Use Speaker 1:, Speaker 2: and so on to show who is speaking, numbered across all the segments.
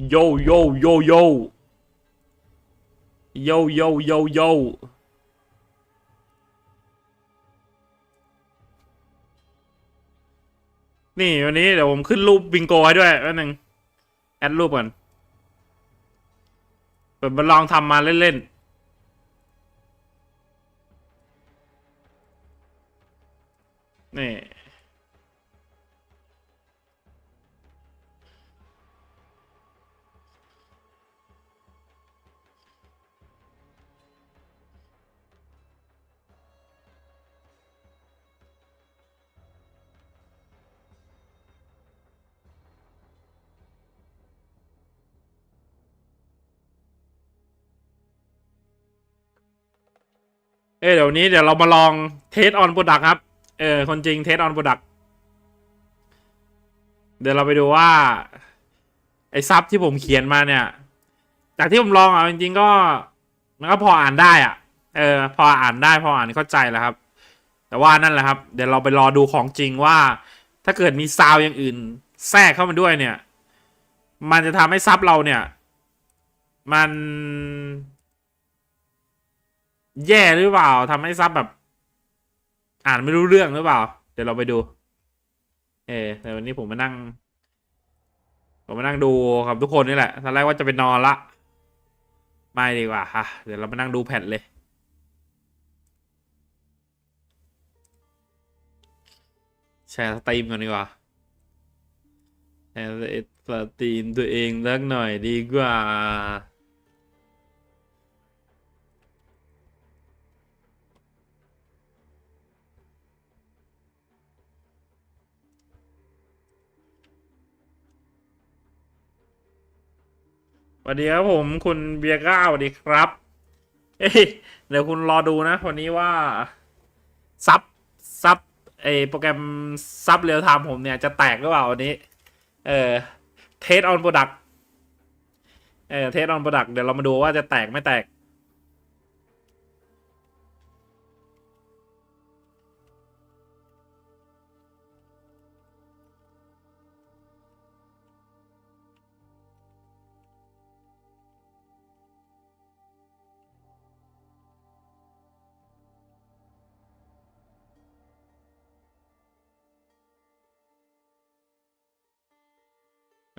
Speaker 1: โยโยโยโยโยโยโยโยนี่วันนี้เดี๋ยวผมขึ้นรูปบิงโกให้ด้วยแป๊บนึงแอดรูปก่อนเปิดมาลองทำมาเล่นๆนี่เดี๋ยวนี้เดี๋ยวเรามาลองเทสออนโปรดักครับคนจริงเทสออนโปรดักเดี๋ยวเราไปดูว่าไอ้ซับที่ผมเขียนมาเนี่ยจากที่ผมลองอ่ะจริงๆก็มันก็พออ่านได้อ่ะพออ่านได้พออ่านเข้าใจแล้วครับแต่ว่านั่นแหละครับเดี๋ยวเราไปรอดูของจริงว่าถ้าเกิดมีซาวอย่างอื่นแทรกเข้ามาด้วยเนี่ยมันจะทำให้ซับเราเนี่ยมันแย่หรือเปล่าทำให้ซับแบบอ่านไม่รู้เรื่องหรือเปล่าเดี๋ยวเราไปดูแต่วันนี้ผมมานั่งดูกับทุกคนนี่แหละตอนแรกว่าจะไปนอนละไม่ดีกว่าค่ะเดี๋ยวเรามานั่งดูแผ่นเลยแชร์สตรีมก่อนดีกว่าแชร์สตรีมตัวเองสักหน่อยดีกว่าสวัสดีครับผมคุณเบียร์ก้าสวัสดีครับเดี๋ยวคุณรอดูนะวันนี้ว่าซับซับโปรแกรมซับเรียลไทม์ผมเนี่ยจะแตกหรือเปล่าวันนี้เออเทสออนโปรดักเทสออนโปรดักเดี๋ยวเรามาดูว่าจะแตกไม่แตก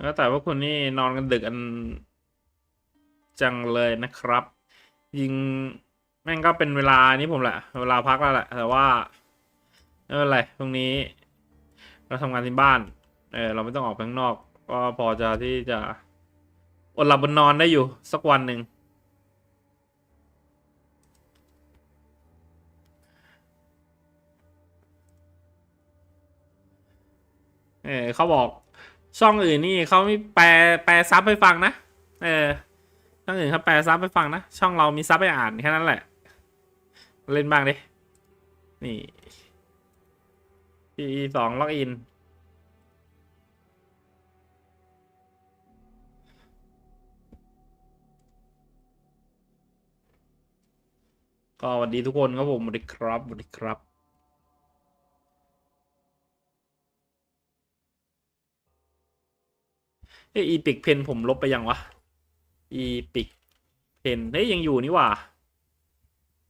Speaker 1: แล้วแต่ว่าคุณนี่นอนกันดึกกันจังเลยนะครับยิงแม่งก็เป็นเวลานี้ผมแหละเวลาพักแล้วแหละแต่ว่าไม่เป็นไรตรงนี้เราทำงานที่บ้านเราไม่ต้องออกไปข้างนอกก็พอจะที่จะอดหลับอดนอนได้อยู่สักวันหนึ่งเขาบอกช่องอื่นนี่เขาไม่แปลซับให้ฟังนะเออช่องอื่นเขาแปลซับให้ฟังนะช่องเรามีซับให้อ่านแค่นั้นแหละเล่นบ้างดินี่P2ล็อกอินก็สวัสดีทุกคนครับผมสวัสดีครับสวัสดีครับอีพิกเพนผมลบไปยังวะอีพิกเพนยังอยู่นี่หว่า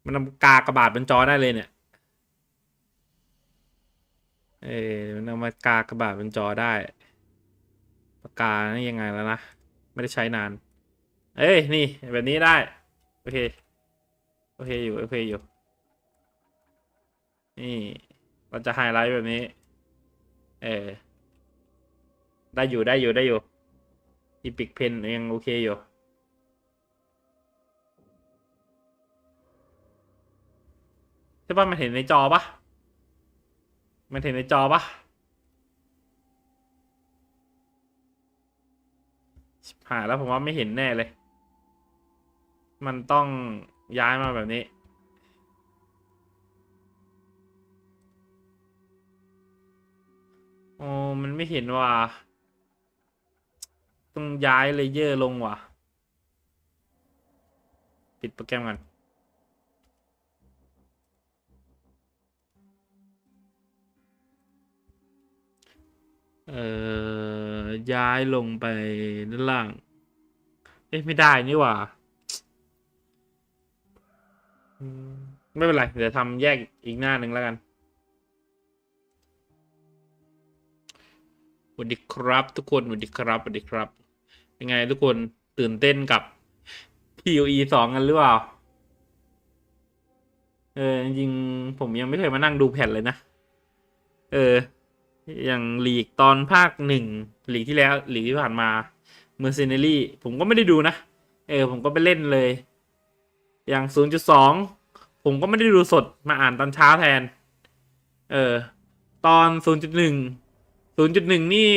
Speaker 1: มันนำกากระบาดบนจอได้เลยเนี่ยมันนำมากากระบาดบนจอได้ปากกานี่ยังไงแล้วนะไม่ได้ใช้นานนี่แบบนี้ได้โอเคโอเคอยู่โอเคอยู่นี่เราจะไฮไลท์แบบนี้เออได้อยู่ได้อยู่ได้อยู่อีพิกเพนยังโอเคอยู่ใช่ป่ะมันเห็นในจอปะมันเห็นในจอปะหายแล้วผมว่าไม่เห็นแน่เลยมันต้องย้ายมาแบบนี้โอ้มันไม่เห็นว่าต้องย้ายเลเยอร์ลงว่ะปิดโปรแกรมกันย้ายลงไปด้านล่าง เอ๊ะไม่ได้นี่หว่าไม่เป็นไรเดี๋ยวทำแยกอีกหน้าหนึ่งแล้วกันสวัสดีครับทุกคนสวัสดีครับสวัสดีครับยังไงทุกคนตื่นเต้นกับ PoE 2กันหรือเปล่าจริงๆผมยังไม่เคยมานั่งดูแผ่นเลยนะเอออย่างลีกตอนภาคหนึ่งลีกที่แล้วลีกที่ผ่านมาเมอร์เซเนรี่ผมก็ไม่ได้ดูนะผมก็ไปเล่นเลยอย่าง 0.2 ผมก็ไม่ได้ดูสดมาอ่านตอนเช้าแทนตอน 0.1 0.1 นี่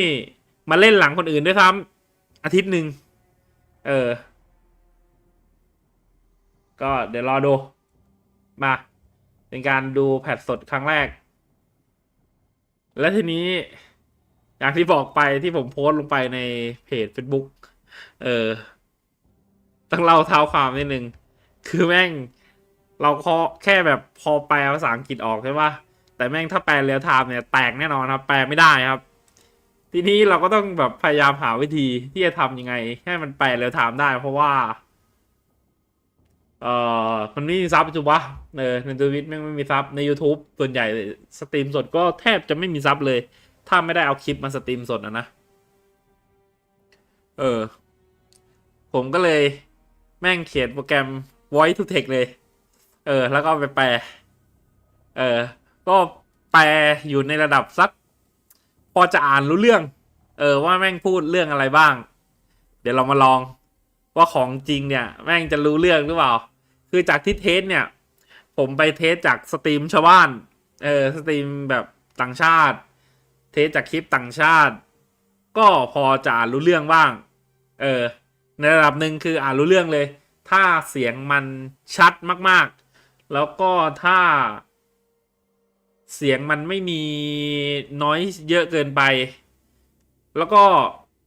Speaker 1: มาเล่นหลังคนอื่นด้วยซ้ำอาทิตย์หนึ่งก็เดี๋ยวรอดูมาเป็นการดูแพทสดครั้งแรกและทีนี้อย่างที่บอกไปที่ผมโพสต์ลงไปในเพจ Facebook เออต้องเล่าเท้าความนิดนึงคือแม่งเราแค่แบบพอแปลภาษาอังกฤษออกใช่ปะแต่แม่งถ้าแปลเรียลไทม์เนี่ยแตกแน่นอนครับแปลไม่ได้ครับทีนี้เราก็ต้องแบบพยายามหาวิธีที่จะทำยังไงให้มันแปลเรียลไทม์ได้เพราะว่ามันไม่มีซับจุบะในทวิตไม่มีซับใน YouTube ส่วนใหญ่สตรีมสดก็แทบจะไม่มีซับเลยถ้าไม่ได้เอาคลิปมาสตรีมสดนะผมก็เลยแม่งเขียนโปรแกรม voice to text เลยแล้วก็ไปแปลก็แปลอยู่ในระดับสักพอจะอ่านรู้เรื่องว่าแม่งพูดเรื่องอะไรบ้างเดี๋ยวเรามาลองว่าของจริงเนี่ยแม่งจะรู้เรื่องหรือเปล่าคือจากที่เทสเนี่ยผมไปเทสจากสตรีมชาวบ้านสตรีมแบบต่างชาติเทสจากคลิปต่างชาติก็พอจะอ่านรู้เรื่องบ้างในระดับหนึ่งคืออ่านรู้เรื่องเลยถ้าเสียงมันชัดมากๆแล้วก็ถ้าเสียงมันไม่มีน้อยเยอะเกินไปแล้วก็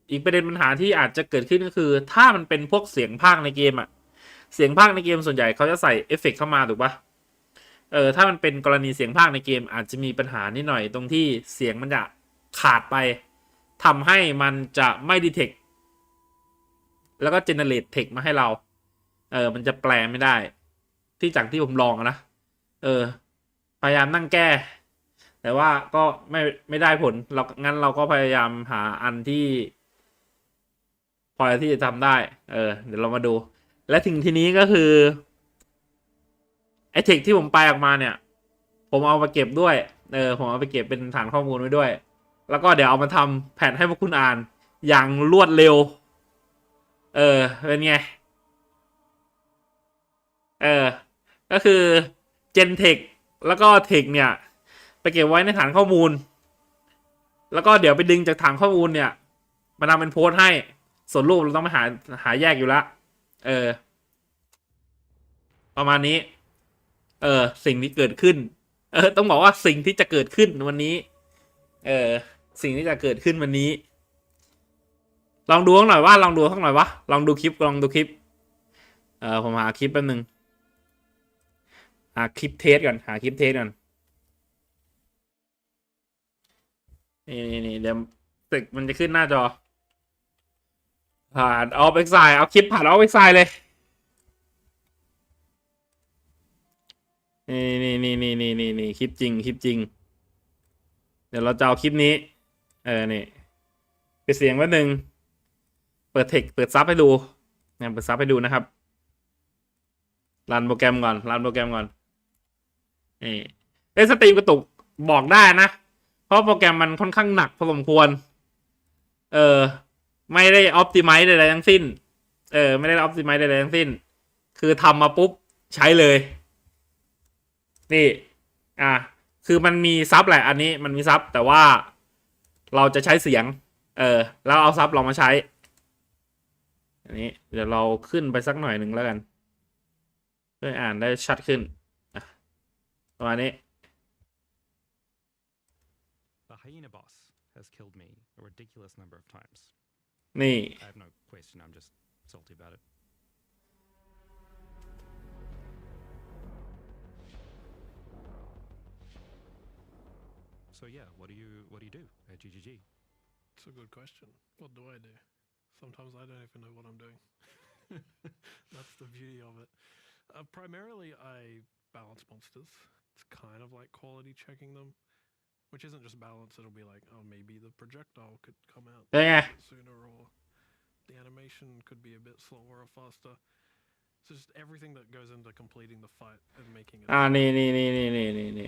Speaker 1: อีกประเด็นปัญหาที่อาจจะเกิดขึ้นก็คือถ้ามันเป็นพวกเสียงพากย์ในเกมอะเสียงพากย์ในเกมส่วนใหญ่เขาจะใส่เอฟเฟกต์เข้ามาถูกปะถ้ามันเป็นกรณีเสียงพากย์ในเกมอาจจะมีปัญหานิดหน่อยตรงที่เสียงมันจะขาดไปทำให้มันจะไม่ดีเทคแล้วก็เจเนเรตเทคมาให้เรามันจะแปลไม่ได้ที่จากที่ผมลองนะพยายามนั่งแก้แต่ว่าก็ไม่ได้ผลงั้นเราก็พยายามหาอันที่พอที่จะทำได้เดี๋ยวเรามาดูและถึงทีนี้ก็คือไอเทคที่ผมไปออกมาเนี่ยผมเอาไปเก็บด้วยผมเอาไปเก็บเป็นฐานข้อมูลไว้ด้วยแล้วก็เดี๋ยวเอามาทำแผ่นให้พวกคุณอ่านอย่างรวดเร็วเป็นไงก็คือเจนเทคแล้วก็เทคเนี่ยไปเก็บไว้ในฐานข้อมูลแล้วก็เดี๋ยวไปดึงจากฐานข้อมูลเนี่ยมาทำเป็นโพสต์ให้ส่วนรูปเราต้องไปหาแยกอยู่ละประมาณนี้สิ่งที่เกิดขึ้นต้องบอกว่าสิ่งที่จะเกิดขึ้นวันนี้สิ่งที่จะเกิดขึ้นวันนี้ลองดูข้างหน่อยว่าลองดูข้างหน่อยวะลองดูคลิปผมหาคลิปแป๊บนึงหาคลิปเทสก่อนหาคลิปเทสก่อนนี่เดี๋ยวตึกมันจะขึ้นหน้าจอผ่านเอาไปใส่เอาคลิปผ่านเอาไปใส่เลยนี่คลิปจริงเดี๋ยวเราจะเอาคลิปนี้นี่ไปเสียงแป๊บนึงเปิดเทคเปิดซับให้ดูเนี่ยเปิดซับให้ดูนะครับรันโปรแกรมก่อนนี่สตรีมกระตุกบอกได้นะเพราะโปรแกรมมันค่อนข้างหนักพอสมควรไม่ได้ออพติไมซ์ใดๆทั้งสิ้นไม่ได้ออพติไมซ์ใดๆทั้งสิ้นคือทำมาปุ๊บใช้เลยนี่คือมันมีซับแหละอันนี้มันมีซับแต่ว่าเราจะใช้เสียงแล้วเอาซับเรามาใช้อันนี้เดี๋ยวเราขึ้นไปสักหน่อยหนึ่งแล้วกันเพื่ออ่านได้ชัดขึ้นประมาณนี้
Speaker 2: The hyena boss has killed me a ridiculous number of times.
Speaker 1: นี่
Speaker 2: I have no question. I'm just salty about it. So yeah, what do you do at GGG?
Speaker 3: It's a good question. What do? Sometimes I don't even know what I'm doing. That's the beauty of it. Primarily, I balance monsters. It's kind of like quality checking them, which isn't just balance. It'll be like, oh, maybe the projectile could come out
Speaker 1: เป็นไง
Speaker 3: a bit sooner, or the animation could be a bit slower or faster. So just everything that goes into completing the fight and making it.
Speaker 1: นี่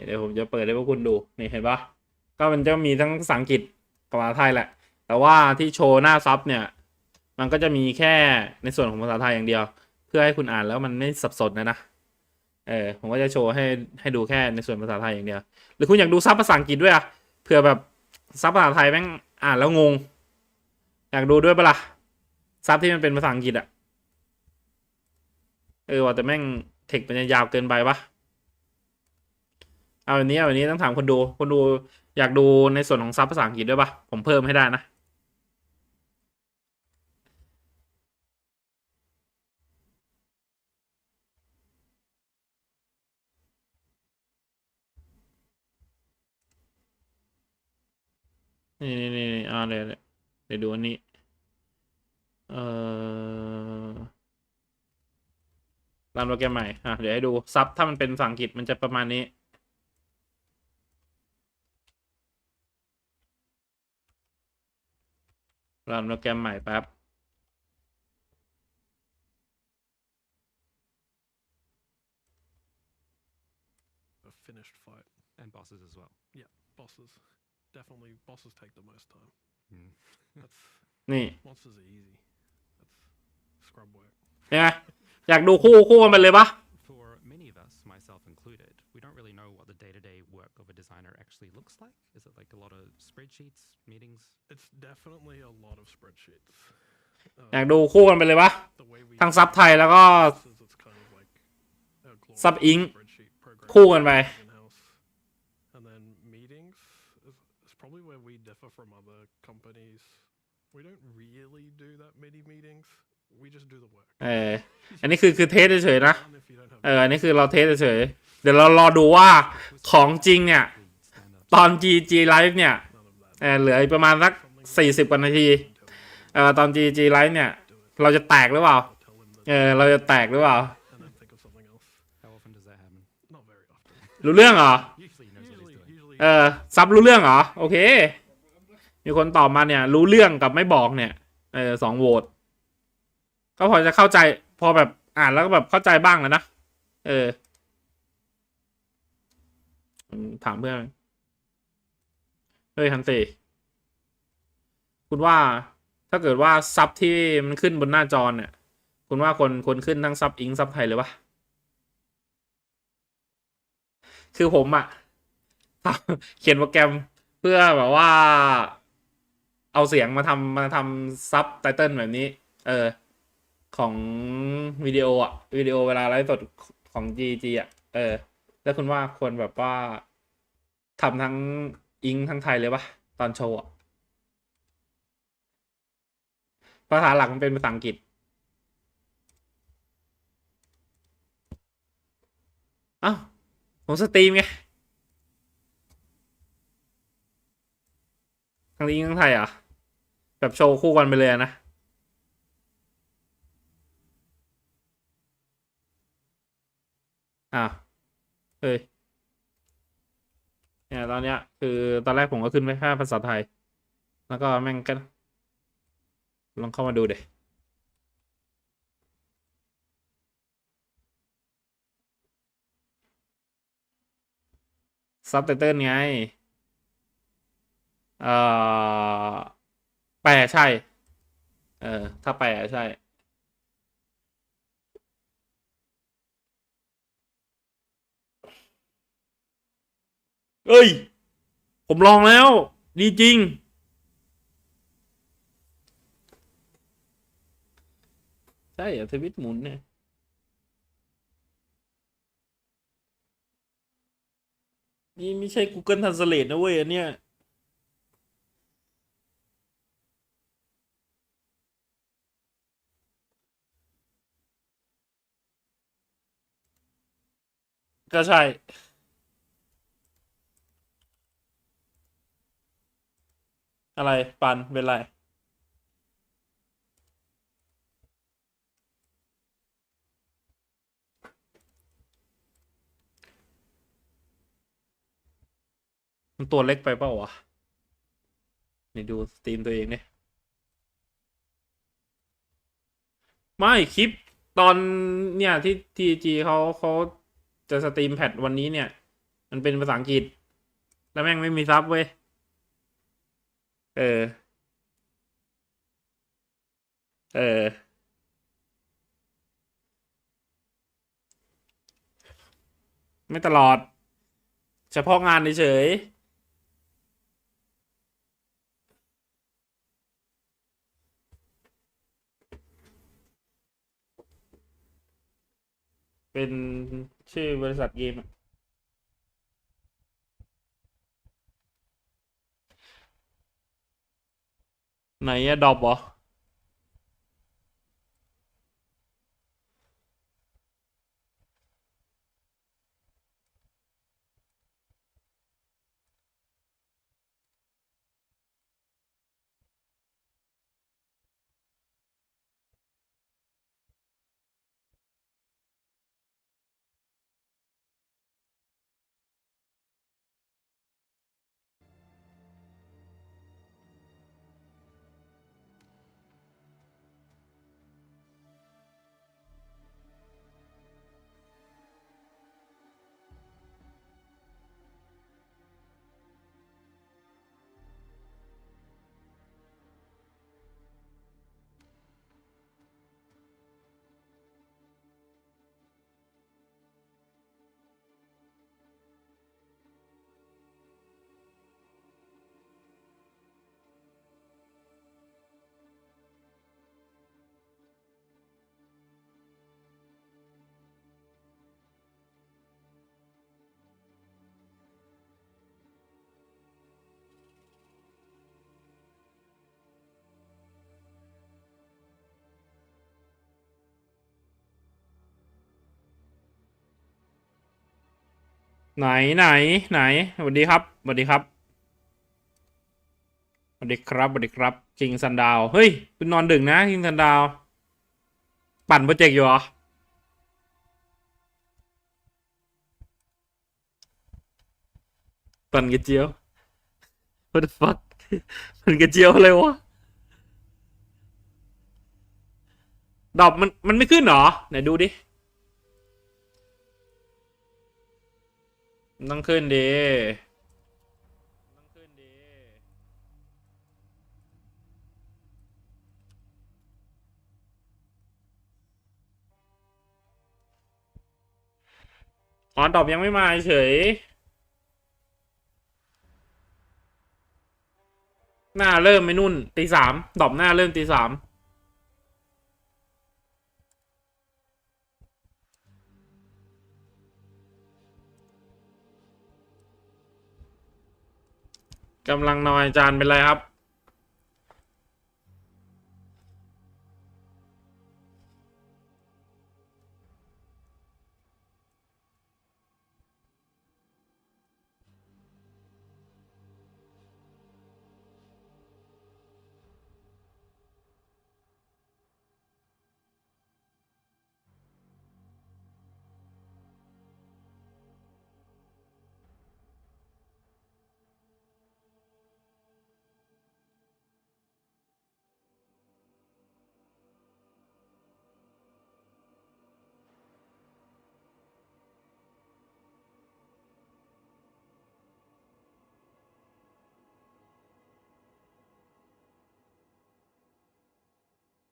Speaker 1: เดี๋ยวผมจะเปิดให้พวกคุณดูนี่เห็นปะก็มันจะมีทั้งภาษาอังกฤษกับภาษาไทยแหละ แต่ว่าที่โชว์หน้าซับเนี่ย มันก็จะมีแค่ในส่วนของภาษาไทยอย่างเดียว เพื่อให้คุณอ่านแล้วมันไม่สับสนนะผมก็จะโชว์ให้ดูแค่ในส่วนภาษาไทยอย่างเดียว หรือคุณอยากดูซับภาษาอังกฤษด้วยอะเผื่อแบบซับภาษาไทยแม่งอ่านแล้วงง อยากดูด้วยปะล่ะซับที่มันเป็นภาษาอังกฤษอะว่าแต่แม่งเทคมันจะยาวเกินไปปะเอาแบบนี้ต้องถามคนดูอยากดูในส่วนของซับภาษาอังกฤษด้วยปะผมเพิ่มให้ได้นะนี่เดี๋ยวดูอันนี้รันโปรแกรมใหม่เดี๋ยวให้ดูซับถ้ามันเป็นภาษาอังกฤษมันจะประมาณนี้รันโปรแกรมใหม่แป๊บ
Speaker 3: A finished fight.
Speaker 2: And bosses as well.
Speaker 3: Yeah, bosses. Definitely, bosses take the most time. That's
Speaker 1: นี่
Speaker 3: monsters are easy. That's scrub work.
Speaker 1: เนี่ยอยากดูคู่มันไปเลยปะ
Speaker 2: For many of us, myself included, we don't really know what the day-to-day work of a designer actually looks like. Is it like a lot of spreadsheets, meetings?
Speaker 3: It's definitely a lot of spreadsheets.
Speaker 1: อยากดูคู่กันไปเลยปะ
Speaker 3: The way we
Speaker 1: ทั้งซับไทยแล้วก็
Speaker 3: it's kind of like a glorified
Speaker 1: ซับอิง
Speaker 3: spreadsheet program
Speaker 1: คู่กันไป
Speaker 3: in-house. And then meetings is probably where we differ from other companies. We don't really do that many meetings. We just do the work.
Speaker 1: อันนี้คือเทสเฉยๆนะ
Speaker 3: And if you don't have
Speaker 1: อันนี้คือเราเทสเฉยๆเดี๋ยวเรารอดูว่าของจริงเนี่ย ตอน GG Live เนี่ย
Speaker 3: none of that.
Speaker 1: เหลืออีกประมาณสัก40 กว่านาที ตอน GG Live เนี่ย เราจะแตกหรือเปล่า
Speaker 3: Tell him that
Speaker 1: เราจะแตกหรือเปล่า
Speaker 3: and then think of something else.
Speaker 2: How often does that happen?
Speaker 3: Not very often.
Speaker 1: รู้เรื่องเหรอ
Speaker 2: Usually he knows what he's doing.
Speaker 3: Usually
Speaker 1: ซับรู้เรื่องเหรอ โอเค มีคนตอบมาเนี่ย รู้เรื่องกับไม่บอกเนี่ย2 โหวตก็พอจะเข้าใจ พอแบบอ่านแล้วก็แบบเข้าใจบ้างแล้วนะถามเพื่อนเฮ้ยฮันตีคุณว่าถ้าเกิดว่าซับที่มันขึ้นบนหน้าจอเนี่ย คุณว่าคนขึ้นทั้งซับอิงซับไทยเลยปะคือผมเขียนโปรแกรมเพื่อแบบว่า เอาเสียงมาทำซับไตเติลแบบนี้ของวิดีโอเวลาไลฟ์สดของ GG แล้วคุณว่าควรแบบว่าทำทั้งอิงทั้งไทยเลยปะตอนโชว์ภาษาหลักมันเป็นภาษาอังกฤษอ้าวผมสตรีมไงทั้งอิงทั้งไทยแบบโชว์คู่กันไปเลยนะเฮ้ยเนี่ยตอนเนี้ยคือตอนแรกผมก็ขึ้นไปแค่ภาษาไทยแล้วก็แม่งก็ลองเข้ามาดูเด็ซับไตเติลไงแปลใช่ถ้าแปลใช่เอ้ยผมลองแล้วดีจริงใช่ทวิตหมุนเนี่ยนี่ไม่ใช่ Google Translate นะเว้ยอันเนี้ยก็ใช่อะไรปันเป็นไร มันตัวเล็กไปเปล่าวะนี่ดูสตรีมตัวเองเนี่ยไม่คลิปตอนเนี่ยที่ทีจีเขาจะสตรีมแพทวันนี้เนี่ย มันเป็นภาษาอังกฤษ แล้วแม่งไม่มีซับเว้ย เออ เออ ไม่ตลอด เฉพาะงานเฉยๆเป็นชื่อบริษัทเกมอะไหนอะดอบเหรอ ไหนไหนไหนสวัสดีครับสวัสดีครับสวัสดีครับสวัสดีครับคิงซันดาวเฮ้ยคุณนอนดึกนะคิงซันดาวปั่นโปรเจกต์อยู่เหรอปั่นกระเจียว what the fuck ปั่นกระเจียวอะไรวะดอกมันไม่ขึ้นเหรอไหนดูดิมันต้องขึ้นดิอ๋อดอกยังไม่มาเฉยหน้าเริ่มไม่นุ่นตี 3ดอกหน้าเริ่มตี 3กำลังนอนอาจารย์เป็นไรครับ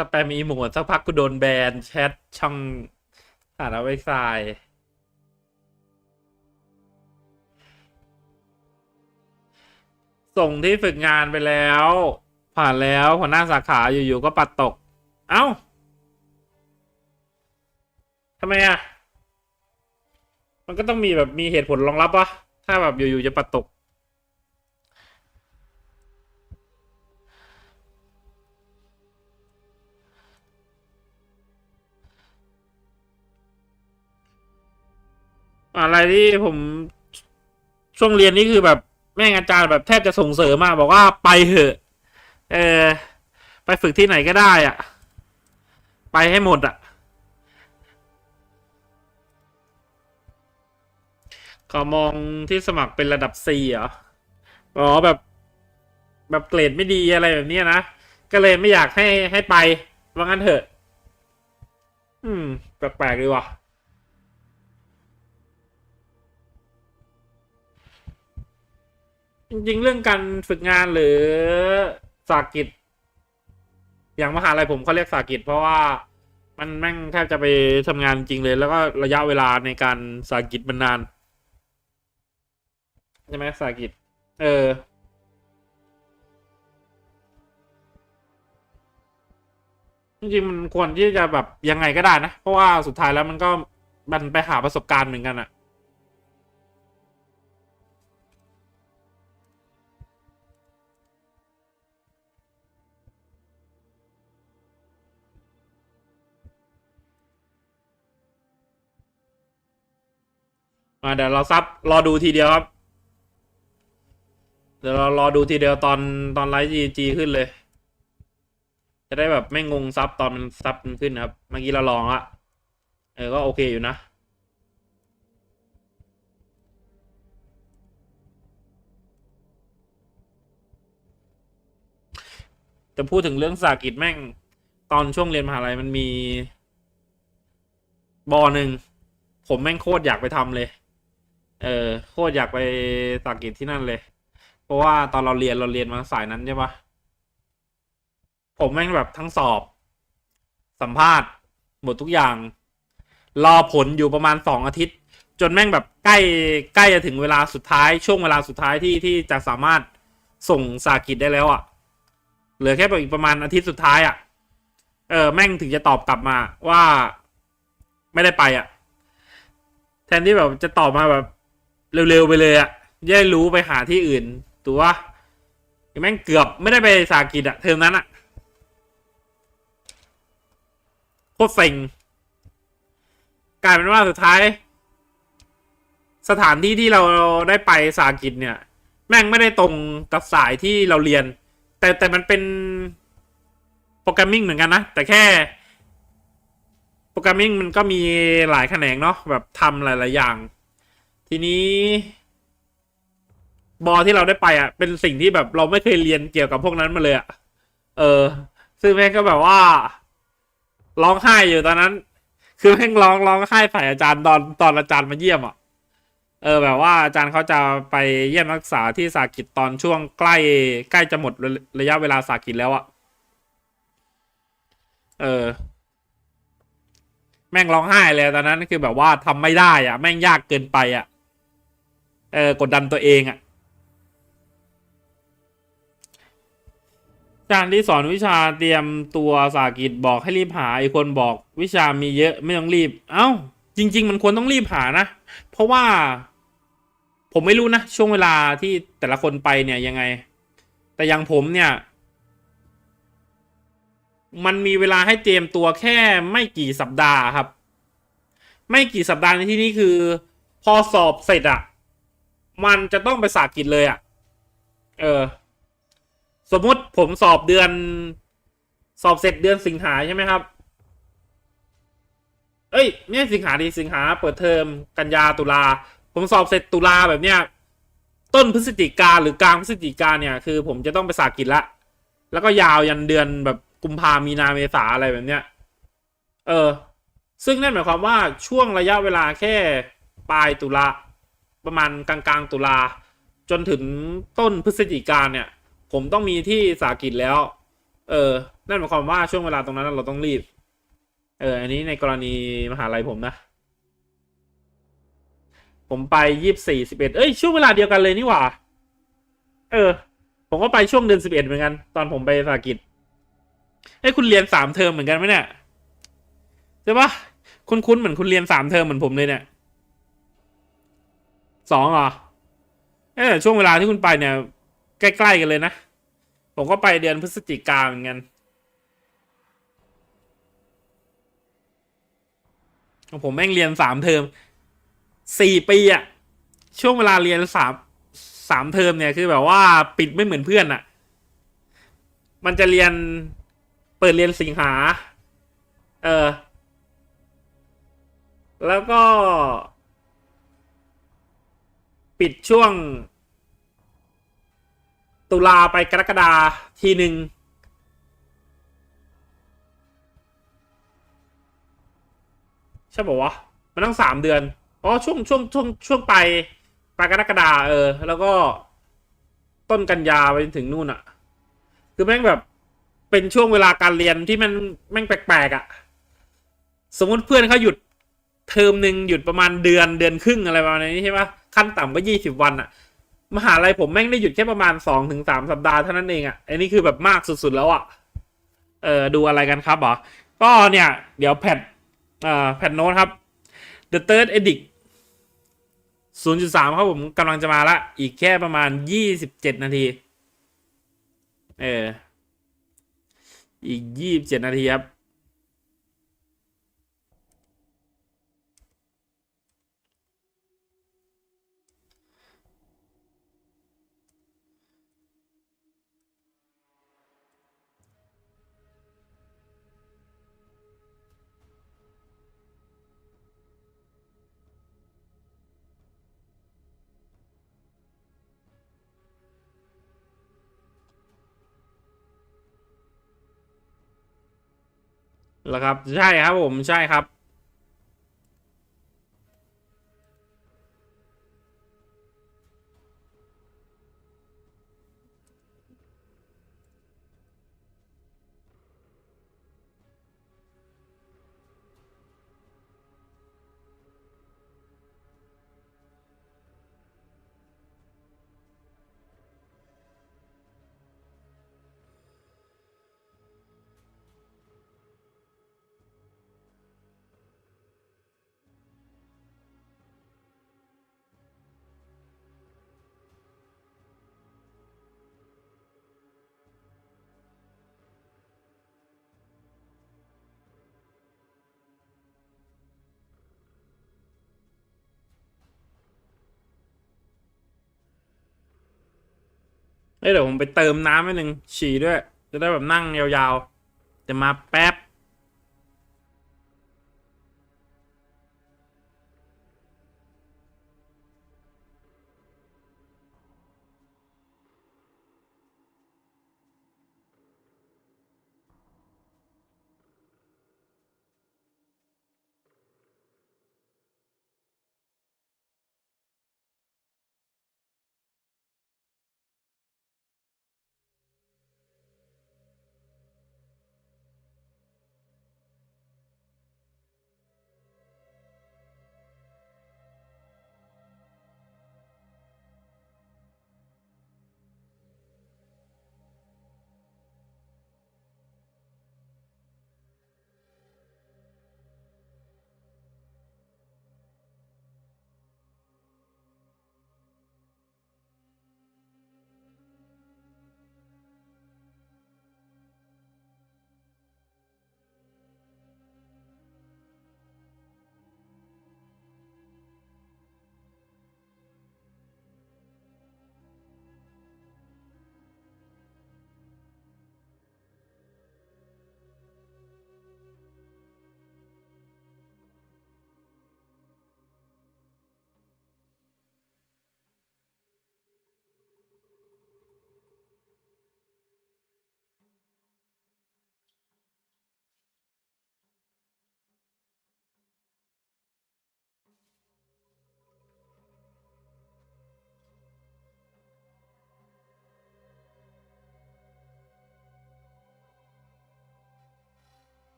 Speaker 1: ถ้าแปมอีโมดสักพักกูโดนแบนแชทช่องฐานเอาไว้ทรายส่งที่ฝึกงานไปแล้ว ผ่านแล้วหัวหน้าสาขาอยู่ๆก็ปัดตก เอ้าทำไมอ่ะ มันก็ต้องมีแบบมีเหตุผลรองรับวะถ้าแบบอยู่ๆจะปัดตกอะไรที่ผมช่วงเรียนนี่คือแบบแม่งอาจารย์แบบแทบจะส่งเสริมมาบอกว่าไปเถอะเออไปฝึกที่ไหนก็ได้อ่ะไปให้หมดอ่ะเขามองที่สมัครเป็นระดับ C เหรอ อ๋อแบบเกรดไม่ดีอะไรแบบนี้นะก็เลยไม่อยากให้ไปว่างั้นเถอะแปลกๆดีว่ะจริงๆเรื่องการฝึกงานหรือสากิจอย่างมหาลัยผมเขาเรียกสากิจเพราะว่ามันแม่งแทบจะไปทำงานจริงเลยแล้วก็ระยะเวลาในการสากิจมันนานใช่ไหมสากิจจริงๆมันควรที่จะแบบยังไงก็ได้นะเพราะว่าสุดท้ายแล้วมันไปหาประสบการณ์เหมือนกันอะเดี๋ยวเราซับรอดูทีเดียวครับเดี๋ยวเรารอดูทีเดียวตอนไลฟ์จีขึ้นเลยจะได้แบบไม่งงซับตอนมันซับมันขึ้นครับเมื่อกี้เราลองละก็โอเคอยู่นะแต่พูดถึงเรื่องสากิจแม่งตอนช่วงเรียนมหาลัยมันมีหนึ่งผมแม่งโคตรอยากไปทำเลยโคตรอยากไปสากิจที่นั่นเลยเพราะว่าตอนเราเรียนมาสายนั้นใช่ปะผมแม่งแบบทั้งสอบสัมภาษณ์หมดทุกอย่างรอผลอยู่ประมาณ2 อาทิตย์จนแม่งแบบใกล้จะถึงเวลาสุดท้ายช่วงเวลาสุดท้ายที่จะสามารถส่งสากิจได้แล้วอ่ะเหลือแค่แบบอีกประมาณอาทิตย์สุดท้ายอ่ะแม่งถึงจะตอบกลับมาว่าไม่ได้ไปอ่ะแทนที่แบบจะตอบมาแบบเร็วๆไปเลยอ่ะจะได้รู้ไปหาที่อื่นตัวแม่งเกือบไม่ได้ไปสากิจอ่ะเทอมนั้นอ่ะโคตรเซ็งกลายเป็นว่าสุดท้ายสถานที่ที่เราได้ไปสากิจเนี่ยแม่งไม่ได้ตรงกับสายที่เราเรียนแต่มันเป็นโปรแกรมมิ่งเหมือนกันนะแต่แค่โปรแกรมมิ่งมันก็มีหลายแขนงเนาะแบบทำหลายๆอย่างทีนี้ที่เราได้ไปอ่ะเป็นสิ่งที่แบบเราไม่เคยเรียนเกี่ยวกับพวกนั้นมาเลยอ่ะซึ่งแม่งก็แบบว่าร้องไห้อยู่ตอนนั้นคือแม่งร้องไห้ใส่อาจารย์ตอนอาจารย์มาเยี่ยมอ่ะแบบว่าอาจารย์เขาจะไปเยี่ยมนักศึกษาที่สากิจตอนช่วงใกล้จะหมดระยะเวลาสากิจแล้วอ่ะแม่งร้องไห้เลยตอนนั้นคือแบบว่าทำไม่ได้อ่ะแม่งยากเกินไปอ่ะกดดันตัวเองอ่ะอาจารย์ที่สอนวิชาเตรียมตัวสากิจบอกให้รีบหาไอ้คนบอกวิชามีเยอะไม่ต้องรีบเอ้าจริงๆมันควรต้องรีบหานะเพราะว่าผมไม่รู้นะช่วงเวลาที่แต่ละคนไปเนี่ยยังไงแต่อย่างผมเนี่ยมันมีเวลาให้เตรียมตัวแค่ไม่กี่สัปดาห์ครับไม่กี่สัปดาห์ในที่นี้คือพอสอบเสร็จอ่ะมันจะต้องไปสากิจเลยอ่ะเออสมมุติผมสอบเสร็จเดือนสิงหาใช่ไหมครับไม่ใช่สิงหาสิงหาเปิดเทอมกันยาตุลาผมสอบเสร็จตุลาแบบเนี้ยต้นพฤศจิกาหรือกลางพฤศจิกาเนี่ยคือผมจะต้องไปสากิจละแล้วก็ยาวยันเดือนแบบกุมภามีนาเมษาอะไรแบบเนี้ยซึ่งนั่นหมายความว่าช่วงระยะเวลาแค่ปลายตุลาประมาณกลางตุลาจนถึงต้นพฤศจิกาเนี่ยผมต้องมีที่สากิจแล้วนั่นหมายความว่าช่วงเวลาตรงนั้นเราต้องรีบอันนี้ในกรณีมหาลัยผมนะผมไป24 11ช่วงเวลาเดียวกันเลยนี่หว่าผมก็ไปช่วงเดือน11เหมือนกันตอนผมไปสากิจคุณเรียน3 เทอมเหมือนกันไหมเนี่ยใช่ปะคุ้นเหมือนคุณเรียน3 เทอมเหมือนผมเลยเนี่ย2เหรอช่วงเวลาที่คุณไปเนี่ยใกล้ๆกันเลยนะผมก็ไปเดือนพฤศจิกาเหมือนกันผมแม่งเรียน3 เทอม4 ปีอะช่วงเวลาเรียนสามเทอมเนี่ยคือแบบว่าปิดไม่เหมือนเพื่อนอะมันจะเรียนเปิดเรียนสิงหาแล้วก็ปิดช่วง ตุลาไปกรกฎาทีหนึ่งใช่ป่าววะมันต้อง3 เดือนอ๋อช่วงไปกรกฎาแล้วก็ต้นกันยาไปถึงนู่นอะคือแม่งแบบเป็นช่วงเวลาการเรียนที่มันแม่งแปลกๆอะสมมติเพื่อนเขาหยุดเทอมหนึ่งหยุดประมาณเดือนครึ่งอะไรประมาณนี้ใช่ปะขั้นต่ำก็20 วันอะมหาลัยผมแม่งได้หยุดแค่ประมาณ2 ถึง 3 สัปดาห์เท่านั้นเองอะไอ้นี่คือแบบมากสุดๆแล้วอะดูอะไรกันครับเหรอก็เนี่ยเดี๋ยวแพทโน้ตครับ The Third Edict 0.3 ครับผมกำลังจะมาละอีกแค่ประมาณ27 นาทีอีก27 นาทีครับแล้วครับใช่ครับผมใช่ครับเดี๋ยวผมไปเติมน้ำให้หนึ่งฉี่ด้วยจะได้แบบนั่งยาวๆจะมาแป๊บ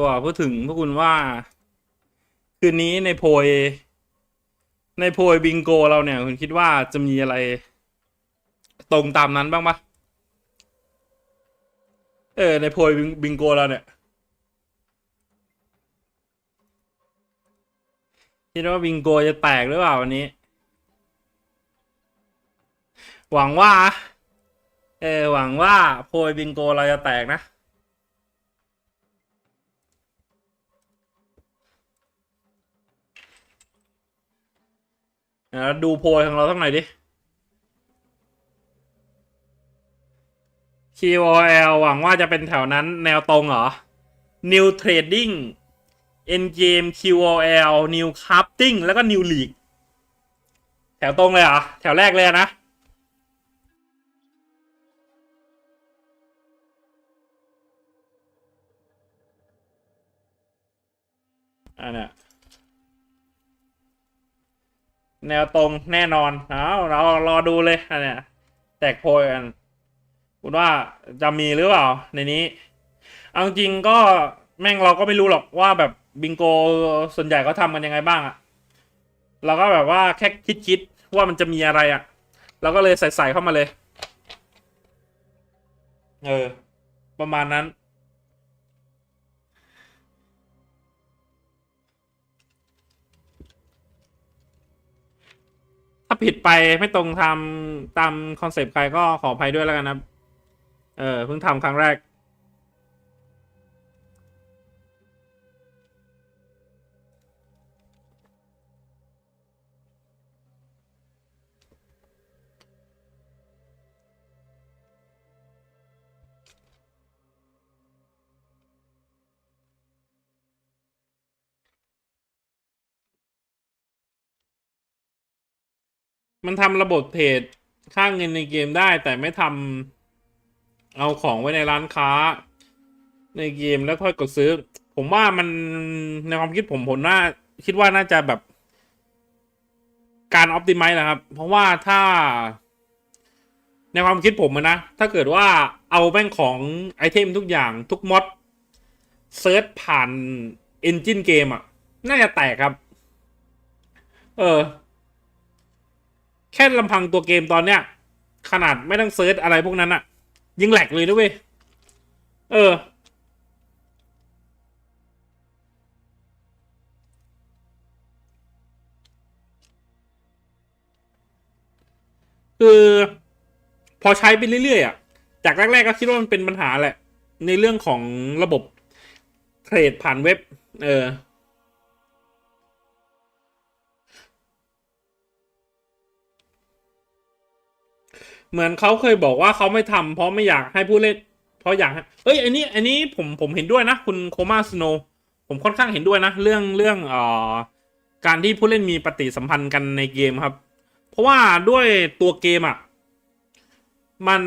Speaker 1: ว่าพูดถึงพวกคุณว่าคืนนี้ในโพยบิงโกเราเนี่ยคุณคิดว่าจะมีอะไรตรงตามนั้นบ้างปะในโพยบิงโกเราเนี่ยคิดว่าบิงโกจะแตกหรือเปล่าวันนี้หวังว่าหวังว่าโพยบิงโกเราจะแตกนะดูโพยของเราสักหน่อยดิ QOL หวังว่าจะเป็นแถวนั้นแนวตรงเหรอ New Trading Endgame QOL New Crafting แล้วก็ New League แถวตรงเลยเหรอแถวแรกเลยนะอันเนี้ยแนวตรงแน่นอนเรารอดูเลยอันเนี้ยแตกโพยกันคุณว่าจะมีหรือเปล่าในนี้เอาจริงก็แม่งเราก็ไม่รู้หรอกว่าแบบบิงโกส่วนใหญ่เขาทำกันยังไงบ้างอะเราก็แบบว่าแค่คิดว่ามันจะมีอะไรอะเราก็เลยใส่เข้ามาเลยประมาณนั้นถ้าผิดไปไม่ตรงทำตามคอนเซปต์ใครก็ขออภัยด้วยแล้วกันนะเพิ่งทำครั้งแรกมันทำระบบเทรดค่าเงินในเกมได้แต่ไม่ทำเอาของไว้ในร้านค้าในเกมแล้วค่อยกดซื้อผมว่ามันในความคิดผมน่าคิดว่าน่าจะแบบการออ t ติไมซ์นะครับเพราะว่าถ้าในความคิดผมนะถ้าเกิดว่าเอาแม่งของไอเทมทุกอย่างทุกมอดเซิร์ชผ่านเอนจินเกมอ่ะน่าจะแตกครับแค่ลำพังตัวเกมตอนเนี้ยขนาดไม่ต้องเซิร์ชอะไรพวกนั้นอะยังแหลกเลยนะเว้ยคือพอใช้ไปเรื่อยๆอะจากแรกๆก็คิดว่ามันเป็นปัญหาแหละในเรื่องของระบบเทรดผ่านเว็บเหมือนเขาเคยบอกว่าเขาไม่ทำเพราะไม่อยากให้ผู้เล่นเพราะอยากอันนี้ผมเห็นด้วยนะคุณโคมาสโนผมค่อนข้างเห็นด้วยนะเรื่องการที่ผู้เล่นมีปฏิสัมพันธ์กันในเกมครับเพราะว่าด้วยตัวเกมอ่ะมัน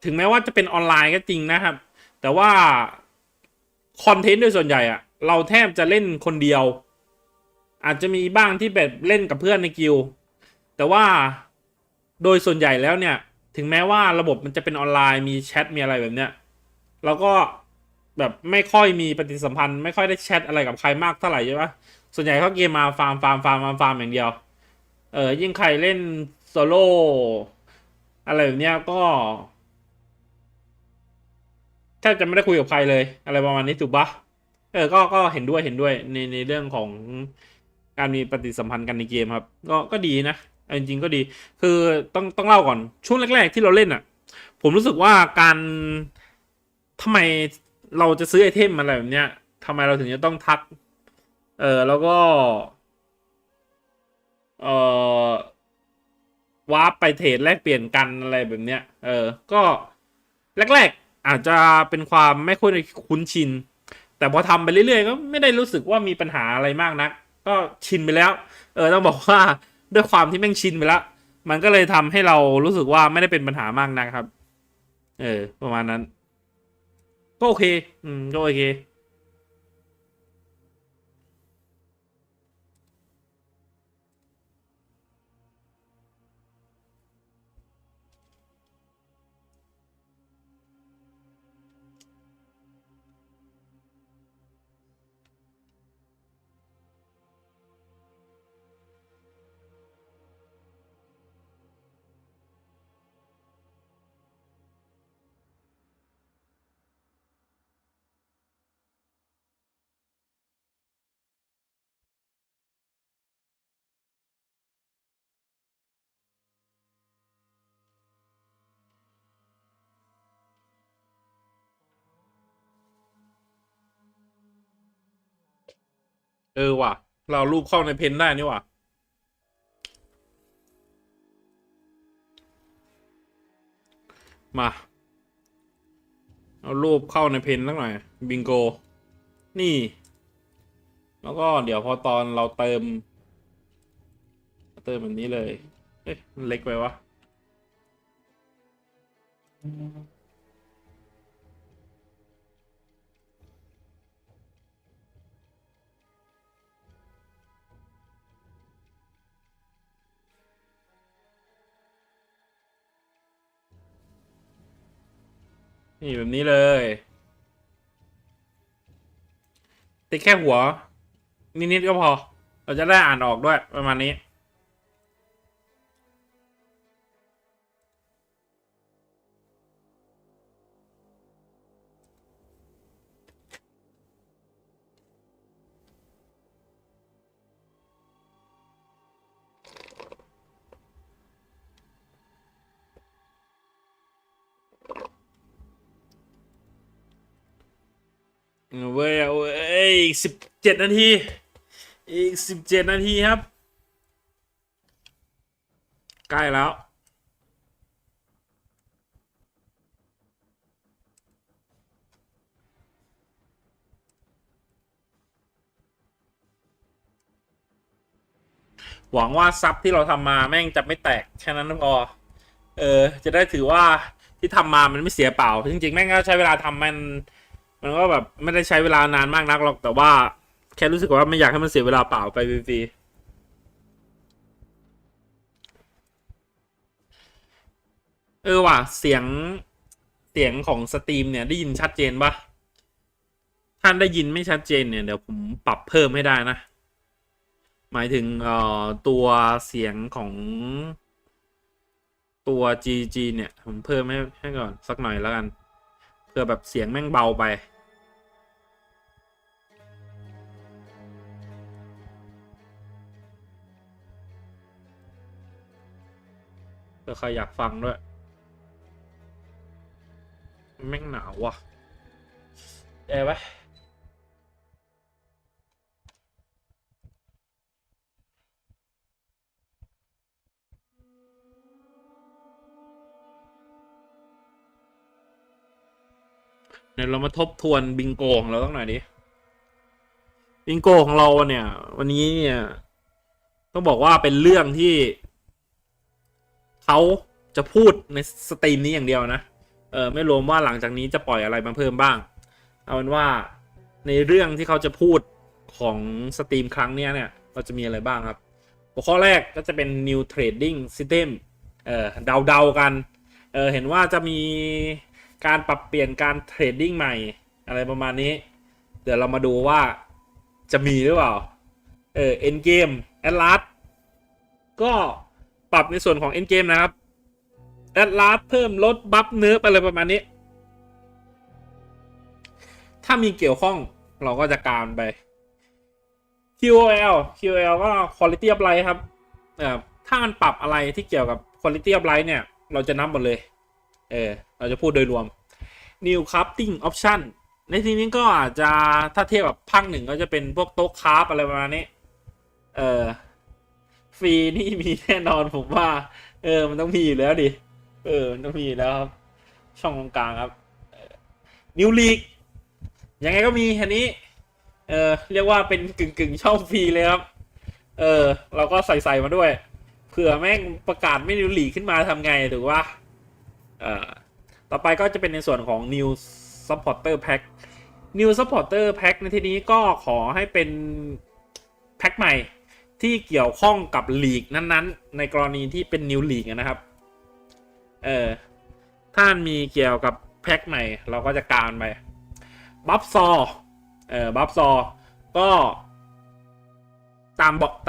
Speaker 1: ถึงแม้ว่าจะเป็นออนไลน์ก็จริงนะครับแต่ว่าคอนเทนต์โดยส่วนใหญ่อ่ะเราแทบจะเล่นคนเดียวอาจจะมีบ้างที่แบบเล่นกับเพื่อนในกิลด์แต่ว่าโดยส่วนใหญ่แล้วเนี่ยถึงแม้ว่าระบบมันจะเป็นออนไลน์มีแชทมีอะไรแบบเนี้ยเราก็แบบไม่ค่อยมีปฏิสัมพันธ์ไม่ค่อยได้แชทอะไรกับใครมากเท่าไหร่ใช่ปะส่วนใหญ่เขาเกมมาฟาร์มอย่างเดียวยิ่งใครเล่นโซโล่อะไรแบบเนี้ยก็แทบจะไม่ได้คุยกับใครเลยอะไรประมาณนี้ถูกปะก็เห็นด้วยในเรื่องของการมีปฏิสัมพันธ์กันในเกมครับก็ดีนะจริงๆก็ดีคือต้องเล่าก่อนช่วงแรกๆที่เราเล่นอ่ะผมรู้สึกว่าการทำไมเราจะซื้อไอเทมอะไรแบบเนี้ยทำไมเราถึงจะต้องทักแล้วก็เอ่อวาร์ปไปเทรดแลกเปลี่ยนกันอะไรแบบเนี้ยก็แรกๆอาจจะเป็นความไม่ค่อยคุ้นชินแต่พอทำไปเรื่อยๆก็ไม่ได้รู้สึกว่ามีปัญหาอะไรมากนักก็ชินไปแล้วต้องบอกว่าด้วยความที่แม่งชินไปแล้วมันก็เลยทำให้เรารู้สึกว่าไม่ได้เป็นปัญหามากนะครับประมาณนั้นก็โอเคก็โอเคว่ะเรารูปเข้าในเพนได้นี่ว่ะมาเอารูปเข้าในเพนสักหน่อยบิงโกนี่ แล้วก็เดี๋ยวพอตอนเราเติมแบบนี้เลยเอ๊ะมันเล็กไปวะนี่แบบนี้เลยติดแค่หัวนิดๆก็พอเราจะได้อ่านออกด้วยประมาณนี้เว้ยอีก17 นาทีอีก17 นาทีครับใกล้แล้วหวังว่าซับที่เราทำมาแม่งจะไม่แตกแค่นั้นพอจะได้ถือว่าที่ทำมามันไม่เสียเปล่าจริงๆแม่งก็ใช้เวลาทำมันก็แบบไม่ได้ใช้เวลานานมากนักหรอกแต่ว่าแค่รู้สึกว่าไม่อยากให้มันเสียเวลาเปล่าไปฟรีๆว่ะเสียงของสตรีมเนี่ยได้ยินชัดเจนปะท่านได้ยินไม่ชัดเจนเนี่ยเดี๋ยวผมปรับเพิ่มให้ได้นะหมายถึงตัวเสียงของตัว GG เนี่ยผมเพิ่มให้ก่อนสักหน่อยแล้วกันเพื่อแบบเสียงแม่งเบาไปเพื่อใครอยากฟังด้วยแม่งหนาวว่ะแอร์ไว้เดี๋ยวเรามาทบทวนบิงโกของเราต้องหน่อยดิบิงโกของเราเนี่ยวันนี้เนี่ยต้องบอกว่าเป็นเรื่องที่เขาจะพูดในสตรีมนี้อย่างเดียวนะไม่รวมว่าหลังจากนี้จะปล่อยอะไรมาเพิ่มบ้างเอาเป็นว่าในเรื่องที่เขาจะพูดของสตรีมครั้งนี้เนี่ยเราจะมีอะไรบ้างครับหัวข้อแรกก็จะเป็น new trading system เดากันเห็นว่าจะมีการปรับเปลี่ยนการเทรดดิ้งใหม่อะไรประมาณนี้เดี๋ยวเรามาดูว่าจะมีหรือเปล่าEndgame Atlas ก็ปรับในส่วนของ Endgame นะครับ Atlas เพิ่มลดบัฟเนิร์ฟอะไรประมาณนี้ถ้ามีเกี่ยวข้องเราก็จะการไป QOL ก็ Quality of Life ครับถ้ามันปรับอะไรที่เกี่ยวกับ Quality of Life เนี่ยเราจะนับหมดเลยเราจะพูดโดยรวม New Crafting Option ในที่นี้ก็อาจจะถ้าเทียบกับภาคหนึ่งก็จะเป็นพวกโต๊ะคราฟอะไรประมาณนี้ฟรีนี่มีแน่นอนผมว่ามันต้องมีอยู่แล้วดิมันต้องมีอยู่แล้วครับช่องตรงกลางครับNew League ยังไงก็มีอันนี้เรียกว่าเป็นกึ่งช่องฟรีเลยครับเราก็ใส่มาด้วยเผื่อแม่งประกาศไม่New Leagueขึ้นมาทำไงถูกว่าต่อไปก็จะเป็นในส่วนของ New Supporter Pack New Supporter Pack ในที่นี้ก็ขอให้เป็นแพ็คใหม่ที่เกี่ยวข้องกับลีกนั้นๆในกรณีที่เป็น New League นะครับถ้ามีเกี่ยวกับแพ็คใหม่เราก็จะการไปบัฟซอบัฟซอก็ต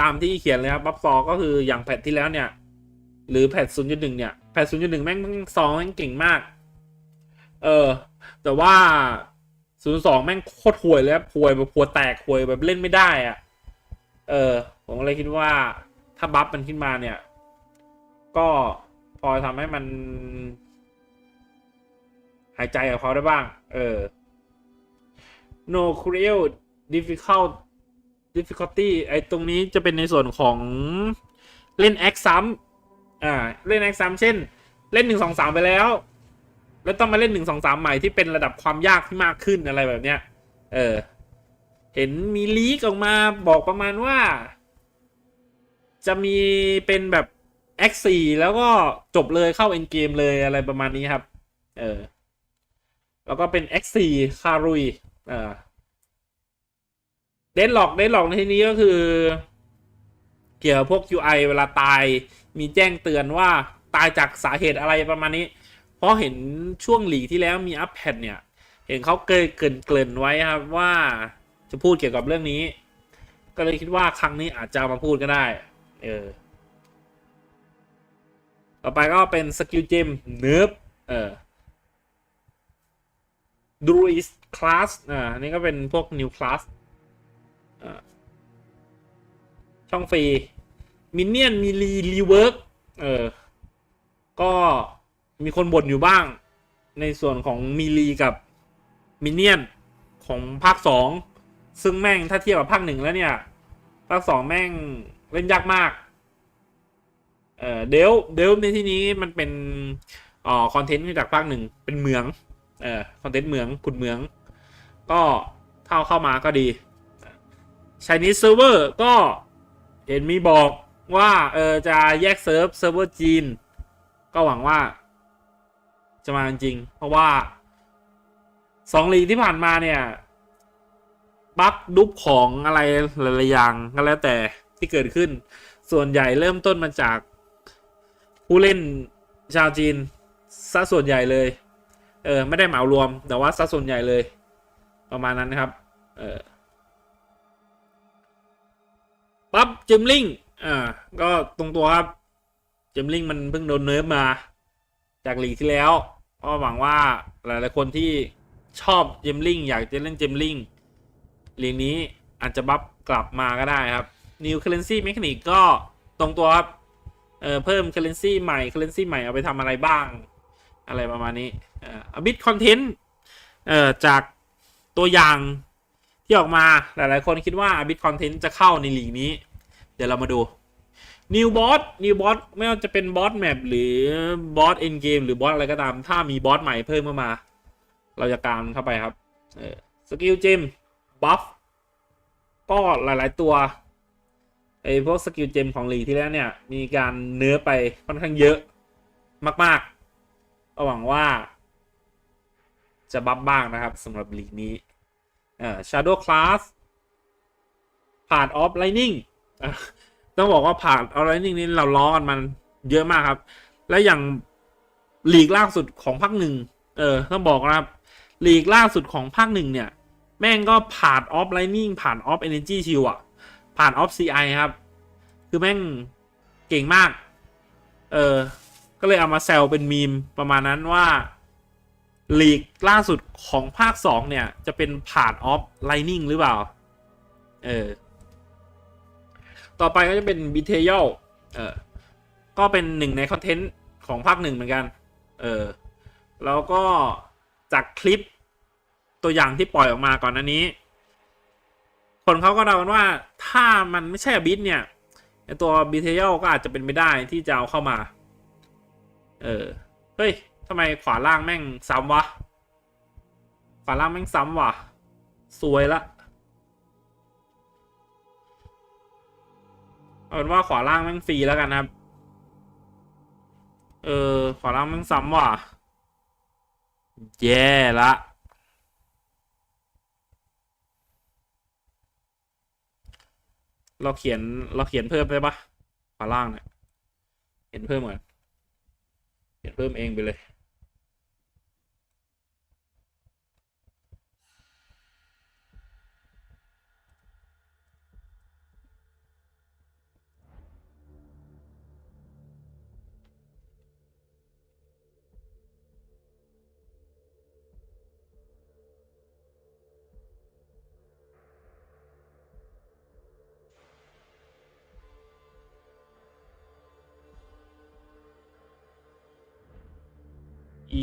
Speaker 1: ามที่เขียนเลยครับบัฟซอก็คืออย่างแพทที่แล้วเนี่ยหรือแพท 0.1 เนี่ยแพท 0.1 แม่งซองแม่งเก่งมากแต่ว่า 0.2 แม่งโคตรห่วยเลยครับห่วยแบบหัวแตกห่วยแบบเล่นไม่ได้อะผมเลยคิดว่าถ้าบัฟมันขึ้นมาเนี่ยก็พอทำให้มันหายใจกับเขาได้บ้างNo Cruel Difficulty ไอ้ตรงนี้จะเป็นในส่วนของเล่นแอคซ้ำเล่นแอคซ้ำเช่นเล่น1-2-3ไปแล้วต้องมาเล่น1-2-3ใหม่ที่เป็นระดับความยากที่มากขึ้นอะไรแบบเนี้ย เห็นมีลีกออกมาบอกประมาณว่า จะมีเป็นแบบ X4 แล้วก็จบเลยเข้า Endgame เลยอะไรประมาณนี้ครับแล้วก็เป็น X4 คารุยเดดล็อกในที่นี้ก็คือ เกี่ยวกับพวก UI เวลาตายมีแจ้งเตือนว่าตายจากสาเหตุอะไรประมาณนี้เพราะเห็นช่วงหลีกที่แล้วมีอัปแพทเนี่ยเห็นเขาเกริ่นไว้ครับว่าจะพูดเกี่ยวกับเรื่องนี้ก็เลยคิดว่าครั้งนี้อาจจะมาพูดก็ได้ต่อไปก็เป็นสกิลเจมเนิร์ฟดูอิสคลาสอันนี้ก็เป็นพวกนิวคลาสช่องฟรีมินเนี่ยนมีรีเวิร์กก็มีคนบ่นอยู่บ้างในส่วนของมีลีกับมินเนี่ยนของภาค2ซึ่งแม่งถ้าเทียบกับภาค1แล้วเนี่ยภาค2แม่งเล่นยากมากเดลในที่นี้มันเป็นคอนเทนต์จากภาค1เป็นเหมืองคอนเทนต์เหมืองขุดเหมืองก็เข้ามาก็ดีChinese Server ก็เห็นมีบอกว่าจะแยกเซิร์ฟเวอร์จีนก็หวังว่าจะมาจริงเพราะว่า2 ลีกที่ผ่านมาเนี่ยบั๊กดุบของอะไรหลายๆอย่างก็แล้วแต่ที่เกิดขึ้นส่วนใหญ่เริ่มต้นมาจากผู้เล่นชาวจีนซะส่วนใหญ่เลยไม่ได้เหมารวมแต่ว่าซะส่วนใหญ่เลยประมาณนั้นนะครับปั๊บเจมลิงก็ตรงตัวครับเจมลิงมันเพิ่งโดนเนิร์ฟมาจากลีกที่แล้วก็หวังว่าหลายๆคนที่ชอบเจมลิงอยากจะเล่นเจมลิงลีกนี้อาจจะบัฟกลับมาก็ได้ครับ New Currency Mechanic ก็ตรงตัวครับเพิ่ม Currency ใหม่ Currency ใหม่เอาไปทำอะไรบ้างอะไรประมาณนี้Abyssal Content จากตัวอย่างที่ออกมาหลายๆคนคิดว่า Abyssal Content จะเข้าในลีกนี้เดี๋ยวเรามาดู New Boss ไม่ว่าจะเป็นบอสแมปหรือบอส Endgame หรือบอสอะไรก็ตามถ้ามีบอสใหม่เพิ่มเข้ามาเราจะการเข้าไปครับสกิลเจมบัฟก็หลายๆตัวพวกสกิลเจมของลีกที่แล้วเนี่ยมีการเนื้อไปค่อนข้างเยอะมากๆก็หวังว่าจะบัฟบ้างนะครับสำหรับลีกนี้Shadow Class ผ่าน Off Lightning ต้องบอกว่าผ่าน Off Lightning นี่เราล้อกันมันเยอะมากครับและอย่างลีกล่าสุดของภาค1ต้องบอกนะครับลีกล่าสุดของภาค1เนี่ยแม่งก็ผ่าน Off Lightning ผ่าน Off Energy Shield ผ่าน Off CI ครับคือแม่งเก่งมากก็เลยเอามาแซวเป็นมีมประมาณนั้นว่าลีกล่าสุดของภาค2เนี่ยจะเป็นผ่าน Off Lightning หรือเปล่าต่อไปก็จะเป็น Betrayal ก็เป็นหนึ่งในคอนเทนต์ของภาค1เหมือนกันแล้วก็จากคลิปตัวอย่างที่ปล่อยออกมาก่อนหน้านี้คนเขาก็เดากันว่าถ้ามันไม่ใช่Abyssเนี่ยตัว Betrayal ก็อาจจะเป็นไม่ได้ที่จะเอาเข้ามาเฮ้ยทำไมขวาล่างแม่งซ้ำวะขวาล่างแม่งซ้ำวะสวยละเอาเป็นว่าขวาล่างแม่งฟรีแล้วกันครับขวาล่างแม่งซ้ำวะแย่ละเราเขียนเพิ่มได้ปะขวาล่างเนี่ยเขียนเพิ่มเหมือนเขียนเพิ่มเองไปเลย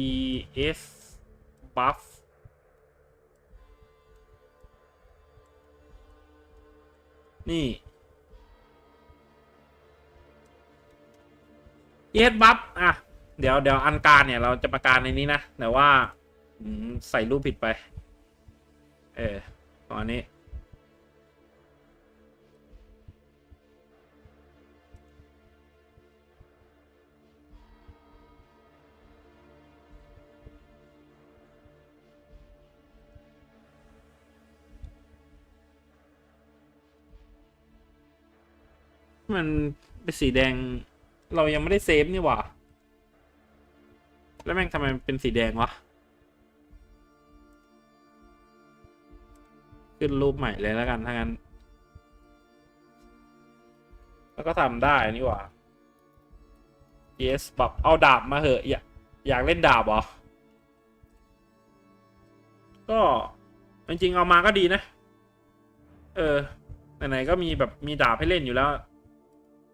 Speaker 1: ES buff นี่ ES buff เดี๋ยวอันการเนี่ยเราจะประการในนี้นะแต่ว่าใส่รูปผิดไปตอนนี้ มันเป็นสีแดงเรายังไม่ได้เซฟนี่หว่าแล้วแม่งทำไมมันเป็นสีแดงวะขึ้นรูปใหม่เลยแล้วกันถ้างั้นแล้วก็ทำได้นี่หว่า yes แบบเอาดาบมาเหอะอยากเล่นดาบเหรอก็จริงๆเอามาก็ดีนะไหนๆก็มีแบบมีดาบให้เล่นอยู่แล้ว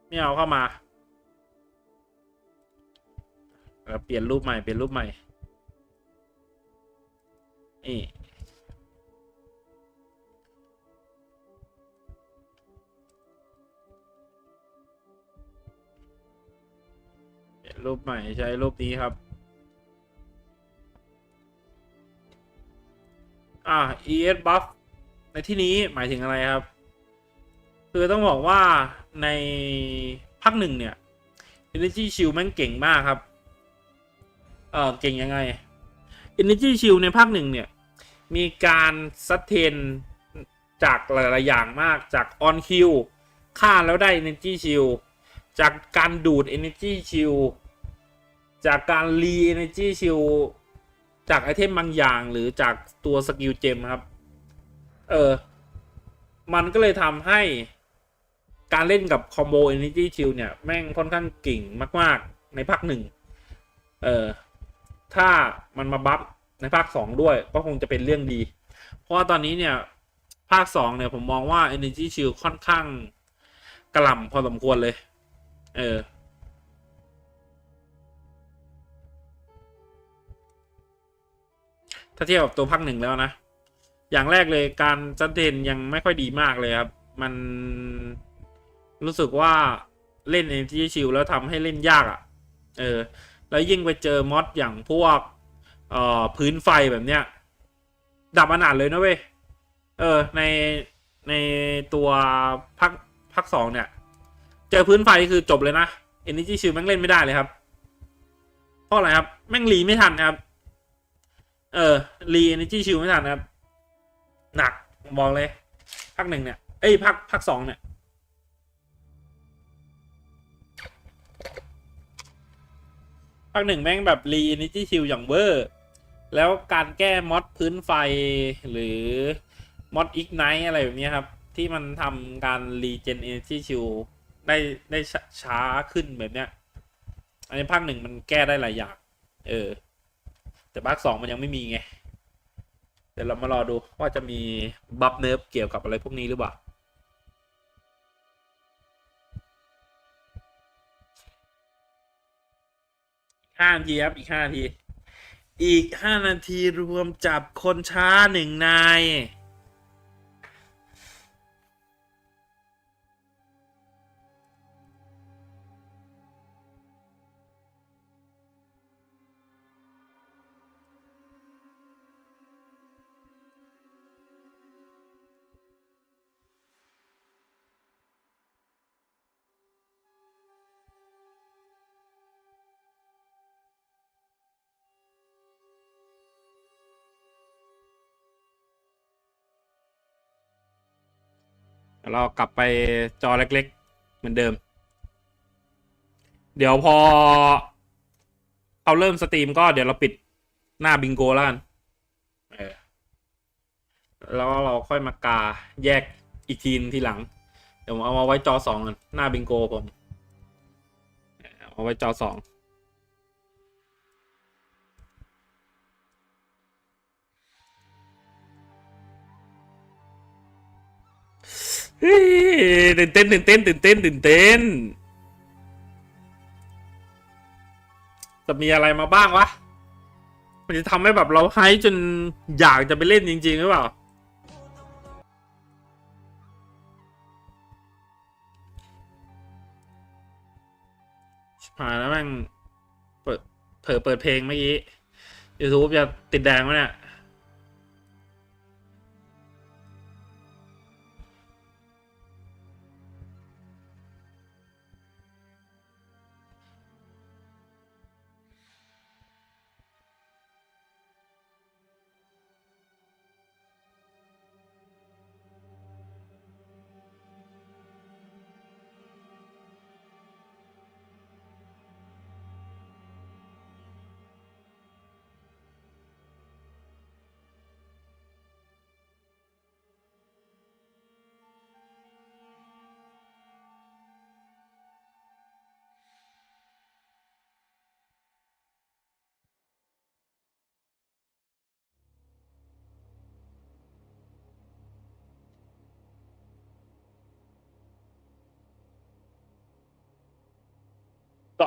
Speaker 1: ไม่เอาเข้ามาเปลี่ยนรูปใหม่นี่เปลี่ยนรูปใหม่ใช้รูปนี้ครับES buff ในที่นี้หมายถึงอะไรครับคือต้องบอกว่าในภาคหนึ่งเนี่ย Energy Shield แม่งเก่งมากครับเก่งยังไง Energy Shield ในภาคหนึ่งเนี่ยมีการซัดเทนจากหลายๆอย่างมากจาก on kill ฆ่าแล้วได้ Energy Shield จากการดูด Energy Shield จากการรี Energy Shield จากไอเทมบางอย่างหรือจากตัวสกิลเจมครับมันก็เลยทำให้การเล่นกับคอมโบ Energy Shield เนี่ยแม่งค่อนข้างเก่งมากๆในภาคหนึ่งถ้ามันมาบัฟในภาค2ด้วยก็คงจะเป็นเรื่องดีเพราะว่าตอนนี้เนี่ยภาค2เนี่ยผมมองว่า Energy Shield ค่อนข้างกระหล่ำพอสมควรเลยถ้าเทียบกับตัวภาคหนึ่งแล้วนะอย่างแรกเลยการจัดเด่นยังไม่ค่อยดีมากเลยครับมันรู้สึกว่าเล่น Energy Shield แล้วทำให้เล่นยากแล้วยิ่งไปเจอมอดอย่างพวกพื้นไฟแบบเนี้ยดับอนาถเลยนะเว้ยในตัวภาค2เนี่ยเจอพื้นไฟคือจบเลยนะ Energy Shield แม่งเล่นไม่ได้เลยครับเพราะอะไรครับแม่งรีไม่ทันครับรี Energy Shield ไม่ทันครับหนักบอกเลยภาคหนึ่งเนี่ยภาค2เนี่ยภาคหนึ่งแม่งแบบรี Energy Shield อย่างเวอร์แล้วการแก้มอดพื้นไฟหรือมอด Ignite อะไรแบบนี้ครับที่มันทำการรีเจน Energy Shield ได้ช้าขึ้นแบบเนี้ยอันนี้ภาคหนึ่งมันแก้ได้หลายอย่างแต่ภาค2มันยังไม่มีไงเดี๋ยวเรามารอดูว่าจะมีบัฟเนิร์ฟเกี่ยวกับอะไรพวกนี้หรือเปล่า5 นาทีครับอีก5 นาทีรวมจับคนช้า1 นายเรากลับไปจอเล็กๆเหมือนเดิมเดี๋ยวพอเขาเริ่มสตรีมก็เดี๋ยวเราปิดหน้าบิงโกแล้วกันแล้วเราค่อยมากาแยกอีกทีหลังเดี๋ยวผมเอามาไว้จอ2กันหน้าบิงโกผมเอาไว้จอ2ตื่นเต้นจะมีอะไรมาบ้างวะมันจะทำให้แบบเราไฮจนอยากจะไปเล่นจริงๆหรือเปล่าแล้วแม่งเปิดเปิดเพลงเมื่อกี้ YouTube จะติดแดงไหมเนี่ย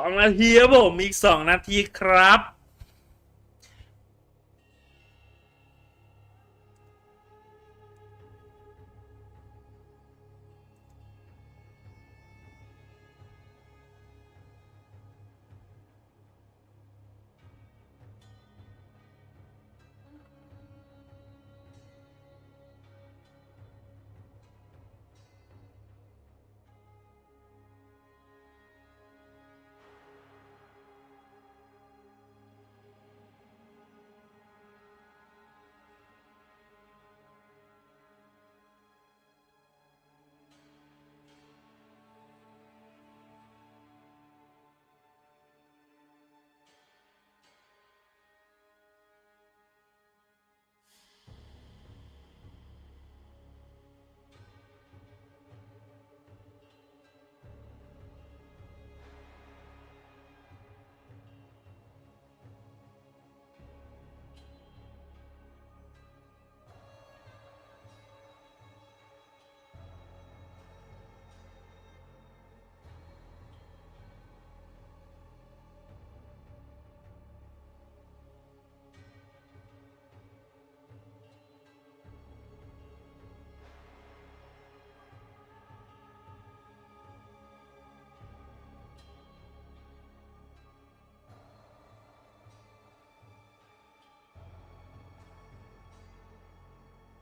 Speaker 1: 2 นาทีครับผมอีก2 นาทีครับ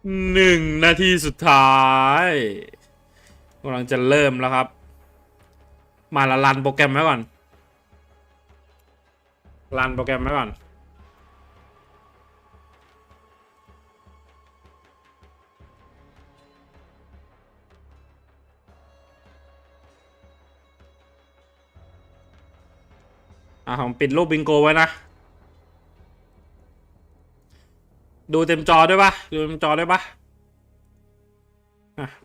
Speaker 1: 1 นาทีสุดท้ายกำลังจะเริ่มแล้วครับมาละรันโปรแกรมไว้ก่อนรันโปรแกรมไว้ก่อนผมปิดรูปบิงโกไว้นะดูเต็มจอด้วยปะดูเต็มจอด้วยปะ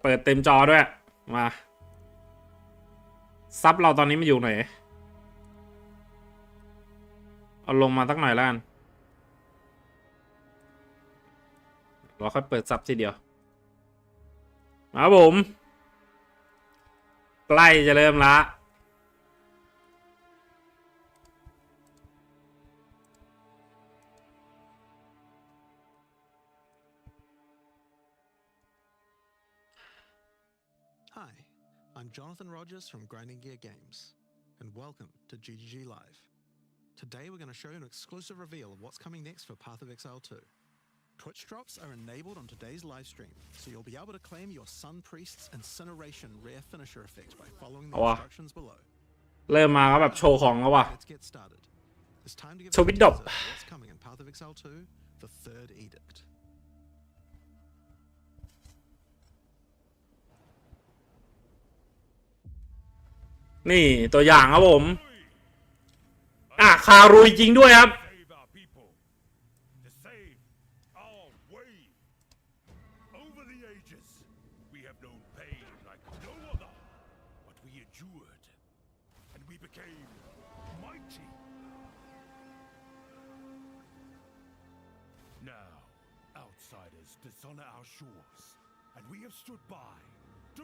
Speaker 1: เปิดเต็มจอด้วยมาซับเราตอนนี้มันอยู่ไหนเอาลงมาสักหน่อยแล้วกันเราค่อยเปิดซับทีเดียวครับผมใกล้จะเริ่มละ
Speaker 4: Hi, I'm Jonathan Rogers from Grinding Gear Games, and welcome to GGG Live. Today we're going to show you an exclusive reveal of what's coming next for Path of Exile 2. Twitch drops are enabled on today's live stream, so you'll be able to claim your Sun Priest's Incineration rare finisher effect by following the instructions below.
Speaker 1: เริ่มมาก็แบบโชว์ของแล้วว่ะ
Speaker 4: Let's get started. It's time to give
Speaker 1: โชว์วิดดอป
Speaker 4: what's coming in Path of Exile 2, the Third Edict.
Speaker 1: นี่ตัวอย่างครับผมคารุยจริงด้วยครับ
Speaker 5: Save our people, to save our way. Over the ages, we have known pain like no other, but we endured, and we became mighty. Now, outsiders dishonor our shores, and we have stood by,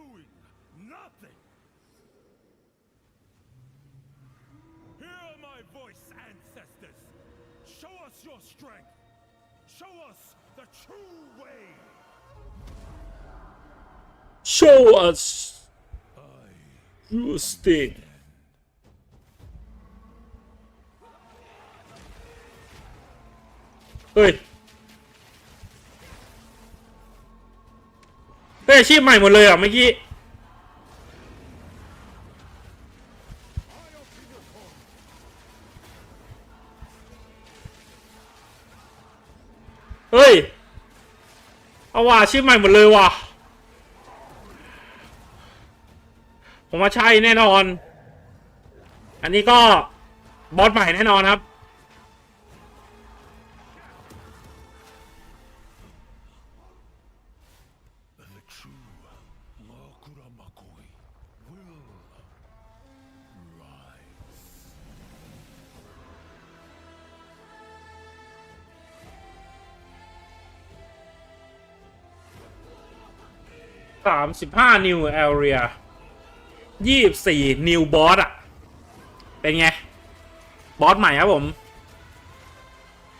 Speaker 5: doing nothing. Hear my voice, ancestors. Show us your strength. Show us the true way.
Speaker 1: Show us your state เฮ้ยอาชีพใหม่หมดเลยเมื่อกี้เฮ้ยเอาว่ะอาชีพใหม่หมดเลยว่ะผมว่าใช่แน่นอนอันนี้ก็บอสใหม่แน่นอนครับ
Speaker 5: The true Lakuramakoi will rise.
Speaker 1: 35 new area 24 new boss เป็นไง บอสใหม่ครับผม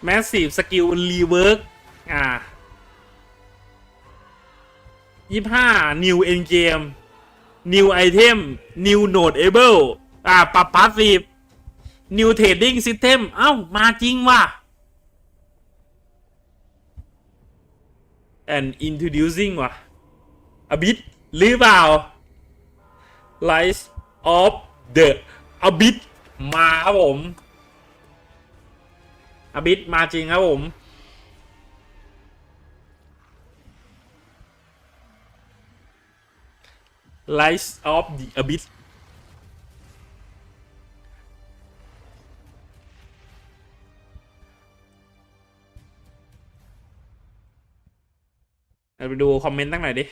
Speaker 1: Massive Skill Rework 25 New Endgame New Item New Notable ปรับ Passive New Trading System เอ้ามาจริงว่ะ and introducing ว่ะ Abyss หรือเปล่า Rise of the Abyss มาครับผม Abyss มาจริงครับผม Rise of the Abyss เราไปดูคอมเมนต์ตั้งไหนอยดิ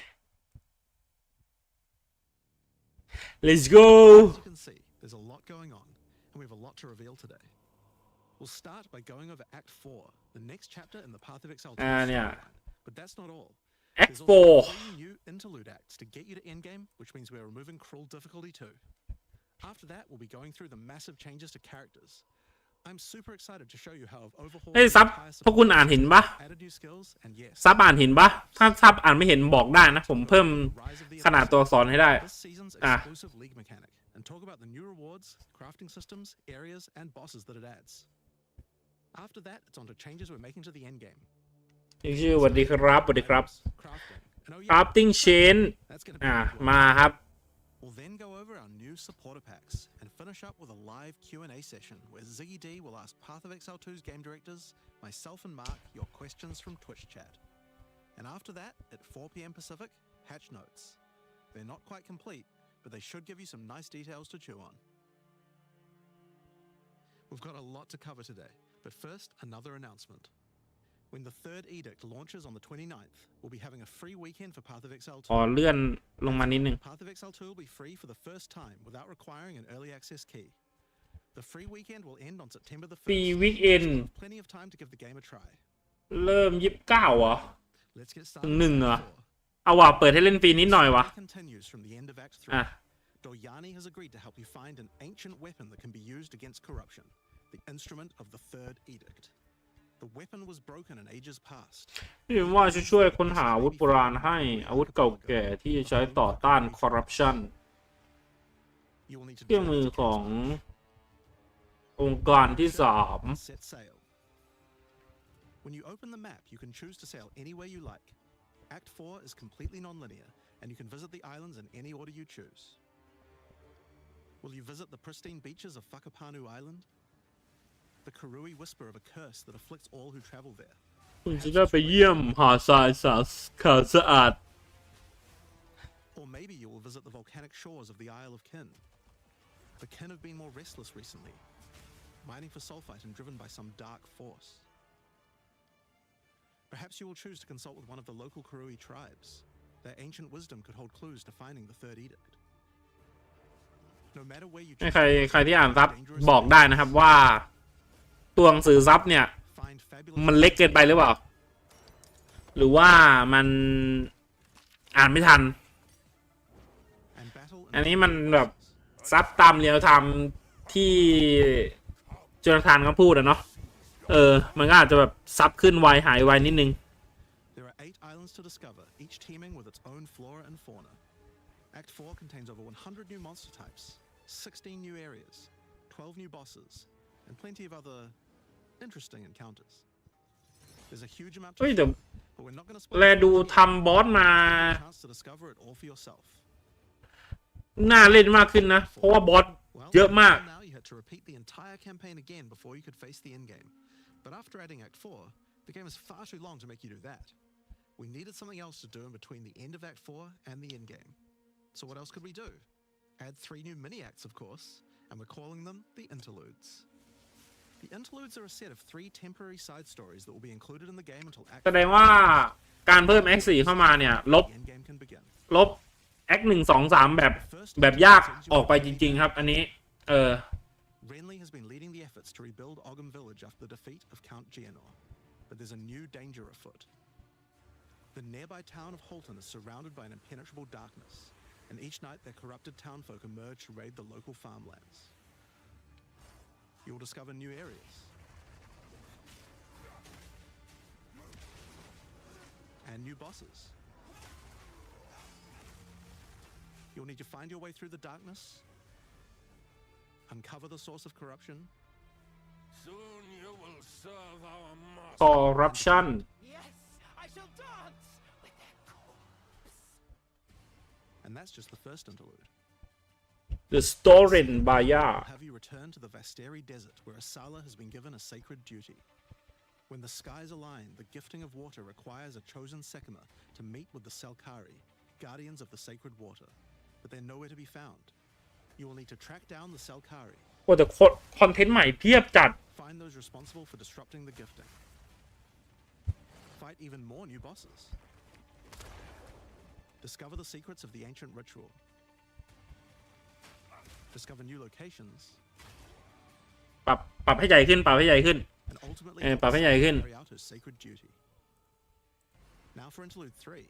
Speaker 1: Let's go
Speaker 4: As you can see, there's a lot going on, and we have a lot to reveal today. We'll start by going over Act 4, the next chapter in the Path of Exaltation
Speaker 1: yeah.
Speaker 4: storyline. But that's not all.
Speaker 1: Act
Speaker 4: There's also
Speaker 1: 4
Speaker 4: 3 new interlude acts to get you to Endgame, which means we're removing cruel difficulty too. After that, we'll be going through the massive changes to characters. I'm super excited to show you how I've overhauled
Speaker 1: เฮ้ย
Speaker 4: the
Speaker 1: ซับ
Speaker 4: entire
Speaker 1: พวกคุณอ่านเห็นปะ
Speaker 4: added new skills, and yes,
Speaker 1: ซับอ่านเห็นปะถ้าซับอ่านไม่เห็นบอกได้นะ ผมเพิ่ม
Speaker 4: Rise of the
Speaker 1: ขนาด
Speaker 4: Abyssal.
Speaker 1: ตัวอักษรให้ได้
Speaker 4: This season's
Speaker 1: Ah.
Speaker 4: exclusive league mechanic, and talk about the new rewards, crafting systems, areas, and bosses that it adds. After that, it's on to changes we're making to the endgame.
Speaker 1: ชื่อสวัสดีครับสวัสดีครับ
Speaker 4: Crafting. And oh yeah,
Speaker 1: Crafting Chain
Speaker 4: that's gonna be a big one.
Speaker 1: มาครับ
Speaker 4: We'll then go over our new supporter packs and finish up with a live Q&A session where Ziggy D will ask Path of Exile 2's game directors, myself and Mark your questions from Twitch chat. And after that, at 4 p.m. Pacific, hatch notes. They're not quite complete, but they should give you some nice details to chew on. We've got a lot to cover today, but first, another announcement. When the third edict launches on the 29th, we'll be having a free weekend for Path of Exile 2.
Speaker 1: ขอเลื่อนลงมานิดนึง
Speaker 4: Path of Exile 2 will be free for the first time without requiring an early access key. The free weekend will end on September the 1st.
Speaker 1: ฟรีวีคเอน
Speaker 4: Plenty of time to give the game a try.
Speaker 1: เริ่ม29เหรอ
Speaker 4: Let's get
Speaker 1: ถึง
Speaker 4: started.
Speaker 1: 1 เหรอ
Speaker 4: with Act 4.
Speaker 1: เอาว่ะเปิดให้เล่นฟรีนิดหน่อยวะ
Speaker 4: Story continues from the end of Act 3.
Speaker 1: อ่ะ
Speaker 4: Doryani has agreed to help you find an ancient weapon that can be used against corruption, the instrument of the third edict. The weapon was broken in ages past.
Speaker 1: พี่ว่าจะช่วยค้นหาอาวุธโบราณให้อาวุธเก่าแก่ที่ใช้ต่อต้านคอร์รัปชัน
Speaker 4: You will need to
Speaker 1: เครื่องมือขององค์การที่
Speaker 4: set sail. When you open the map, you can choose to sail anywhere you like. Act 4 is completely non-linear, and you can visit the islands in any order you choose. Will you visit the pristine beaches of Whakapanu Island? The Karui whisper of a curse that afflicts all who travel there.
Speaker 1: 3 คุณจะได้ไปเยี่ยมหาดทรายสะอาด
Speaker 4: Or maybe you will visit the volcanic shores of the Isle of Kin. The Kin have been more restless recently, mining for sulfite and driven by some dark force. Perhaps you will choose to consult with one of the local Karui tribes. Their ancient wisdom could hold clues to finding the third edict. No matter where you
Speaker 1: ใครที่อ่านซับบอกได้นะครับว่าตัวหนังสือซับเนี่ย
Speaker 4: find fabulous
Speaker 1: มันเล็กเกินไปหรือเปล่า หรือว่ามันอ่านไม่ทัน
Speaker 4: and battle
Speaker 1: อันนี้มันแบบซับตามเรียลไทม์ที่โจนาธานเขาพูดอะเนาะมันก็อาจจะแบบซับขึ้นไวหายไวนิดนึง
Speaker 4: There are 8 islands to discover, each teeming with its own flora and fauna. Act 4 contains over 100 new monster types, 16 new areas, 12 new bosses, and plenty of other interesting encounters. There's a huge amount to
Speaker 1: เฮ้ยแต่
Speaker 4: but we're not going to
Speaker 1: แล
Speaker 4: spoil
Speaker 1: ดูทำบอสมา
Speaker 4: a chance to discover it all for yourself.
Speaker 1: น่าเล่นมากขึ้นนะ เพราะว่าบอส
Speaker 4: Well,
Speaker 1: เยอะมาก
Speaker 4: until now you had to repeat the entire campaign again before you could face the endgame. But after adding Act 4, the game is far too long to make you do that. We needed something else to do in between the end of Act 4 and the endgame. So what else could we do? Add 3 new mini-acts, of course, and we're calling them the Interludes. The Interludes are a set of 3 temporary side stories that will be included in the game until Act
Speaker 1: แสดงว่าการเพิ่ม X4 เข้ามาเนี่ย
Speaker 4: the endgame can begin.
Speaker 1: ลบ X 1 2 3แบบยากออกไปจริงๆครับ อันนี้
Speaker 4: Renly has been leading the efforts to rebuild Ogham Village after the defeat of Count Geonor, but there's a new danger afoot. The nearby town of Holton is surrounded by an impenetrable darkness, and each night their corrupted townfolk emerge to raid the local farmlands. you'll discover new areas and new bosses. You'll need to find your way through the darkness, uncover the source of corruption.
Speaker 5: Soon you will serve our master.
Speaker 1: corruption
Speaker 5: Yes, I shall dance with their corpse.
Speaker 4: And that's just the first interlude.
Speaker 1: the stolen Baya
Speaker 4: We'll have you return to the Vasteri Desert, where Asala has been given a sacred duty. When the skies align, the gifting of water requires a chosen Sekima to meet with the Selkari, guardians of the sacred water, but they're nowhere to be found. You will need to track down the Selkari,
Speaker 1: โอ้แต่คอนเทนต์ใหม่เพียบจัด
Speaker 4: find those responsible for disrupting the gifting, fight even more new bosses, discover the secrets of the ancient ritual, discover new locations,
Speaker 1: ปรับให้ใหญ่ขึ้นปรับให้ใหญ่ขึ้น
Speaker 4: and ultimately
Speaker 1: ปรับให้ใหญ่ขึ้น
Speaker 4: carry out his sacred duty. Now for Interlude 3.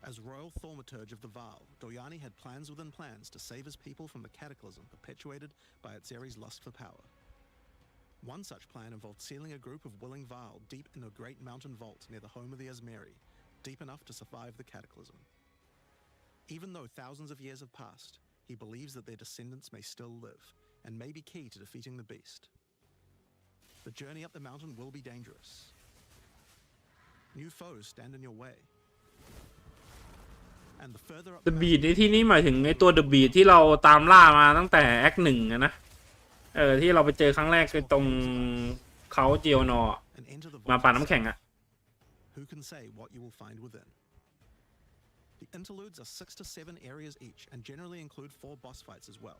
Speaker 4: As royal thaumaturge of the Vaal, Doyani had plans within plans to save his people from the cataclysm perpetuated by Atzeri's lust for power. One such plan involved sealing a group of willing Vaal deep in a great mountain vault near the home of the Asmeri, deep enough to survive the cataclysm. Even though thousands of years have passed, he believes that their descendants may still live, and may be key to defeating the beast. The journey up the mountain will be dangerous. New foes stand in your way. And the further up
Speaker 1: The Beat ในที่นี้หมายถึงไอตัว The Beat ที่เราตามล่ามาตั้งแต่แอคหนึ่งนะที่เราไปเจอครั้งแรกคือตรงเขาเจียวนอ
Speaker 4: and enter the
Speaker 1: มา
Speaker 4: vault
Speaker 1: ป่าน้ำแข็งอะ
Speaker 4: Who can say what you will find within? The interludes are 6 to 7 areas each and generally include 4 boss fights as well.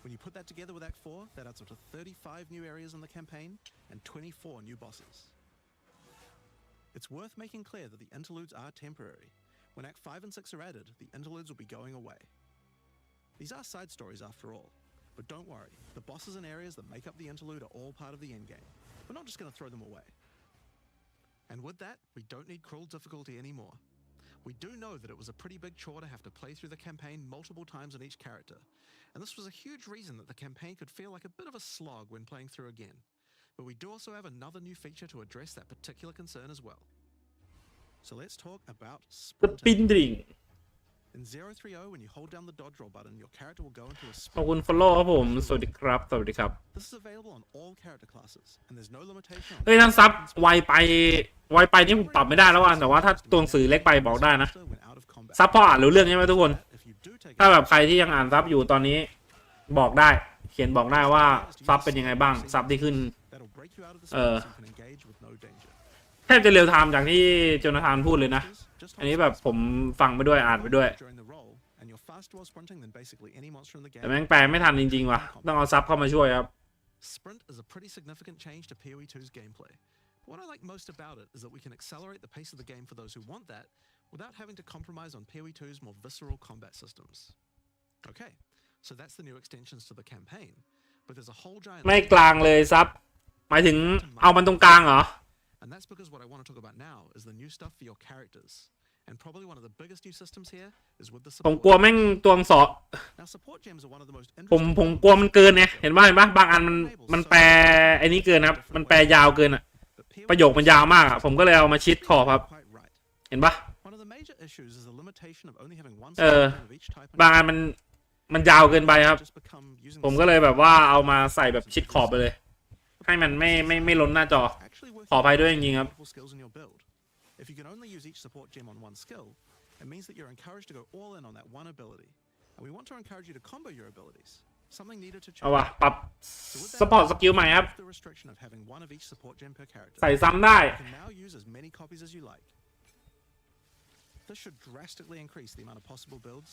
Speaker 4: When you put that together with Act 4, that adds up to 35 new areas in the campaign and 24 new bosses. It's worth making clear that the interludes are temporary. When Act 5 and 6 are added, the interludes will be going away. These are side stories after all, but don't worry, the bosses and areas that make up the interlude are all part of the endgame. We're not just going to throw them away. And with that, we don't need cruel difficulty anymore. We do know that it was a pretty big chore to have to play through the campaign multiple times on each character, and this was a huge reason that the campaign could feel like a bit of a slog when playing through again. But we do also have another new feature to address that particular concern as well. So let's talk about
Speaker 1: Sprinting
Speaker 4: In 030, when you hold down the dodge roll button, your character will go into a
Speaker 1: ขอบคุณ
Speaker 4: sprint.
Speaker 1: follow ครับผมสวัสดีครับสวัสดีครับ
Speaker 4: This is available on all character classes, and there's no limitation on
Speaker 1: เฮ้ยท่านซับไวไปนี่ผมปรับไม่ได้แล้วว่ะแต่ว่าถ้าตัวหนังสือเล็กไปบอกได้นะ
Speaker 4: when out of combat.
Speaker 1: ซับพออ่านรู้เรื่องใช่ไหมทุกคน
Speaker 4: If you do take
Speaker 1: ถ้าแบบใครที่ยังอ่านซับอยู่ตอนนี้บอกได้ เขียนบอกได้ว่าซับเป็นยังไงบ้างซับที่ขึ้น
Speaker 4: that'll break you out of the sprint so you can engage with no danger.
Speaker 1: แทบจะเร็วไทม์จากที่โจนาธานพูดเลยนะ
Speaker 4: Just
Speaker 1: อันนี้แบบผมฟังไปด้วยอ่านไปด้วย
Speaker 4: during the roll, and you're faster while sprinting than basically any monster in the
Speaker 1: แต่
Speaker 4: game.
Speaker 1: แม่งแปลไม่ทันจริงๆว่ะต้องเอาซับเข้ามาช่วยครับ
Speaker 4: Sprint is a pretty significant change to PoE 2's gameplay. What I like most about it is that we can accelerate the pace of the game for those who want that, without having to compromise on PoE 2's more visceral combat systems. Okay, so that's the new extensions to the campaign, but there's a whole giant
Speaker 1: ไม่กลางเลยซับหมายถึงเอามันตรงกลางเหรอ
Speaker 4: and that's because what I want to talk about now is the new stuff for your characters. And probably one of the biggest new systems here is with the
Speaker 1: ผม
Speaker 4: support.
Speaker 1: กลัวแม่งตวงสอ
Speaker 4: Now support gems are one of the most
Speaker 1: ผม
Speaker 4: interesting
Speaker 1: กลัวมันเกินไงเห็นป่ะบางอันมันแปลไอ้นี้เกินครับมันแปลยาวเกินอ่ะ
Speaker 4: but PoE
Speaker 1: ประโยคมันยาวมากอ่ะผมก็เลยเอามาชิดขอบครับ
Speaker 4: quite right.
Speaker 1: เห็นป่ะ
Speaker 4: One of the major issues is the limitation of only having one
Speaker 1: เออ
Speaker 4: support gem of each type.
Speaker 1: บางอันมันยาวเกินไปครับ
Speaker 4: Just become using
Speaker 1: ผมก็เลยแบบว่าเอามาใส่แบบชิดขอบไปเลย ให้มันไม่ล้นหน้าจอ
Speaker 4: actually working
Speaker 1: ขออภัยด้วยจริงๆครับ
Speaker 4: multiple skills in your build. If you can only use each support gem on one skill, it means that you're encouraged to go all in on that one ability. And we want to encourage you to combo your abilities. Something needed to
Speaker 1: เอา
Speaker 4: change.
Speaker 1: ว่ะปรับสปอร์ตสกิลใหม่ครับ
Speaker 4: The restriction of having one of each support gem per character.
Speaker 1: ใส่ซ้ำได้
Speaker 4: You can now use as many copies as you like. This should drastically increase the amount of possible builds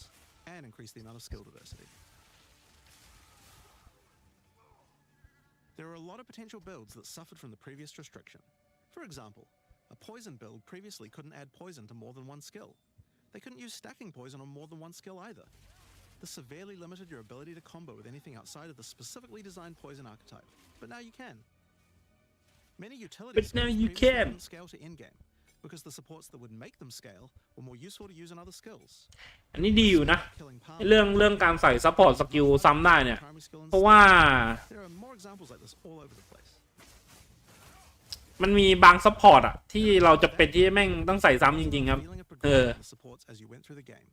Speaker 4: and increase the amount of skill diversity. There are a lot of potential builds that suffered from the previous restriction. For example, a poison build previously couldn't add poison to more than one skill. They couldn't use stacking poison on more than one skill either. This severely limited your ability to combo with anything outside of the specifically designed poison archetype, but now you can. Many utility
Speaker 1: But now
Speaker 4: skills
Speaker 1: you
Speaker 4: previously
Speaker 1: can.
Speaker 4: couldn't scale to endgame, because the supports that would make them scale were more useful to use in other skills.
Speaker 1: อันนี้ดีอยู่นะ
Speaker 4: Killing
Speaker 1: เรื่องการใส่ซัพพอร์ตสกิลซ้ำได้เนี่ย
Speaker 4: primary skill
Speaker 1: เพราะว่า
Speaker 4: There are more examples like this all over the place.
Speaker 1: มันมีบางซัพพอร์ตอะที่เราจะเป็นที่แม่งต้องใส่ซ้ำจริงๆครับ
Speaker 4: Feeling of progression in the supports as you went through the game.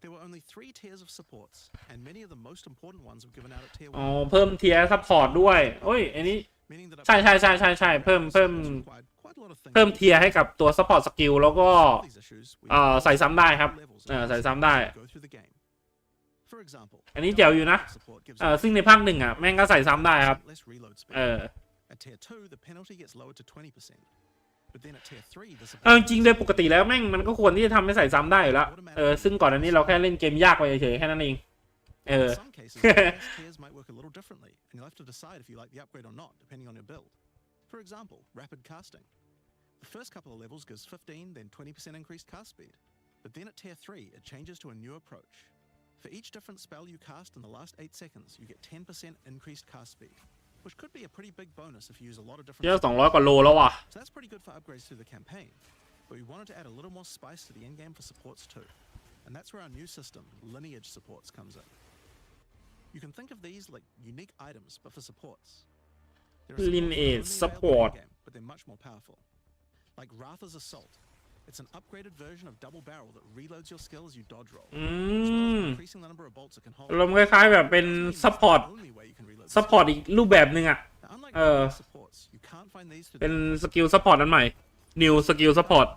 Speaker 4: There were only 3 tiers of supports, and many of the most important ones were given out at tier
Speaker 1: อ๋อ
Speaker 4: 1.
Speaker 1: เพิ่มเทียร์ซัพพอร์ตด้วยโอ้ยอันนี้
Speaker 4: Meaning that
Speaker 1: ใช่เพิ่ม
Speaker 4: required quite a lot of things.
Speaker 1: เพิ่มเทียร์ให้กับตัวซัพพอร์ตสกิลแล้วก็
Speaker 4: These issues we
Speaker 1: ใส่ซ้ำได้ครับ
Speaker 4: levels
Speaker 1: ใส่ซ้ำได้
Speaker 4: go through the game. For example,
Speaker 1: อันนี้เจ๋วอยู่นะ
Speaker 4: support gives
Speaker 1: ซึ่งในภาคหนึ่งอะแม่งก็ใส่ซ้ำได้ครับ
Speaker 4: less reload speed. At tier 2, the penalty gets lowered to 20%. But then at tier 3, the
Speaker 1: จริงๆโดยปกติแล้วแม่งมันก็ควรที่จะทำให้ใส่ซ้ำได้อยู่แล้วซึ่งก่อนอันนี้เราแค่เล่นเกมยากไปเฉยๆแค่นั้นเอง
Speaker 4: In some cases, the best tiers might work a little differently, and you'll have to decide if you like the upgrade or not, depending on your build. For example, rapid casting. The first couple of levels gives 15, then 20% increased cast speed. But then at tier 3, it changes to a new approach. For each different spell you cast in the last 8 seconds, you get 10% increased cast speed, which could be a pretty big bonus if you use a lot of different
Speaker 1: เยอะ200 กว่าโลแล้วว่ะ
Speaker 4: So that's pretty good for upgrades through the campaign. But we wanted to add a little more spice to the endgame for supports too. And that's where our new system, lineage supports, comes in. You can think of these like unique items, but for supports. There are supports
Speaker 1: Lineage
Speaker 4: only available in
Speaker 1: support.
Speaker 4: endgame, but they're much more powerful. Like Ratha's Assault. It's an upgraded version of double barrel that reloads your skill as you dodge roll.
Speaker 1: อื
Speaker 4: As well as
Speaker 1: ม
Speaker 4: increasing the number of bolts it can hold.
Speaker 1: อารมณ์คล้ายๆแบบเป็นซัพพอร์ต
Speaker 4: That's the only way you can reload the
Speaker 1: ซัพพอร์ตอีกรูปแบบหนึ่งอะ
Speaker 4: Now, unlike
Speaker 1: Uh,
Speaker 4: other supports, you can't find these through
Speaker 1: เป็น
Speaker 4: the
Speaker 1: สกิลซัพพอร์ตอันใหม่ New Skill Support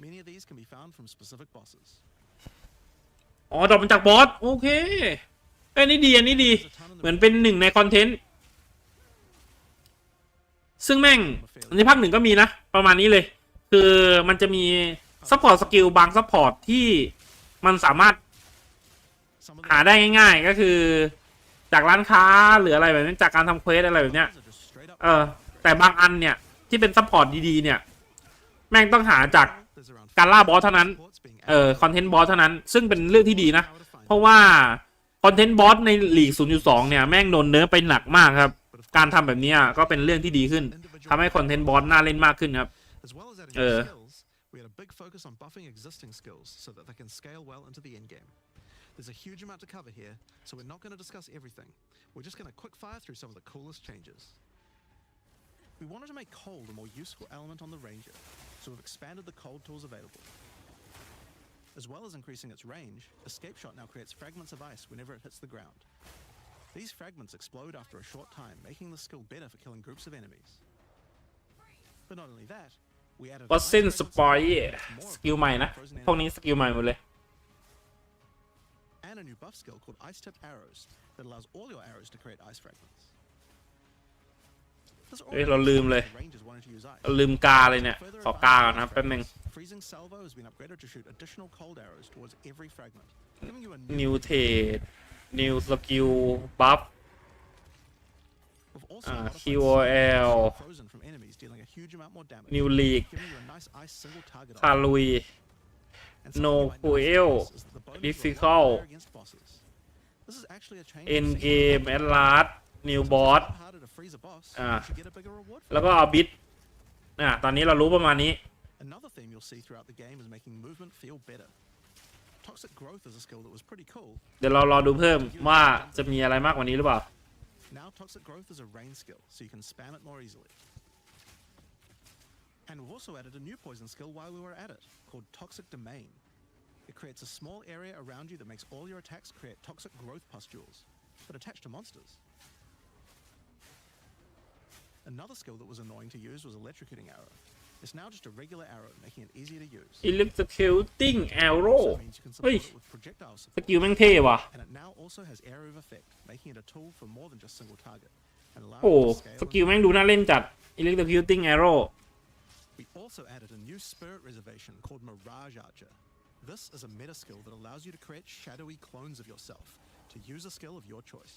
Speaker 4: Many of these can be found from specific bosses.
Speaker 1: อ๋อดรอปมาจากบอสโอเคอันนี้ดีเหมือนเป็นหนึ่งในคอนเทนต์ซึ่งแม่งในภาคหนึ่งก็มีนะประมาณนี้เลยคือมันจะมีซัพพอร์ตสกิลบางซัพพอร์ตที่มันสามารถ
Speaker 4: Some of
Speaker 1: หาได้ง่ายๆก็คือจากร้านค้าหรืออะไรแบบนี้จากการทำเควสอะไรแบบเนี้ย
Speaker 4: are just straight up.
Speaker 1: แต่บางอันเนี่ยที่เป็นซัพพอร์ตดีๆเนี่ยแม่งต้องหาจาก
Speaker 4: There's around
Speaker 1: การล่าบอสเท่านั้น
Speaker 4: supports being added
Speaker 1: คอนเทนต์บอสเท่านั้นซึ่งเป็นเรื่องที่ดีนะเพราะว่าคอนเทนต์บอสในลีก 0.2 เนี่ยแม่งโดนเนื้อไปหนักมากครับการทำแบบนี้ก็เป็นเรื่องที่ดีขึ้นทำให้คอนเทนต์บอสน่าเล่นมากขึ้นครับ
Speaker 4: As well as adding new skills, we had a big focus on buffing existing skills so that they can scale well into the endgame. There's a huge amount to cover here, so we're not going to discuss everything. We're just going to quick fire through some of the coolest changes. We wanted to make cold a more useful element on the Ranger, so we've expanded the cold tools available. As well as increasing its range, Escape Shot now creates fragments of ice whenever it hits the ground. These fragments explode after a short time, making the skill better for killing groups of enemies. But not only that, we added
Speaker 1: ก็เส้น
Speaker 4: ice
Speaker 1: ส
Speaker 4: fragments
Speaker 1: ปอย
Speaker 4: that make
Speaker 1: ส
Speaker 4: more
Speaker 1: กิลใหม่นะ
Speaker 4: frozen
Speaker 1: พวกนี้สกิลใหม่หมดเลย
Speaker 4: and a new buff skill called Ice Tip Arrows that allows all your arrows to create ice fragments. There's
Speaker 1: เอ้ย
Speaker 4: already
Speaker 1: เราลืมเลย
Speaker 4: the Rangers wanting to use ice.
Speaker 1: เราลืมกาเลยเนี่ย
Speaker 4: Further
Speaker 1: ขอกาก่อน
Speaker 4: advanced
Speaker 1: นะครับแป๊บนึง
Speaker 4: fragments, Freezing Salvo has been upgraded to shoot additional cold arrows towards every fragment, giving you a
Speaker 1: New Trade New Skill Buff
Speaker 4: We've also modified
Speaker 1: QOL
Speaker 4: Salvo frozen from enemies, dealing a huge amount more damage,
Speaker 1: New League
Speaker 4: giving you a nice ice single target.
Speaker 1: คาลุย
Speaker 4: And
Speaker 1: No
Speaker 4: something you might notice
Speaker 1: Puel
Speaker 4: is that the bonus is a lot
Speaker 1: Difficult
Speaker 4: higher against bosses. This is actually a change we've seen
Speaker 1: Endgame
Speaker 4: before.
Speaker 1: Atlas New
Speaker 4: Sometimes
Speaker 1: Boss
Speaker 4: it's a lot harder to freeze a boss,
Speaker 1: Ah.
Speaker 4: but you get a bigger reward for
Speaker 1: แล้วก็อาบิสตอนนี้เรารู้ประมาณนี้
Speaker 4: it. Another theme you'll see throughout the game is making movement feel better. Toxic Growth is a skill that was pretty cool.
Speaker 1: เดี๋ยวเรารอดูเพิ่มว่าจะมีอะไรมากกว่านี้หรือเปล่า
Speaker 4: Now Toxic Growth is a rain skill, so you can spam it more easily. And we've also added a new poison skill while we were at it, called Toxic Domain. It creates a small area around you that makes all your attacks create toxic growth pustules, but attached to monsters. Another skill that was annoying to use was Electrocuting Arrow. It's now just a regular arrow, making it easier to use.
Speaker 1: Electrocuting
Speaker 4: It
Speaker 1: Arrow
Speaker 4: also means you can support
Speaker 1: เฮ้ย
Speaker 4: it with projectile
Speaker 1: ส
Speaker 4: support.
Speaker 1: กิลแม่งเท่ว่ะ
Speaker 4: And it now also has area of effect, making it a tool for more than just single target. And
Speaker 1: โอ้
Speaker 4: allowing it to scale
Speaker 1: สกิลแม่งดูน่าเล่นจัด Electrocuting Arrow
Speaker 4: We also added a new spirit reservation called Mirage Archer. This is a meta skill that allows you to create shadowy clones of yourself to use a skill of your choice.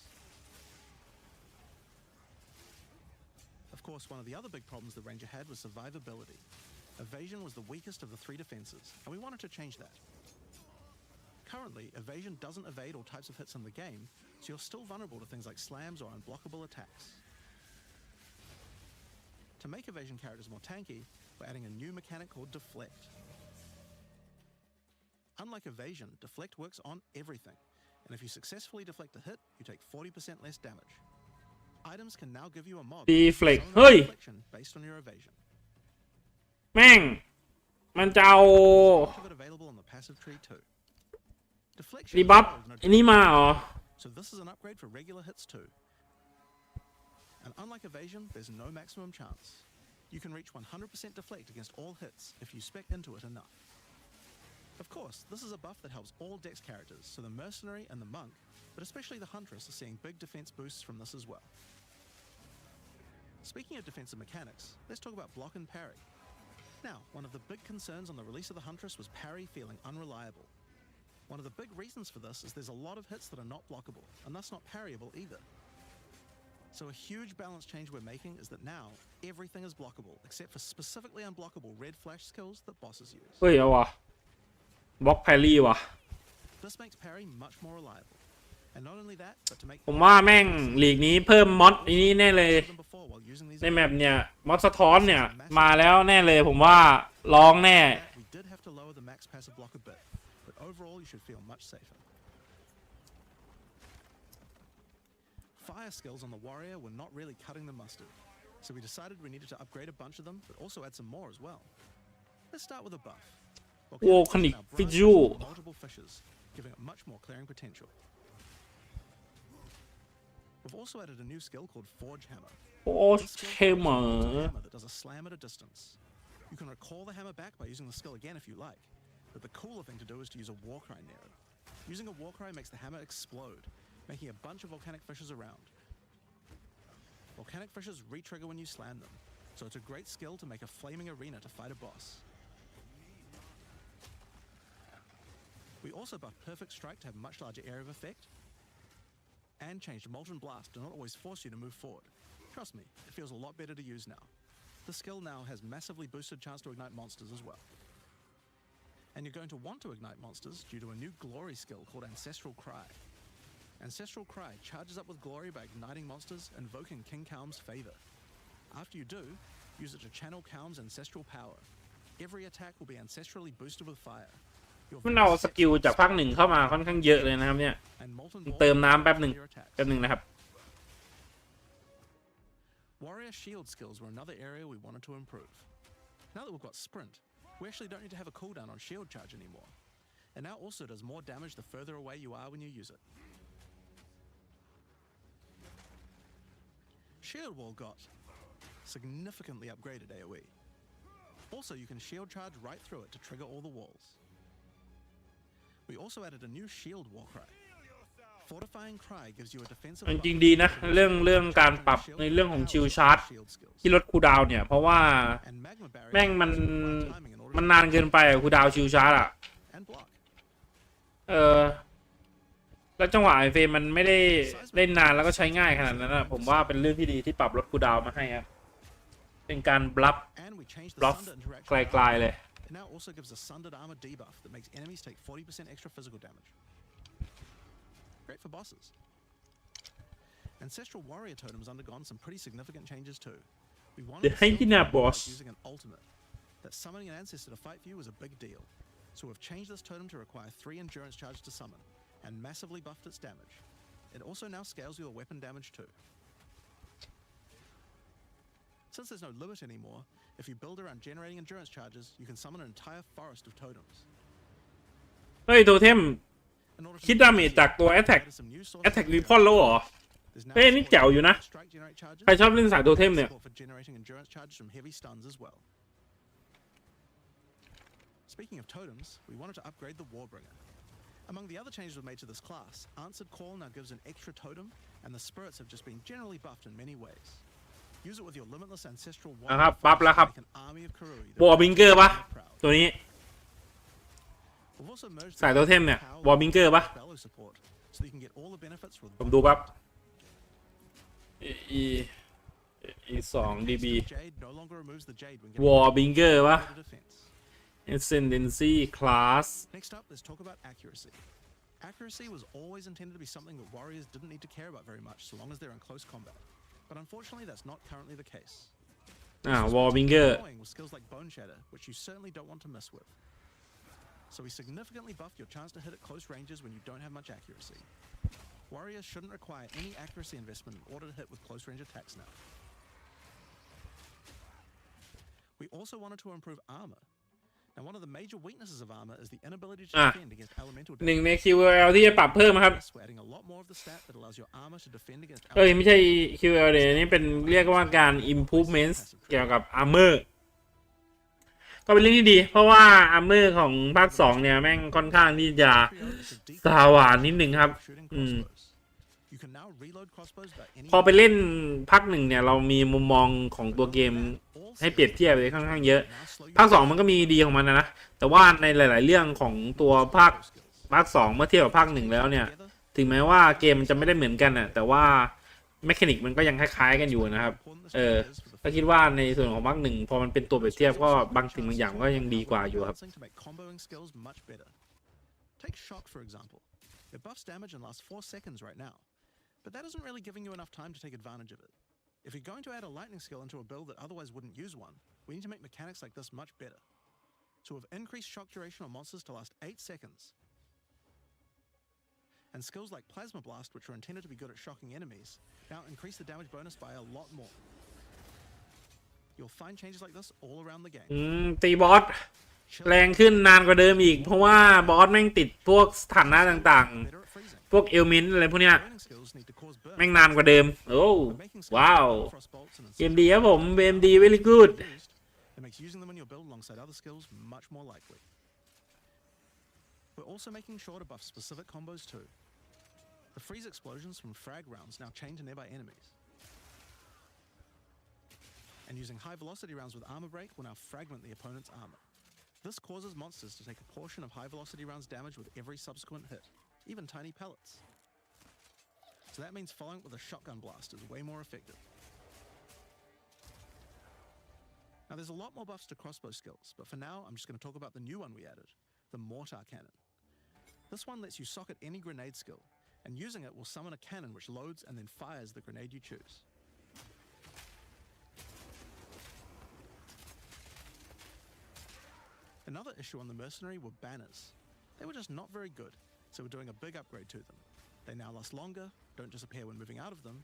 Speaker 4: Of course, one of the other big problems the Ranger had was survivability. Evasion was the weakest of the 3 defenses, and we wanted to change that. Currently, evasion doesn't evade all types of hits in the game, so you're still vulnerable to things like slams or unblockable attacks. To make evasion characters more tanky, we're adding a new mechanic called deflect. Unlike evasion, deflect works on everything, and if you successfully deflect a hit, you take 40% less damage. Items can now give you a mob
Speaker 1: deflect
Speaker 4: with
Speaker 1: เฮ้ย
Speaker 4: deflection based on your evasion.
Speaker 1: แม่งมันจะเอา
Speaker 4: There's much of it available on the passive tree too. Deflection
Speaker 1: รีบัฟ
Speaker 4: is no
Speaker 1: อันนี้มาเหรอ
Speaker 4: so this is an upgrade for regular hits too. And unlike evasion, there's no maximum chance. You can reach 100% deflect against all hits if you spec into it enough. Of course, this is a buff that helps all dex characters, so the mercenary and the monk, but especially the huntress, are seeing big defense boosts from this as well. Speaking of defensive mechanics, let's talk about block and parry. Now, one of the big concerns on the release of the huntress was parry feeling unreliable. One of the big reasons for this is there's a lot of hits that are not blockable, and thus not parryable either. So a huge balance change we're making is that now everything is blockable except for specifically unblockable red flash skills that bosses use.
Speaker 1: เฮ้ยเอาวะบล็อกแพรรี่วะ
Speaker 4: This makes parry much more reliable. And not only that, but to make
Speaker 1: ผมว่าแม่งลีกนี้เพิ่มมอดนี้แน่เลย
Speaker 4: than before while using these
Speaker 1: ในแมปเนี่ยมอดสะท้อนเนี่ยมาแล้วแน่เลยผมว่าร้องแน่
Speaker 4: we did have to lower the max passive block a bit, but overall you should feel much safer. Fire skills on the warrior were not really cutting the mustard, so we decided we needed to upgrade a bunch of them, but also add some more as well. Let's start with a buff.
Speaker 1: Volcanic
Speaker 4: Now bright
Speaker 1: Visual.
Speaker 4: with multiple fishes, giving it much more clearing potential. We've also added a new skill called Forge Hammer.
Speaker 1: โอ้
Speaker 4: This
Speaker 1: เช
Speaker 4: skill
Speaker 1: ม
Speaker 4: is
Speaker 1: อ
Speaker 4: a hammer that does a slam at a distance. You can recall the hammer back by using the skill again if you like, but the cooler thing to do is to use a war cry near it. Using a war cry makes the hammer explode, making a bunch of volcanic fishes around. Volcanic fishes re-trigger when you slam them, so it's a great skill to make a flaming arena to fight a boss. We also buffed Perfect Strike to have a much larger area of effect, and changed Molten Blast to not always force you to move forward. Trust me, it feels a lot better to use now. The skill now has massively boosted chance to ignite monsters as well. And you're going to want to ignite monsters due to a new glory skill called Ancestral Cry. Ancestral Cry charges up with glory by igniting monsters, invoking King Kaum's favor. After you do, use it to channel Kaum's ancestral power. Every attack will be ancestrally boosted with fire. Your
Speaker 1: มันเอา
Speaker 4: very
Speaker 1: สกิล
Speaker 4: set
Speaker 1: จากภาคหนึ่งเข้ามาค่อนข้างเยอะเลยนะครับเนี่ย
Speaker 4: and molten
Speaker 1: เติม
Speaker 4: balls
Speaker 1: น้ำแป๊บหนึ่ง
Speaker 4: your attacks.
Speaker 1: แป๊บหนึ่งนะครับ
Speaker 4: Warrior shield skills were another area we wanted to improve. Now that we've got sprint, we actually don't need to have a cooldown on shield charge anymore. It now also does more damage the further away you are when you use it. Shield wall got significantly upgraded AoE. Also, you can shield charge right through it to trigger all the walls. We also added a new shield war cry. Fortifying cry gives you a defensive
Speaker 1: จริงๆดีนะเรื่องการปรับในเรื่องของชิลชาร์จที่ลดคูลดาวน์เนี่ยเพราะว่าแม่งมันนานเกินไปอะคูลดาวน์ชิลชาร์จอะแล้วจังหวะไอเฟรมมันไม่ได้เล่นนานแล้วก็ใช้ง่ายขนาดนั้นนะผมว่าเป็นเรื่องที่ดีที่ปรับลดคูลดาวน์มาให้ครับเป็นการบลัฟไกลๆเลย
Speaker 4: It now also gives a sundered armor debuff that makes enemies take 40% extra physical damage. Great for bosses. Ancestral warrior totems undergone some pretty significant changes too. We wanted
Speaker 1: The
Speaker 4: to seal
Speaker 1: hyena
Speaker 4: the
Speaker 1: boss.
Speaker 4: using an ultimate. That summoning an ancestor to fight for you was a big deal. So we've changed this totem to require 3 endurance charge to summon, and massively buffed its damage. It also now scales your weapon damage too. Since there's no limit anymore, if you build around generating endurance charges, you can summon an entire forest of totems.
Speaker 1: เฮ้ยโทเทม
Speaker 4: In order to
Speaker 1: คิด
Speaker 4: make
Speaker 1: ดา
Speaker 4: this
Speaker 1: เมจ
Speaker 4: easier,
Speaker 1: จากตัว
Speaker 4: we
Speaker 1: Attack
Speaker 4: added some new sources
Speaker 1: Attack
Speaker 4: of
Speaker 1: Weapon แล้วเหรอ
Speaker 4: There's now
Speaker 1: เฮ้ยนี่แจ๋วอยู่นะ
Speaker 4: strike generate charges
Speaker 1: ใครชอบเล่นสายโทเทมเนี่ย
Speaker 4: support for generating endurance charges from heavy stuns as well. Speaking of totems, we wanted to upgrade the Warbringer. Among the other changes we've made to this class, Answered Call now gives an extra totem, and the spirits have just been generally buffed in many ways. Use it with your limitless ancestral
Speaker 1: นะครับ
Speaker 4: warrior
Speaker 1: บัฟแล้วครับ
Speaker 4: like an army of Karui that
Speaker 1: วอลบิงเกอร์ปะ
Speaker 4: proud.
Speaker 1: ตัวนี้
Speaker 4: We've also merged
Speaker 1: สายโทเทมเนี่ย
Speaker 4: power
Speaker 1: วอลบิงเกอร์ปะ
Speaker 4: bellow support, so you can get all the benefits with
Speaker 1: ผมดูปั๊บอี2 dB
Speaker 4: Jade no longer removes the jade when
Speaker 1: วอลบิงเกอร์ปะ
Speaker 4: getting defense.
Speaker 1: Ascendancy Class
Speaker 4: Next up, let's talk about accuracy. Accuracy was always intended to be something that warriors didn't need to care about very much so long as they're in close combat. But unfortunately, that's not currently the case.
Speaker 1: วอลบิงเกอร์
Speaker 4: Annoying with skills like Bone Shatter, which you certainly don't want to mess with. So we significantly buffed your chance to hit at close ranges when you don't have much accuracy. Warriors shouldn't require any accuracy investment in order to hit with close range attacks now. We also wanted to improve armor. Now, one of the major weaknesses of armor is the inability to defend against elemental
Speaker 1: หนึ่ง
Speaker 4: damage.
Speaker 1: ใน QL ที่จะปรับเพิ่มครับ
Speaker 4: We're adding a lot more of the stat that allows your armor to defend against
Speaker 1: ไม่ใช่ QL เดี๋ยวนี้เป็นเรียกว่าการ improvement เกี่ยวกับ armor ก็เป็นเรื่องที่ดีเพราะว่า armor ของภาค 2 เนี่ยแม่งค่อนข้างที่จะสว่างนิดนึงครับพอไปเล่นภาค 1 เนี่ยเรามีมุมมองของตัวเกมให้เปรียบเทียบไปค่อนข้างเยอะภาค 2 มันก็มีดีของมันนะแต่ว่าในหลาย ๆ เรื่องของตัวภาค 2 เมื่อเทียบกับภาค 1 แล้วเนี่ยถึงแม้ว่าเกมมันจะไม่ได้เหมือนกันน่ะแต่ว่าแมคานิกมันก็ยังคล้ายๆกันอยู่นะครับก็คิดว่าในส่วนของภาค 1พอมันเป็นตัวเปรียบเทียบก็บางสิ่งบางอย่างก็ยังดีกว่าอยู่ครับ
Speaker 4: Take shock for example. It buffs damage and lasts 4 seconds right now, but that isn't really giving you enough time to take advantage of it. If you're going to add a lightning skill into a build that otherwise wouldn't use one, we need to make mechanics like this much better. So we've increased shock duration on monsters to last 8 seconds. And skills like Plasma Blast, which are intended to be good at shocking enemies, now increase the damage bonus by a lot more. You'll find changes like this all around the game.
Speaker 1: ตีบอสแรงขึ้นนานกว่าเดิมอีกเพราะว่าบอสแม่งติดพวกสถานะต่างๆพวกเอลเมนต์อะไรพวกเนี้ยแม่งนานกว่าเดิมโอ้ว้าวเกมดีครับผมเกมดี very good
Speaker 4: It makes using them in your build alongside other skills much more likely. We're also making sure to buff specific combos too. The freeze explosions from frag rounds now chain to nearby enemies. And using high velocity rounds with armor break will now fragment the opponent's armor. This causes monsters to take a portion of high velocity rounds damage with every subsequent hit, even tiny pellets. So that means following it with a shotgun blast is way more effective. Now there's a lot more buffs to crossbow skills, but for now I'm just going to talk about the new one we added, the mortar cannon. This one lets you socket any grenade skill, and using it will summon a cannon which loads and then fires the grenade you choose. Another issue on the mercenary were banners. They were just not very good, so we're doing a big upgrade to them. They now last longer, don't disappear when moving out of them,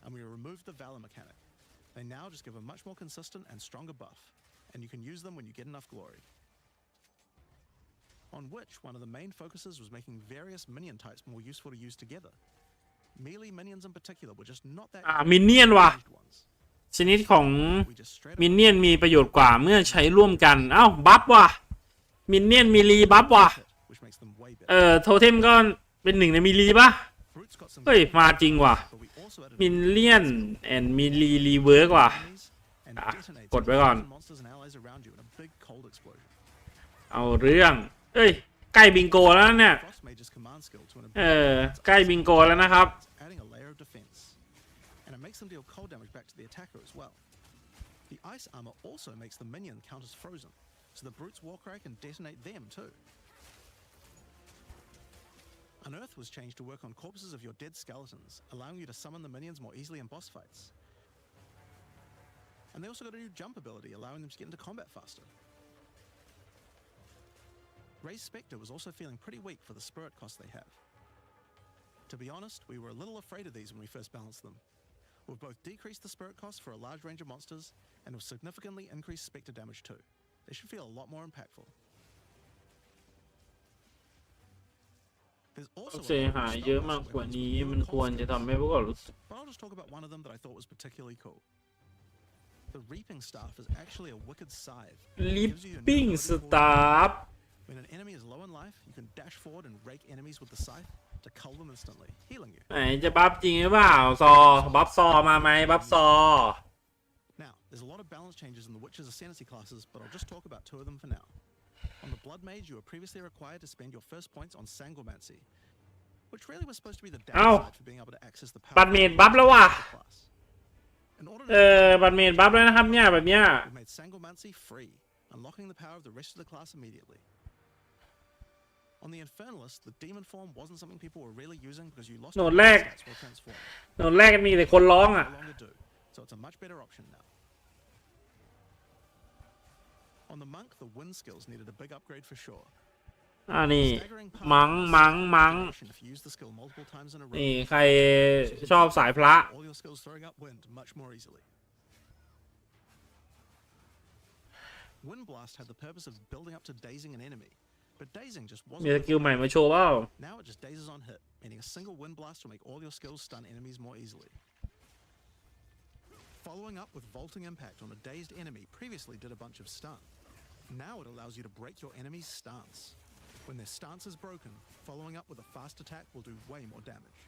Speaker 4: and we removed the Valor mechanic. They now just give a much more consistent and stronger buff, and you can use them when you get enough glory. On which, one of the main focuses was making various minion types more useful to use together. Melee minions in particular were just not that
Speaker 1: มินเนี่ยนว่ะ
Speaker 4: ones.
Speaker 1: ชนิดของ
Speaker 4: We just straight
Speaker 1: มินเนี่ยนมีประโยชน์กว่าเมื่อใช้ร่วมกันบัฟว่ะมินเนี่ยนมีรีบัฟว่ะ
Speaker 4: which makes them way better.
Speaker 1: โทเทมก็เป็นหนึ่งในมีรีป่ะ
Speaker 4: Brutes got some
Speaker 1: เฮ้ยมาจริงว่ะ
Speaker 4: but we also added
Speaker 1: มินเลียนแอนมีรีเวิร์กว่ะ
Speaker 4: enemies and detonates
Speaker 1: กดไว้ก่อน
Speaker 4: monsters and allies around you in a big cold explosion.
Speaker 1: เอาเรื่องใกล้บิงโกแล้วเนี่ย
Speaker 4: Frost Mage's command skill to an
Speaker 1: ใกล้บิงโกแล้วนะครับ
Speaker 4: adding a layer of defense, and it makes them deal cold damage back to the attacker as well. The ice armor also makes the minion count as frozen, so the brute's warcry can detonate them too. Unearth was changed to work on corpses of your dead skeletons, allowing you to summon the minions more easily in boss fights. And they also got a new jump ability, allowing them to get into combat faster. Ray's Spectre was also feeling pretty weak for the spirit cost they have. To be honest, we were a little afraid of these when we first balanced them. We've both decreased the spirit cost for a large range of monsters, and have significantly increased Spectre damage too. They should feel a lot more impactful. There's also
Speaker 1: เสียหายเยอะมากกว่านี้มันควรจะทำให้พวกเรารู้สึก
Speaker 4: but I'll just talk about one of them that I thought was particularly cool. The Reaping Staff is actually a wicked scythe.
Speaker 1: ลิปปิ้งสตาร์
Speaker 4: When an enemy is low in life, you can dash forward and rake enemies with the scythe to cull them instantly, healing you.
Speaker 1: ไหนจะบัฟจริงหรือเปล่าบัฟซอมาไหมบัฟซอ
Speaker 4: Now, there's a lot of balance changes in the Witch's Ascendancy classes, but I'll just talk about 2 of them for now. On the Blood Mage, you were previously required to spend your first points on Sangomancy, which really was supposed to be the downside for being able to access the power
Speaker 1: บัตรเมดบัฟแล้วว่ะ
Speaker 4: of the class. In order to
Speaker 1: บัตรเมดบัฟแล้วนะครับเนี่ยแบบเนี้ย
Speaker 4: we made Sangomancy free, unlocking the power of the rest of the class immediately. On the Infernalist, the demon form wasn't something people were really using because you lost
Speaker 1: โหนด
Speaker 4: your
Speaker 1: แรก
Speaker 4: stats while transforming.
Speaker 1: โหนดแรกมีแต่คนร้อง
Speaker 4: No
Speaker 1: อ่ะ
Speaker 4: longer do, so it's a much better option now. On the monk, the wind skills needed a big upgrade for sure.
Speaker 1: นี่
Speaker 4: Staggering path
Speaker 1: มัง
Speaker 4: if you use the skill multiple times in a
Speaker 1: นี่
Speaker 4: row.
Speaker 1: ใครชอบสายพระ
Speaker 4: All your skills throwing up wind much more easily. Wind blast had the purpose of building up to dazing an enemy, but dazing just
Speaker 1: มี
Speaker 4: wasn't
Speaker 1: สกิลใหม่มาโชว์เปล่า
Speaker 4: Now it just dazes on hit, meaning a single wind blast will make all your skills stun enemies more easily. Following up with vaulting impact on a dazed enemy previously did a bunch of stun. Now it allows you to break your enemy's stance. When their stance is broken, following up with a fast attack will do way more damage.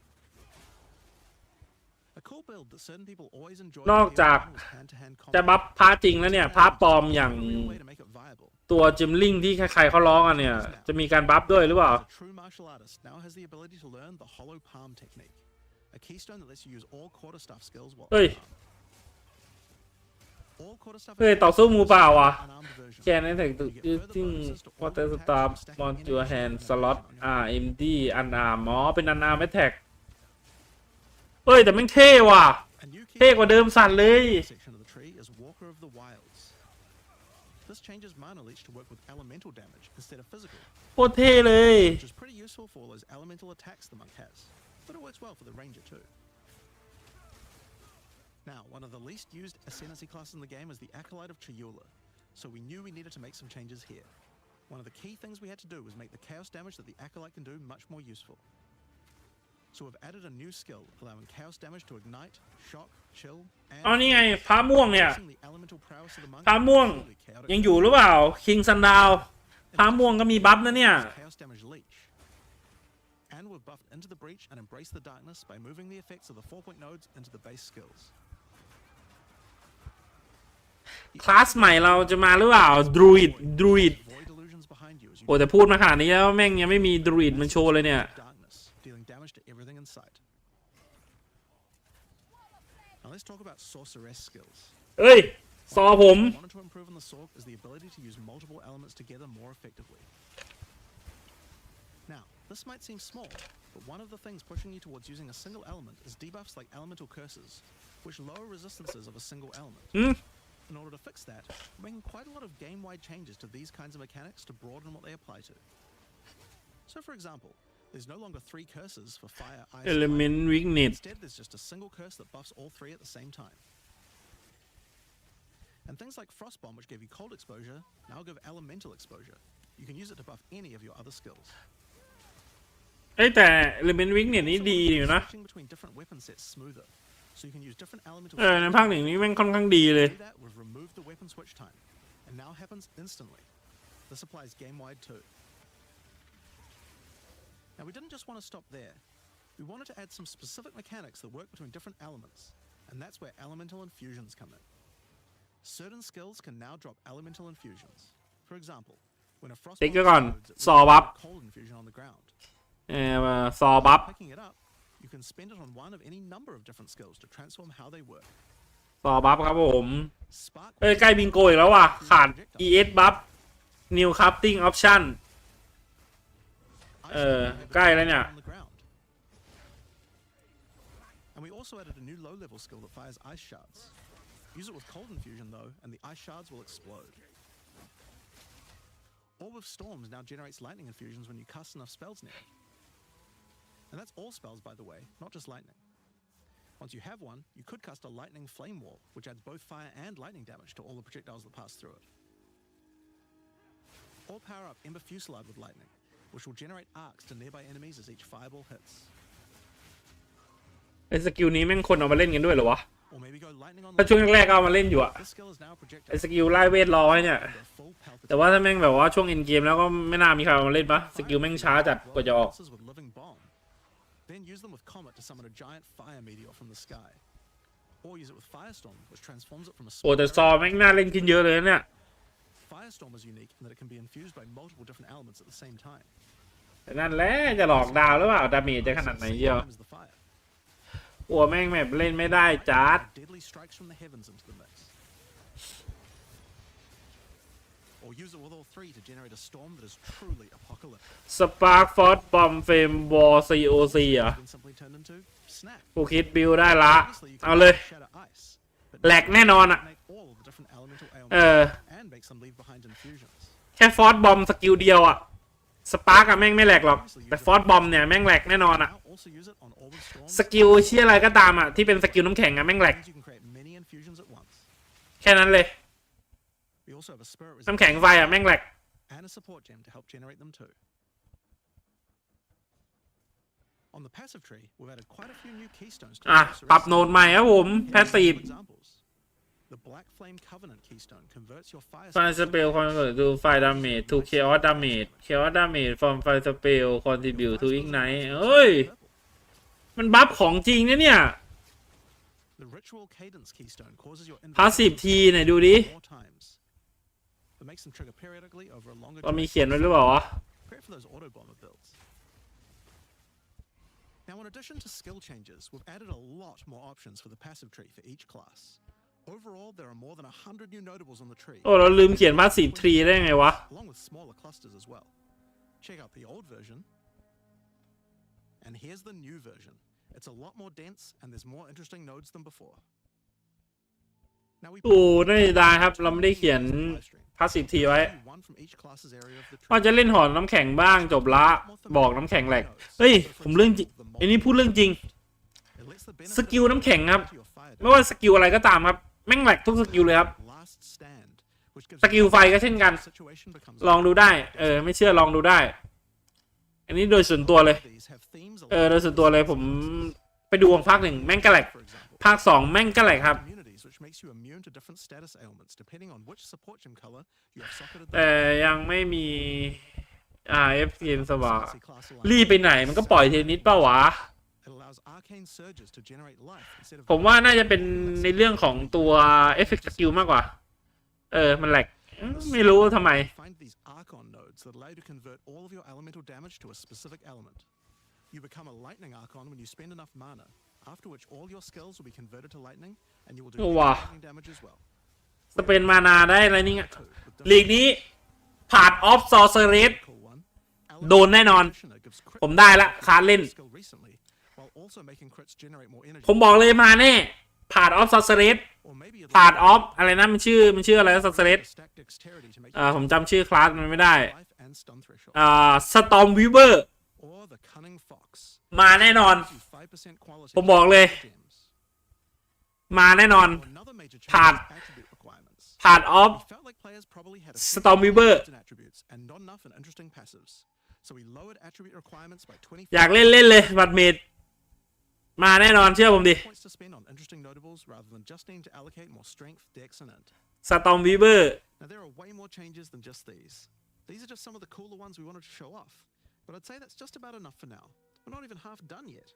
Speaker 4: A cool build that certain people always enjoy
Speaker 1: นอกจาก
Speaker 4: was hand-to-hand
Speaker 1: จะ
Speaker 4: combat.
Speaker 1: บัฟพระจริงแล้วเนี่ยพระปลอมอย่าง
Speaker 4: Real way to make it viable.
Speaker 1: ตัวจิมลิงที่ใครๆเขาร้องกันเนี่ยจะมีการบัฟด้วยหรือเปล่า
Speaker 4: A true martial artist now has the ability to learn the hollow palm technique, a keystone that lets you use all quarterstaff skills while
Speaker 1: เฮ้ย
Speaker 4: unarmed. All quarterstaff
Speaker 1: เฮ้ยต่อสู้มือเปล่าอ่ะ
Speaker 4: unarmed version.
Speaker 1: แค่นั้นถึงusing water star on your hand slot empty unarm อ๋อเป็นunarm attack เฮ้ยแต่แม่งเท่ว่ะ
Speaker 4: A new key
Speaker 1: เท่กว่าเดิมสั่นเลย
Speaker 4: section of the tree is Walker of the Wilds. This changes mana leech to work with elemental damage instead of physical,
Speaker 1: โคตรเท่เลย
Speaker 4: which is pretty useful for all those elemental attacks the monk has, but it works well for the ranger too. Now, one of the least used ascendancy classes in the game is the Acolyte of Chayula, so we knew we needed to make some changes here. One of the key things we had to do was make the chaos damage that the Acolyte can do much more useful. So we've added a new skill, allowing chaos damage to ignite, shock, chill,
Speaker 1: เอา
Speaker 4: and
Speaker 1: นี่ไงพระม่วงเนี่ย
Speaker 4: using the elemental prowess of the monk
Speaker 1: พระม่วง
Speaker 4: is truly chaotic.
Speaker 1: ยังอยู่หรือเปล่าคิงซันดาวพระม่วงก็มีบัฟนะเนี่ย
Speaker 4: Chaos damage leech. And we've buffed into the breach and embraced the darkness by moving the effects of the 4-point nodes into the base skills.
Speaker 1: คลาสใหม่เราจะมาหรือเปล่าดรูอิด
Speaker 4: Void illusions behind you as you
Speaker 1: โอ้แต่พูดมาขนาดนี้แล้วแม่งยังไม่มีดรูอิดมันโชว์เลยเนี่ย
Speaker 4: darkness, dealing damage to everything in sight. Now let's talk about sorceress skills.
Speaker 1: เอ้ยซอผม
Speaker 4: What we wanted to improve on the Sorc is the ability to use multiple elements together more effectively. Now, this might seem small, but one of the things pushing you towards using a single element is debuffs like elemental curses, which lower resistances of a single element.
Speaker 1: อืม
Speaker 4: In order to fix that, we're making quite a lot of game-wide changes to these kinds of mechanics to broaden what they apply to. So for example, there's no longer 3 curses for fire, ice, and lightning.
Speaker 1: element weakness
Speaker 4: Instead, there's just a single curse that buffs all 3 at the same time. And things like Frost Bomb, which gave you cold exposure, now give elemental exposure. You can use it to buff any of your other skills.
Speaker 1: เอ้ยแต่ element weakness นี่ดีอยู่นะ
Speaker 4: Switching between different weapon sets smoother, so you can use different elemental
Speaker 1: ในภาคหนึ่งนี้แม่งค่อนข้างดีเลย
Speaker 4: To do that, we've removed the weapon switch time, and now happens instantly. This applies game-wide too. Now we didn't just want to stop there. We wanted to add some specific mechanics that work between different elements, and that's where elemental infusions come in. Certain skills can now drop elemental infusions. For example, when a frost
Speaker 1: ติ๊ก
Speaker 4: bomb
Speaker 1: ไว้ก่อน
Speaker 4: explodes, it
Speaker 1: ซอ
Speaker 4: will
Speaker 1: บัฟ
Speaker 4: drop a cold infusion on the ground.
Speaker 1: ซอบัฟ
Speaker 4: Picking it up, you can spend it on one of any number of different skills to transform how they work.
Speaker 1: ซอบัฟครับผม
Speaker 4: Spark
Speaker 1: เอ้ยใกล้บิงโกอีกแล้วว่ะขาด ES บัฟ New Crafting Option ใกล้แล้วเนี่ย
Speaker 4: on the ground. And we also added a new low-level skill that fires ice shards. Use it with cold infusion though, and the ice shards will explode. Orb of Storms now generates lightning infusions when you cast enough spells near it. And that's all spells, by the way, not just lightning. Once you have one, you could cast a lightning flame wall, which adds both fire and lightning damage to all the projectiles that pass through it. Or power up Ember Fusillade with lightning, which will generate arcs to nearby enemies as each fireball hits.
Speaker 1: ไอ้สกิลนี้แม่งคนเอามาเล่นกันด้วยเหรอวะ
Speaker 4: Or maybe go lightning on
Speaker 1: ถ้าช่วงแรกๆก็เอามาเล่นอยู่อะ
Speaker 4: This skill is now
Speaker 1: ไอ้
Speaker 4: projectile.
Speaker 1: สกิลไล่เวทร้อยเนี่ย
Speaker 4: Under full pelt
Speaker 1: แต่ว่าถ้าแม่งแบบว่าช่วง Endgame แล้วก็ไม่น่ามีใครเอามาเล่นปะสกิลแม่งช้าจัดกว่าจะออก
Speaker 4: With living bomb. Then use them with Comet to summon a giant fire meteor from the sky. Or use it with Firestorm, which transforms it from a
Speaker 1: โอ้
Speaker 4: small
Speaker 1: แต่ซอแม่งน่าเล่นขึ้นเยอะเลยนะเนี่ย
Speaker 4: Firestorm is unique in that it can be infused by multiple different elements at the same time.
Speaker 1: แต่นั่นแหละจะหลอกดาวหรือเปล่าดาเมจจะขนาดไหนเดียว
Speaker 4: Same as the fire.
Speaker 1: กลัวแม่งแบบเล่นไม่ได้จัด
Speaker 4: Deadly strikes from the heavens into the mix. Or use it with all 3 to generate a storm that is truly apocalyptic.
Speaker 1: สปาร์คฟอสบอมเฟมวอร์ COC อ่ะ
Speaker 4: Then simply turned into snap.
Speaker 1: กูคิดบิลได้ละ
Speaker 4: Obviously, you
Speaker 1: เอา
Speaker 4: can
Speaker 1: เลย
Speaker 4: shatter ice.
Speaker 1: แหลกแน่นอนอ่ะ
Speaker 4: Make all of the different elemental
Speaker 1: เอ
Speaker 4: ailments
Speaker 1: อ
Speaker 4: and make some leave behind infusions.
Speaker 1: แค่ฟอสบอมสกิลเดียวอ่ะสปาร์กอะแม่งไม่แหลกหรอกแต่ฟอสบอมเนี่ยแม่งแหลกแน่นอนอ่ะ
Speaker 4: Now also use it on orbital storms.
Speaker 1: สกิลเชี่ยอะไรก็ตามอ่ะที่เป็นสกิลน้ำแข็งอ่ะแม่งแหลก
Speaker 4: Means you can create many infusions at once.
Speaker 1: แค่นั้นเลย
Speaker 4: We also have a spirit
Speaker 1: น้ำแข็ง
Speaker 4: resistance
Speaker 1: ไฟอ่ะแม่งแหลก
Speaker 4: and a support gem to help generate them too. On the passive tree, we've added quite a few new keystones to
Speaker 1: อ่ะ
Speaker 4: the
Speaker 1: ปรับโหนดใหม่ครับผม
Speaker 4: Here
Speaker 1: แพ
Speaker 4: are
Speaker 1: สซีฟ
Speaker 4: some examples. The Black Flame Covenant keystone converts your fire
Speaker 1: ไฟสเปลคอนเวิร์ตทูไฟดาเมจทูเคออสดาเมจเคออสดาเมจฟอร์มไฟสเปลคอนทริบิวทูอิกไนท์เฮ้ย มันบัฟของจริงนะเนี่ย
Speaker 4: The Ritual Cadence keystone causes your
Speaker 1: พาสซีฟทีไหนดูดิ
Speaker 4: more times. It makes them trigger periodically over a longer
Speaker 1: เรามี
Speaker 4: duration.
Speaker 1: เขียนไว้หรือเปล่าวะ
Speaker 4: Great for those auto bomber builds. Now, in addition to skill changes, we've added a lot more options for the passive tree for each class. Overall, there are more than 100 new notables on the tree,
Speaker 1: โอ้เราลืมเขียนพาสซีฟทีได้ไงวะ
Speaker 4: along with smaller clusters as well. Check out the old version, and here's the new version. It's a lot more dense, and there's more interesting nodes than before. Now we
Speaker 1: โอ้น่าจะได้ครับ เราไม่ได้เขียนพาสซีฟทีไว้
Speaker 4: one from each class's area of the tree.
Speaker 1: ว่าจะเล่นหอนน้ำแข็งบ้างจบละบอกน้ำแข็งแหลกเฮ้ยผมเรื่องจริงอันนี้พูดเรื่องจริง
Speaker 4: It lets the benefit
Speaker 1: สกิลน้ำแข็งครับ
Speaker 4: to your fire
Speaker 1: ไม่ว่าสกิลอะไรก็ตามครับแม่งแหลกทุกสกิลเลยครับ
Speaker 4: last stand, which gives
Speaker 1: สกิลไฟก็เช่นกัน
Speaker 4: situation becomes
Speaker 1: ลองดูได้ไม่เชื่อลองดูได้ อันนี้โดยส่วนตัวเลย
Speaker 4: These have themes
Speaker 1: โดยส่วนตัวเลยผมไปดูของภาคหนึ่งแม่งก็แหลก
Speaker 4: for example.
Speaker 1: ภาคสองแม่งก็แหลกครับ
Speaker 4: Communities, which makes you immune to different status ailments depending on which support gem color you have socketed
Speaker 1: แต่
Speaker 4: them.
Speaker 1: ยังไม่มี RF เกมสว่าง
Speaker 4: Fantasy class alignment.
Speaker 1: รีบไปไหนมันก็ปล่อยเทนนิสเปล่าวะ
Speaker 4: It allows arcane surges to generate life instead of
Speaker 1: ผมว่าน่าจะเป็นในเรื่องของตัวเอฟเฟกต์สกิลมากกว่า มันแหลกไม่รู้ทำไม
Speaker 4: Find these archon nodes that allow you to convert all of your elemental damage to a specific element. You become a lightning archon when you spend enough mana, after which all your skills will be converted to lightning, and you will do
Speaker 1: Oh, wow.
Speaker 4: lightning damage as well.
Speaker 1: สเปนมานาได้อะไรนี่
Speaker 4: Two, with
Speaker 1: ลีกนี้ผ่านออฟซอร์เซเรส
Speaker 4: cool one.
Speaker 1: โดนแน่นอน
Speaker 4: Practitioner gives crit
Speaker 1: ผมได้ละคาร์เล่น
Speaker 4: skill recently, while also making crits generate more energy.
Speaker 1: ผมบอกเลยมาแน่ผ่านออฟซอร์เซเรส
Speaker 4: Or maybe you'd
Speaker 1: ผ่าน
Speaker 4: like
Speaker 1: ออฟอะไรนะมันชื่ออะไรซอร์เซเรส
Speaker 4: to stack dexterity to make
Speaker 1: ผมจำชื่อคลาสมันไม่ได้
Speaker 4: life and stun threshold.
Speaker 1: สตอมวิเวอร์
Speaker 4: Or the cunning fox.
Speaker 1: มาแน่นอน
Speaker 4: Gives you 5% quality
Speaker 1: ผมบอกเลย
Speaker 4: gems.
Speaker 1: มาแน่นอน
Speaker 4: Or another major change
Speaker 1: ผ่าน
Speaker 4: is attribute requirements.
Speaker 1: ผ่านออฟ
Speaker 4: We felt like players probably had a
Speaker 1: Storm Weaver
Speaker 4: in attributes and not enough in interesting passives. So we lowered attribute requirements by 20
Speaker 1: อยากเล่นเลยบัตรเมดมาแน่นอนเชื่อผมดิ
Speaker 4: points to spend on interesting notables rather than just needing to allocate more strength, dex, and int.
Speaker 1: สตอมวิเวอร์
Speaker 4: Now there are way more changes than just these. These are just some of the cooler ones we wanted to show off. But I'd say that's just about enough for now. We're not even half done yet.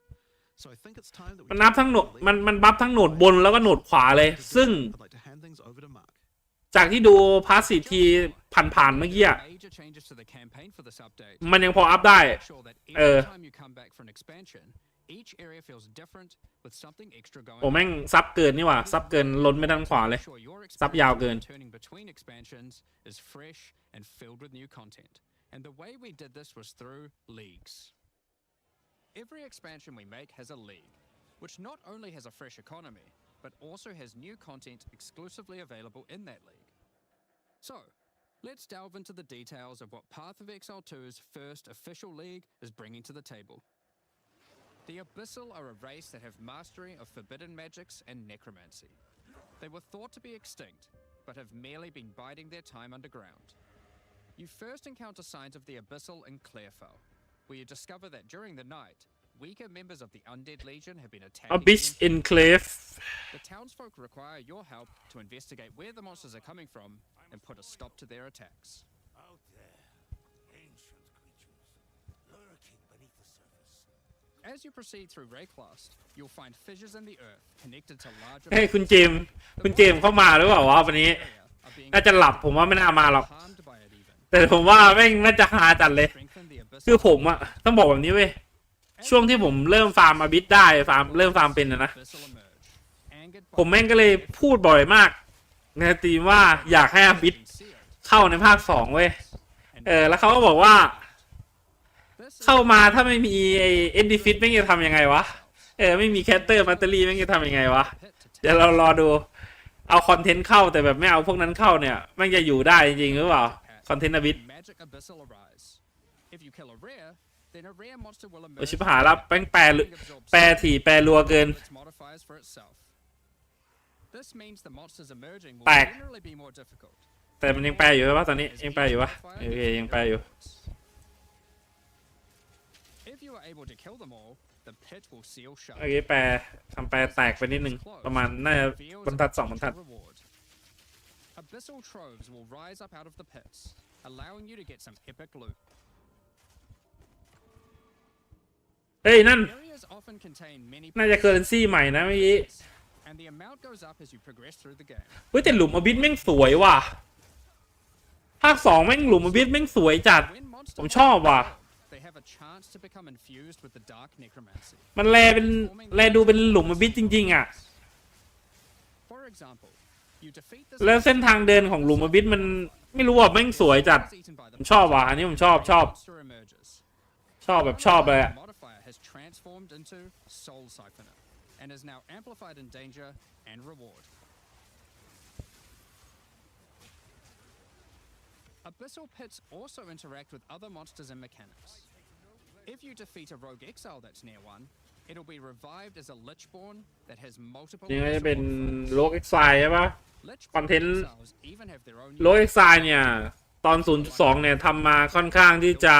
Speaker 4: So I think it's time that we
Speaker 1: มันนับทั้งโหนดมันบัฟทั้งโหนดบนแล้วก็โหนดขวาเลย ซึ่ง
Speaker 4: I'd like to hand things over to Mark.
Speaker 1: จากที่ดูพาสซีฟทีผ่านๆเมื่อกี้อะ
Speaker 2: Major changes to the campaign for this update.
Speaker 1: มันยังพออัพได้
Speaker 2: Make sure that every time you come back for an expansion, each area feels different with something extra going
Speaker 1: โอ้
Speaker 2: on.
Speaker 1: แม่งซับเกินนี่หว่าซับเกินล้นไม่ด้านขวาเลย
Speaker 2: Make sure your
Speaker 1: ซับยาวเกิน
Speaker 2: experience returning between expansions is fresh and filled with new content. And the way we did this was through leagues. Every expansion we make has a league, which not only has a fresh economy, but also has new content exclusively available in that league. So, let's delve into the details of what Path of Exile 2's first official league is bringing to the table. The Abyssal are a race that have mastery of forbidden magics and necromancy. They were thought to be extinct, but have merely been biding their time underground. You first encounter signs of the Abyssal in Clairfell, where you discover that during the night, weaker members of the Undead Legion have been attacking
Speaker 1: Abyss
Speaker 2: the
Speaker 1: Enclave
Speaker 2: The townsfolk require your help to investigate where the monsters are coming from and put a stop to their attacks.
Speaker 5: Out there, ancient creatures, lurking beneath the surface.
Speaker 2: As you proceed through Rayclast, you'll find fissures in the earth connected to larger
Speaker 1: เฮ้ยคุณเจมส์เข้ามาหรือเปล่าวะวันนี้
Speaker 2: are being
Speaker 1: น่าจะหลับผมว่าไม่น่ามาหรอก
Speaker 2: harmed by it even.
Speaker 1: แต่ผมว่าแม่งน่าจะหาจัดเลย
Speaker 2: Strengthen the Abyssal
Speaker 1: คือผมอะต้องบอกแบบนี้เว้ยช่วงที่ผมเริ่มฟาร์มอาบิสได้เริ่มฟาร์มเป็นนะ
Speaker 2: Abyssal emerge, angered by
Speaker 1: ผมแม่งก็เลยพูดบ่อยมากในทีมว่าอยากให้อาบิส
Speaker 2: being sealed.
Speaker 1: เข้าในภาค2เว้ย
Speaker 2: And
Speaker 1: แล้วเขาก็บอกว่า
Speaker 2: this is
Speaker 1: เข้ามาถ้าไม่มีไอเอ็นดีฟิตแม่งจะทำยังไงวะไม่มีแคตเตอร์แบตเตอรี่แม่งจะทำยังไงวะ
Speaker 2: pit to
Speaker 1: เดี๋ยวเรารอดู เอาคอนเทนต์เข้าแต่แบบไม่เอาพวกนั้นเข้าเนี่ยมันจะอยู่ได้จริงหรือเปล่าคอนเทนต์อบิส
Speaker 2: Magic Abyssal arise. If you kill a rare, then a rare monster will
Speaker 1: โอ้
Speaker 2: emerge.
Speaker 1: ชิบหายแล้วแปลถี่แปลรัวเกิน
Speaker 2: Its modifiers for itself. This means the monsters emerging will
Speaker 1: แปลก
Speaker 2: generally be more difficult.
Speaker 1: แต่มันยังแปลอยู่ใช่ปะตอนนี้ยังแปลอยู่ปะโอเคยังแปลอยู่
Speaker 2: If you are able to kill them all, the pit will seal shut.
Speaker 1: เมื่อกี้ทำแปลแตกไปนิดนึงประมาณน่าจะบรรทัด2 บรรทัด
Speaker 2: Reward. Abyssal troves will rise up out of the pits, allowing you to get some epic loot.
Speaker 1: เฮ้ยนั่น
Speaker 2: Areas often contain many
Speaker 1: น่าจะเคอร์เรนซีใหม่นะเมื่อกี้
Speaker 2: and the amount goes up as you progress through the game.
Speaker 1: เฮ้ยแต่หลุมอบิสแม่งสวยว่ะภาค2แม่งหลุมอบิสแม่งสวยจัด
Speaker 2: When monsters
Speaker 1: ผมชอบว่ะ
Speaker 2: they have a chance to become infused with the dark necromancy.
Speaker 1: มันแลดูเป็นหลุมอบิสจริงๆอ่ะ
Speaker 2: For example, you defeat this
Speaker 1: แล้วเส้นทางเดินของหลุมอบิสมันไม่รู้ว่าแม่งสวยจัด ผมชอบว่ะอันนี้ผมชอบ
Speaker 2: monster emerges.
Speaker 1: ชอบแบบชอบเลยอะ
Speaker 2: The modifier has transformed into Soul Siphoner and is now amplified in danger and reward. Abyssal pits also interact with other monsters and mechanics. If you defeat a rogue exile that's near one, it'll be revived as a Lichborn that has multiple
Speaker 1: นี่ก็จะ
Speaker 2: abyssal
Speaker 1: เป็น
Speaker 2: modifiers.
Speaker 1: โลกเอ็กไซใช่ปะ
Speaker 2: Lichborn
Speaker 1: content
Speaker 2: exiles even have their own
Speaker 1: โลกเอ็กไซเนี่ยตอน 0.2 เนี่ยทำมาค่อนข้างที่จะ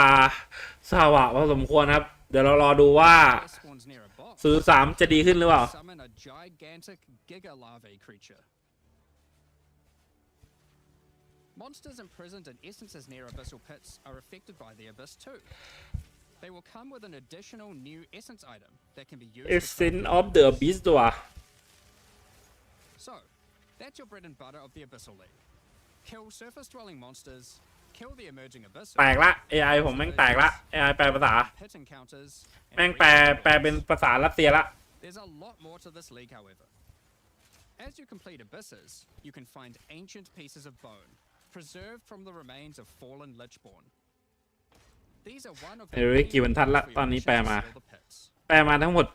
Speaker 1: สว่างพอสมควรครับ เดี๋ยวเรารอดูว่า
Speaker 2: spawns near a boss.
Speaker 1: 0.3 จะดีขึ้นหรือเปล่า
Speaker 2: Summon a gigantic giga larvae creature. Monsters imprisoned in essences near abyssal pits are affected by the abyss too. They will come with an additional new essence item that can be used.
Speaker 1: Essence of the Abyss ตัว
Speaker 2: So, that's your bread and butter of the Abyssal League. Kill surface-dwelling monsters, kill the emerging abyss.
Speaker 1: แตกละ AI ผมแม่งแตกละ AI แปลภาษา
Speaker 2: Pit encounters.
Speaker 1: แม่งแปลเป็นภาษารัสเซียละ
Speaker 2: There's a lot more to this league, however. As you complete abysses, you can find ancient pieces of bone, preserved from the remains of fallen Lichborn. These are one of the
Speaker 1: ไม่รู้กี่บรรทัดละ
Speaker 2: for
Speaker 1: ตอนนี้
Speaker 2: your
Speaker 1: แปล
Speaker 2: mission
Speaker 1: มา
Speaker 2: to seal the pits.
Speaker 1: แปลมาทั้งหมด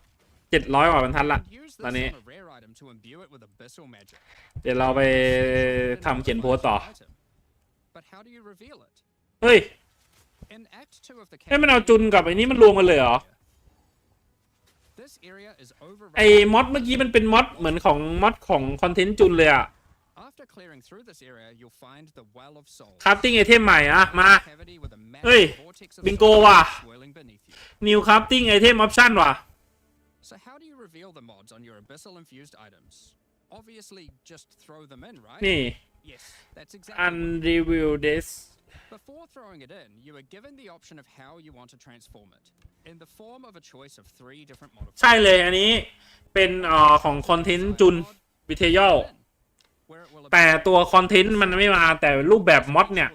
Speaker 1: 700 กว่าบรรทัดละ
Speaker 2: Use
Speaker 1: ตอน
Speaker 2: this
Speaker 1: นี้
Speaker 2: on a rare item to imbue it with abyssal magic.
Speaker 1: เดี๋ยวเราไปทำเขียนโพสต์ต่อ
Speaker 2: But how do you reveal it?
Speaker 1: เฮ้ย
Speaker 2: In Act 2 of the
Speaker 1: ให้มันเอาจุนกับไอ้นี้มันรวมกันเลยเหรอ
Speaker 2: This area is
Speaker 1: ไอ้
Speaker 2: overrun.
Speaker 1: มอดเมื่อกี้มันเป็นมอดเหมือนของมอดของคอนเทนต์จุนเลยอะ
Speaker 2: After clearing through this area, you'll find the Well of Souls.
Speaker 1: คราฟติ้งไอเทมใหม่อะมา
Speaker 2: Cavity with a massive
Speaker 1: เฮ้ย
Speaker 2: vortex of
Speaker 1: บิงโก
Speaker 2: souls
Speaker 1: ว่ะ
Speaker 2: swirling beneath you.
Speaker 1: New Crafting Item Option ว่ะ
Speaker 2: So how do you reveal the mods on your abyssal infused items? Obviously, just throw them in, right?
Speaker 1: นี่
Speaker 2: Yes, that's exactly what.
Speaker 1: Unreveal this
Speaker 2: Before throwing it in, you are given the option of how you want to transform it, in the form of a choice of 3 different modifiers.
Speaker 1: ใช่เลยอันนี้เป็นของคอนเทนต์จุนวิเทยล
Speaker 2: Where it will
Speaker 1: แต่ตัวคอนเทนต์มันไม่มาแต่รูปแบบมอดเนี่ย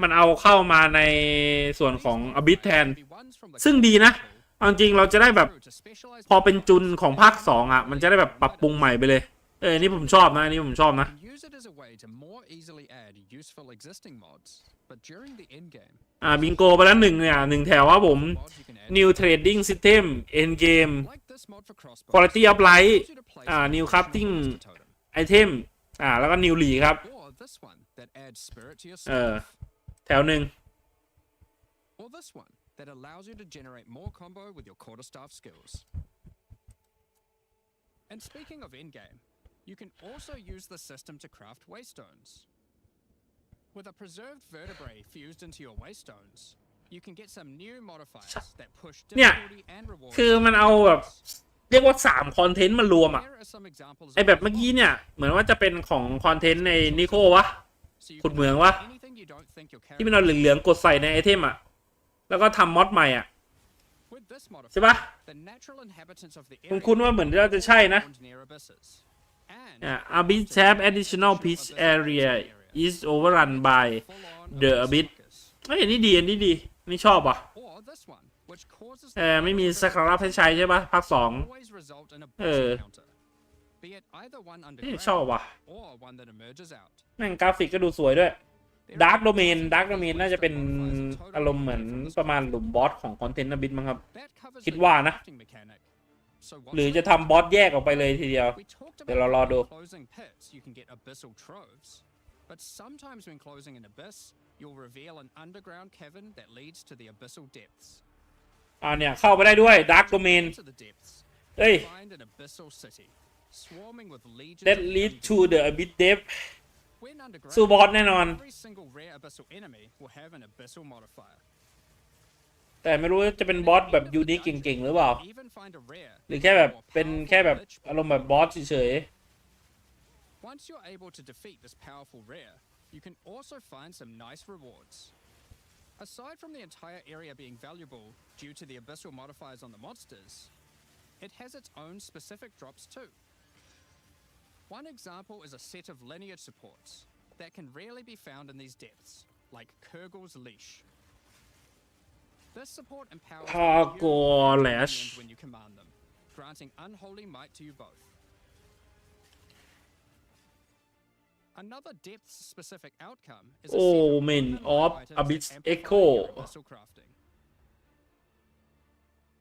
Speaker 1: มันเอาเข้ามาในส่วนของ Abyss แทน ซึ่งดีนะเอาจริงเราจะได้แบบพอเป็นจุนของภาค 2 อ่ะ มันจะได้แบบปรับปรุงใหม่ไปเลยอันนี้ผมชอบนะอันนี้ผมชอบนะ
Speaker 2: use it as a way to more easily add useful existing mods. But during the end game,
Speaker 1: บิงโกไปแล้ว1เนี่ย1แถวว่าผม
Speaker 2: mods you can add
Speaker 1: New Trading System Endgame
Speaker 2: like this mod for crossbows.
Speaker 1: Quality of Light
Speaker 2: allows you to place an
Speaker 1: New
Speaker 2: additional
Speaker 1: Crafting
Speaker 2: monster totem.
Speaker 1: Item แล้วก็ New หลีครับ
Speaker 2: Or this one that adds spirit to your
Speaker 1: เออ
Speaker 2: staff.
Speaker 1: แถวหนึ่ง
Speaker 2: Or this one that allows you to generate more combo with your quarterstaff skills. And speaking of endgame, you can also use the system to craft waystones. With a preserved vertebrae fused into your waystones, you can get some new modifiers that push
Speaker 1: เนี่ย
Speaker 2: difficulty and reward.
Speaker 1: คือมันเอาแบบเรียกว่า3คอนเทนต์มารวมอ่ะ
Speaker 2: Here are some examples
Speaker 1: ไอแบบเมื่อกี้เนี่ยเหมือนว่าจะเป็นของคอนเทนต์ในนิโควะ
Speaker 2: So you
Speaker 1: ขุด
Speaker 2: can
Speaker 1: เหมือง
Speaker 2: do
Speaker 1: วะ
Speaker 2: anything you don't think you'll carry
Speaker 1: ที่มันเอาเหลืองๆกดใส่ในไอเทมอ่ะแล้วก็ทำมอดใหม่อ่ะ
Speaker 2: with this
Speaker 1: ใช่
Speaker 2: modifier.
Speaker 1: ปะ
Speaker 2: The natural inhabitants of the
Speaker 1: คุณ
Speaker 2: area
Speaker 1: คุ้นว่าเหมือนจะใช่นะ
Speaker 2: spawned near abysses. And
Speaker 1: Abyss tab additional pitch area is overrun by
Speaker 2: full-on
Speaker 1: the
Speaker 2: abyss
Speaker 1: Abyss
Speaker 2: focus.
Speaker 1: เฮ้ยอันนี้ดีอันนี้ดีนี่ชอบว่ะ
Speaker 2: Or this one, which causes
Speaker 1: ไม่มีสักคาราเพชชัยใช่ปะภาค 2
Speaker 2: always result in a boss encounter. Be it either one
Speaker 1: นี่ชอบ
Speaker 2: underground
Speaker 1: ว่ะ
Speaker 2: or one that emerges out.
Speaker 1: แม่งกราฟิกก็ดูสวยด้วย Dark Domain Dark Domain น่าจะเป็นอารมณ์เหมือนประมาณหลุมบอสของคอนเทนต์อบิสมั้งครับ
Speaker 2: That covers
Speaker 1: คิด
Speaker 2: the
Speaker 1: ว่านะ
Speaker 2: crafting mechanic. So
Speaker 1: หรือ
Speaker 2: what's
Speaker 1: จะ
Speaker 2: left?
Speaker 1: ทำบอสแยกออกไปเลยทีเดียว
Speaker 2: We talked
Speaker 1: Để lo
Speaker 2: about
Speaker 1: đồ.
Speaker 2: how closing pits you can get abyssal troves, but sometimes when closing an abyss, you'll reveal an underground cavern that leads to the abyssal depths.
Speaker 1: เนี่ยเข้าไปได้ด้วยดาร์กโดเมน
Speaker 2: Into the depths,
Speaker 1: เฮ้ย
Speaker 2: you'll find an abyssal city, swarming with legions
Speaker 1: that
Speaker 2: of
Speaker 1: lead
Speaker 2: dungeons.
Speaker 1: to the abyss depth
Speaker 2: When underground,
Speaker 1: สู้บอสแน่นอน
Speaker 2: every single rare abyssal enemy will have an abyssal modifier.
Speaker 1: แต่ไม่รู้จะเป็นบอสแบบยูนิคเก่งๆหรือเปล่า
Speaker 2: Even find a rare
Speaker 1: หรือแค่แบบ
Speaker 2: or
Speaker 1: เป็นแค่
Speaker 2: powerful
Speaker 1: แบบ
Speaker 2: lich
Speaker 1: อารมณ์แบบบอสเฉย
Speaker 2: Once you're able to defeat this powerful rare, you can also find some nice rewards. Aside from the entire area being valuable due to the abyssal modifiers on the monsters, it has its own specific drops too. One example is a set of lineage supports that can rarely be found in these depths, like Kurgle's Leash. This support empowers
Speaker 1: Kurgle
Speaker 2: you and
Speaker 1: Leash.
Speaker 2: minions when you command them, granting unholy might to you both. Another depth-specific outcome is a set of
Speaker 1: Omen
Speaker 2: open
Speaker 1: of
Speaker 2: light items
Speaker 1: Abyss
Speaker 2: that amplify
Speaker 1: Echo.
Speaker 2: your abyssal crafting.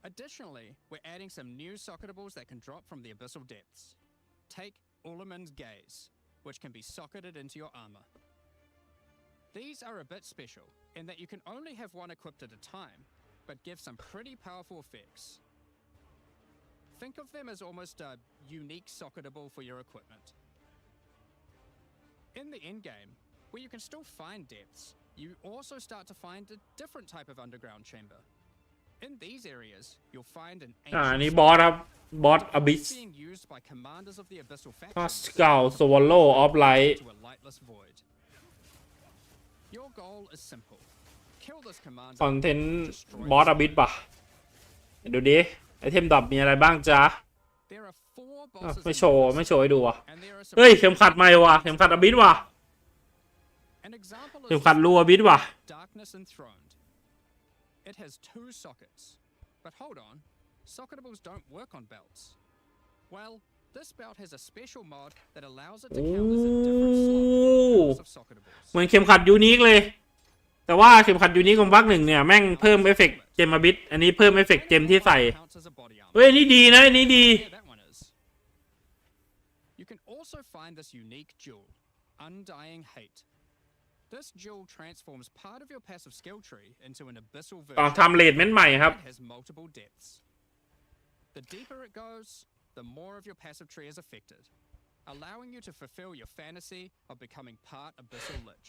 Speaker 2: Additionally, we're adding some new socketables that can drop from the abyssal depths. Take Ullaman's Gaze, which can be socketed into your armor. These are a bit special in that you can only have one equipped at a time, but give some pretty powerful effects. Think of them as almost a unique socketable for your equipment. In the endgame, where you can still find depths, you also start to find a different type of underground chamber. In these areas, you'll find an
Speaker 1: อัน
Speaker 2: ancient
Speaker 1: นี้บอสครับบอสอบิส
Speaker 2: being used by commanders of the abyssal
Speaker 1: พาส
Speaker 2: factions
Speaker 1: เก่าสวอลโลออฟไลท์
Speaker 2: to a lightless void. Your goal is simple. Kill this commander.
Speaker 1: คอนเทนต์บอสอบิสป่ะดูดิไอเทมดรอปมีอะไรบ้างจ๊ะ
Speaker 2: There are 4 bosses
Speaker 1: ไม่
Speaker 2: in
Speaker 1: โชว์
Speaker 2: the
Speaker 1: ไม่โชว์ให้ดูว่ะ
Speaker 2: and there are
Speaker 1: เฮ้ยเข็มขัดใหม่ว่ะเข็มขัดอบิสว่ะ
Speaker 2: An example
Speaker 1: เข็ม
Speaker 2: is
Speaker 1: ขัดรูอบิสว่ะ
Speaker 2: Darkness Enthroned. It has 2 sockets. But hold on, socketables don't work on belts. Well, this belt has a special mod that allows it to count as a different slot of socketables.
Speaker 1: เหมือนเข็มขัดยูนิคเลย แต่ว่าเข็มขัดยูนิคของภาคหนึ่งเนี่ยแม่งเพิ่มเอฟเฟกต์เจมอบิสอันนี้เพิ่มเอฟเฟกต์เจมที่ใส่
Speaker 2: Counts as a body armor.
Speaker 1: เฮ้ยอันนี่ดีนะอันนี้ดี
Speaker 2: Yeah, that one is. You can also find this unique jewel, Undying Hate. This jewel transforms part of your passive skill tree into an abyssal
Speaker 1: อ๋อ
Speaker 2: version
Speaker 1: ทำเลดเม้นใหม่ครับ
Speaker 2: that has multiple depths. The deeper it goes, the more of your passive tree is affected, allowing you to fulfill your fantasy of becoming part Abyssal Lich.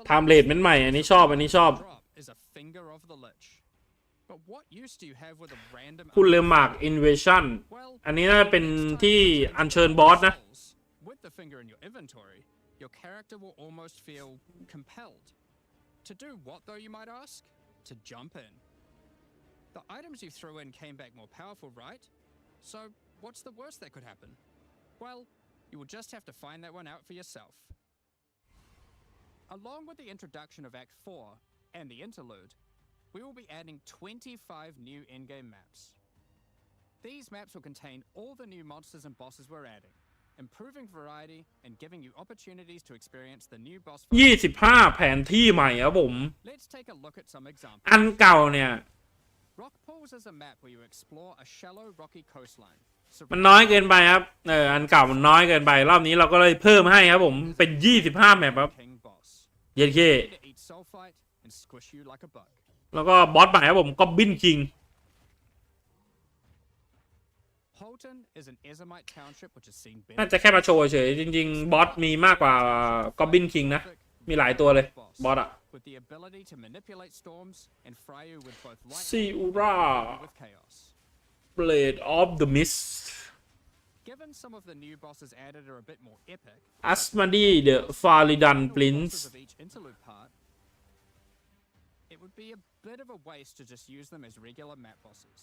Speaker 1: ทำเลดเม้นใหม่อันนี้ชอบอันนี้ชอบ
Speaker 2: Drop is a finger of the Lich. But what use do you have with a random
Speaker 1: คุณเลมาร์กอินเวชั่น
Speaker 2: Well,
Speaker 1: อันนี้น่าจะเป็น
Speaker 2: next time
Speaker 1: ที่
Speaker 2: you take
Speaker 1: อัญเชิญบอสนะ
Speaker 2: souls with the finger in your inventory, your character will almost feel compelled. To do what though, you might ask? To jump in. The items you threw in came back more powerful, right? So what's the worst that could happen? Well, you will just have to find that one out for yourself. Along with the introduction of Act 4 and the Interlude, we will be adding 25 new endgame maps. These maps will contain all the new monsters and bosses we're adding, improving variety and giving you opportunities to experience the new boss fights.
Speaker 1: 25 แผนที่ใหม่ครับผม
Speaker 2: Let's take a look at some examples.
Speaker 1: อันเก่าเนี่ย
Speaker 2: Rock Pools is a map where you explore a shallow rocky coastline.
Speaker 1: มันน้อยเกินไปครับอันเก่ามันน้อยเกินไปรอบนี้เราก็เลยเพิ่มให้ครับผมเป็น25แมปครับ
Speaker 2: King boss.
Speaker 1: เย็นเค
Speaker 2: Ready to eat sulfite and squish you like a bug.
Speaker 1: แล้วก็บอสใหม่ครับผมก็บินคิง
Speaker 2: Holton is an Ezomite township which has seen
Speaker 1: น่าจะแค่มาโชว์เฉยจริงๆบอสมีมากกว่าก็บินคิงนะมีหลายตัวเลยบอสอะ
Speaker 2: with the ability to manipulate storms and fry you with both lightning
Speaker 1: ซีอูรา
Speaker 2: and with chaos.
Speaker 1: Blade of the Mist
Speaker 2: Given some of the new bosses added are a bit more epic,
Speaker 1: อัสมาดีเดอะฟาริดัน
Speaker 2: the
Speaker 1: ปริน
Speaker 2: bosses
Speaker 1: ซ์
Speaker 2: of each interlude part, it would be a bit of a waste to just use them as regular map bosses.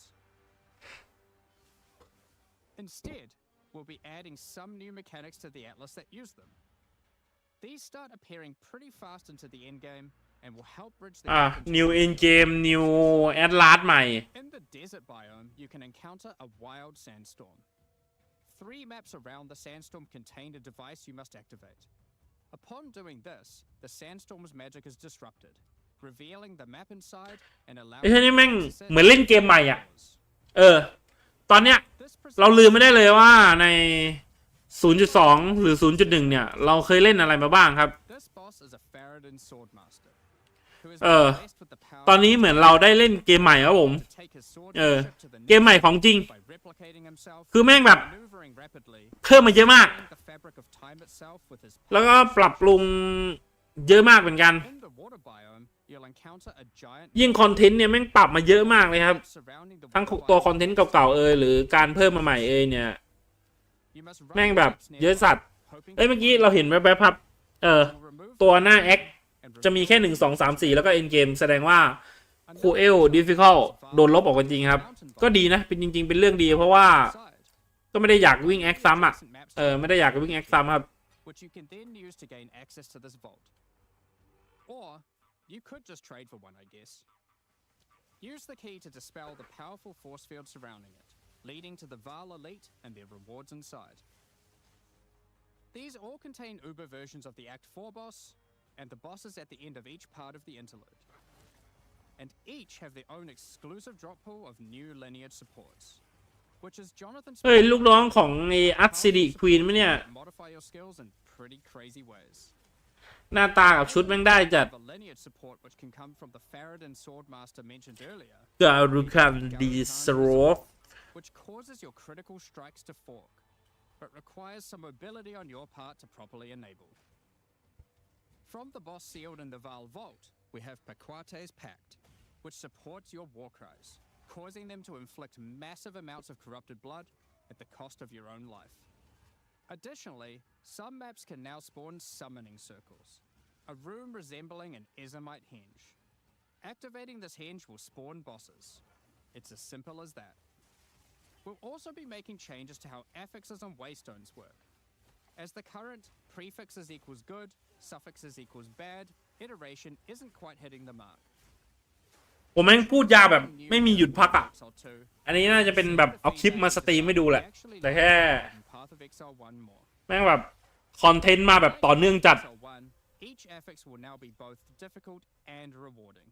Speaker 2: Instead, we'll be adding some new mechanics to the Atlas that use them. These start appearing pretty fast into the endgame and will help bridge the gap into
Speaker 1: New in game New Atlas ใหม่
Speaker 2: In the desert biome, you can encounter a wild sandstorm. 3 maps around the sandstorm contain a device you must activate. Upon doing this, the sandstorm's magic is disrupted, revealing the map inside and allowing
Speaker 1: ไอ้ที่นี่แม่ง
Speaker 2: you to set
Speaker 1: เหมือนเล่นเกมใหม่อ่ะ
Speaker 2: doors.
Speaker 1: ตอนเนี้ย เราลืมไม่ได้เลยว่าใน 0.2 หรือ 0.1 เนี่ย เราเคยเล่นอะไรมาบ้างครับ ตอนนี้เหมือนเราได้เล่นเกมใหม่ครับผม เกมใหม่ของจริง คือแม่งแบบเพิ่มมาเยอะมาก แล้วก็ปรับปรุงเยอะมากเหมือนกัน ยิ่งคอนเทนต์เนี่ยแม่งปรับมาเยอะมากเลยครับ ทั้งตัวคอนเทนต์เก่าๆหรือการเพิ่มมาใหม่เนี่ยแม่งแบบเยอะสัตว์เมื่อกี้เราเห็นแวบๆครับตัวหน้าแอคจะมีแค่1 2 3 4แล้วก็ Endgame แสดงว่าคูเอลดิฟิคัลโดนลบออกจริงครับก็ดีนะเป็นจริงๆเป็นเรื่องดีเพราะว่าก็ไม่ได้อยากวิ่งแอคซ้ำอ่ะไม่ได้อยากวิ่งแอคซ้ำครับ
Speaker 2: Or you could just trade for one, I guess. Use the key to dispel the powerful force field surrounding it, leading to the Val Elite and their rewards inside. These all contain Uber versions of the Act 4 boss and the bosses at the end of each part of the interlude. And each have their own exclusive drop pool of new lineage supports, which is Jonathan's
Speaker 1: ลูกน้องของไอ้อัตซิดิควีนมั้ยเนี่ย
Speaker 2: modify your skills in pretty crazy ways.
Speaker 1: หน้าตากับชุดแม่งได้จัดการุคันดีสโรฟ
Speaker 2: which causes your critical strikes to fork, but requires some mobility on your part to properly enable. From the boss sealed in the Val Vault, we have Paquate's Pact, which supports your war cries, causing them to inflict massive amounts of corrupted blood at the cost of your own life. Additionally, some maps can now spawn summoning circles, a room resembling an Ezomite henge. Activating this henge will spawn bosses. It's as simple as that. We'll also be making changes to how affixes and waystones work, as the current prefixes equals good, suffixes equals bad iteration isn't quite hitting the mark.
Speaker 1: ผมแม่งพูดยาวแบบไม่มีหยุดพักอ่ะอันนี้น่าจะเป็นแบบเอาคลิปมาสตรีมไม่ดูแหละแต่แค่แม่งแบบคอนเทนต์มาแบบต่อเนื่องจัด
Speaker 2: Each affix will now be both difficult and rewarding.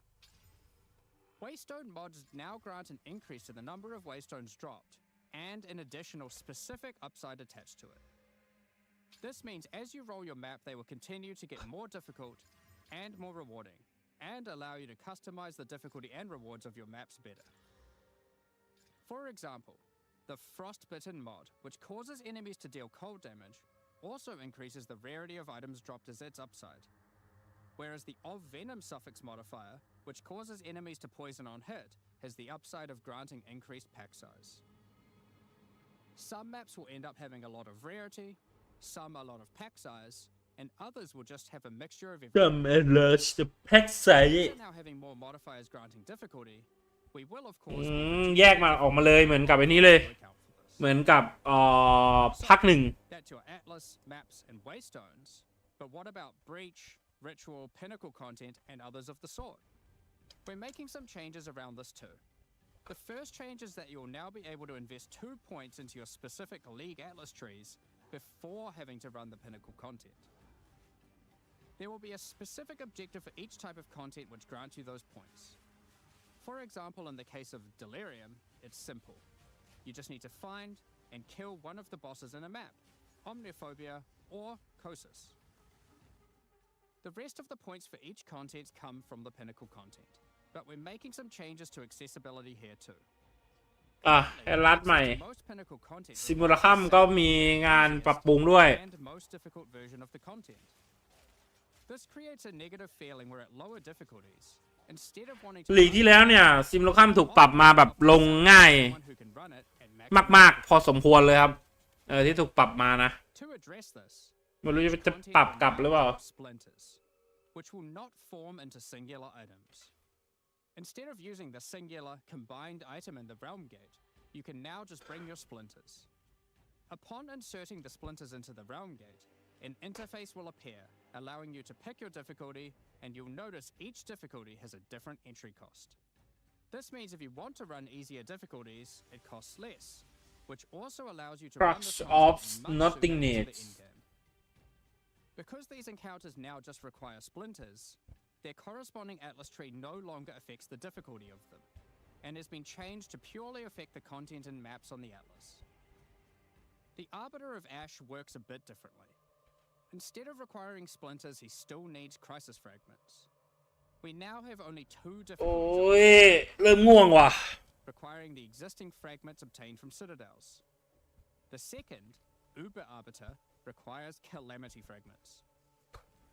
Speaker 2: Waystone mods now grant an increase to the number of waystones dropped and an additional specific upside attached to it. This means as you roll your map, they will continue to get more difficult and more rewarding, and allow you to customize the difficulty and rewards of your maps better. For example, the Frostbitten mod, which causes enemies to deal cold damage, also increases the rarity of items dropped as its upside, whereas the of Venom suffix modifier, which causes enemies to poison on hit, has the upside of granting increased pack size. Some maps will end up having a lot of rarity, some a lot of pack size, and others will just have a mixture of everything. Now having more modifiers granting difficulty, we will of course
Speaker 1: แยกมาออกมาเลยเหมือนกับไอ้นี้เลยเหมือนกับภาค 1
Speaker 2: That's your Atlas, maps, and waystones. But what about Breach, Ritual, Pinnacle content, and others of the sort? We're making some changes around this too. The first change is that you'll now be able to invest 2 points into your specific League Atlas trees before having to run the Pinnacle content. There will be a specific objective for each type of content which grants you those points. For example, in the case of Delirium, it's simple. You just need to find and kill one of the bosses in a map, Omniphobia or Kosis. The rest of the points for each content come from the Pinnacle content, but we're making some changes to accessibility here too.
Speaker 1: รัดใหม่ซิมูลัคัมก็มีงานปรับปรุงด้วย
Speaker 2: most difficult version of the content. This creates a negative feeling where at lower difficulties, instead of wanting to
Speaker 1: ลีกที่แล้วเนี่ยซิมูลัคัมถูกปรับมาแบบลงง่ายมากๆพอสมควรเลยครับที่ถูกปรับมานะไม่รู้จะปรับกลับหรือเปล่า
Speaker 2: which will not form into singular items. Instead of using the singular combined item in the realm gate, you can now just bring your splinters. Upon inserting the splinters into the realm gate, an interface will appear, allowing you to pick your difficulty, and you'll notice each difficulty has a different entry cost. This means if you want to run easier difficulties, it costs less, which also allows you to run the content much sooner into the endgame. Because these encounters now just require splinters, their corresponding Atlas tree no longer affects the difficulty of them. and has been changed to purely affect the content and maps on the Atlas. The Arbiter of Ash works a bit differently. Instead of requiring splinters, he still needs crisis fragments. We now have only 2 difficulties
Speaker 1: โอ้ยเริ่มง่วงว่ะ
Speaker 2: requiring the existing fragments obtained from citadels. The second, Uber Arbiter, requires calamity fragments.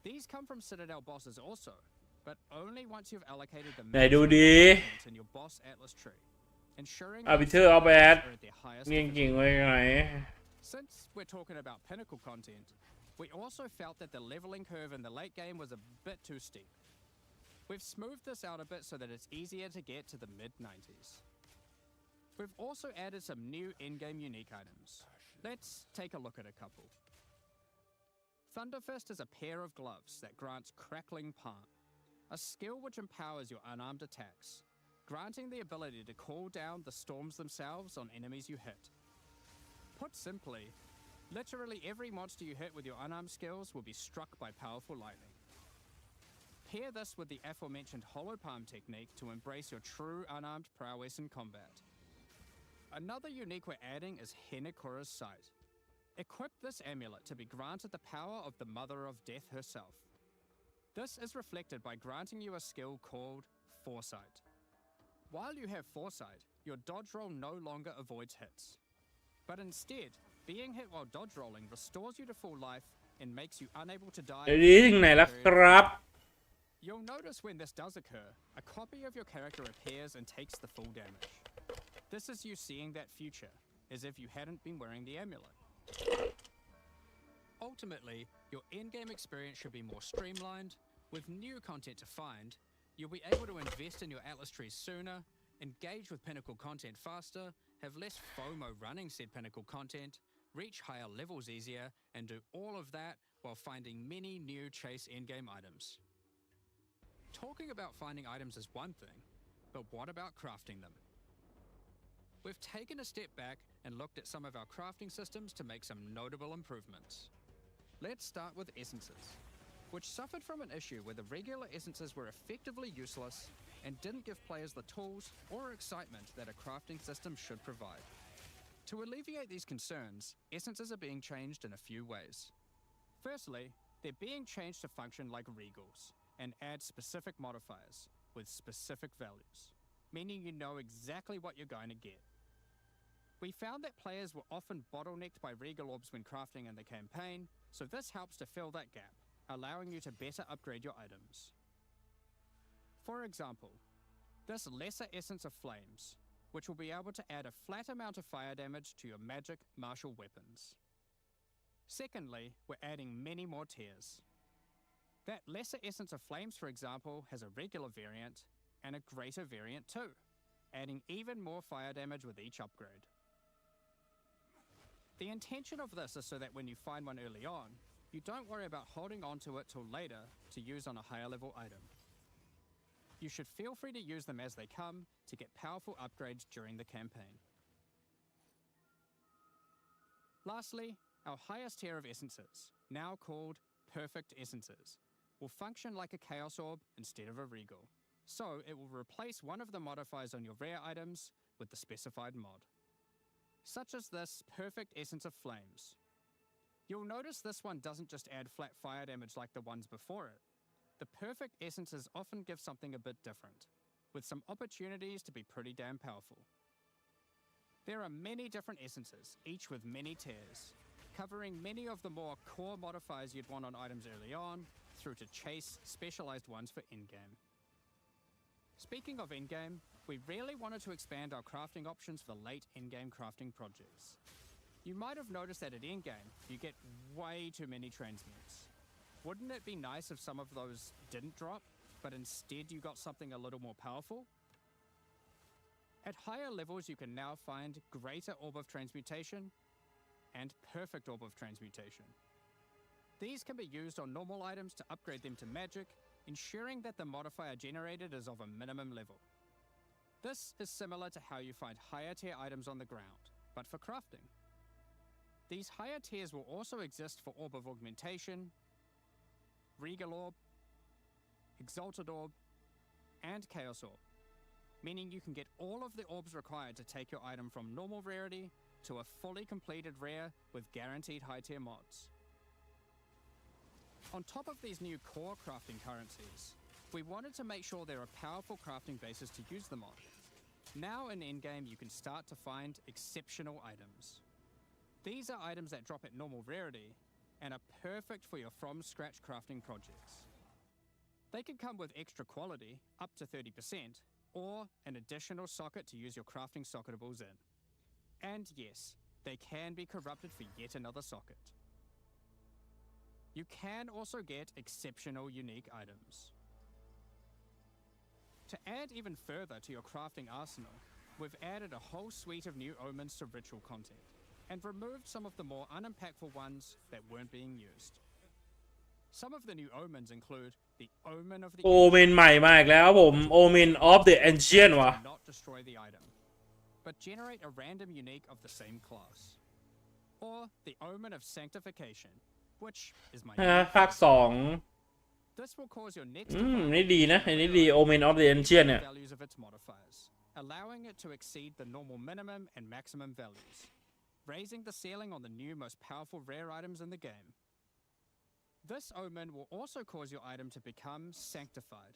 Speaker 2: These come from citadel bosses also, but only once you've allocated the
Speaker 1: ไหนดูดิ
Speaker 2: fragments in your boss atlas tree, ensuring
Speaker 1: Arbiter of
Speaker 2: fragments
Speaker 1: Ash
Speaker 2: are at their highest
Speaker 1: เรียน
Speaker 2: difficulty.
Speaker 1: เก่งไว้ไหน
Speaker 2: Since we're talking about pinnacle content, we also felt that the leveling curve in the late game was a bit too steep. We've smoothed this out a bit so that it's easier to get to the mid-90s. We've also added some new in-game unique items. Let's take a look at a couple. Thunderfist is a pair of gloves that grants Crackling Palm, a skill which empowers your unarmed attacks, granting the ability to call down the storms themselves on enemies you hit. Put simply, literally every monster you hit with your unarmed skills will be struck by powerful lightning. Pair this with the aforementioned Hollow Palm technique to embrace your true unarmed prowess in combat. Another unique we're adding is Henekura's Sight. Equip this amulet to be granted the power of the Mother of Death herself. This is reflected by granting you a skill called Foresight. While you have Foresight, your dodge roll no longer avoids hits. But instead, being hit while dodge rolling restores you to full life and makes you unable to die.
Speaker 1: เดี๋ยวนี้ถึงไหนแล้วครับ
Speaker 2: You'll notice when this does occur, a copy of your character appears and takes the full damage. This is you seeing that future, as if you hadn't been wearing the amulet. Ultimately, your in-game experience should be more streamlined. With new content to find, you'll be able to invest in your Atlas trees sooner, engage with pinnacle content faster, have less FOMO running said pinnacle content, reach higher levels easier, and do all of that while finding many new chase in-game items. Talking about finding items is one thing, but what about crafting them? We've taken a step back and looked at some of our crafting systems to make some notable improvements. Let's start with essences, which suffered from an issue where the regular essences were effectively useless and didn't give players the tools or excitement that a crafting system should provide. To alleviate these concerns, essences are being changed in a few ways. Firstly, they're being changed to function like regals and add specific modifiers with specific values, meaning you know exactly what you're going to get. We found that players were often bottlenecked by regal orbs when crafting in the campaign, so this helps to fill that gap, allowing you to better upgrade your items. For example, this Lesser Essence of Flames, which will be able to add a flat amount of fire damage to your magic martial weapons. Secondly, we're adding many more tiers. That Lesser Essence of Flames, for example, has a regular variant and a greater variant too, adding even more fire damage with each upgrade. The intention of this is so that when you find one early on, you don't worry about holding on to it till later to use on a higher level item. You should feel free to use them as they come to get powerful upgrades during the campaign. Lastly, our highest tier of essences, now called Perfect Essences, will function like a Chaos Orb instead of a Regal. So it will replace one of the modifiers on your rare items with the specified mod, such as this Perfect Essence of Flames. You'll notice this one doesn't just add flat fire damage like the ones before it. The Perfect Essences often give something a bit different, with some opportunities to be pretty damn powerful. There are many different essences, each with many tiers, covering many of the more core modifiers you'd want on items early on, through to chase specialized ones for in-game. Speaking of in-game, we really wanted to expand our crafting options for late in-game crafting projects. You might have noticed that at in-game, you get way too many transmutes. Wouldn't it be nice if some of those didn't drop, but instead you got something a little more powerful? At higher levels, you can now find Greater Orb of Transmutation and Perfect Orb of Transmutation. These can be used on normal items to upgrade them to magic, ensuring that the modifier generated is of a minimum level. This is similar to how you find higher tier items on the ground, but for crafting. These higher tiers will also exist for Orb of Augmentation, Regal Orb, Exalted Orb, and Chaos Orb. meaning you can get all of the orbs required to take your item from normal rarity to a fully completed rare with guaranteed high tier mods. On top of these new core crafting currencies, we wanted to make sure there are powerful crafting bases to use them on. Now in Endgame, you can start to find exceptional items. These are items that drop at normal rarity and are perfect for your from-scratch crafting projects. They can come with extra quality, up to 30%, or an additional socket to use your crafting socketables in. And yes, they can be corrupted for yet another socket. You can also get exceptional unique items. To add even further to your crafting arsenal, we've added a whole suite of new omens to ritual content, and removed some of the more unimpactful ones that weren't being used. Some of the new omens include the Omen of the
Speaker 1: โอเมนใหม่มาอีกแล้วครับผม Omen of the Ancient ว่ะ
Speaker 2: not destroy the item, but generate a random unique of the same class. Or the Omen of Sanctification, which is my
Speaker 1: ภาคสอง
Speaker 2: This will cause your next
Speaker 1: นี่ดีนะอันนี้ดี Omen of the Ancient เนี่ย
Speaker 2: values of its modifiers, allowing it to exceed the normal minimum and maximum values, raising the ceiling on the new most powerful rare items in the game. This omen will also cause your item to become sanctified.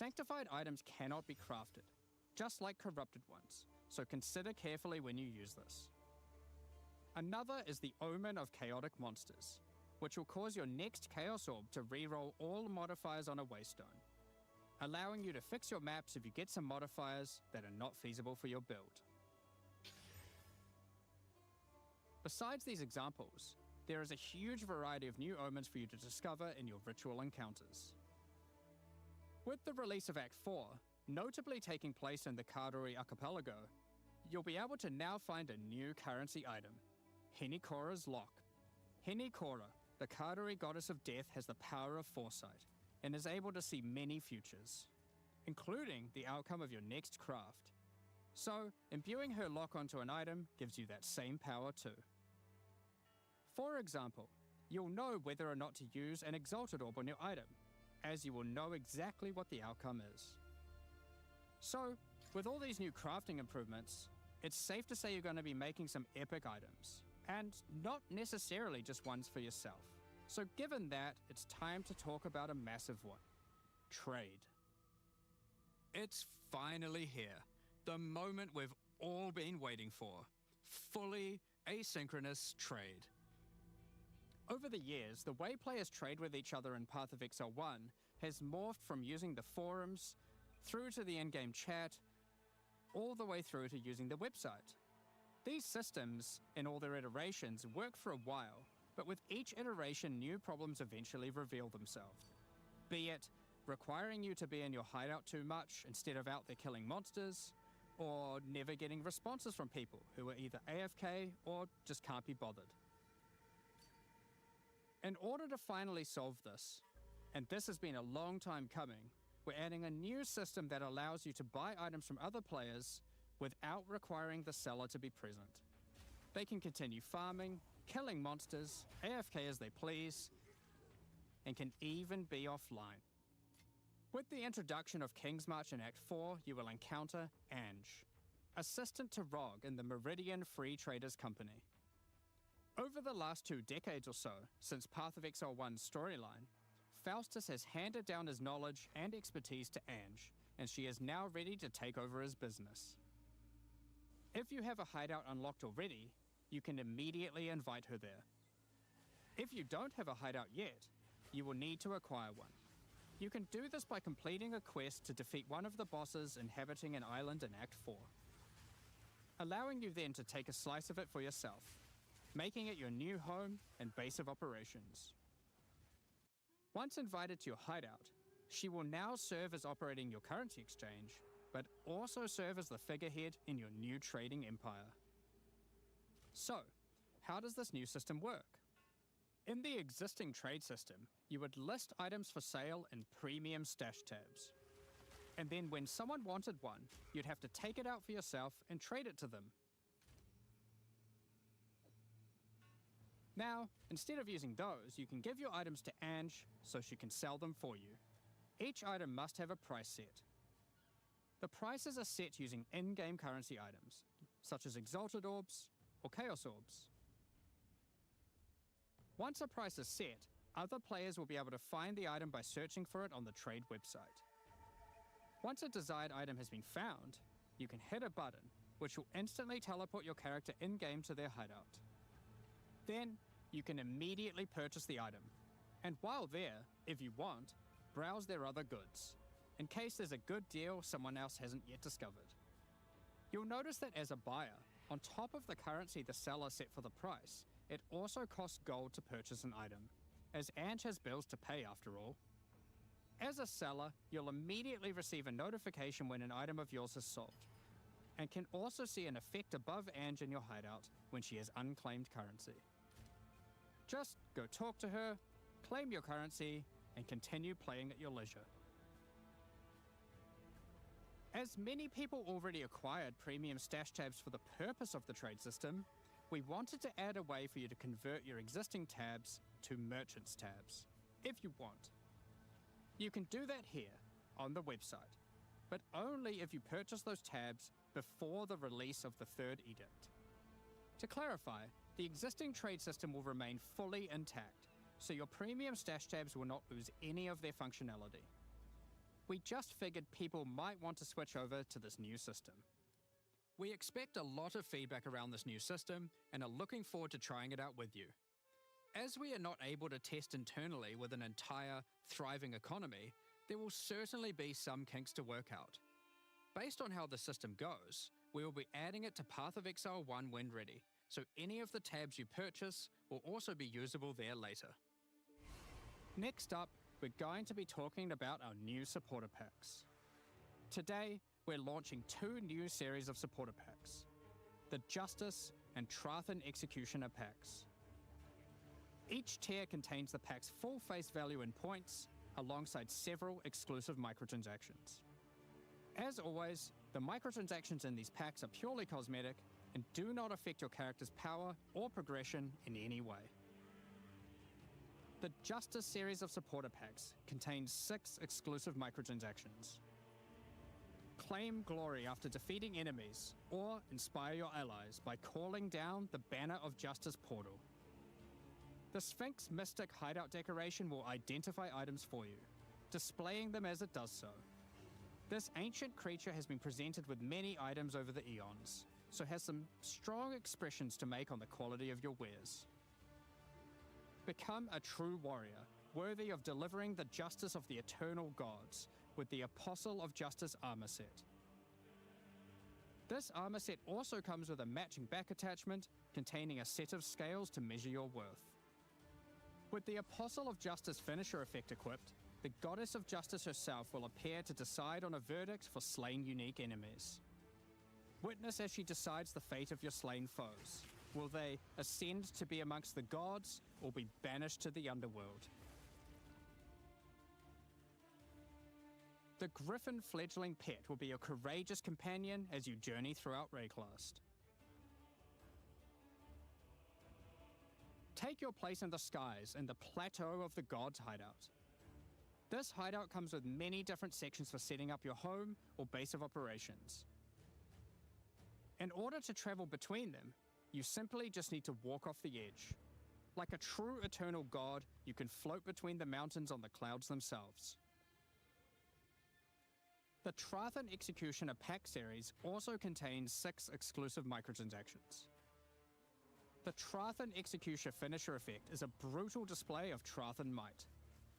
Speaker 2: Sanctified items cannot be crafted, just like corrupted ones, so consider carefully when you use this. Another is the Omen of Chaotic Monsters, which will cause your next Chaos Orb to reroll all modifiers on a Waystone, allowing you to fix your maps if you get some modifiers that are not feasible for your build. Besides these examples, there is a huge variety of new omens for you to discover in your ritual encounters. With the release of Act 4, notably taking place in the Kardori Archipelago, you'll be able to now find a new currency item, Henikora's Lock. Henikora, the Kardori goddess of death, has the power of foresight and is able to see many futures, including the outcome of your next craft. So, imbuing her lock onto an item gives you that same power too. For example, you'll know whether or not to use an Exalted Orb on your item, as you will know exactly what the outcome is. So, with all these new crafting improvements, it's safe to say you're going to be making some epic items, and not necessarily just ones for yourself. So given that, it's time to talk about a massive one. Trade. It's finally here. The moment we've all been waiting for. Fully asynchronous trade. Over the years, the way players trade with each other in Path of Exile 1 has morphed from using the forums, through to the in-game chat, all the way through to using the website. These systems, in all their iterations, work for a while, but with each iteration, new problems eventually reveal themselves. Be it requiring you to be in your hideout too much instead of out there killing monsters, or never getting responses from people who are either AFK or just can't be bothered. In order to finally solve this, and this has been a long time coming, we're adding a new system that allows you to buy items from other players without requiring the seller to be present. They can continue farming, killing monsters, AFK as they please, and can even be offline. With the introduction of King's March in Act 4, you will encounter Ange, assistant to Rog in the Meridian Free Traders Company. Over the last 2 decades or so, since Path of Exile 1's storyline, Faustus has handed down his knowledge and expertise to Ange, and she is now ready to take over his business. If you have a hideout unlocked already, you can immediately invite her there. If you don't have a hideout yet, you will need to acquire one. You can do this by completing a quest to defeat one of the bosses inhabiting an island in Act 4, allowing you then to take a slice of it for yourself, making it your new home and base of operations. Once invited to your hideout, she will now serve as operating your currency exchange, but also serve as the figurehead in your new trading empire. So, how does this new system work? In the existing trade system, you would list items for sale in premium stash tabs. And then when someone wanted one, you'd have to take it out for yourself and trade it to them. Now, instead of using those, you can give your items to Ange so she can sell them for you. Each item must have a price set. The prices are set using in-game currency items, such as Exalted Orbs or Chaos Orbs. Once a price is set, other players will be able to find the item by searching for it on the trade website. Once a desired item has been found, you can hit a button, which will instantly teleport your character in-game to their hideout. Then, you can immediately purchase the item, and while there, if you want, browse their other goods, in case there's a good deal someone else hasn't yet discovered. You'll notice that as a buyer, on top of the currency the seller set for the price, it also costs gold to purchase an item, as Ange has bills to pay after all. As a seller, you'll immediately receive a notification when an item of yours is sold, and can also see an effect above Ange in your hideout when she has unclaimed currency. Just go talk to her, claim your currency, and continue playing at your leisure. As many people already acquired premium stash tabs for the purpose of the trade system, we wanted to add a way for you to convert your existing tabs to merchants tabs, if you want. You can do that here, on the website, but only if you purchase those tabs before the release of the third edict. To clarify, the existing trade system will remain fully intact, so your premium stash tabs will not lose any of their functionality. We just figured people might want to switch over to this new system. We expect a lot of feedback around this new system and are looking forward to trying it out with you. As we are not able to test internally with an entire, thriving economy, there will certainly be some kinks to work out. Based on how the system goes, we will be adding it to Path of Exile 1 when ready, so any of the tabs you purchase will also be usable there later. Next up, we're going to be talking about our new supporter packs. Today, we're launching 2 new series of supporter packs, the Justice and Trathan Executioner packs. Each tier contains the pack's full face value in points, alongside several exclusive microtransactions. As always, the microtransactions in these packs are purely cosmetic and do not affect your character's power or progression in any way. The Justice series of supporter packs contains 6 exclusive microtransactions. Claim glory after defeating enemies, or inspire your allies by calling down the Banner of Justice portal. The Sphinx Mystic hideout decoration will identify items for you, displaying them as it does so. This ancient creature has been presented with many items over the eons, so has some strong expressions to make on the quality of your wares. Become a true warrior, worthy of delivering the justice of the eternal gods with the Apostle of Justice armor set. This armor set also comes with a matching back attachment containing a set of scales to measure your worth. With the Apostle of Justice finisher effect equipped, the Goddess of Justice herself will appear to decide on a verdict for slain unique enemies. Witness as she decides the fate of your slain foes. Will they ascend to be amongst the gods or be banished to the underworld? The Griffin fledgling pet will be your courageous companion as you journey throughout Rayclast. Take your place in the skies in the Plateau of the Gods hideout. This hideout comes with many different sections for setting up your home or base of operations. In order to travel between them, you simply just need to walk off the edge. Like a true eternal god, you can float between the mountains on the clouds themselves. The Trathan Executioner pack series also contains 6 exclusive microtransactions. The Trathan Executioner finisher effect is a brutal display of Trathan might,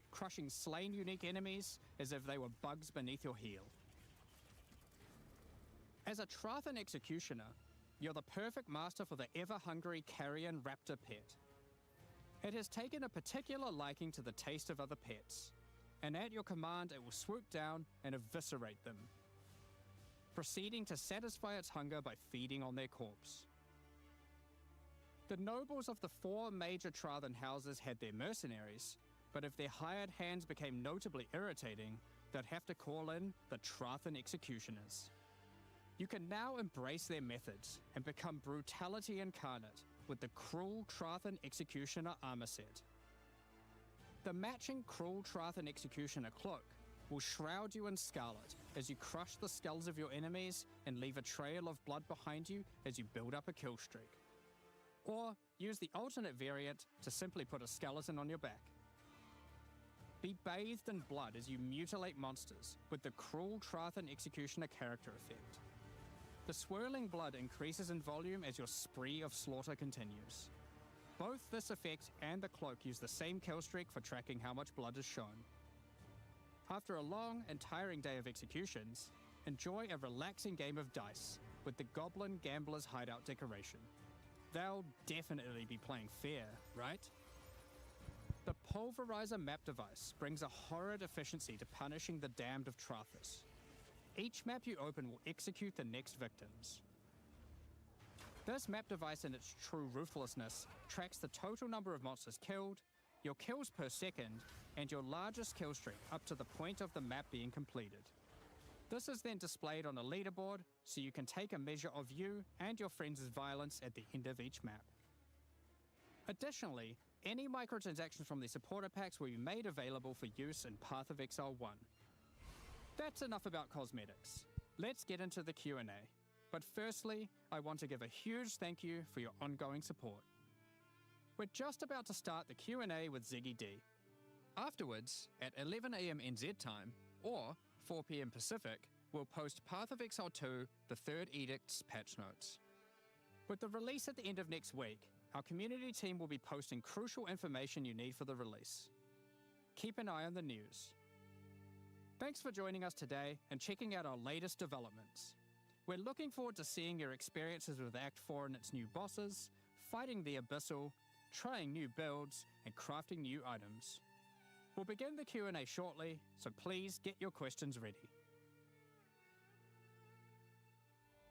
Speaker 2: crushing slain unique enemies as if they were bugs beneath your heel. As a Trathan Executioner, you're the perfect master for the ever-hungry carrion raptor pet. It has taken a particular liking to the taste of other pets, and at your command it will swoop down and eviscerate them, proceeding to satisfy its hunger by feeding on their corpse. The nobles of the 4 major Trathan houses had their mercenaries, but if their hired hands became notably irritating, they'd have to call in the Trathan Executioners. You can now embrace their methods and become brutality incarnate with the Cruel Trathan Executioner armor set. The matching Cruel Trathan Executioner cloak will shroud you in scarlet as you crush the skulls of your enemies and leave a trail of blood behind you as you build up a kill streak. Or use the alternate variant to simply put a skeleton on your back. Be bathed in blood as you mutilate monsters with the cruel Trathan Executioner character effect. The swirling blood increases in volume as your spree of slaughter continues. Both this effect and the cloak use the same kill streak for tracking how much blood is shown. After a long and tiring day of executions, enjoy a relaxing game of dice with the Goblin Gambler's Hideout decoration. They'll definitely be playing fair, right? The Pulverizer map device brings a horrid efficiency to punishing the damned of Trathus. Each map you open will execute the next victims. This map device in its true ruthlessness tracks the total number of monsters killed, your kills per second, and your largest kill streak up to the point of the map being completed. This is then displayed on a leaderboard so you can take a measure of you and your friends' violence at the end of each map. Additionally, any microtransactions from the supporter packs will be made available for use in Path of Exile 1. That's enough about cosmetics. Let's get into the Q&A. But firstly, I want to give a huge thank you for your ongoing support. We're just about to start the Q&A with Ziggy D. Afterwards, at 11 AM NZ time, or 4 PM Pacific, we'll post Path of Exile 2, the Third Edict's patch notes. With the release at the end of next week, our community team will be posting crucial information you need for the release. Keep an eye on the news. Thanks for joining us today and checking out our latest developments. We're looking forward to seeing your experiences with Act 4 and its new bosses, fighting the Abyssal, trying new builds, and crafting new items. We'll begin the Q&A shortly, so please get your questions ready.
Speaker 6: Hello, and welcome back, Exiles.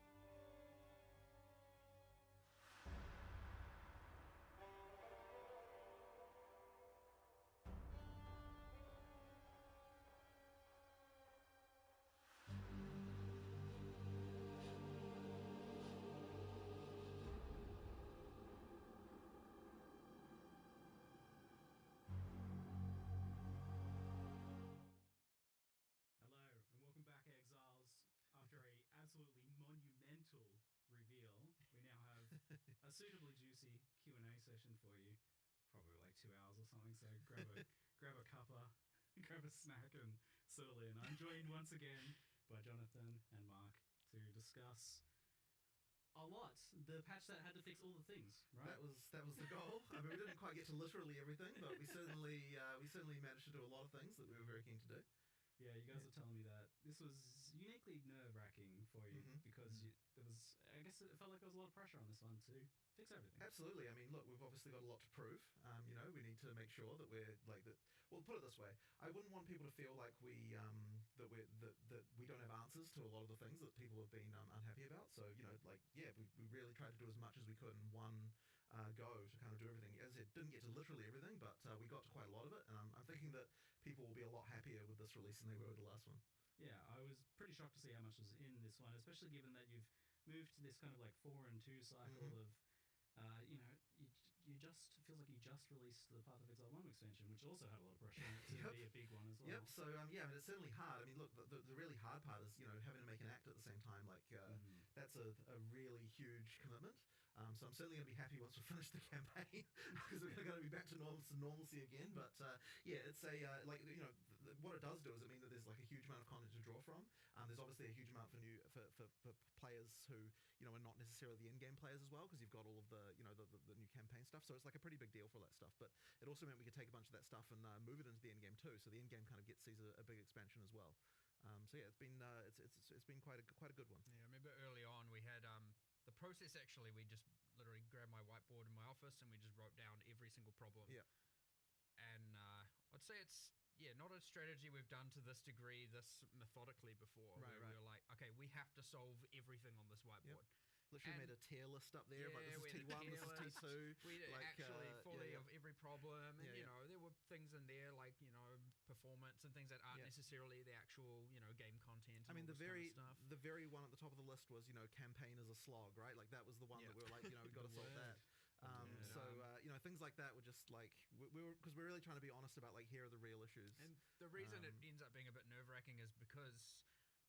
Speaker 6: After a absolutely monumental reveal, we now have a suitably juicy Q&A session for you. Probably like 2 hours or something, so grab a cuppa, grab a snack and settle in. I'm joined once again by Jonathan and Mark to discuss a lot. The patch that had to fix all the things, right?
Speaker 4: That was the goal. I mean, we didn't quite get to literally everything, but we certainly managed to do a lot of things that we were very keen to do.
Speaker 6: Yeah, you guys were telling me that this was uniquely nerve-wracking for you because I guess it felt like there was a lot of pressure on this one to fix everything.
Speaker 4: Absolutely. I mean, look, we've obviously got a lot to prove. We need to make sure that we're like that. Well, put it this way: I wouldn't want people to feel like we don't have answers to a lot of the things that people have been unhappy about. So we really tried to do as much as we could in one go to kind of do everything. As I said, didn't get to literally everything, but we got to quite a lot of it, and I'm thinking that people will be a lot happier with this release than they were with the last one.
Speaker 6: Yeah, I was pretty shocked to see how much was in this one, especially given that you've moved to this kind of like 4 and 2 cycle of, you just feels like you just released the Path of Exile 1 expansion, which also had a lot of pressure on it to be a big one as well.
Speaker 4: Yep. So I mean, it's certainly hard. I mean, look, the really hard part is having to make an act at the same time. Like that's a really huge commitment. So I'm certainly going to be happy once we finish the campaign because we're going to be back to normalcy again. But it's what it does do is it means that there's like a huge amount of content to draw from. There's obviously a huge amount for players who are not necessarily the in-game players as well, because you've got all of the new campaign stuff. So it's like a pretty big deal for all that stuff. But it also meant we could take a bunch of that stuff and move it into the in-game too. So the in-game kind of sees a big expansion as well. It's been quite a good one.
Speaker 7: Yeah, I remember early on we had the process. Actually, we just literally grabbed my whiteboard in my office and we just wrote down every single problem.
Speaker 4: Yeah.
Speaker 7: And I'd say it's not a strategy we've done to this degree, this methodically before.
Speaker 4: Right.
Speaker 7: We were like, okay, we have to solve everything on this whiteboard.
Speaker 4: Yep. Literally made a tier list up there. Like, this is T1, this is T2.
Speaker 7: We actually fully of every problem. And, there were things in there like, performance and things that aren't necessarily the actual, game content.
Speaker 4: I mean, the
Speaker 7: very
Speaker 4: one at the top of the list was, campaign is a slog, right? Like that was the one that we were like, we've got to solve that. So things like that were just like because we're really trying to be honest about like here are the real issues.
Speaker 7: And the reason it ends up being a bit nerve-wracking is because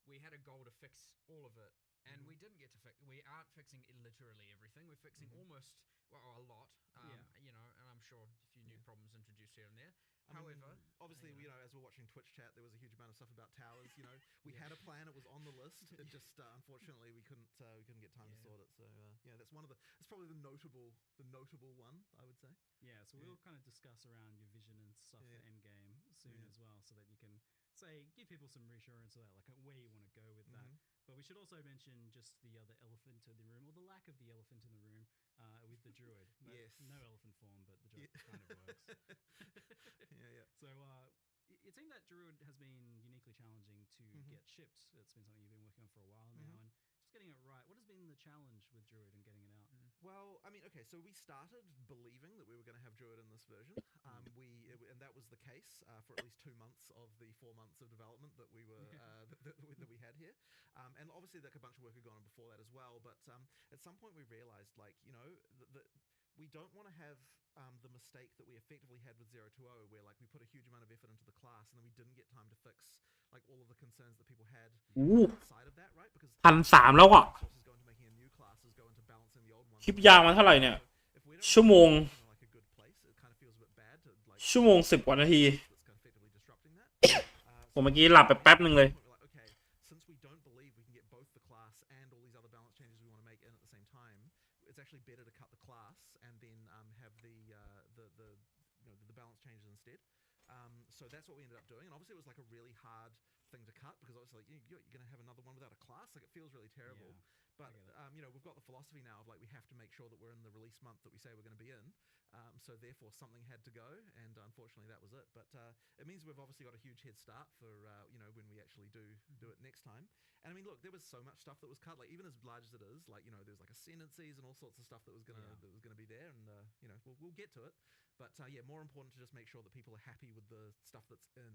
Speaker 7: we had a goal to fix all of it, and we didn't get to fix. We aren't fixing literally everything. We're fixing almost a lot. And I'm sure a few new problems introduced here and there. However,
Speaker 4: obviously, as we're watching Twitch chat, there was a huge amount of stuff about towers. We had a plan; it was on the list. It just unfortunately we couldn't get time to sort it. So that's it's probably the notable one, I would say.
Speaker 6: Yeah, so we'll kind of discuss around your vision and stuff for Endgame soon as well, so that you can give people some reassurance about like where you want to go with that. But we should also mention just the other elephant in the room, or the lack of the elephant in the room, with the druid. No elephant form, but the joke kind of works. So it seemed that druid has been uniquely challenging to get shipped. It's been something you've been working on for a while now, and just getting it right. What has been the challenge with druid and getting it out?
Speaker 4: Well, I mean, okay, so we started believing that we were going to have druid in this version. And that was the case for at least 2 months of the 4 months of development that we were that we had here. And obviously, like a bunch of work had gone on before that as well. But at some point, we realized, like, that we don't want to have the mistake that we effectively had with 020, where like we put a huge amount of effort into the class and then we didn't get time to fix like all of the concerns that people had outside of that, right? Because
Speaker 1: 1,300แล้วอ่ะ
Speaker 4: resources go into making a new classes, go into balancing the old ones.
Speaker 1: คลิปยาวมาเท่าไหร่เนี่ย
Speaker 4: If we don't
Speaker 1: ชั่วโมง
Speaker 4: like a good place, it kind of feels a bit bad to like
Speaker 1: ชั่วโมง10 กว่านาที
Speaker 4: that's kind of effectively disrupting that.
Speaker 1: ผมเมื่อกี้หลับไปแป๊บหนึ่งเลย
Speaker 4: We're like, okay, since we don't believe we can get both the class and all these other balance changes we want to make in at the same time, it's actually better to cut the class and then have the balance changes instead. So that's what we ended up doing, and obviously it was like a really hard thing to cut because obviously like, you're going to have another one without a class, like it feels really terrible. But we've got the philosophy now of like we have to make sure that we're in the release month that we say we're going to be in. So therefore something had to go, and unfortunately that was it. But it means we've obviously got a huge head start for when we actually do it next time. And I mean, look, there was so much stuff that was cut, like even as large as it is, like there's like ascendancies and all sorts of stuff that was gonna be there, and we'll get to it. But more important to just make sure that people are happy with the stuff that's in,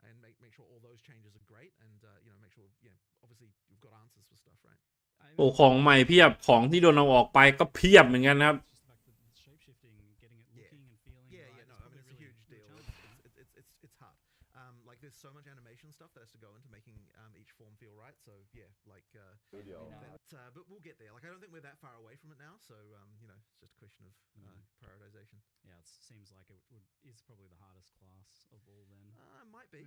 Speaker 4: and make sure all those changes are great, and make sure obviously you've got answers for stuff, right?
Speaker 1: โอ้ของใหม่เพียบของที่โดนเอาออกไปก็เพียบเหมือนกันนะครับ
Speaker 4: No, I mean it's a huge deal. It's hard. Like there's so much animation stuff that has to go into making each form feel right. So but we'll get there. Like I don't think we're that far away from it now. So it's just a question of prioritization.
Speaker 6: Yeah, it seems like it is probably the hardest class of all. Then
Speaker 4: might be.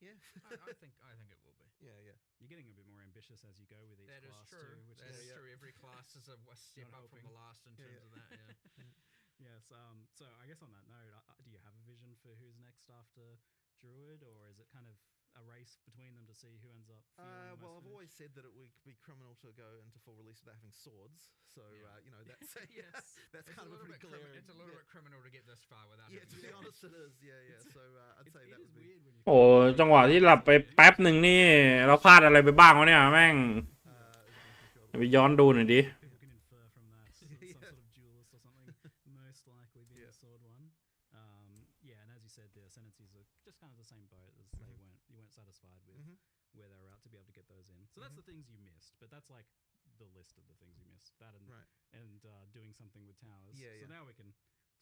Speaker 4: Yeah.
Speaker 7: I think it will be.
Speaker 4: Yeah.
Speaker 6: You're getting a bit more ambitious as you go with each
Speaker 7: That is
Speaker 6: class
Speaker 7: true.
Speaker 6: too. Which
Speaker 7: That
Speaker 6: is
Speaker 7: is true. Every class is a step up from the last in terms of that. Yeah.
Speaker 6: Yes. So I guess on that note, do you have a vision for who's next after Druid, or is it kind of a race between them to see who ends up?
Speaker 4: Well, I've always said that it would be criminal to go into full release without having swords. So that's that's kind of a pretty clear.
Speaker 7: It's a little bit criminal to get this far without.
Speaker 4: Yeah, to be honest, it is. Yeah. So I'd say that would be.
Speaker 1: โอ้จังหวะที่หลับไปแป๊บหนึ่งนี่เราพลาดอะไรไปบ้างวะเนี่ยแม่งไปย้อนดูหน่อยดิ
Speaker 6: People can infer from that some sort of duelist or something, most likely being the sword one. And as you said, the ascendancies are just kind of the same boat as you weren't satisfied with where they were at to be able to get those in. So that's the things you missed, but that's like the list of the things you missed. That and doing something with towers. So now we can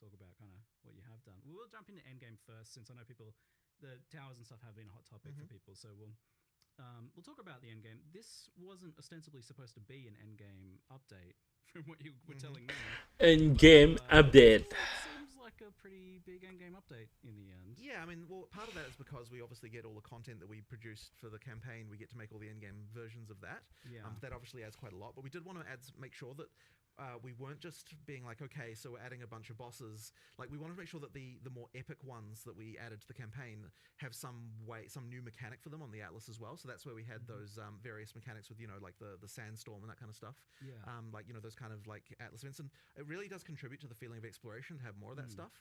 Speaker 6: talk about kind of what you have done. We'll jump into Endgame first, since I know the towers and stuff have been a hot topic for people. So we'll talk about the Endgame. This wasn't ostensibly supposed to be an Endgame update, from what you were telling me.
Speaker 1: Endgame update.
Speaker 6: Seems like a pretty big Endgame update in the end.
Speaker 4: Yeah, I mean, well, part of that is because we obviously get all the content that we produced for the campaign. We get to make all the Endgame versions of that. That obviously adds quite a lot. But we did want to make sure that we weren't just being like, okay, so we're adding a bunch of bosses. Like, we wanted to make sure that the more epic ones that we added to the campaign have some new mechanic for them on the Atlas as well. So that's where we had those various mechanics with, like the sandstorm and that kind of stuff. Like, those kind of like Atlas events. And it really does contribute to the feeling of exploration to have more of that stuff.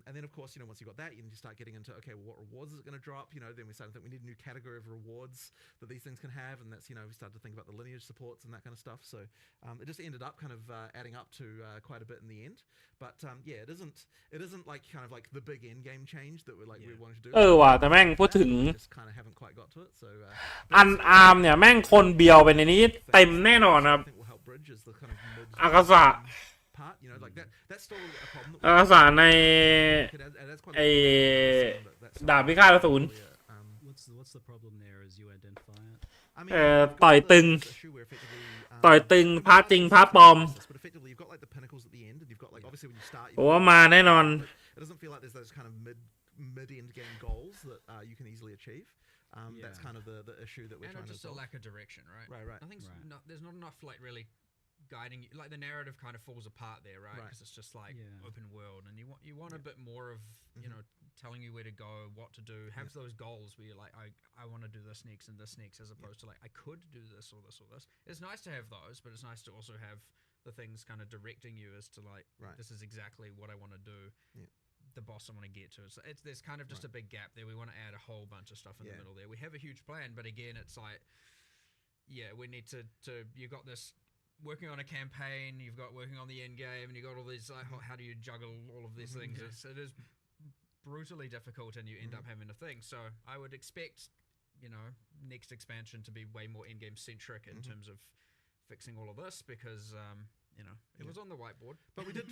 Speaker 4: And then, of course, once you've got that, you can start getting into, okay, well, what rewards is it going to drop? Then we started to think we need a new category of rewards that these things can have. And that's, we started to think about the lineage supports and that kind of stuff. So it just ended up kind of adding up to quite a bit in the end. But it isn't like kind of like the big end game change that we wanted to do.
Speaker 1: ว่ะแต่แม่งพูดถึง
Speaker 4: Just kind of haven't quite got to it. So
Speaker 1: อันอาร์มเนี่ยแม่งคนเบียวไปในนี้เต็มแน่นอนครับ
Speaker 4: I think will help bridge is the kind of
Speaker 1: อากาศะ
Speaker 4: part. You know, like that's still a problem.
Speaker 1: ภาษาใน
Speaker 4: That's quite
Speaker 1: ไอ
Speaker 4: that's
Speaker 1: ดาบพิฆาตอสูร
Speaker 6: What's the problem there as you identify it?
Speaker 4: I mean,
Speaker 1: ต่อยตึง
Speaker 4: issue where effectively,
Speaker 1: ต่อยตึงพระจริงพระปลอม
Speaker 4: but effectively you've got like the pinnacles at the end, and you've got like obviously when you start,
Speaker 1: ผมว่ามาแน่นอน
Speaker 4: it doesn't feel like there's those kind of mid-end game goals that you can easily achieve. That's kind of the issue that we're
Speaker 7: and
Speaker 4: trying to
Speaker 7: just a
Speaker 4: solve.
Speaker 7: lack of direction, right?
Speaker 4: Right.
Speaker 7: Nothing's there's not enough like really guiding you. Like the narrative kind of falls apart there, right? Because it's just like open world, and you want a bit more of you know telling you where to go, what to do. Have those goals where you're like, I want to do this next and this next, as opposed to like I could do this or this or this. It's nice to have those, but it's nice to also have the things kind of directing you as to like this is exactly what I want to do. The boss I want to get to. So there's kind of just a big gap there. We want to add a whole bunch of stuff in the middle there. We have a huge plan, but again, it's like, we need to you got this working on a campaign, you've got working on the end game, and you got all these like, how do you juggle all of these things? It is brutally difficult, and you end up having a thing. So I would expect, you know, next expansion to be way more end game centric in terms of fixing all of this, because you know, it was on the whiteboard.
Speaker 4: But we did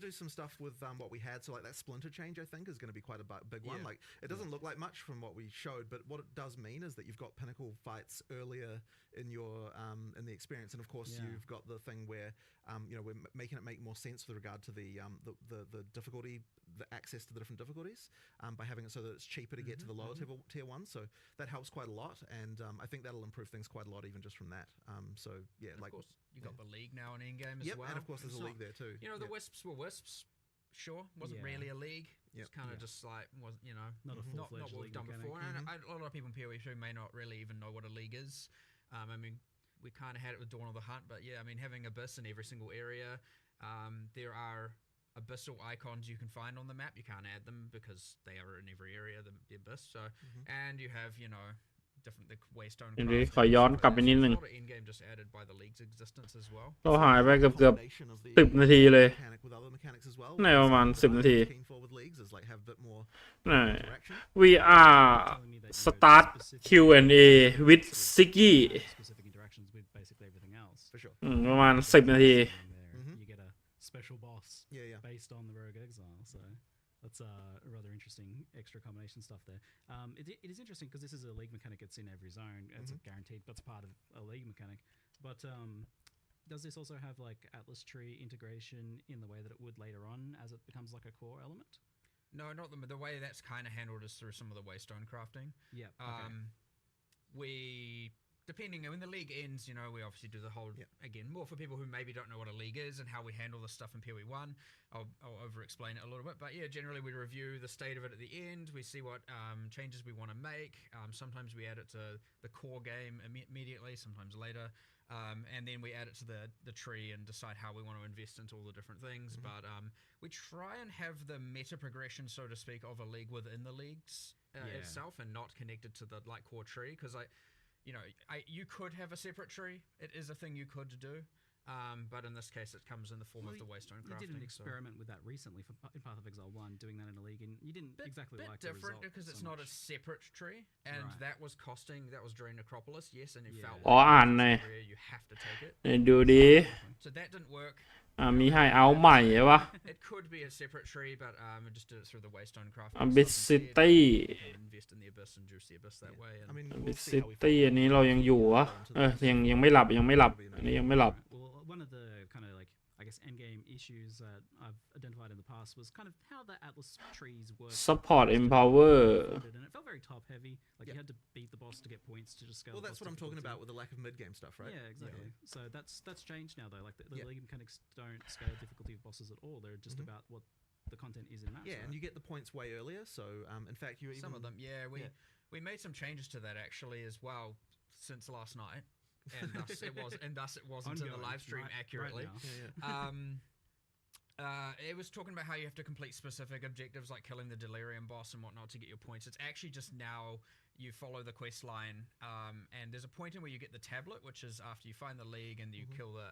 Speaker 4: do some stuff with what we had. So like that splinter change, I think, is going to be quite a big one. Like it doesn't look like much from what we showed, but what it does mean is that you've got pinnacle fights earlier in your in the experience, and of course you've got the thing where you know we're making it make more sense with regard to the difficulty, the access to the different difficulties by having it so that it's cheaper to get to the lower tier ones. So that helps quite a lot, and I think that'll improve things quite a lot even just from that. So yeah,
Speaker 7: and
Speaker 4: like
Speaker 7: of course you got the league now in Endgame as well.
Speaker 4: And of course there's a league there too.
Speaker 7: You know, the Wisps were Wisps. Sure, wasn't really a league. It's kind of just like was you know
Speaker 6: not
Speaker 7: what we've done before. And a lot of people in PoE2 may not really even know what a league is. I mean, we kind of had it with Dawn of the Hunt, but I mean having Abyss in every single area. There are Abyssal icons you can find on the map. You can't add them because they are in every area. The Abyss. So and you have different the Waystone.
Speaker 1: ทีนี้ขอย้อนกลับไปนิดนึง
Speaker 7: Endgame just added by the league's existence as well.
Speaker 1: ก็หายไปเกือบ10 นาทีเลยในประมาณ10 นาที We are start Q&A with Siggy
Speaker 6: Specific interactions with basically everything else.
Speaker 4: For sure.
Speaker 1: ประมาณ10 นาที
Speaker 6: You get a special boss based on the Rogue Exile. So that's rather interesting extra combination stuff there. It is interesting because this is a league mechanic that's in every zone. It's guaranteed. That's part of a league mechanic. But does this also have like Atlas tree integration in the way that it would later on as it becomes like a core element?
Speaker 7: No, not the way that's kind of handled is through some of the Waystone crafting.
Speaker 6: Yeah.
Speaker 7: We depending when the league ends, you know, we obviously do the whole again more for people who maybe don't know what a league is and how we handle this stuff in PoE1. I'll over-explain it a little bit, but generally we review the state of it at the end. We see what changes we want to make. Sometimes we add it to the core game immediately, sometimes later, and then we add it to the tree and decide how we want to invest into all the different things. But we try and have the meta progression, so to speak, of a league within the leagues itself, and not connected to the like core tree, because you could have a separate tree. It is a thing you could do. But in this case, it comes in the form of the Waystone crafting.
Speaker 6: You did an experiment with that recently in Path of Exile 1, doing that in a league, and you didn't exactly like the result.
Speaker 7: Different because it's not a separate tree, and that was during Necropolis, yes, and it felt
Speaker 1: อ๋ออ่านหน่อย
Speaker 7: you have to take it.
Speaker 1: ดูดิ
Speaker 7: So that didn't work.
Speaker 1: มีให้เอาใหม่ใช่ปะ
Speaker 7: It could be a separate tree, but I just did it through the Waystone crafting.
Speaker 1: Abyssal
Speaker 7: Invest in the Abyss and juice the Abyss that way.
Speaker 4: I mean,
Speaker 1: Abyssal อันนี้เรายังอยู่วะยังไม่หลับอันนี้ยังไม่หลับ
Speaker 6: Well, one of the kind of like I guess endgame issues that I've identified in the past was kind of how the Atlas trees work.
Speaker 1: Support Empower.
Speaker 6: And it felt very top heavy. Like you had to beat the boss to get points to just scale.
Speaker 4: Well, that's what I'm talking about with the lack of mid-game stuff, right?
Speaker 6: Yeah, exactly. So that's changed now though. Like the league mechanics don't scale difficulty of bosses at all. They're just about what the content is in maps.
Speaker 4: Yeah, and you get the points way earlier. So in fact, you even
Speaker 7: some of them. We made some changes to that actually as well since last night. And thus it wasn't in the live stream accurately. It was talking about how you have to complete specific objectives like killing the Delirium boss and whatnot to get your points. It's actually just now you follow the quest line, and there's a point in where you get the tablet, which is after you find the league and you kill the,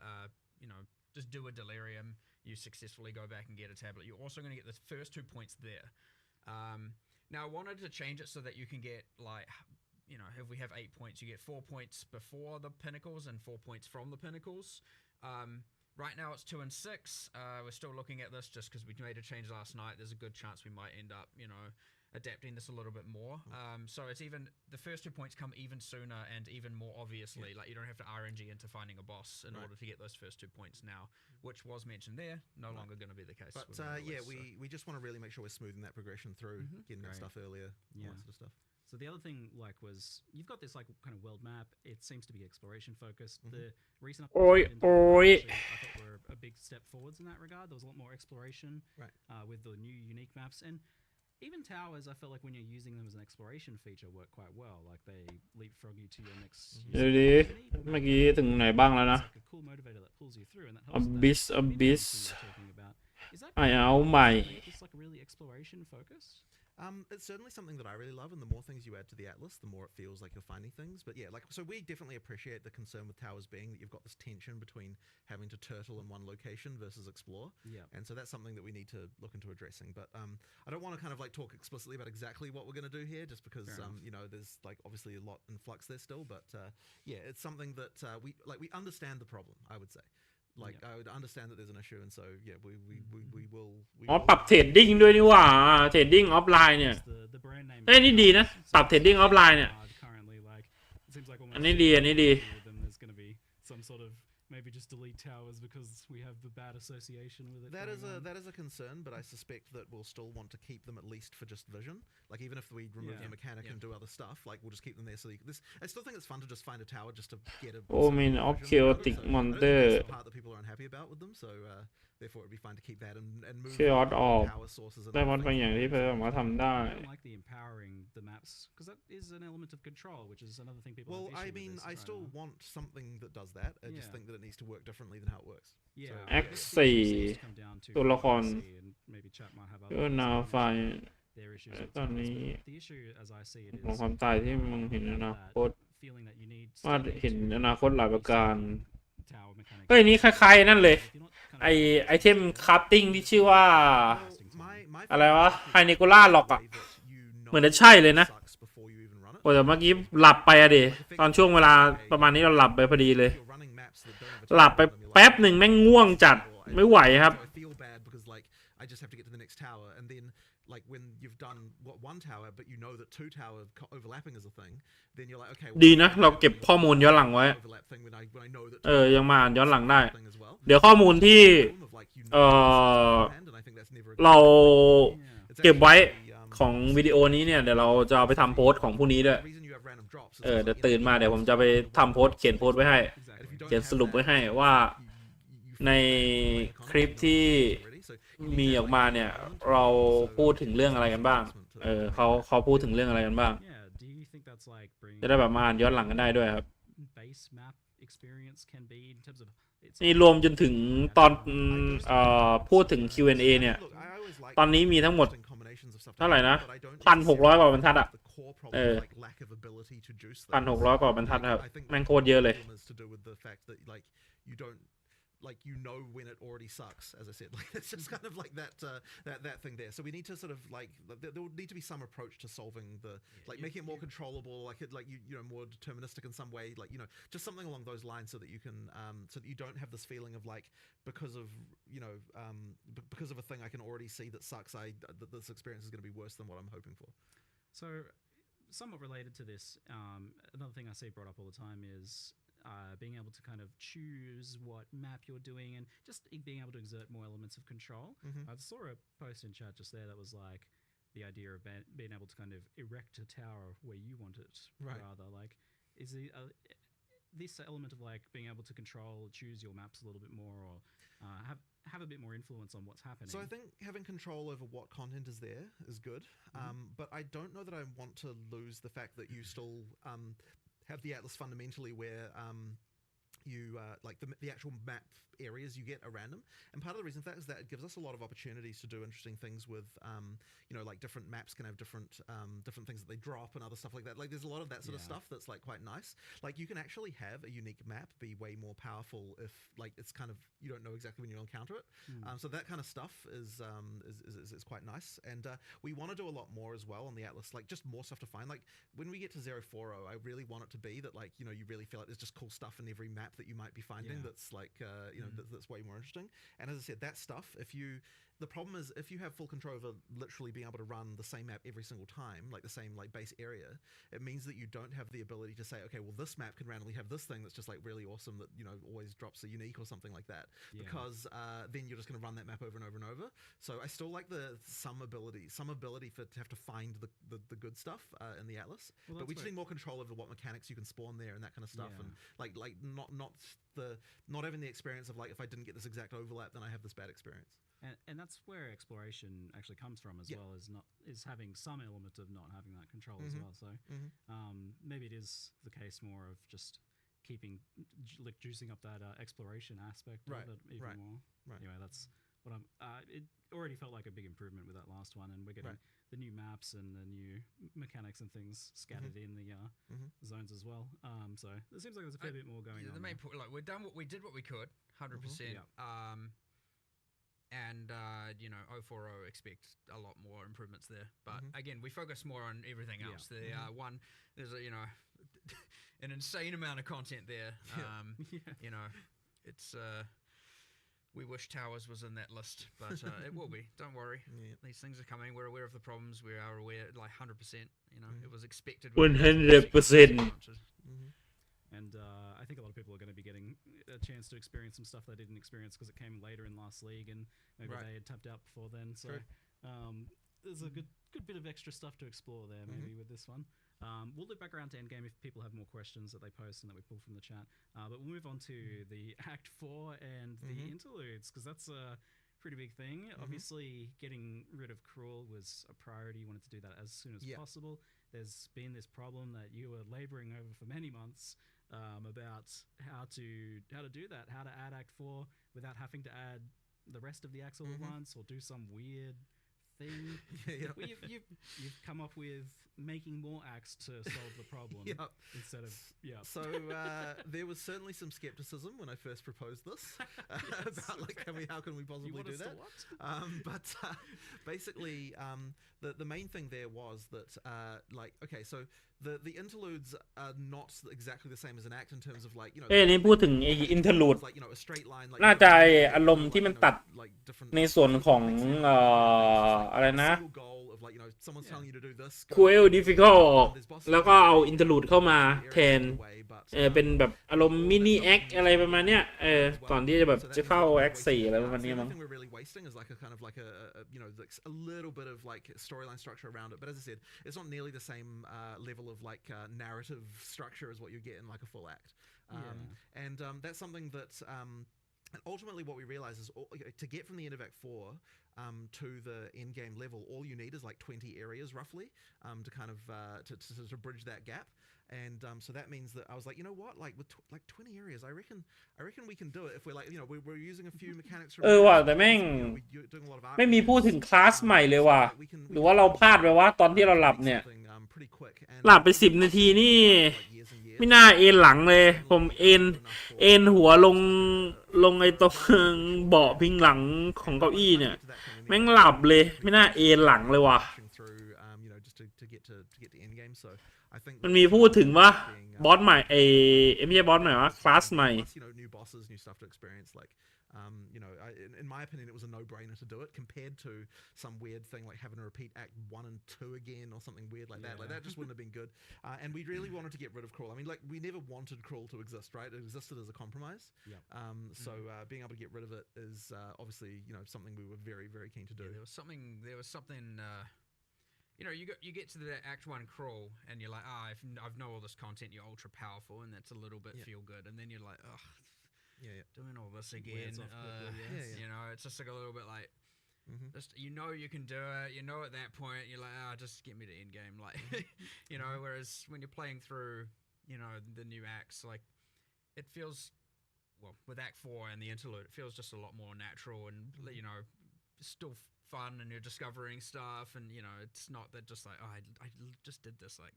Speaker 7: just do a Delirium, you successfully go back and get a tablet. You're also going to get the first 2 points there. Now I wanted to change it so that you can get like, if we have 8 points, you get 4 points before the pinnacles and 4 points from the pinnacles. Right now it's 2 and 6. We're still looking at this just because we made a change last night. There's a good chance we might end up, adapting this a little bit more. So it's even the first 2 points come even sooner and even more obviously. Like you don't have to RNG into finding a boss in order to get those first 2 points now, which was mentioned there. No longer going to be the case.
Speaker 4: But we just want to really make sure we're smoothing that progression through, getting that stuff earlier, all that sort of stuff.
Speaker 6: So the other thing, was you've got this kind of world map. It seems to be exploration focused. The recent updates I thought were a big step forwards in that regard. There was a lot more exploration with the new unique maps, and even towers. I felt like when you're using them as an exploration feature, work quite well. Like they leapfrog you to your next.
Speaker 1: เดี๋ยวดิเมื่อกี้ถึงไหนบ้างแล้วนะ
Speaker 6: It's like a cool motivator that pulls you through, and that helps.
Speaker 1: Abyss
Speaker 6: Is that
Speaker 1: ไม่เอาใหม่
Speaker 6: it's like really exploration focused?
Speaker 4: It's certainly something that I really love, and the more things you add to the atlas, the more it feels like you're finding things. But yeah, so we definitely appreciate the concern with towers being that you've got this tension between having to turtle in one location versus explore.
Speaker 6: Yeah.
Speaker 4: And so that's something that we need to look into addressing. But I don't want to kind of talk explicitly about exactly what we're going to do here, just because there's obviously a lot in flux there still. But yeah, it's something that we understand the problem, I would say. I would understand that there's an issue, and so yeah, we will.
Speaker 1: อ๋อปรับเทรดดิ้งด้วยนี่หว่าเทรดดิ้งออฟไลน์เนี่ย
Speaker 6: The brand name.
Speaker 1: เอ้ยนี่ดีนะปรับเทรดดิ้งออฟไลน์เนี่ย
Speaker 6: Currently, it seems like
Speaker 1: อันนี้ดีอันนี้ดี
Speaker 6: there's going to be some sort of maybe just delete towers because we have the bad association with it.
Speaker 4: That is a concern, but I suspect that we'll still want to keep them at least for just vision. Like even if we remove the mechanic and do other stuff, we'll just keep them there. So I still think it's fun to just find a tower just to get a.
Speaker 1: Oh, I mean, of chaotic monster.
Speaker 4: That's the part that people are unhappy about with them. So therefore, it'd be fine to keep that and move
Speaker 1: Chaos off.
Speaker 4: power sources.
Speaker 1: ได้มอดบางอย่างที่เพิ่มมาทำได้
Speaker 6: I don't like the empowering the maps because that is an element of control, which is another thing people.
Speaker 4: Well,
Speaker 6: have issue
Speaker 4: I mean,
Speaker 6: with this
Speaker 4: I still want something that does that. I just think that it needs to work differently than how it works.
Speaker 6: Yeah.
Speaker 1: X4
Speaker 6: it seems to come down to
Speaker 1: ตัวละคร
Speaker 6: and maybe chat might have
Speaker 1: เออนาไฟ
Speaker 6: their issues.
Speaker 1: ตอนนี้
Speaker 6: The issue, as I see it,
Speaker 1: ของ
Speaker 6: is
Speaker 1: ความตายที่มึงเห็นอนาคต
Speaker 6: feeling that you need
Speaker 1: ว่าเห็นอนาคตหลายประการ
Speaker 6: tower mechanic.
Speaker 1: เฮ้ยนี่คล้ายๆนั่นเลย
Speaker 6: If you're not kind of
Speaker 1: ไอเทมคราฟติ้งที่ชื่อว่า อะไรวะไฮเนโกล่าล็อกอะเหมือนจะใช่เลยนะโอ้แต่เมื่อกี้หลับไปอะดิตอนช่วงเวลาประมาณนี้เราหลับไปพอดีเลย หลับไปแป๊บหนึ่งแม่งง่วงจัดไม่ไหวครับ
Speaker 4: I just have to get to the next tower, and then when you've done one tower, but you know that two tower overlapping is a thing, then you're like, okay.
Speaker 1: ดีนะเราเก็บข้อมูลย้อนหลังไว้ยังมาอ่านย้อนหลังได้เดี๋ยวข้อมูลที่เราเก็บไว้ของวิดีโอนี้เนี่ยเดี๋ยวเราจะเอาไปทำโพสต์ของผู้นี้ด้วยเดี๋ยวตื่นมาเดี๋ยวผมจะไปทำโพสต์เขียนโพสต์ไว้ให้เขียนสรุปไว้ให้ว่าในคลิปที่มีออกมาเนี่ยเราพูดถึงเรื่องอะไรกันบ้างเขาพูดถึงเรื่องอะไรกันบ้างจะได้แบบมาอ่านย้อนหลังกันได้ด้วยครับนี่รวมจนถึงตอนพูดถึง Q&A เนี่ยตอนนี้มีทั้งหมดเท่าไหร่นะ 1,600 กว่าบรรทัดอะ1,600 กว่าบรรทัดครับแม่งโคตรเยอะเลย
Speaker 4: when it already sucks, as I said. It's just kind of that thing there. So we need to sort of there would need to be some approach to solving making it more controllable, more deterministic in some way, just something along those lines, so that you can so that you don't have this feeling of because of a thing I can already see that sucks, that this experience is going to be worse than what I'm hoping for.
Speaker 6: So, somewhat related to this, another thing I see brought up all the time is being able to kind of choose what map you're doing and just being able to exert more elements of control. I saw a post in chat just there that was the idea of being able to kind of erect a tower where you want it, rather. Is this element of being able to control, choose your maps a little bit more, or have a bit more influence on what's happening?
Speaker 4: So I think having control over what content is there is good, but I don't know that I want to lose the fact that you still have the atlas fundamentally where you the actual map areas you get are random, and part of the reason for that is that it gives us a lot of opportunities to do interesting things with different maps can have different things that they drop and other stuff like that. There's a lot of that sort of stuff that's quite nice. You can actually have a unique map be way more powerful if it's kind of you don't know exactly when you'll encounter it. So that kind of stuff is quite nice, and we want to do a lot more as well on the atlas, just more stuff to find. When we get to 040, I really want it to be that you really feel like there's just cool stuff in every map that you might be finding that's like that's way more interesting. And as I said, that stuff, the problem is if you have full control over literally being able to run the same map every single time, like the same like base area, it means that you don't have the ability to say, okay, well this map can randomly have this thing that's just like really awesome that always drops a unique or something like that, because then you're just going to run that map over and over and over. So I still like some ability to have to find the good stuff in the Atlas, but we just need more control over what mechanics you can spawn there and that kind of stuff, and like not having the experience of like, if I didn't get this exact overlap, then I have this bad experience.
Speaker 6: And that's where exploration actually comes from as well, is having some element of not having that control as well. So maybe it is the case more of just keeping juicing up that exploration aspect of it even more. Right. Anyway, that's what I'm. It already felt like a big improvement with that last one, and we're getting the new maps and the new mechanics and things scattered in the zones as well. So it seems like there's a fair bit more going on.
Speaker 7: The main point, like we did what we could, 100%. And 040 expect a lot more improvements there, but again, we focus more on everything else. There's an insane amount of content there. It's we wish Towers was in that list, but it will be. Don't worry. These things are coming. We're aware of the problems. We are aware, like 100%. It was expected.
Speaker 1: 100%.
Speaker 6: And I think a lot of people are going to be getting a chance to experience some stuff they didn't experience because it came later in last league, and maybe they had tapped out before then. So there's a good bit of extra stuff to explore there, maybe with this one. We'll loop back around to Endgame if people have more questions that they post and that we pull from the chat. But we'll move on to the Act 4 and the interludes, because that's a pretty big thing. Obviously, getting rid of Cruel was a priority. You wanted to do that as soon as possible. There's been this problem that you were laboring over for many months about how to do that, how to add Act 4 without having to add the rest of the acts all at once or do some weird thing. Well, you've come up with making more acts to solve the problem instead of
Speaker 4: So there was certainly some skepticism when I first proposed this about like how can we possibly do that? But basically the main thing there was that so the interludes are not exactly the same as an act in terms of like
Speaker 1: นี่พูดถึงไอ้ interlude
Speaker 4: like a straight line, like
Speaker 1: น่าจะอารมณ์ที่มันตัดในส่วนของอะไรนะ
Speaker 4: someone's telling you to do this
Speaker 1: Cruel difficult ออกแล้วก็เอา interlude เข้ามาแทนเป็นแบบอารมณ์มินิแอคอะไรประมาณเนี้ยก่อนที่จะแบบจะเข้าแอค4อะไรประมาณนี้มั้ง
Speaker 4: we're really wasting is like a kind of like a little bit of like storyline structure around it, but as I said, it's not nearly the same level of like narrative structure as what you get in like a full act. And that's something that and ultimately what we realize is to get from the end of Act 4 to the end game level, all you need is like 20 areas roughly to kind of to bridge that gap. And so that means that I was like, you know what, like with 20 areas, I reckon we can do it if we're like we're using a few mechanics from
Speaker 1: ว่ะแต่แม่งไม่มีพูดถึงคลาสใหม่เลยว่ะหรือว่าเราพลาดไปว่าตอนที่เราหลับเนี่ยหลับไป10 นาทีนี่ไม่น่าเอนหลังเลยผมเอนหัวลงไอ้ตรงเบาะพิงหลังของเก้าอี้เนี่ยแม่งหลับเลยไม่น่าเอนหลังเลยว่ะมันมีพูดถึงว่าบอสใหม่ไม่ใช่บอสใหม่วะคลาสใหม่
Speaker 4: new bosses, new stuff to experience. Like, in my opinion, it was a no-brainer to do it compared to some weird thing like having to repeat Act 1 and 2 again or something weird like that. Like that just wouldn't have been good. And we really wanted to get rid of Cruel. I mean, like we never wanted Cruel to exist, right? It existed as a compromise. So being able to get rid of it is obviously something we were very, very keen to do.
Speaker 7: There was something. You get to the Act 1 Crawl and you're like, I've know all this content, you're ultra powerful, and that's a little bit feel good. And then you're like, doing all this again. It's just like a little bit like, just you can do it. At that point you're like, just get me to end game, like Whereas when you're playing through, the new acts, like it feels with Act 4 and the interlude, it feels just a lot more natural and still fun, and you're discovering stuff, and it's not that just like I just did this like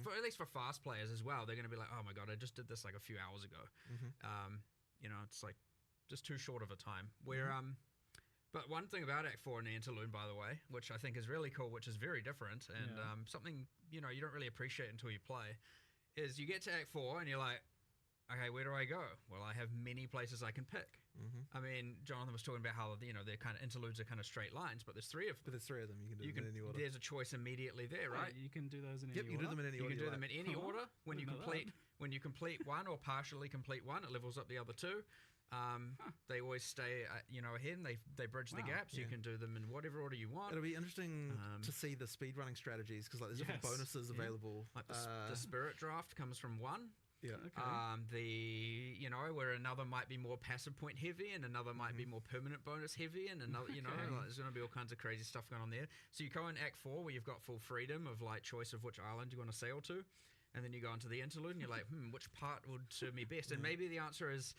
Speaker 7: for, at least for fast players as well, they're going to be like, oh my god, I just did this like a few hours ago. It's like just too short of a time where but one thing about Act 4 and the interlude, by the way, which I think is really cool, which is very different and something you don't really appreciate until you play, is you get to Act 4 and you're like, okay, where do I go? Well, I have many places I can pick. I mean, Jonathan was talking about how they're kind of interludes are kind of straight lines, but there's 3 of them.
Speaker 4: But there's 3 of them. You can do them in any order.
Speaker 7: There's a choice immediately there, right?
Speaker 6: You can do those in any
Speaker 4: Yep,
Speaker 6: order.
Speaker 4: you can do them in any
Speaker 7: You
Speaker 4: order.
Speaker 7: can do them in any order. When you
Speaker 6: Didn't know that.
Speaker 7: complete one or partially complete one, it levels up the other 2. They always stay, ahead, and they bridge the
Speaker 6: Wow,
Speaker 7: gap, so you can do them in whatever order you want.
Speaker 4: It'll be interesting to see the speedrunning strategies because there's different bonuses available.
Speaker 7: Like the spirit draft comes from 1.
Speaker 4: Yeah.
Speaker 6: Okay.
Speaker 7: Where another might be more passive point heavy and another might be more permanent bonus heavy and another, there's going to be all kinds of crazy stuff going on there. So you go in Act 4 where you've got full freedom of like choice of which island you want to sail to. And then you go into the interlude and you're like, which part would serve me best? And maybe the answer is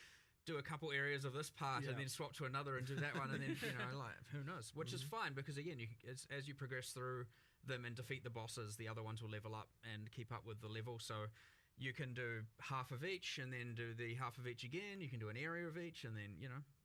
Speaker 7: do a couple areas of this part and then swap to another and do that one. And then, who knows? Which is fine because again, as you progress through them and defeat the bosses, the other ones will level up and keep up with the level. So you can do half of each and then do the half of each again. You can do an area of each and then,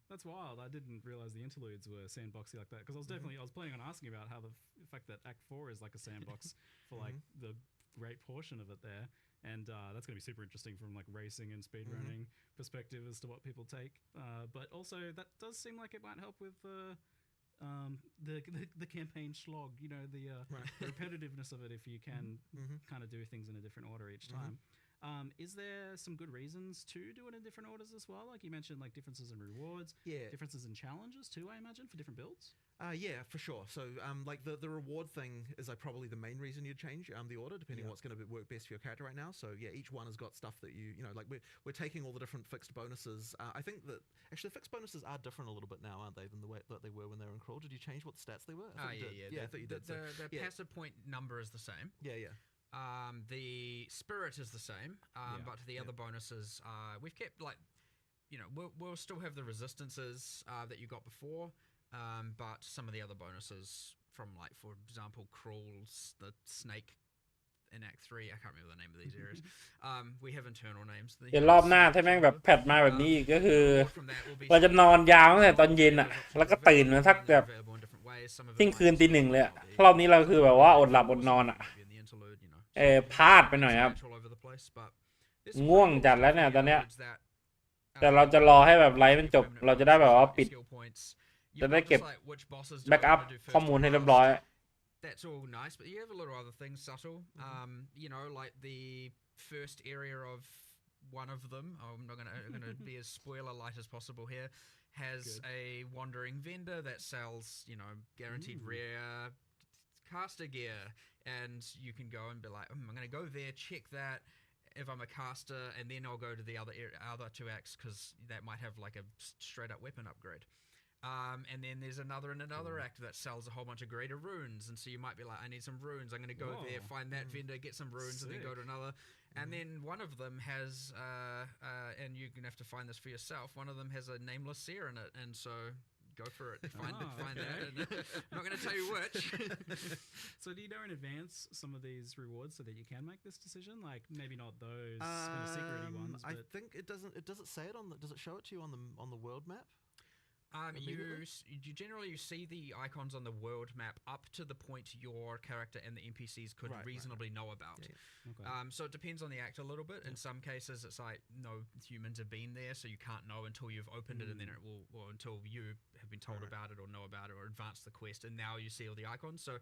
Speaker 6: That's wild. I didn't realize the interludes were sandboxy like that because I was planning on asking about how the fact that Act 4 is like a sandbox for like the great portion of it there. And that's going to be super interesting from like racing and speedrunning perspective as to what people take. But also that does seem like it might help with the campaign slog, the repetitiveness of it if you can kind of do things in a different order each time. Is there some good reasons to do it in different orders as well? Like you mentioned, like differences in rewards, differences in challenges too, I imagine, for different builds?
Speaker 4: Yeah, for sure. So, like the reward thing is like probably the main reason you'd change the order, depending on what's going to work best for your character right now. So, yeah, each one has got stuff that like we're taking all the different fixed bonuses. I think that actually the fixed bonuses are different a little bit now, aren't they, than the way that they were when they were in Crawl? Did you change what the stats they were? I thought you did.
Speaker 7: The passive point number is the same.
Speaker 4: Yeah.
Speaker 7: The spirit is the same, but the other bonuses, we've kept like, we'll still have the resistances that you got before, but some of the other bonuses from like, for example, Crawls, the snake in Act 3, I can't remember the name of these areas. We have internal names.
Speaker 1: เดี๋ยวรอบหน้าถ้าแม่งแบบแพทมาแบบนี้อีกก็คือเราจะนอนยาวตั้งแต่ตอนเย็นอ่ะแล้วก็ตื่นมาสักแบบเที่ยงคืนตี 1เลยอ่ะรอบนี้เราคือแบบว่าอดหลับอดนอนอ่ะพลาดไปหน่อยครับง่วงจัดแล้วเนี่ยตอนเนี้ยแต่เราจะรอให้แบบไลฟ์มันจบเราจะได้แบบว่าปิดจะได้เก็บแบ็กอัพข้อมูลให้เรียบร้อย
Speaker 7: That's all nice, but you have a lot of other things subtle. Like the first area of one of them. I'm not gonna be as spoiler light as possible here. Has a wandering vendor that sells, guaranteed rare caster gear, and you can go and be like, I'm gonna go there, check that. If I'm a caster, and then I'll go to the other 2 acts because that might have like a straight up weapon upgrade. And then there's another act that sells a whole bunch of greater runes, and so you might be like, I need some runes, I'm going to go there, find that vendor, get some runes, and then go to another. And then one of them has, and you're going to have to find this for yourself, one of them has a nameless seer in it, and so go for it, find that. And I'm not going to tell you which.
Speaker 6: So do you know in advance some of these rewards so that you can make this decision? Like maybe not those kind of secret-y ones, but...
Speaker 4: I think it doesn't. Does it say it does it show it to you on the world map?
Speaker 7: You generally see the icons on the world map up to the point your character and the NPCs could reasonably know about.
Speaker 6: Okay.
Speaker 7: So it depends on the act a little bit. In some cases, it's like no humans have been there, so you can't know until you've opened it, and then it will, or until you have been told about it or know about it or advanced the quest, and now you see all the icons. So,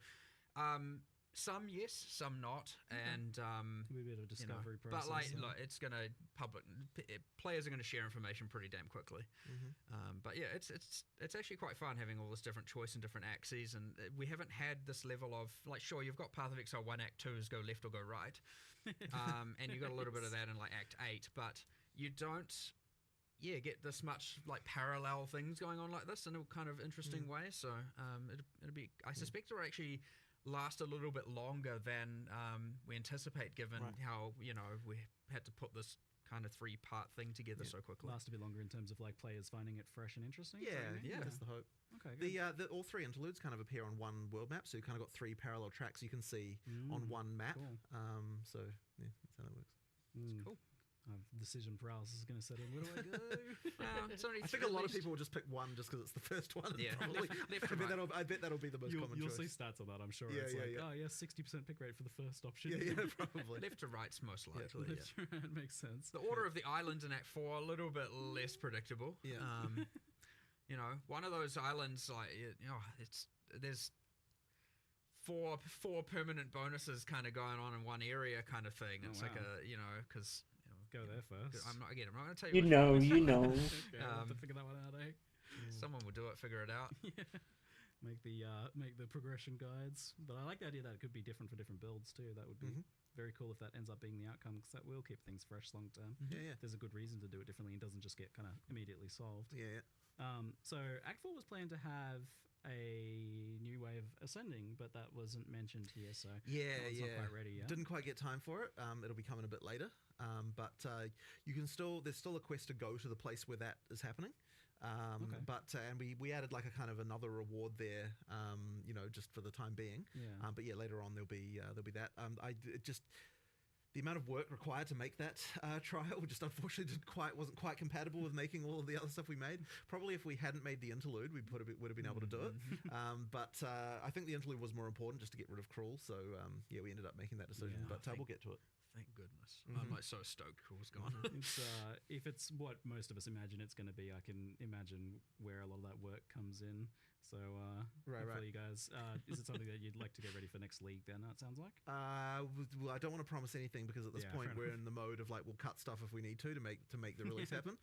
Speaker 7: some yes, some not, and
Speaker 6: It'll be a bit of a discovery process.
Speaker 7: But like, look, it's gonna players are gonna share information pretty damn quickly. But yeah, it's actually quite fun having all this different choice and different axes, and we haven't had this level of like, sure, you've got Path of Exile 1 Act 2 is go left or go right, and you got a little bit of that in like Act 8, but you don't. Get this much like parallel things going on like this in a kind of interesting way. So it'll be. I suspect it'll actually last a little bit longer than we anticipate, given how we had to put this kind of 3-part thing together so quickly.
Speaker 6: Last a bit longer in terms of like players finding it fresh and interesting.
Speaker 4: That's the hope.
Speaker 6: Okay.
Speaker 4: The all 3 interludes kind of appear on one world map, so you kind of got 3 parallel tracks you can see on one map.
Speaker 6: Cool.
Speaker 4: So yeah, that's how that works.
Speaker 7: Cool.
Speaker 6: decision paralysis is going to set in. Where do I go?
Speaker 7: It's only
Speaker 4: I think a lot of people will just pick one just because it's the first one.
Speaker 7: Yeah,
Speaker 4: Probably.
Speaker 7: left to right.
Speaker 4: I bet that'll be the most common
Speaker 6: You'll
Speaker 4: choice.
Speaker 6: see stats on that, I'm sure.
Speaker 4: Yeah,
Speaker 6: It's
Speaker 4: yeah,
Speaker 6: like,
Speaker 4: yeah.
Speaker 6: oh yeah, 60% pick rate for the first option.
Speaker 4: Yeah, probably.
Speaker 7: Left to right's most likely. Yeah.
Speaker 6: Left to right makes sense.
Speaker 7: The order of the islands in Act 4 a little bit less predictable.
Speaker 4: Yeah.
Speaker 7: You know, one of those islands like there's four permanent bonuses kind of going on in one area kind of thing. It's like a because.
Speaker 6: Go there first.
Speaker 7: I'm not going to tell
Speaker 1: you
Speaker 7: you.
Speaker 1: know you know
Speaker 6: Okay, I'll have to figure that one out, eh?
Speaker 7: Someone will do it. Figure it out.
Speaker 6: Yeah. Make the progression guides, but I like the idea that it could be different for different builds too. That would be very cool if that ends up being the outcome, because that will keep things fresh long term.
Speaker 4: Yeah.
Speaker 6: There's a good reason to do it differently and doesn't just get kind of immediately solved.
Speaker 4: Yeah.
Speaker 6: So Act 4 was planned to have a new way of ascending, but that wasn't mentioned here. So it's not quite ready yet.
Speaker 4: Didn't quite get time for it. It'll be coming a bit later. But you can there's still a quest to go to the place where that is happening. But we added like a kind of another reward there, just for the time being.
Speaker 6: Yeah.
Speaker 4: But yeah, later on there'll be that. The amount of work required to make that trial just unfortunately wasn't quite compatible with making all of the other stuff we made. Probably if we hadn't made the interlude, we would have been able to do it. But I think the interlude was more important just to get rid of Cruel. So we ended up making that decision.
Speaker 6: Yeah.
Speaker 4: But we'll get to it.
Speaker 7: Thank goodness. I'm like so stoked Cruel's gone.
Speaker 6: It's if it's what most of us imagine it's going to be, I can imagine where a lot of that work comes in. So hopefully you guys, is it something that you'd like to get ready for next league then, it sounds like?
Speaker 4: Well, I don't want to promise anything because at this point we're in the mode of like we'll cut stuff if we need to make the release happen.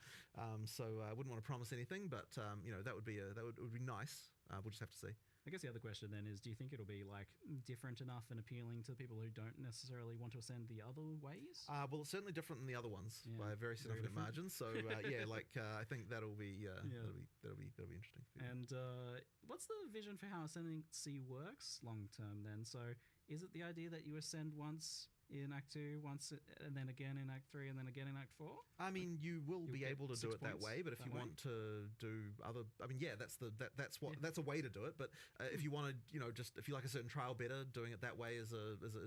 Speaker 4: So I wouldn't want to promise anything, but that would be nice. We'll just have to see.
Speaker 6: I guess the other question then is, do you think it'll be like different enough and appealing to people who don't necessarily want to ascend the other ways?
Speaker 4: Well, it's certainly different than the other ones by a very significant margin. So I think that'll be interesting.
Speaker 6: And what's the vision for how Ascendancy works long term then? So is it the idea that you ascend once in Act 2, once and then again in Act 3, and then again in Act 4?
Speaker 4: I mean, you will be able to do it that way, but if you
Speaker 6: way?
Speaker 4: want to do other, I mean, that's a way to do it. But if you want to, if you like a certain trial better, doing it that way is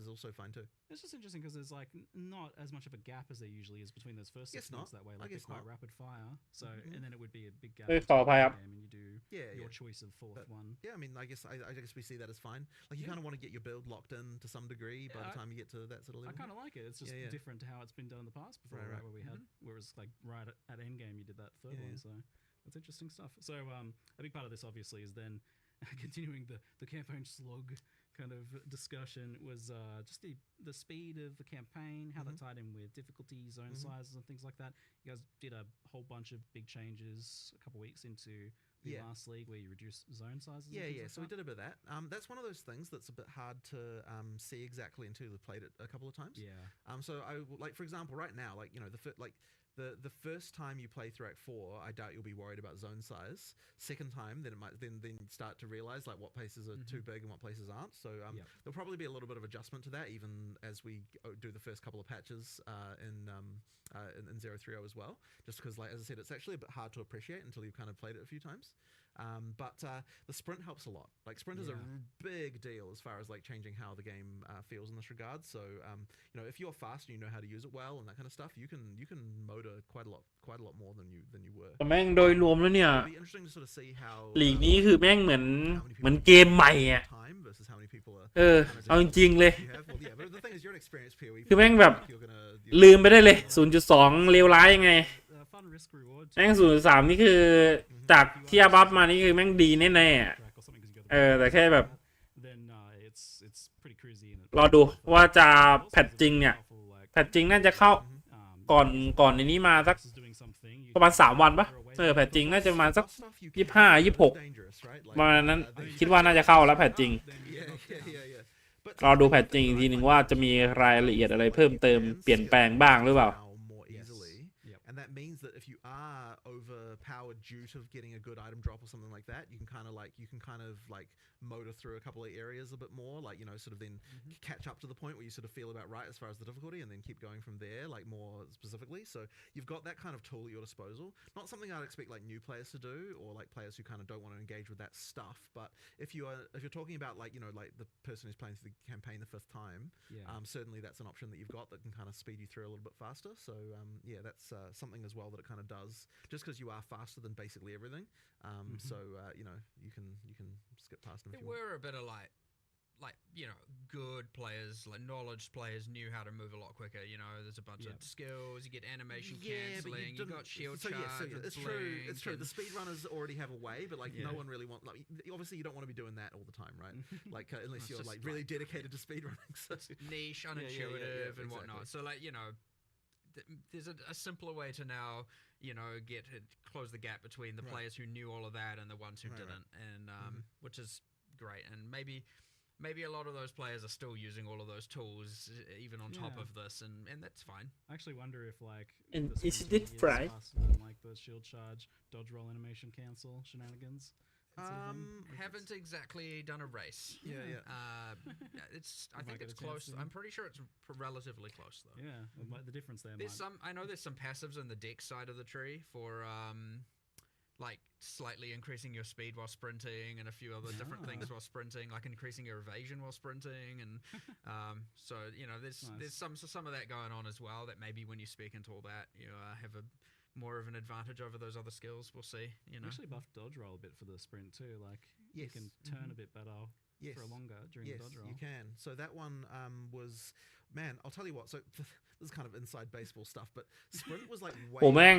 Speaker 4: also fine too.
Speaker 6: It's just interesting because there's like not as much of a gap as there usually is between those first 6 months that way. Like it's quite rapid fire. So and then it would be a big gap. And you do your choice of fourth one.
Speaker 4: Yeah, I mean, I guess we see that as fine. Like you kind of want to get your build locked in to some degree by the time you get to that sort of level.
Speaker 6: I kind of like it. It's just different to how it's been done in the past before, right? Where we had, whereas like right at Endgame, you did that third one. So that's interesting stuff. So a big part of this obviously is then continuing the campaign slog kind of discussion was just the speed of the campaign, how that tied in with difficulty, zone sizes, and things like that. You guys did a whole bunch of big changes a couple weeks into the last league where you reduced zone sizes.
Speaker 4: So we did a bit of that. That's one of those things that's a bit hard to see exactly until you've played it a couple of times. So I like, for example, right now, like the first time you play through Act 4, I doubt you'll be worried about zone size. Second time, then it might then start to realize like what places are too big and what places aren't. So there'll probably be a little bit of adjustment to that, even as we do the first couple of patches in 030 as well. Just because, like as I said, it's actually a bit hard to appreciate until you've kind of played it a few times. But the sprint helps a lot. Like sprint is a big deal as far as like changing how the game feels in this regard. So if you're fast and you know how to use it well and that kind of stuff, you can motor quite a lot more than you were.
Speaker 1: แต่แม่งโดยรวมแล้วเนี่ย
Speaker 4: It'll be interesting to sort of see how
Speaker 1: ลีกนี้คือแม่งเหมือนเกมใหม่อ่ะ
Speaker 4: time versus how many people are
Speaker 1: เอาจริงๆเลย
Speaker 4: you have. Well, but the thing is, you're an experienced PoE.
Speaker 1: คือแม่งแบบลืมไปได้เลย 0.2 เลวร้ายยังไงแม่ง 0.3 นี่คือจากที่อาบัฟมานี่คือแม่งดีแน่ๆแต่แค่แบบรอดูว่าจะแพทจริงเนี่ยแพทจริงน่าจะเข้าก่อนในนี้มาสักประมาณ3 วันปะแพทจริงน่าจะประมาณสัก25-26ประมาณนั้นคิดว่าน่าจะเข้าแล้วแพทจริงรอดูแพทจริงอีกทีหนึ่งว่าจะมีรายละเอียดอะไรเพิ่มเติมเปลี่ยนแปลงบ้างหรือเปล่า
Speaker 4: that if you are overpowered due to getting a good item drop or something like that, you can kind of motor through a couple of areas a bit more, like, you know, sort of then catch up to the point where you sort of feel about right as far as the difficulty, and then keep going from there, like more specifically. So you've got that kind of tool at your disposal. Not something I'd expect like new players to do, or like players who kind of don't want to engage with that stuff. But if you're talking about like, you know, like the person who's playing through the campaign the fifth time, certainly that's an option that you've got that can kind of speed you through a little bit faster. So that's something as well that it kind of does, just because you are faster than basically everything. So you know, you can skip past them.
Speaker 7: There were a bit of like you know, good players, like knowledge players knew how to move a lot quicker. You know, there's a bunch of skills. You get animation cancelling. You got shield charge.
Speaker 4: It's true. The speedrunners already have a way, but like no one really wants. Like, obviously, you don't want to be doing that all the time, right? Like unless you're like really dedicated to speedrunning. So.
Speaker 7: It's niche, unintuitive, and whatnot. So like, you know, there's a simpler way to now, you know, close the gap between the players who knew all of that and the ones who didn't, and which is great. And maybe a lot of those players are still using all of those tools even on top of this, and that's fine.
Speaker 6: I actually wonder if like
Speaker 1: And
Speaker 6: the
Speaker 1: is
Speaker 6: sprinting
Speaker 1: it
Speaker 6: is
Speaker 1: fried?
Speaker 6: faster than like the shield charge, dodge roll, animation cancel shenanigans. that sort of thing. Like
Speaker 7: Haven't exactly done a race.
Speaker 4: Yeah.
Speaker 7: I think it's close. I'm pretty sure it's relatively close though.
Speaker 6: Yeah, well, the difference there.
Speaker 7: There's I know there's some passives in the deck side of the tree for like slightly increasing your speed while sprinting, and a few other different things while sprinting, like increasing your evasion while sprinting, and so you know there's some of that going on as well. That maybe when you speak into all that, you have a more of an advantage over those other skills. We'll see. You know,
Speaker 6: actually buffed dodge roll a bit for the sprint too. Like you can turn a bit better for longer during the dodge roll.
Speaker 4: You can. So that one was, man, I'll tell you what. So this is kind of inside baseball stuff, but sprint was like way
Speaker 1: โหแม่ง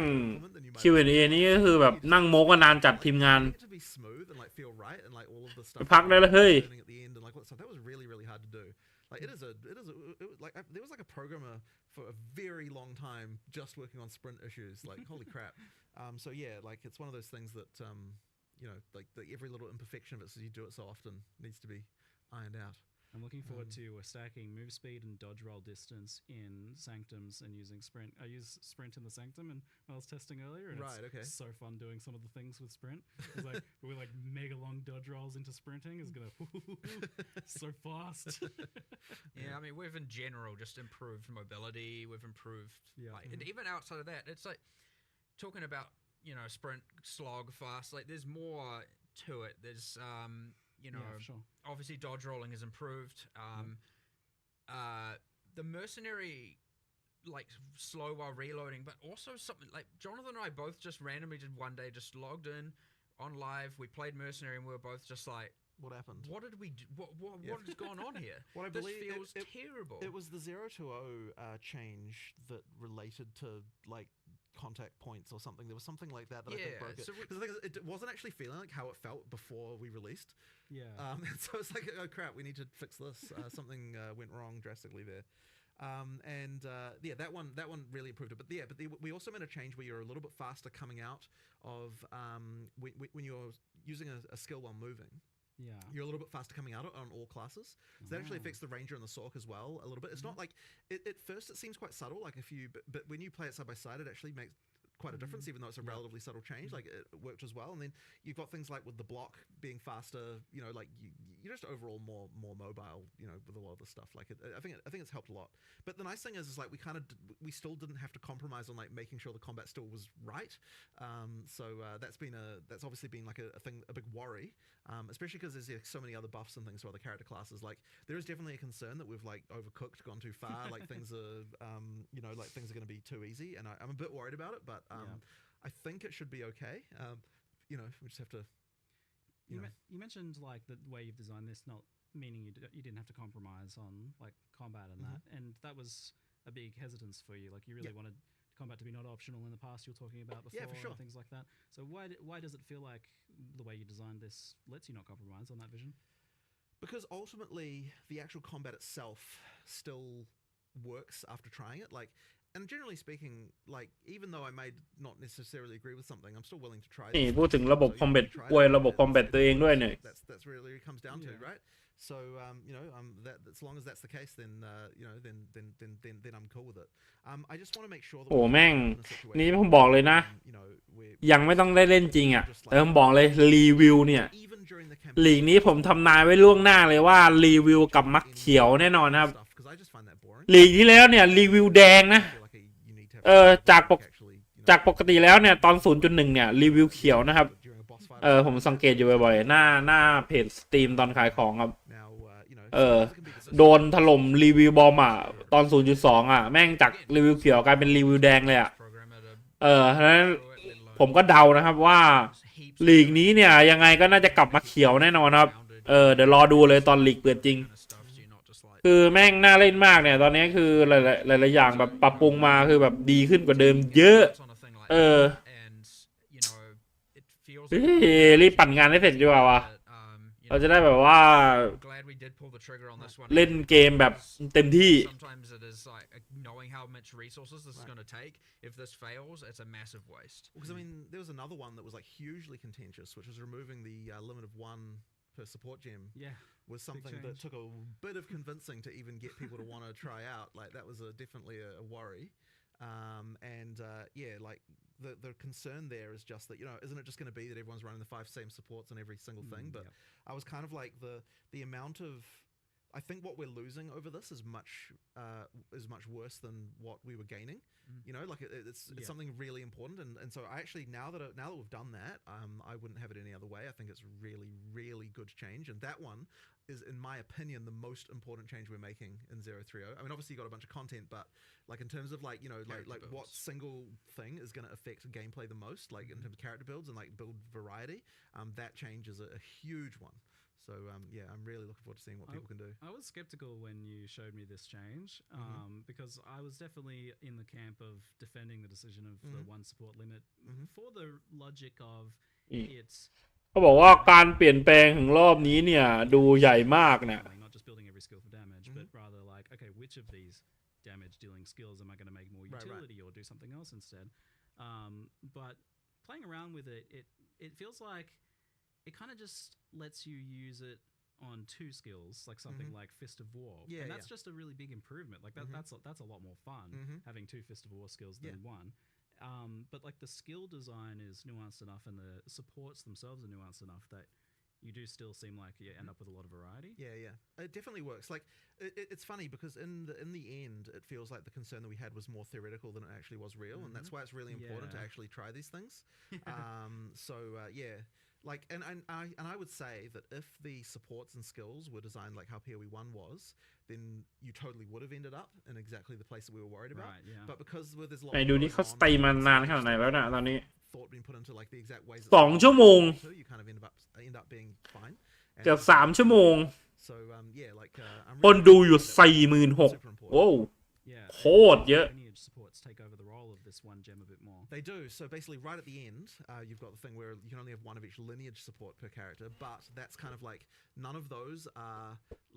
Speaker 4: than you might
Speaker 1: Q&A นี่ก็คือแบบนั่งโมกันนานจัดทีมงาน
Speaker 4: it to be smooth and like feel right and like all of the stuff
Speaker 1: พักได้แล้วเฮ้ย
Speaker 4: at the end and like that was really really hard to do. Like it was like there was like a programmer for a very long time just working on sprint issues. Like holy crap. So yeah, like it's one of those things that you know, like every little imperfection of it, since you do it so often, needs to be ironed out.
Speaker 6: I'm looking forward to stacking move speed and dodge roll distance in Sanctums and using sprint. I use sprint in the Sanctum and I was testing earlier, and it's so fun doing some of the things with sprint. It's like with like mega long dodge rolls into sprinting is gonna so fast.
Speaker 7: Yeah, I mean we've in general just improved mobility. We've improved and even outside of that, it's like talking about, you know, sprint, slog, fast. Like there's more to it. There's you know, obviously dodge rolling has improved. The mercenary, like slow while reloading, but also something like Jonathan and I both just randomly did one day, just logged in on live. We played mercenary and we were both just like,
Speaker 4: what happened?
Speaker 7: What did we do? What has gone on here?
Speaker 4: What I
Speaker 7: this
Speaker 4: believe
Speaker 7: feels terrible.
Speaker 4: It was the 0 to 0 change that related to like contact points or something. There was something like that I think broke it. Because the thing is, it wasn't actually feeling like how it felt before we released.
Speaker 6: Yeah.
Speaker 4: So it's like, oh crap, we need to fix this. Something went wrong drastically there. That one really improved it. But we also made a change where you're a little bit faster coming out of when you're using a skill while moving.
Speaker 6: Yeah,
Speaker 4: you're a little bit faster coming out on all classes. So that actually affects the Ranger and the Sork as well a little bit. It's not like at first it seems quite subtle. Like but when you play it side by side, it actually makes quite a difference, even though it's a relatively subtle change. Like it worked as well. And then you've got things like with the block being faster. You know, like you're just overall more mobile. You know, with a lot of the stuff. Like I think it's helped a lot. But the nice thing is like we still didn't have to compromise on like making sure the combat still was right. That's obviously been like a big worry. Especially because there's so many other buffs and things for other character classes. Like there is definitely a concern that we've like overcooked, gone too far. Like things are, you know, like things are going to be too easy, and I'm a bit worried about it. But I think it should be okay. You know, we just have to. You
Speaker 6: mentioned like the way you've designed this, not meaning you didn't have to compromise on like combat and that, and that was a big hesitance for you. Like you really wanted combat to be not optional in the past you were talking about before,
Speaker 4: for sure.
Speaker 6: And things like that. So why does it feel like the way you designed this lets you not compromise on that vision?
Speaker 4: Because ultimately the actual combat itself still works after trying it. Like and generally speaking, like even though I may not necessarily agree with something, I'm still willing to try.
Speaker 1: นี่
Speaker 4: these
Speaker 1: พูดถึง
Speaker 4: things.
Speaker 1: ระบบ
Speaker 4: So,
Speaker 1: combat
Speaker 4: you try
Speaker 1: อวย
Speaker 4: them,
Speaker 1: ระบบ
Speaker 4: it's-
Speaker 1: combat
Speaker 4: it
Speaker 1: ตัวเองด้วย
Speaker 4: works.
Speaker 1: เนี่ย
Speaker 4: That's really what it comes down to,
Speaker 6: Yeah.
Speaker 4: right? So that as long as that's the case, then then I'm cool with it. I just want to make sure that
Speaker 1: โอ้
Speaker 4: we're
Speaker 1: แม่ง
Speaker 4: in a situation
Speaker 1: นี่ผมบอกเลยนะ ยังไม่ต้องได้เล่นจริงอ่ะแต่ผมบอกเลยรีวิวเนี่ย
Speaker 4: even during the
Speaker 1: ลี
Speaker 4: campaign.
Speaker 1: กนี้ผมทำนายไว้ล่วงหน้าเลยว่ารีวิวกับมักเขียวแน่นอนนะครับ
Speaker 4: Stuff, 'cause I just find that boring.
Speaker 1: ลีกที่แล้วเนี่ยรีวิวแดงนะ
Speaker 4: I feel like you need to have
Speaker 1: จากปกติแล้วเนี่ยตอน 0.1 เนี่ยรีวิวเขียวนะครับ
Speaker 4: during a boss fight.
Speaker 1: ผมสังเกตอยู่บ่อยๆหน้าเพจสตรีมตอนขายของครับ
Speaker 4: Now,
Speaker 1: Uh, โดนถล่มรีวิวบอมอ่ะตอน 0.2 อ่ะแม่งจากรีวิวเขียวกลายเป็นรีวิวแดงเลยอ่ะ ฉะนั้นผมก็เดานะครับว่าลีกนี้เนี่ยยังไงก็น่าจะกลับมาเขียวแน่นอนครับ เดี๋ยวรอดูเลยตอนลีกเปิดจริง คือแม่งน่าเล่นมากเนี่ยตอนนี้คือหลายๆอย่างแบบปรับปรุงมาคือแบบดีขึ้นกว่าเดิมเยอะ เฮ้ยรีบปั่นงานให้เสร็จดีกว่าวะเราจะได้แบบว่าเล่นเกมแบบเต็มที่
Speaker 7: Sometimes it is like knowing how much resources this is going to take. If this fails, it's a massive waste.
Speaker 4: Because I mean, there was another one that was like hugely contentious, which was removing the limit of 1 per support gem.
Speaker 6: Yeah.
Speaker 4: Was something that took a bit of convincing to even get people to want to try out. Like that was definitely a worry. Like the concern there is just that, isn't it just going to be that everyone's running the 5 same supports on every single thing? But I was kind of like the amount of, I think what we're losing over this is much worse than what we were gaining. Like it's something really important, and so I actually now that we've done that, I wouldn't have it any other way. I think it's really, really good change, and that one is, in my opinion, the most important change we're making in 030. I mean, obviously you got a bunch of content, but like in terms of like what single thing is going to affect gameplay the most, like in terms of character builds and like build variety, that change is a huge one. So I'm really looking forward to seeing what people can do.
Speaker 6: I was skeptical when you showed me this change, because I was definitely in the camp of defending the decision of the 1 support limit for the logic of it's
Speaker 1: เขาบอกว่าการเปลี่ยนแปลงถึงรอบนี้เนี่ยดูใหญ่มากเนี่ย
Speaker 6: not just building every skill for damage, but rather like, okay, which of these damage dealing skills am I going to make more utility or do something else instead? But playing around with it feels like it kind of just lets you use it on 2 skills, like something like Fist of War, and that's just a really big improvement. Like that's a lot more fun having 2 Fist of War skills than 1. But like the skill design is nuanced enough, and the supports themselves are nuanced enough that you do still seem like you end up with a lot of variety.
Speaker 4: Yeah, it definitely works. Like it's funny because in the end, it feels like the concern that we had was more theoretical than it actually was real, and that's why it's really important to actually try these things. Like and I would say that if the supports and skills were designed like how PoE1 was, then you totally would have ended up in exactly the place that we were worried about.
Speaker 6: Right, yeah.
Speaker 4: But because there's a lot
Speaker 1: ไหนดูนี่เขาสตรีมมานานขนาดไหนแล้วนะตอนนี้
Speaker 4: thought being put into like the exact ways
Speaker 1: 2 ชั่วโมง
Speaker 4: you kind of end up being fine.
Speaker 1: เกือบ3 ชั่วโมง
Speaker 4: So like
Speaker 1: คนดูอยู่ 46,000 โว้ว
Speaker 6: Yeah,
Speaker 1: โคตรเยอะ
Speaker 6: lineage supports take over the role of this 1 gem a bit more.
Speaker 4: They do. So basically, right at the end, you've got the thing where you can only have 1 of each lineage support per character, but that's kind of like none of those are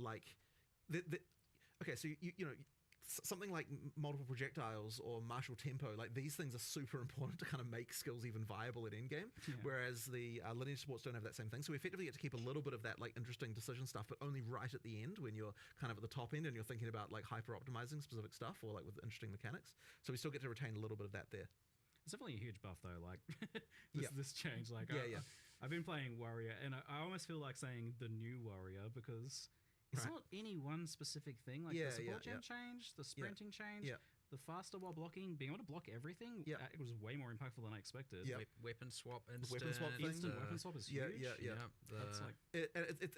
Speaker 4: like okay. So something like multiple projectiles or martial tempo, like these things are super important to kind of make skills even viable at endgame. Whereas the lineage supports don't have that same thing. So we effectively get to keep a little bit of that like interesting decision stuff, but only right at the end when you're kind of at the top end and you're thinking about like hyper optimizing specific stuff or like with interesting mechanics. So we still get to retain a little bit of that there.
Speaker 6: It's definitely a huge buff though. Like this change. Like I've been playing Warrior, and I almost feel like saying the new Warrior because it's not any one specific thing. Like the support gem change, the sprinting change, the faster while blocking, being able to block everything. It was way more impactful than I expected.
Speaker 7: Weapon swap, instant
Speaker 6: weapon swap is huge.
Speaker 7: That's
Speaker 6: like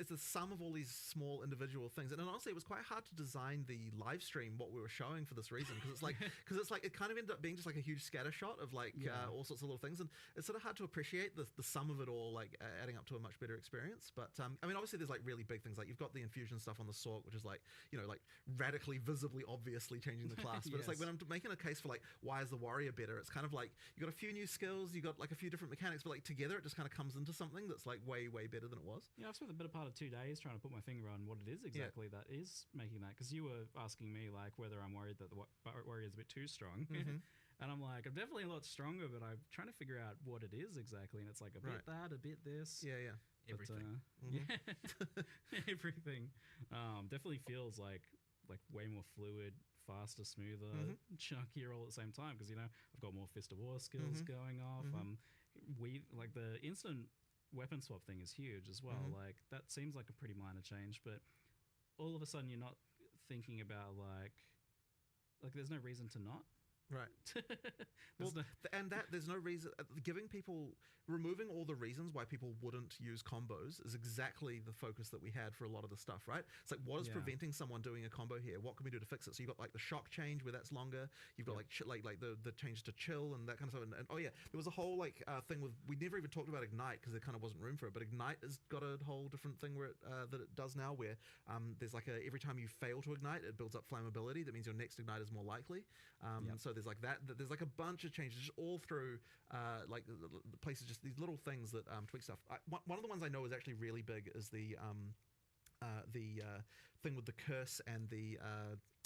Speaker 4: it's the sum of all these small individual things, and honestly, it was quite hard to design the live stream what we were showing for this reason because it's like it kind of ended up being just like a huge scatter shot of like all sorts of little things, and it's sort of hard to appreciate the sum of it all like adding up to a much better experience. But I mean, obviously, there's like really big things like you've got the infusion stuff on the Sork, which is like like radically, visibly, obviously changing the class, but it's like when I'm making a case for like why is the warrior better, it's kind of like you got a few new skills, you got like a few different mechanics, but like together it just kind of comes into something that's like way better than it was.
Speaker 6: Yeah, I've spent the better part of 2 days trying to put my finger on what it is exactly that is making that. Because you were asking me like whether I'm worried that the warrior is a bit too strong. And I'm like, I'm definitely a lot stronger, but I'm trying to figure out what it is exactly. And it's like a bit that, a bit this.
Speaker 4: Yeah.
Speaker 7: Everything.
Speaker 6: Everything. Definitely feels like way more fluid, faster, smoother, chunkier all at the same time. Because I've got more Fist of War skills going off. We like the instant weapon swap thing is huge as well. Like that seems like a pretty minor change, but all of a sudden you're not thinking about like there's no reason to not.
Speaker 4: Right. There's no reason removing all the reasons why people wouldn't use combos is exactly the focus that we had for a lot of the stuff, right? It's like, what is preventing someone doing a combo here? What can we do to fix it? So you've got like the shock change where that's longer. You've got like the change to chill and that kind of stuff. And oh yeah, there was a whole like thing with, we never even talked about Ignite because there kind of wasn't room for it. But Ignite has got a whole different thing where that it does now, where there's like every time you fail to ignite, it builds up flammability. That means your next ignite is more likely. So there's like that. There's like a bunch of changes just all through like the places, just these little things that tweak stuff. One of the ones I know is actually really big is the thing with the curse and the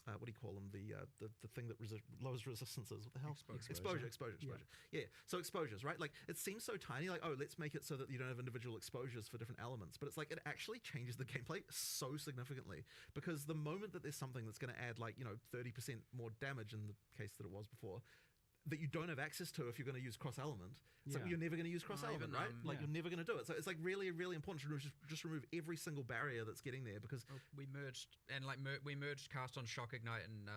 Speaker 4: what do you call them? The thing that lowers resistances. What the hell? Exposure. Yeah. So exposures, right? Like it seems so tiny. Like, oh, let's make it so that you don't have individual exposures for different elements. But it's like it actually changes the gameplay so significantly, because the moment that there's something that's going to add like 30% more damage in the case that it was before, that you don't have access to if you're going to use cross element, so you're never going to use cross element, right? You're never going to do it. So it's like really, really important to just remove every single barrier that's getting there, because
Speaker 7: we merged cast on shock, ignite, and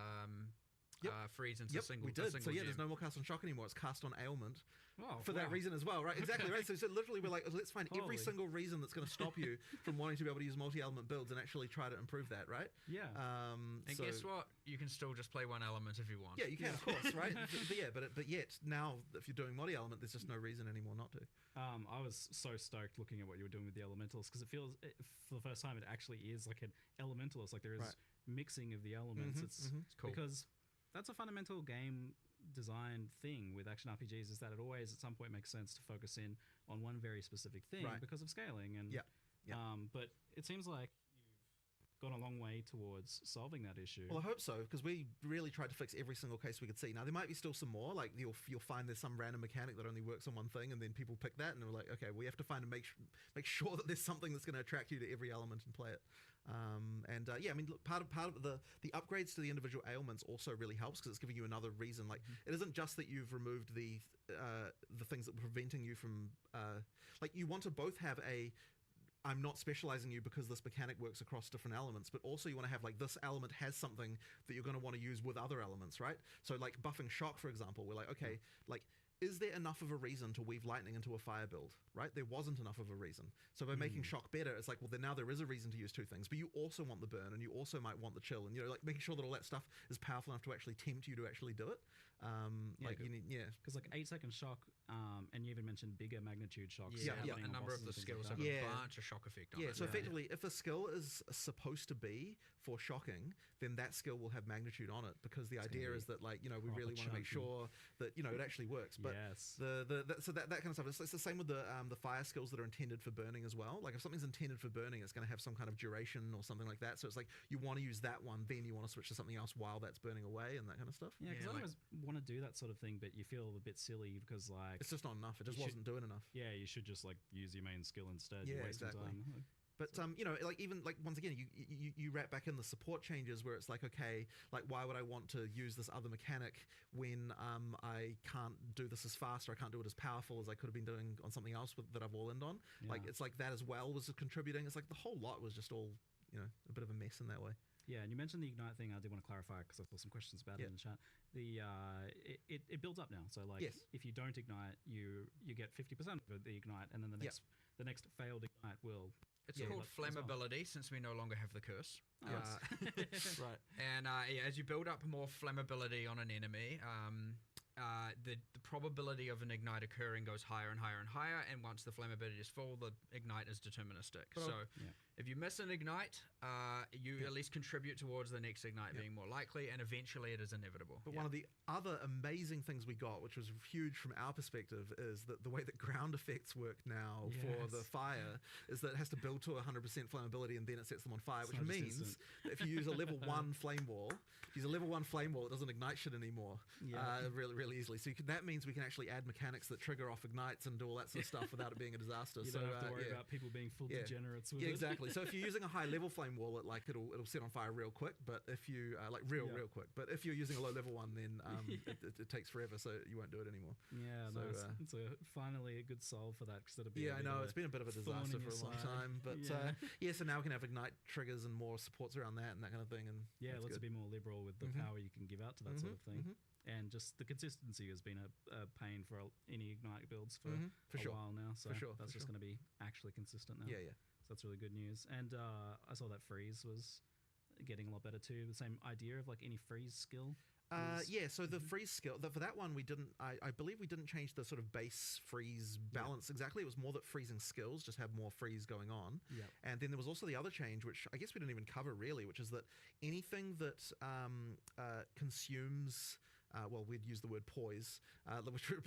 Speaker 7: freeze into single.
Speaker 4: We did. So
Speaker 7: gem.
Speaker 4: there's no more cast on shock anymore. It's cast on ailment.
Speaker 6: Oh,
Speaker 4: that reason as well, right? Exactly, right? So literally we're like, let's find every single reason that's going to stop you from wanting to be able to use multi-element builds and actually try to improve that, right?
Speaker 6: Yeah.
Speaker 7: And guess what? You can still just play one element if you want.
Speaker 4: Yeah, you can, of course, right? but yet now if you're doing multi-element, there's just no reason anymore not to.
Speaker 6: I was so stoked looking at what you were doing with the elementals, because it feels for the first time it actually is like an elementalist. Like there is mixing of the elements. It's
Speaker 7: cool
Speaker 6: because that's a fundamental game design thing with action RPGs, is that it always at some point makes sense to focus in on one very specific thing because of scaling. And but it seems like you've gone a long way towards solving that issue.
Speaker 4: Well, I hope so, because we really tried to fix every single case we could see. Now there might be still some more, like you'll find there's some random mechanic that only works on one thing, and then people pick that and they're like, okay, we have to find and make sure that there's something that's going to attract you to every element and play it. I mean, look, part of the upgrades to the individual ailments also really helps, because it's giving you another reason. Like it isn't just that you've removed the things that were preventing you from like you want to both have I'm not specializing you because this mechanic works across different elements, but also you want to have like this element has something that you're going to want to use with other elements, right? So like buffing shock, for example, we're like, okay, like is there enough of a reason to weave lightning into a fire build, right? There wasn't enough of a reason. So by making shock better, it's like, well, then now there is a reason to use two things, but you also want the burn and you also might want the chill, and like making sure that all that stuff is powerful enough to actually tempt you to actually do it.
Speaker 6: Because like 8-second shock, and you even mentioned bigger magnitude shocks.
Speaker 7: A number of the skills have a bunch of shock effect on it.
Speaker 4: So effectively, if a skill is supposed to be for shocking, then that skill will have magnitude on it, because the idea is that like we really want to make sure that it actually works. But so that kind of stuff. It's the same with the fire skills that are intended for burning as well. Like if something's intended for burning, it's going to have some kind of duration or something like that. So it's like you want to use that one, then you want to switch to something else while that's burning away and that kind of stuff.
Speaker 6: Yeah, because I always want to do that sort of thing, but you feel a bit silly because like
Speaker 4: it's just not enough. It just wasn't doing enough.
Speaker 6: Yeah, you should just like use your main skill instead.
Speaker 4: Yeah, exactly. Time. But like even like once again, you wrap back in the support changes where it's like, okay, like why would I want to use this other mechanic when I can't do this as fast, or I can't do it as powerful as I could have been doing on something else that I've all-in on. Like it's like that as well was contributing. It's like the whole lot was just all a bit of a mess in that way.
Speaker 6: Yeah, and you mentioned the Ignite thing. I did want to clarify because I saw some questions about it in the chat. It builds up now. So like if you don't ignite, you get 50% of the Ignite, and then the next failed Ignite will.
Speaker 7: It's called flammability, since we no longer have the curse.
Speaker 4: Right.
Speaker 7: And as you build up more flammability on an enemy, the probability of an ignite occurring goes higher and higher and higher, and once the flammability is full, the ignite is deterministic. So if you miss an ignite, you at least contribute towards the next ignite being more likely, and eventually it is inevitable.
Speaker 8: But one of the other amazing things we got, which was huge from our perspective, is that the way that ground effects work now for the fire is that it has to build to 100% flammability and then it sets them on fire, which means that if you use a level 1 flame wall, it doesn't ignite shit anymore really easily. So that means we can actually add mechanics that trigger off ignites and do all that sort of stuff without it being a disaster.
Speaker 6: You don't have to worry about people being full degenerates with it.
Speaker 8: Exactly. So if you're using a high level flame wall, it'll set on fire real quick. But if you real quick. But if you're using a low level one, then it takes forever, so you won't do it anymore.
Speaker 6: Yeah, so it's finally a good solve for that instead of being.
Speaker 8: Yeah, I know it's been a bit of a disaster for a long time, but so now we can have ignite triggers and more supports around that and that kind of thing. And
Speaker 6: let's be more liberal with the power you can give out to that sort of thing. And just the consistency has been a pain for any ignite builds for a while now. So that's just going to be actually consistent now.
Speaker 8: Yeah.
Speaker 6: So that's really good news. And I saw that freeze was getting a lot better too. The same idea of like any freeze skill.
Speaker 8: So the freeze skill, for that one we didn't, I believe we didn't change the sort of base freeze balance exactly. It was more that freezing skills just have more freeze going on. And then there was also the other change, which I guess we didn't even cover really, which is that anything that consumes... we'd use the word poise, but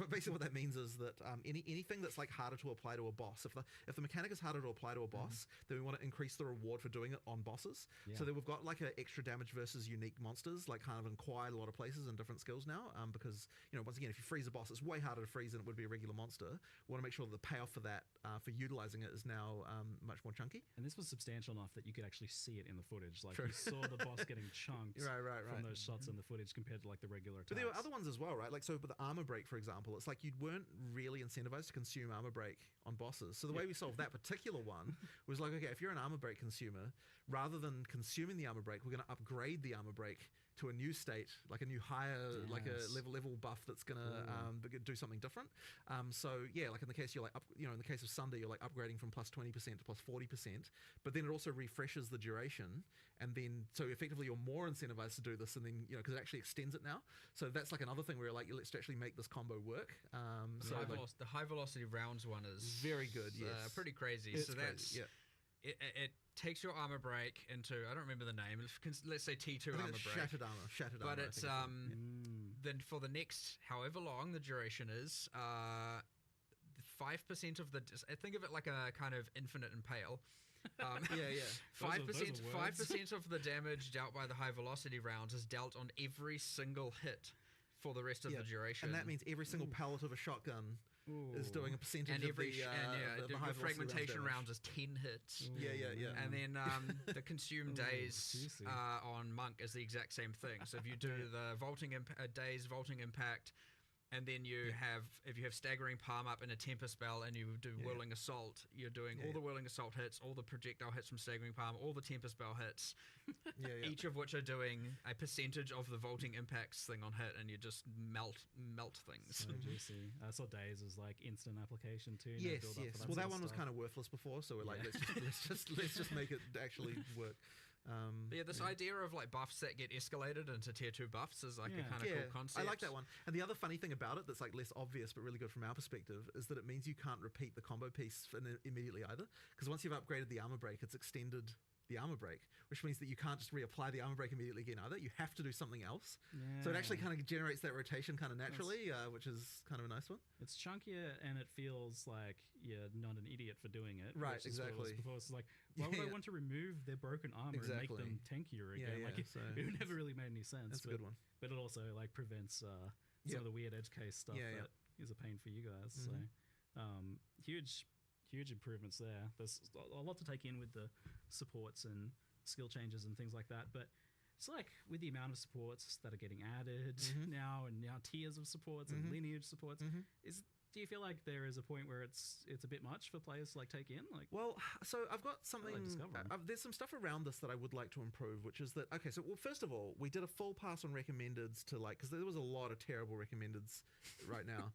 Speaker 8: basically what that means is that anything that's like harder to apply to a boss, if the mechanic is harder to apply to a boss, then we want to increase the reward for doing it on bosses. So that we've got like an extra damage versus unique monsters, like kind of in quite a lot of places and different skills now, because, once again, if you freeze a boss, it's way harder to freeze than it would be a regular monster. We want to make sure that the payoff for that, for utilizing it, is now much more chunky.
Speaker 6: And this was substantial enough that you could actually see it in the footage. Like you saw the boss getting chunked from those shots in the footage compared to like the regular attacks.
Speaker 8: But there were other ones as well, right? Like, so with the armor break, for example, it's like you weren't really incentivized to consume armor break on bosses. So the way we solved that particular one was like, okay, if you're an armor break consumer, rather than consuming the armor break, we're going to upgrade the armor break to a new state, like a new higher, like a level buff that's going to do something different. Like in the case in the case of Sunder, you're like upgrading from plus 20% to plus 40%, but then it also refreshes the duration, and then so effectively you're more incentivized to do this, and then because it actually extends it now. So that's like another thing where like let's actually make this combo work.
Speaker 7: The high velocity rounds one is
Speaker 8: very good.
Speaker 7: Pretty crazy.
Speaker 8: It's
Speaker 7: so that's
Speaker 8: crazy,
Speaker 7: it takes your armor break into, I don't remember the name, let's say T2 armor break.
Speaker 8: Shattered armor.
Speaker 7: But it's then for the next however long the duration is, 5% of the, think of it like a kind of infinite impale. 5% of the damage dealt by the high velocity rounds is dealt on every single hit for the rest of the duration.
Speaker 8: And that means every single pellet of a shotgun is doing a percentage
Speaker 7: and every,
Speaker 8: of the high
Speaker 7: fragmentation rounds is 10 hits. And then the consumed days on Monk is the exact same thing. So if you do the days vaulting impact, and then you have, if you have staggering palm up in a temper spell and you do whirling assault, you're doing all the whirling assault hits, all the projectile hits from staggering palm, all the temper spell hits, each of which are doing a percentage of the vaulting impacts thing on hit, and you just melt things.
Speaker 6: So juicy. I saw Days as like instant application too.
Speaker 8: Yes. Well, that one was kind of worthless before, so we're like, let's just make it actually work.
Speaker 7: This idea of like buffs that get escalated into tier 2 buffs is like a kind of cool concept.
Speaker 8: I like that one. And the other funny thing about it that's like less obvious but really good from our perspective is that it means you can't repeat the combo piece immediately either, because once you've upgraded the armor break, it's extended the armor break, which means that you can't just reapply the armor break immediately again either. You have to do something else. So it actually kind of generates that rotation kind of naturally, which is kind of a nice one.
Speaker 6: It's chunkier and it feels like you're not an idiot for doing it.
Speaker 8: Right, exactly.
Speaker 6: Before it's like, why would I want to remove their broken armor and make them tankier again? It never really made any sense.
Speaker 8: That's a good one.
Speaker 6: But it also like prevents some of the weird edge case stuff that is a pain for you guys. So huge improvements there. There's a lot to take in with the supports and skill changes and things like that, but it's like with the amount of supports that are getting added now, and now tiers of supports and lineage supports, do you feel like there is a point where it's a bit much for players to like take in? Like,
Speaker 8: well, so I've got something. There's some stuff around this that I would like to improve, which is that first of all, we did a full pass on recommendeds to because there was a lot of terrible recommendeds right now,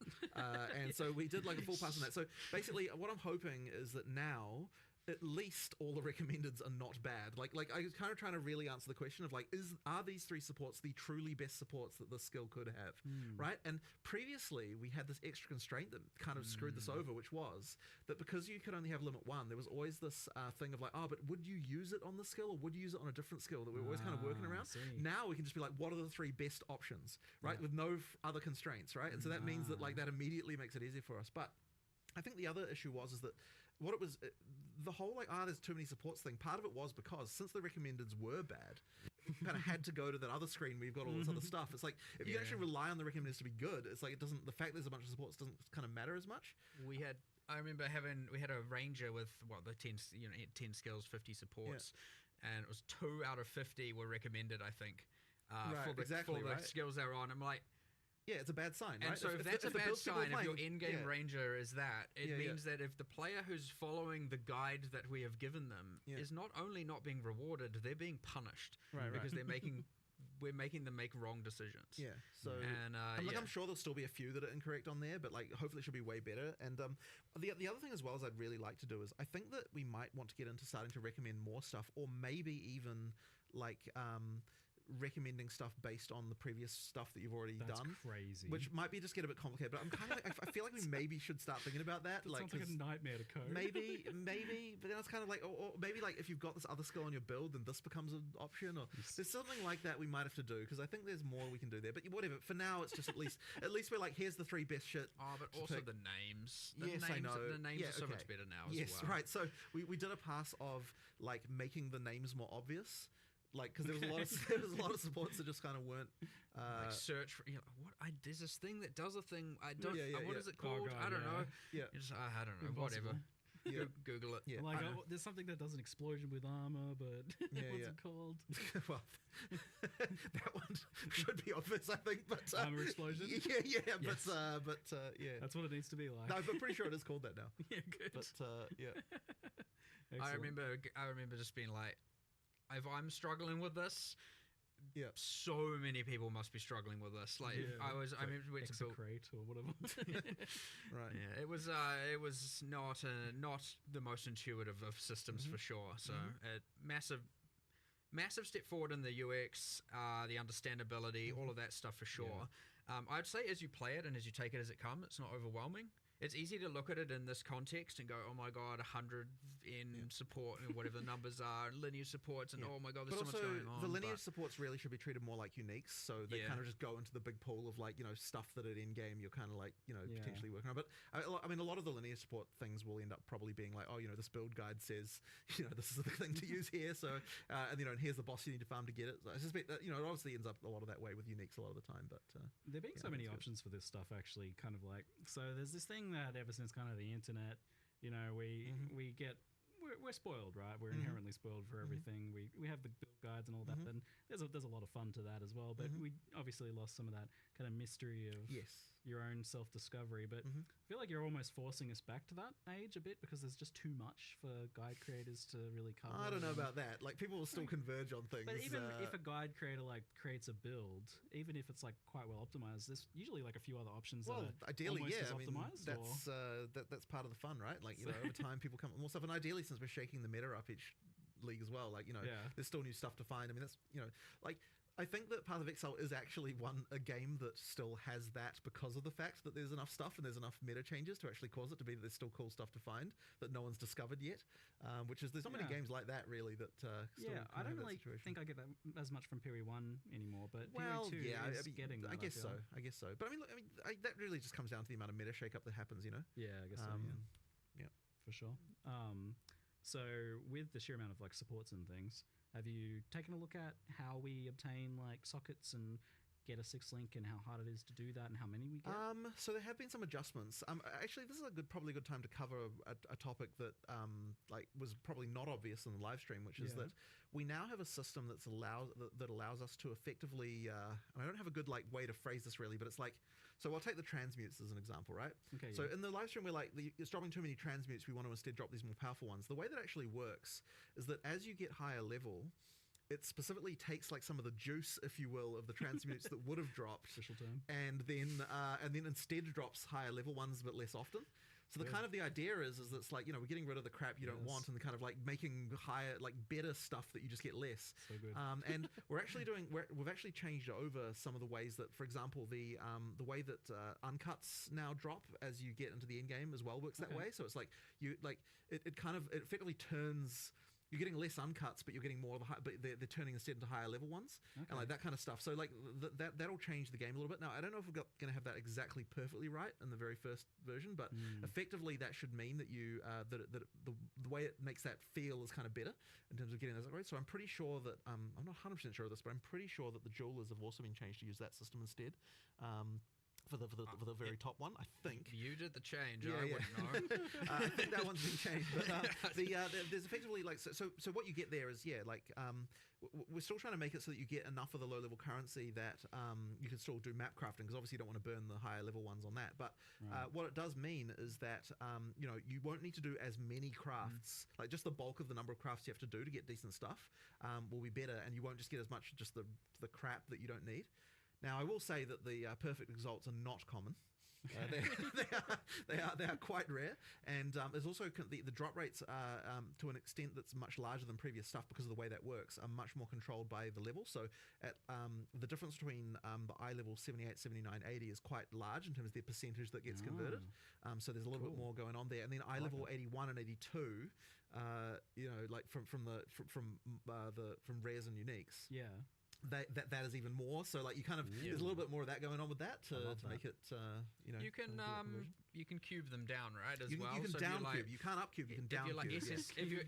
Speaker 8: and so we did like a full pass on that. So basically, what I'm hoping is that now, at least all the recommendeds are not bad. Like I was kind of trying to really answer the question of like, are these 3 supports the truly best supports that this skill could have, right? And previously we had this extra constraint that kind of screwed this over, which was that because you could only have limit 1, there was always this thing of like, oh, but would you use it on the skill or would you use it on a different skill that we were always kind of working around? Now we can just be like, what are the 3 best options, right? With no other constraints, right? And so that means that like that immediately makes it easier for us. But I think the other issue is that what it was, the whole like, there's too many supports thing, part of it was because since the recommendeds were bad, you kind of had to go to that other screen where you've got all this other stuff. It's like, if you actually rely on the recommendeds to be good, it's like, the fact there's a bunch of supports doesn't kind of matter as much.
Speaker 7: I remember we had a ranger with the 10 skills, 50 supports, and it was 2 out of 50 were recommended, I think, for the skills they were on. I'm like,
Speaker 8: yeah, it's a bad sign, right?
Speaker 7: And so if that's a bad sign, if your in-game ranger is that, it means that if the player who's following the guide that we have given them is not only not being rewarded, they're being punished because we're making them make wrong decisions.
Speaker 8: Yeah. So I'm sure there'll still be a few that are incorrect on there, but like hopefully it should be way better. And the other thing as well as I'd really like to do is I think that we might want to get into starting to recommend more stuff, or maybe even like recommending stuff based on the previous stuff that you've already done.
Speaker 6: That's crazy.
Speaker 8: Which might be just get a bit complicated, but I'm kind of like, I feel like we maybe should start thinking about that.
Speaker 6: That sounds like a nightmare to code.
Speaker 8: Maybe, but then it's kind of like, or maybe like if you've got this other skill on your build, then this becomes an option, or there's something like that we might have to do, because I think there's more we can do there. But whatever, for now it's just at least we're like, here's the 3 best shit.
Speaker 7: Oh, but also the names.
Speaker 8: I know.
Speaker 7: The names are so much better now as well.
Speaker 8: Yes, right. So we did a pass of like making the names more obvious. Like, because there was a lot of supports that just kind of weren't
Speaker 7: like search for, there's this thing that does a thing. I don't. What is it called? I don't know.
Speaker 8: Yeah.
Speaker 7: Just, I don't know. Impossible. Whatever. Google it.
Speaker 6: Yeah. Like, there's something that does an explosion with armor, but what's it called?
Speaker 8: Well, that one should be obvious, I think. But
Speaker 6: armor explosion.
Speaker 8: Yeah.
Speaker 6: Yes.
Speaker 8: But yeah.
Speaker 6: That's what it needs to be like.
Speaker 8: No, I'm pretty sure it is called that now.
Speaker 6: Yeah, good.
Speaker 8: But yeah.
Speaker 7: I remember just being like, if I'm struggling with this, so many people must be struggling with this. Like I remember we went to build
Speaker 6: or whatever.
Speaker 8: Right.
Speaker 7: Yeah, it was not the most intuitive of systems for sure. So massive step forward in the UX, the understandability, all of that stuff for sure. I'd say as you play it and as you take it as it comes, it's not overwhelming. It's easy to look at it in this context and go, oh my god, 100 in support and whatever the numbers are, linear supports, and oh my god, there's so much going on.
Speaker 8: The linear supports really should be treated more like uniques, so they kind of just go into the big pool of like, stuff that at end game you're kind of like, potentially working on. But I mean, a lot of the linear support things will end up probably being like, oh, this build guide says, this is the thing to use here, so and here's the boss you need to farm to get it. So I suspect that it obviously ends up a lot of that way with uniques a lot of the time. But
Speaker 6: there being so many options for this stuff, actually, kind of like, so there's this thing that ever since kind of the internet, we're spoiled, right? We're inherently spoiled for everything. We have the build guides and all that, and there's a lot of fun to that as well. But we obviously lost some of that kind of mystery of your own self-discovery. But I feel like you're almost forcing us back to that age a bit, because there's just too much for guide creators to really cover.
Speaker 8: I don't know about that. Like, people will still converge on things.
Speaker 6: But even if a guide creator like creates a build, even if it's like quite well optimized, there's usually like a few other options.
Speaker 8: Well,
Speaker 6: that are
Speaker 8: ideally,
Speaker 6: almost as
Speaker 8: I mean,
Speaker 6: optimized,
Speaker 8: that's part of the fun, right? Like, over time, people come up with more stuff, and ideally, since we're shaking the meta up each league as well, like, there's still new stuff to find. I mean, that's like, I think that Path of Exile is actually a game that still has that because of the fact that there's enough stuff and there's enough meta changes to actually cause it to be that there's still cool stuff to find that no one's discovered yet. Which is, there's not many games like that really that.
Speaker 6: I don't really think I get that as much from Peri 1 anymore, but Peri 2 is getting that.
Speaker 8: I guess so. But I mean, that really just comes down to the amount of meta shake-up that happens,
Speaker 6: Yeah, I guess so. Yeah, for sure. So with the sheer amount of like supports and things, have you taken a look at how we obtain like sockets and get a 6 link, and how hard it is to do that, and how many we get?
Speaker 8: So there have been some adjustments. Actually, this is probably a good time to cover a topic that was probably not obvious in the live stream, which is that we now have a system that allows us to effectively. And I don't have a good way to phrase this really, but it's like, so I'll take the transmutes as an example, right?
Speaker 6: Okay.
Speaker 8: So in the live stream, we're like, it's dropping too many transmutes. We want to instead drop these more powerful ones. The way that actually works is that as you get higher level, it specifically takes like some of the juice, if you will, of the transmutes that would have dropped,
Speaker 6: official term,
Speaker 8: and then instead drops higher level ones, but less often. So the kind of the idea is it's like, we're getting rid of the crap you don't want and kind of like making higher, like better stuff that you just get less.
Speaker 6: So good.
Speaker 8: And we're actually we've actually changed over some of the ways that, for example, the way that uncuts now drop as you get into the end game as well works that way. So it's like it effectively turns. You're getting less uncuts, but you're getting more of the but they're turning instead into higher level ones, and like that kind of stuff. So like that'll change the game a little bit. Now I don't know if we're going to have that exactly perfectly right in the very first version, but effectively that should mean that you that the way it makes that feel is kind of better in terms of getting those upgrades. So I'm pretty sure that I'm not 100% sure of this, but I'm pretty sure that the jewelers have also been changed to use that system instead. For the very top one, I think.
Speaker 7: You did the change. I wouldn't know.
Speaker 8: I think that one's been changed. But there's effectively like so what you get there is we're still trying to make it so that you get enough of the low level currency that you can still do map crafting, because obviously you don't want to burn the higher level ones on that. But what it does mean is that you won't need to do as many crafts. Like just the bulk of the number of crafts you have to do to get decent stuff will be better, and you won't just get as much just the crap that you don't need. Now, I will say that the perfect exalts are not common. They are quite rare, and there's also the drop rates are to an extent that's much larger than previous stuff because of the way that works are much more controlled by the level. So at the difference between the eye level 78, 79, 80 is quite large in terms of the percentage that gets converted. So there's a little bit more going on there, and then eye level 81 and 82, like from rares and uniques.
Speaker 6: Yeah.
Speaker 8: That is even more. So like you kind of there's a little bit more of that going on with that to make it
Speaker 7: you can cube them down, right, as well.
Speaker 8: You can
Speaker 7: so
Speaker 8: down cube. You can't up cube. You can down cube.
Speaker 7: If you're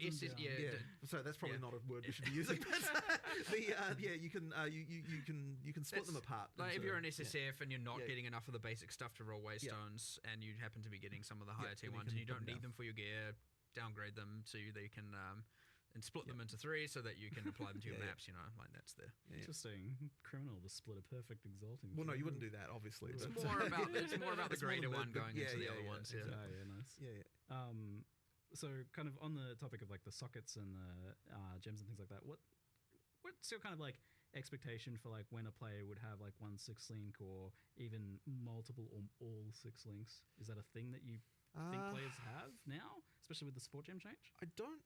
Speaker 8: So that's probably not a word we should be using. But you can split them apart.
Speaker 7: Like if you're an SSF and you're not getting enough of the basic stuff to roll waystones, and you happen to be getting some of the higher tier ones, and you don't need them for your gear, downgrade them so they can and split them into 3 so that you can apply them to your maps, like that's the...
Speaker 6: Interesting. Criminal to split a perfect exalting.
Speaker 8: Well, no, you wouldn't do that, obviously.
Speaker 7: It's more about the greater one going into the other ones.
Speaker 6: Exactly. Nice. So kind of on the topic of like the sockets and the gems and things like that, what's your kind of like expectation for like when a player would have like one 6 link or even multiple or all 6 links? Is that a thing that you think players have now, especially with the support gem change?
Speaker 8: I don't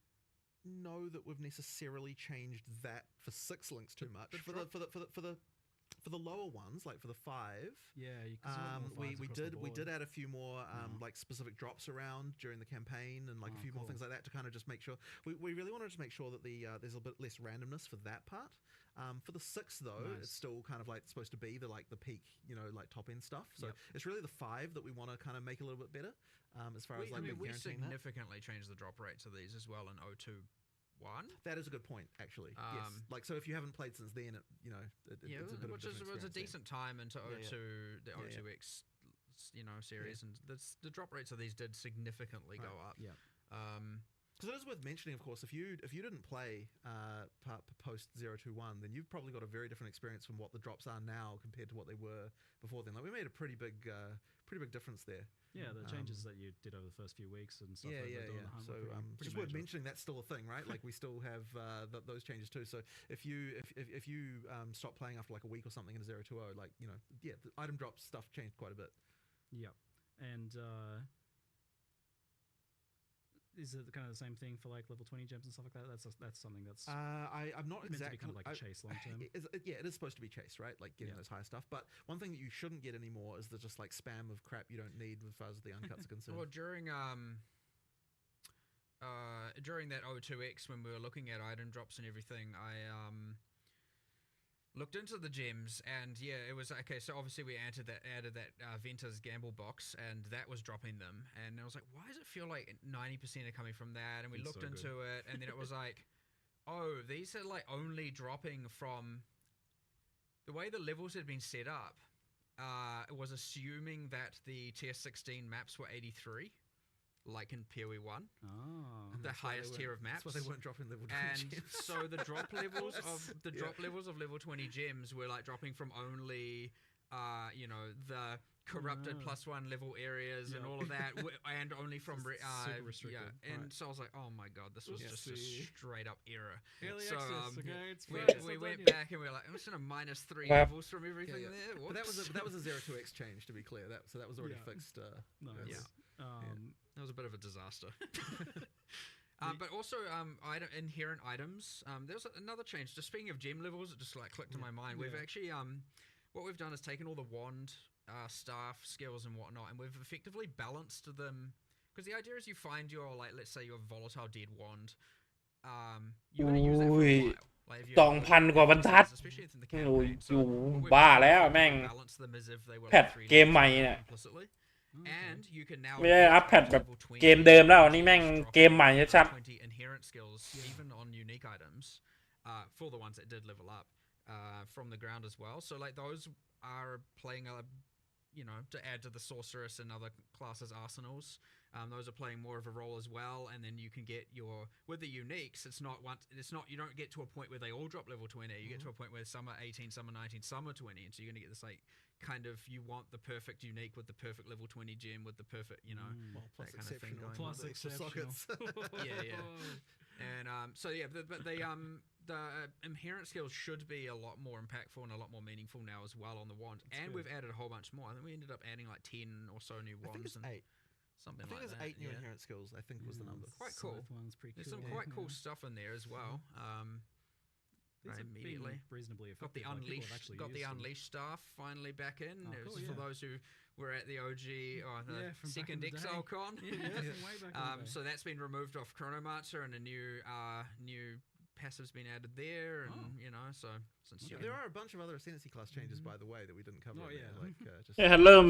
Speaker 8: know that we've necessarily changed that for 6 links too much. For the lower ones, like for the 5, we did add a few more like specific drops around during the campaign, and like a few more things like that to kind of just make sure we really wanted to make sure that there's a bit less randomness for that part. For the 6 though, it's still kind of like supposed to be the peak, like top end stuff. So it's really the 5 that we want to kind of make a little bit better as far as like
Speaker 7: we
Speaker 8: guaranteeing
Speaker 7: significantly changed the drop rates of these as well in 021.
Speaker 8: That is a good point, actually. Yes. Like, so if you haven't played since then, it's a bit of a different
Speaker 7: was a
Speaker 8: experience
Speaker 7: decent time into the O2X, series, and the drop rates of these did significantly go up.
Speaker 6: Yeah.
Speaker 8: Because it is worth mentioning, of course, if you didn't play post 021, then you've probably got a very different experience from what the drops are now compared to what they were before then. Like, we made a pretty big difference there.
Speaker 6: Yeah, the changes that you did over the first few weeks and stuff.
Speaker 8: So just worth mentioning, that's still a thing, right? Like we still have those changes too. So if you stop playing after like a week or something in a 020, like the item drop stuff changed quite a bit.
Speaker 6: Yeah, and is it kind of the same thing for like level 20 gems and stuff like that? That's something that's
Speaker 8: I'm not
Speaker 6: meant
Speaker 8: exactly
Speaker 6: to be kind of like a chase long term.
Speaker 8: It is supposed to be chase, right? Like getting those higher stuff. But one thing that you shouldn't get anymore is the just like spam of crap you don't need as far as the uncuts are concerned.
Speaker 7: Well, during that O2X when we were looking at item drops and everything, I looked into the gems, and it was okay. So obviously we added that Venter's gamble box, and that was dropping them. And I was like, why does it feel like 90% are coming from that? And we looked into it, and then it was like, oh, these are like only dropping from the way the levels had been set up. It was assuming that the tier 16 maps were 83. Like in PoE 1, the highest tier of maps.
Speaker 8: That's why they weren't dropping level 20
Speaker 7: and
Speaker 8: gems.
Speaker 7: So the drop levels of level 20 gems were like dropping from only, the corrupted +1 level areas and all of that, and only from
Speaker 6: super restricted.
Speaker 7: And so I was like, oh my god, this was just a straight up error.
Speaker 6: Early
Speaker 7: so
Speaker 6: access,
Speaker 7: we went back and we were like, I'm just gonna -3 levels from everything there.
Speaker 8: But that was a 0 to X change, to be clear. So that was already fixed.
Speaker 6: Nice.
Speaker 7: bit of a disaster. But also inherent items. There's another change. Just speaking of gem levels, it just like clicked to my mind. We've actually what we've done is taken all the wand, staff, skills, and whatnot, and we've effectively balanced them. Because the idea is you find your like, let's say your volatile dead wand. You're gonna use that for a while. Like if you
Speaker 1: 2,000 กว่าบรรทัด
Speaker 7: especially in the
Speaker 1: โอ้ย
Speaker 7: campaign.
Speaker 1: อยู่
Speaker 7: what we've
Speaker 1: บ้า
Speaker 7: done
Speaker 1: แล้ว
Speaker 7: is
Speaker 1: แม่ง
Speaker 7: balance them as if they were
Speaker 1: แพท
Speaker 7: like 3
Speaker 1: เกมใหม่เนี่ย
Speaker 7: implicitly. And you can now
Speaker 1: ไม่ได้อัพแพทแบบเกมเดิมแล้วนี่แม่งเกมใหม่ชัด
Speaker 7: 20 inherent skills even on unique items for the ones that did level up from the ground as well. So like those are playing to add to the sorceress and other classes arsenals. Those are playing more of a role as well, and then you can get with the uniques. You don't get to a point where they all drop level 20. You get to a point where some are 18, some are 19, some are 20, and so you're gonna get this like kind of you want the perfect unique with the perfect level 20 gem with the perfect
Speaker 8: plus
Speaker 7: that kind of thing
Speaker 8: exceptional.
Speaker 7: going
Speaker 3: Plus
Speaker 7: on.
Speaker 3: exceptional.
Speaker 8: Sockets.
Speaker 7: Yeah. And so yeah, but the inherent skills should be a lot more impactful and a lot more meaningful now as well on the wand.
Speaker 3: That's
Speaker 7: and
Speaker 3: good.
Speaker 7: we've added a whole bunch more. I think we ended up adding like 10 or so new
Speaker 8: I think
Speaker 7: wands
Speaker 8: it's
Speaker 7: and
Speaker 8: 8.
Speaker 7: something
Speaker 8: I think
Speaker 7: like
Speaker 8: there's
Speaker 7: that.
Speaker 8: 8 new
Speaker 7: yeah.
Speaker 8: inherent skills. I think was the number.
Speaker 7: Quite cool.
Speaker 6: Scythe one's pretty
Speaker 7: There's
Speaker 6: cool.
Speaker 7: some quite cool stuff in there as well.
Speaker 6: These
Speaker 7: Right,
Speaker 6: have been
Speaker 7: immediately
Speaker 6: reasonably
Speaker 7: got the
Speaker 6: effective. Like, people have
Speaker 7: unleashed
Speaker 6: actually
Speaker 7: got the
Speaker 6: used them.
Speaker 7: unleashed staff finally back in.
Speaker 6: Oh,
Speaker 7: It was
Speaker 6: cool,
Speaker 7: for
Speaker 6: yeah.
Speaker 7: those who were at the OG or the
Speaker 6: Yeah, from back
Speaker 7: second
Speaker 6: in the
Speaker 7: Exile
Speaker 6: day.
Speaker 7: con.
Speaker 6: Yeah, from way back in the day.
Speaker 7: So that's been removed off Chronomancer and a new passive's been added there, and so since you
Speaker 8: There are a bunch of other Ascendancy class changes, by the way, that we didn't cover.
Speaker 6: Oh,
Speaker 8: in
Speaker 6: yeah.
Speaker 8: there, like, just
Speaker 1: เนี่ยเริ่ม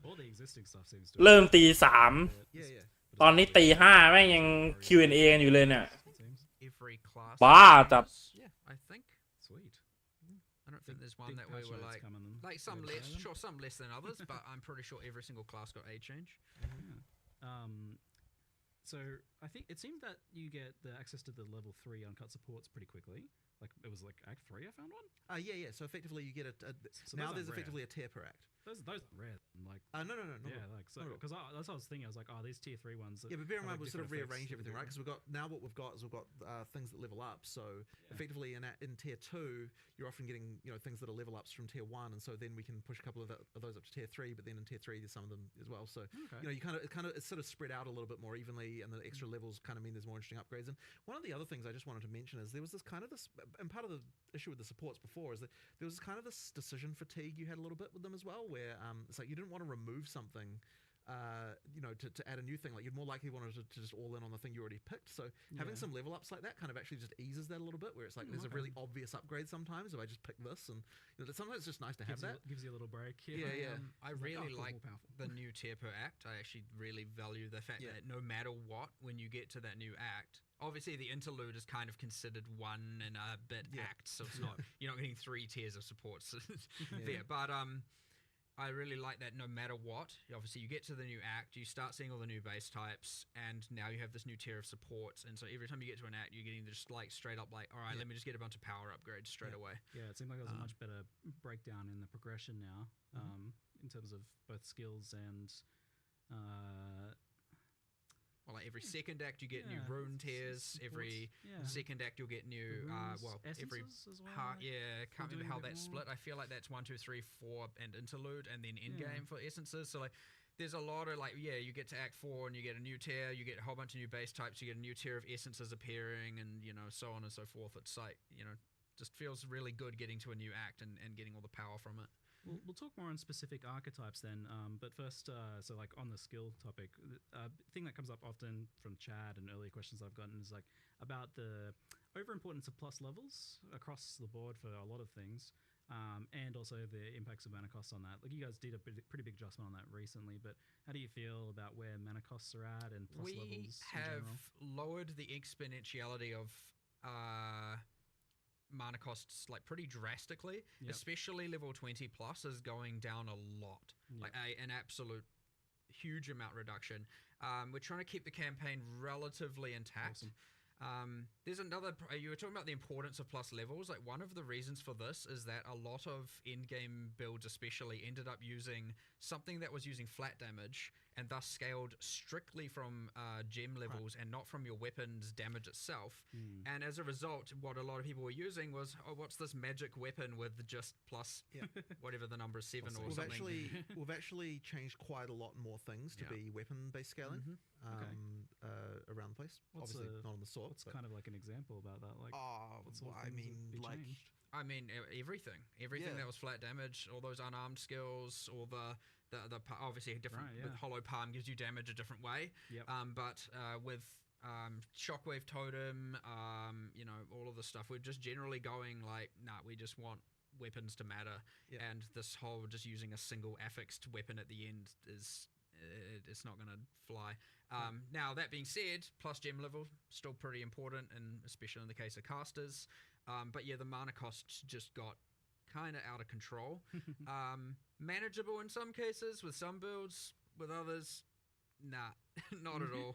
Speaker 6: All the existing stuff seems to
Speaker 1: เริ่มตี 3
Speaker 8: yeah.
Speaker 1: ตอนนี้ตี 5 แม่งยัง Q&A กันอยู่เลยเนี่ย
Speaker 6: it seems.
Speaker 7: every class.
Speaker 1: บ้าจัด
Speaker 7: Yeah, I think.
Speaker 6: Sweet.
Speaker 7: I don't think there's one
Speaker 6: Big
Speaker 7: that we
Speaker 6: patch
Speaker 7: were
Speaker 6: notes
Speaker 7: like
Speaker 6: coming then.
Speaker 7: some
Speaker 6: Yeah,
Speaker 7: less,
Speaker 6: them.
Speaker 7: sure some less than others, but I'm pretty sure every single class got a change.
Speaker 6: So I think it seemed that you get the access to the level 3 uncut supports pretty quickly. Like it was like Act 3 I found one.
Speaker 8: Yeah. So effectively, you get
Speaker 6: So
Speaker 8: now
Speaker 6: those
Speaker 8: there's
Speaker 6: aren't
Speaker 8: effectively a tier per act.
Speaker 6: Those are rare. Like
Speaker 8: No.
Speaker 6: yeah, like so because that's what I was thinking. I was like, oh, these tier 3 ones.
Speaker 8: Yeah, but bear in
Speaker 6: have,
Speaker 8: mind
Speaker 6: like,
Speaker 8: we've sort of
Speaker 6: different
Speaker 8: rearranged
Speaker 6: effects
Speaker 8: everything, right? Because what we've got things that level up. So effectively, in tier 2, you're often getting things that are level ups from tier 1, and so then we can push a couple of those up to tier 3. But then in tier 3, there's some of them as well. So you kind of it's sort of spread out a little bit more evenly, and the extra levels kind of mean there's more interesting upgrades. And one of the other things I just wanted to mention is there was and part of the issue with the supports before is that there was kind of this decision fatigue you had a little bit with them as well, where it's like you didn't want to remove something to add a new thing. Like you'd more likely wanted to just all in on the thing you already picked. So having some level ups like that kind of actually just eases that a little bit, where it's like there's a really obvious upgrade sometimes if I just pick this, and sometimes it's just nice to have
Speaker 6: gives you a little break.
Speaker 8: Yeah.
Speaker 7: I really like
Speaker 6: more powerful.
Speaker 7: the new tier per act. I actually really value the fact that no matter what, when you get to that new act, obviously the interlude is kind of considered one and a bit act, so it's not you're not getting 3 tiers of supports there. But I really like that no matter what, obviously you get to the new act, you start seeing all the new base types, and now you have this new tier of supports, and so every time you get to an act, you're getting just like straight up like, all right, let me just get a bunch of power upgrades straight away.
Speaker 6: Yeah, it seemed like there was a much better breakdown in the progression now, in terms of both skills and
Speaker 7: Well, like every second act you get new rune tiers. Every second act you'll get new. Every
Speaker 6: as well.
Speaker 7: Can't remember how that's
Speaker 6: more.
Speaker 7: split. I feel like that's 1, 2, 3, 4, and interlude, and then endgame for essences. So like, there's a lot of like, you get to act 4 and you get a new tier. You get a whole bunch of new base types. You get a new tier of essences appearing, and so on and so forth. It's like just feels really good getting to a new act and getting all the power from it.
Speaker 6: We'll talk more on specific archetypes then, but first, so like on the skill topic, thing that comes up often from Chad and earlier questions I've gotten is like about the overimportance of plus levels across the board for a lot of things, and also the impacts of mana costs on that. Like you guys did a pretty big adjustment on that recently, but how do you feel about where mana costs are at and plus levels?
Speaker 7: We have lowered the exponentiality of mana costs like pretty drastically, especially level 20 plus is going down a lot, like an absolute huge amount reduction. We're trying to keep the campaign relatively intact.
Speaker 6: Awesome.
Speaker 7: There's another, you were talking about the importance of plus levels. Like one of the reasons for this is that a lot of endgame builds especially ended up using something that was using flat damage and thus scaled strictly from gem levels and not from your weapon's damage itself. And as a result, what a lot of people were using was, oh, what's this magic weapon with just plus whatever the number is, 7 or something.
Speaker 8: We've actually changed quite a lot more things to be weapon-based scaling around the place. Obviously, not on the sword.
Speaker 6: What's kind of like an example about that? Like, what sort of
Speaker 8: I
Speaker 6: things
Speaker 8: mean,
Speaker 6: have be
Speaker 8: like
Speaker 6: changed?
Speaker 7: I mean, everything that was flat damage, all those unarmed skills, all the obviously a different with hollow palm gives you damage a different way. But with shockwave totem, you know, all of the stuff, we're just generally going like, nah, we just want weapons to matter, and this whole just using a single affixed weapon at the end is it's not going to fly. Now that being said, plus gem level still pretty important, and especially in the case of casters. But yeah, the mana costs just got kind of out of control. Manageable in some cases with some builds, with others, nah, not at all.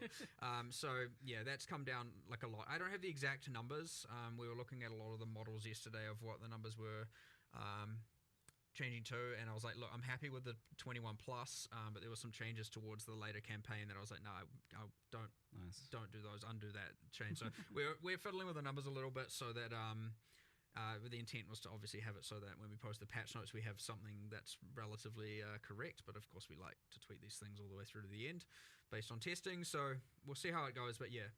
Speaker 7: So yeah, that's come down like a lot. I don't have the exact numbers. We were looking at a lot of the models yesterday of what the numbers were changing to, and I was like, look, I'm happy with the 21 plus, but there were some changes towards the later campaign that I was like, no, I don't do those, undo that change. So we're fiddling with the numbers a little bit, so that the intent was to obviously have it so that when we post the patch notes, we have something that's relatively correct. But of course, we like to tweak these things all the way through to the end based on testing. So we'll see how it goes. But yeah,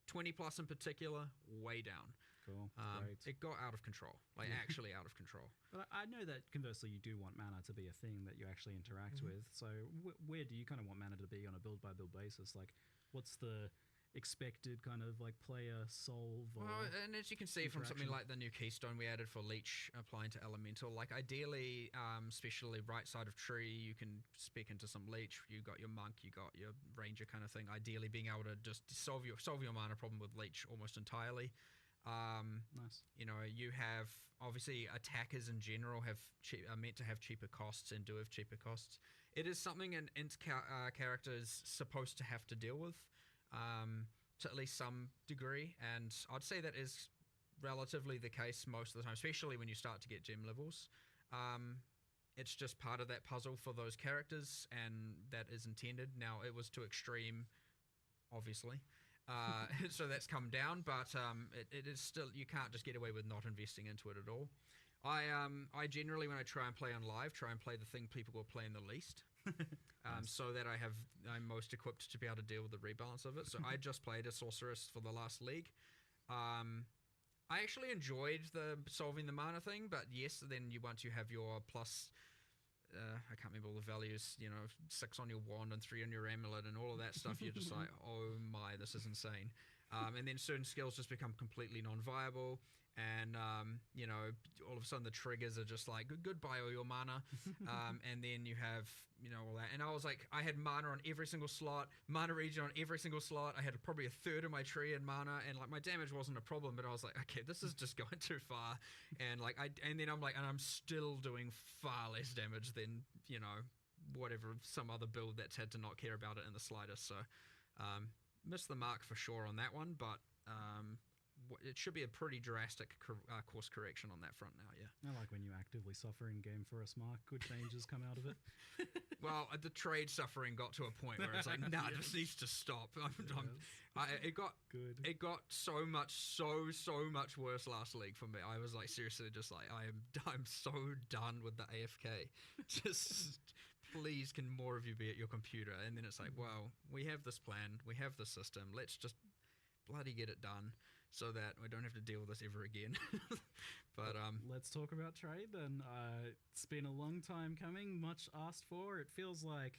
Speaker 7: 20 plus in particular, way down.
Speaker 6: Cool. Great.
Speaker 7: It got out of control, like actually out of control.
Speaker 6: But I know that conversely, you do want mana to be a thing that you actually interact with. So where do you kind of want mana to be on a build by build basis? Like, what's the expected kind of like player solve? Or
Speaker 7: and as you can see from something like the new keystone we added for leech applying to elemental, like ideally, especially right side of tree, you can spec into some leech. You got your monk, you got your ranger kind of thing. Ideally, being able to just solve your mana problem with leech almost entirely.
Speaker 6: Nice.
Speaker 7: You know, you have obviously attackers in general are meant to have cheaper costs and do have cheaper costs. It is something an int character is supposed to have to deal with. To at least some degree, and I'd say that is relatively the case most of the time, especially when you start to get gem levels. It's just part of that puzzle for those characters, and that is intended. Now, it was to extreme, obviously, so that's come down, but it is still, you can't just get away with not investing into it at all. I generally, when I try and play on live, try and play the thing people will play in the least. So that I'm most equipped to be able to deal with the rebalance of it. So I just played a sorceress for the last league. I actually enjoyed the solving the mana thing, but yes, then once you have your plus, I can't remember all the values, you know, 6 on your wand and 3 on your amulet and all of that stuff, you're just like, oh my, this is insane. And then certain skills just become completely non-viable. And, you know, all of a sudden the triggers are just like, goodbye all your mana. And then you have, you know, all that. And I was like, I had mana on every single slot, mana regen on every single slot. I had probably a third of my tree in mana, and like my damage wasn't a problem, but I was like, okay, this is just going too far. And like, and then I'm like, and I'm still doing far less damage than, you know, whatever, some other build that's had to not care about it in the slightest. So, missed the mark for sure on that one, but, it should be a pretty drastic course correction on that front now, yeah.
Speaker 6: I like when you actively suffer in game for a smart. Good changes come out of it.
Speaker 7: Well, the trade suffering got to a point where it's like, nah, this needs to stop. It got so much worse last league for me. I was like, seriously, just like, I'm so done with the AFK. Just please, can more of you be at your computer? And then it's like, well, we have this plan, we have this system. Let's just bloody get it done, so that we don't have to deal with this ever again. But
Speaker 6: let's talk about trade then. It's been a long time coming, much asked for. It feels like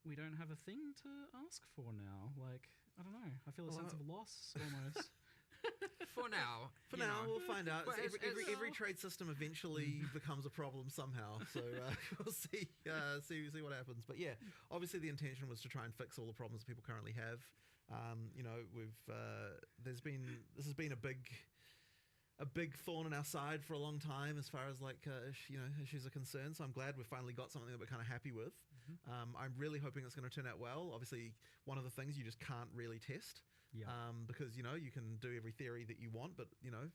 Speaker 6: we don't have a thing to ask for now. Like, I don't know. I feel a sense of loss almost.
Speaker 7: For now,
Speaker 8: we'll find out. Every trade system eventually becomes a problem somehow. So we'll see what happens. But yeah, obviously the intention was to try and fix all the problems that people currently have. You know, this has been a big thorn in our side for a long time as far as like issues are concerned. So I'm glad we've finally got something that we're kind of happy with. I'm really hoping it's going to turn out well. Obviously, one of the things you just can't really test, because you know you can do every theory that you want, but you know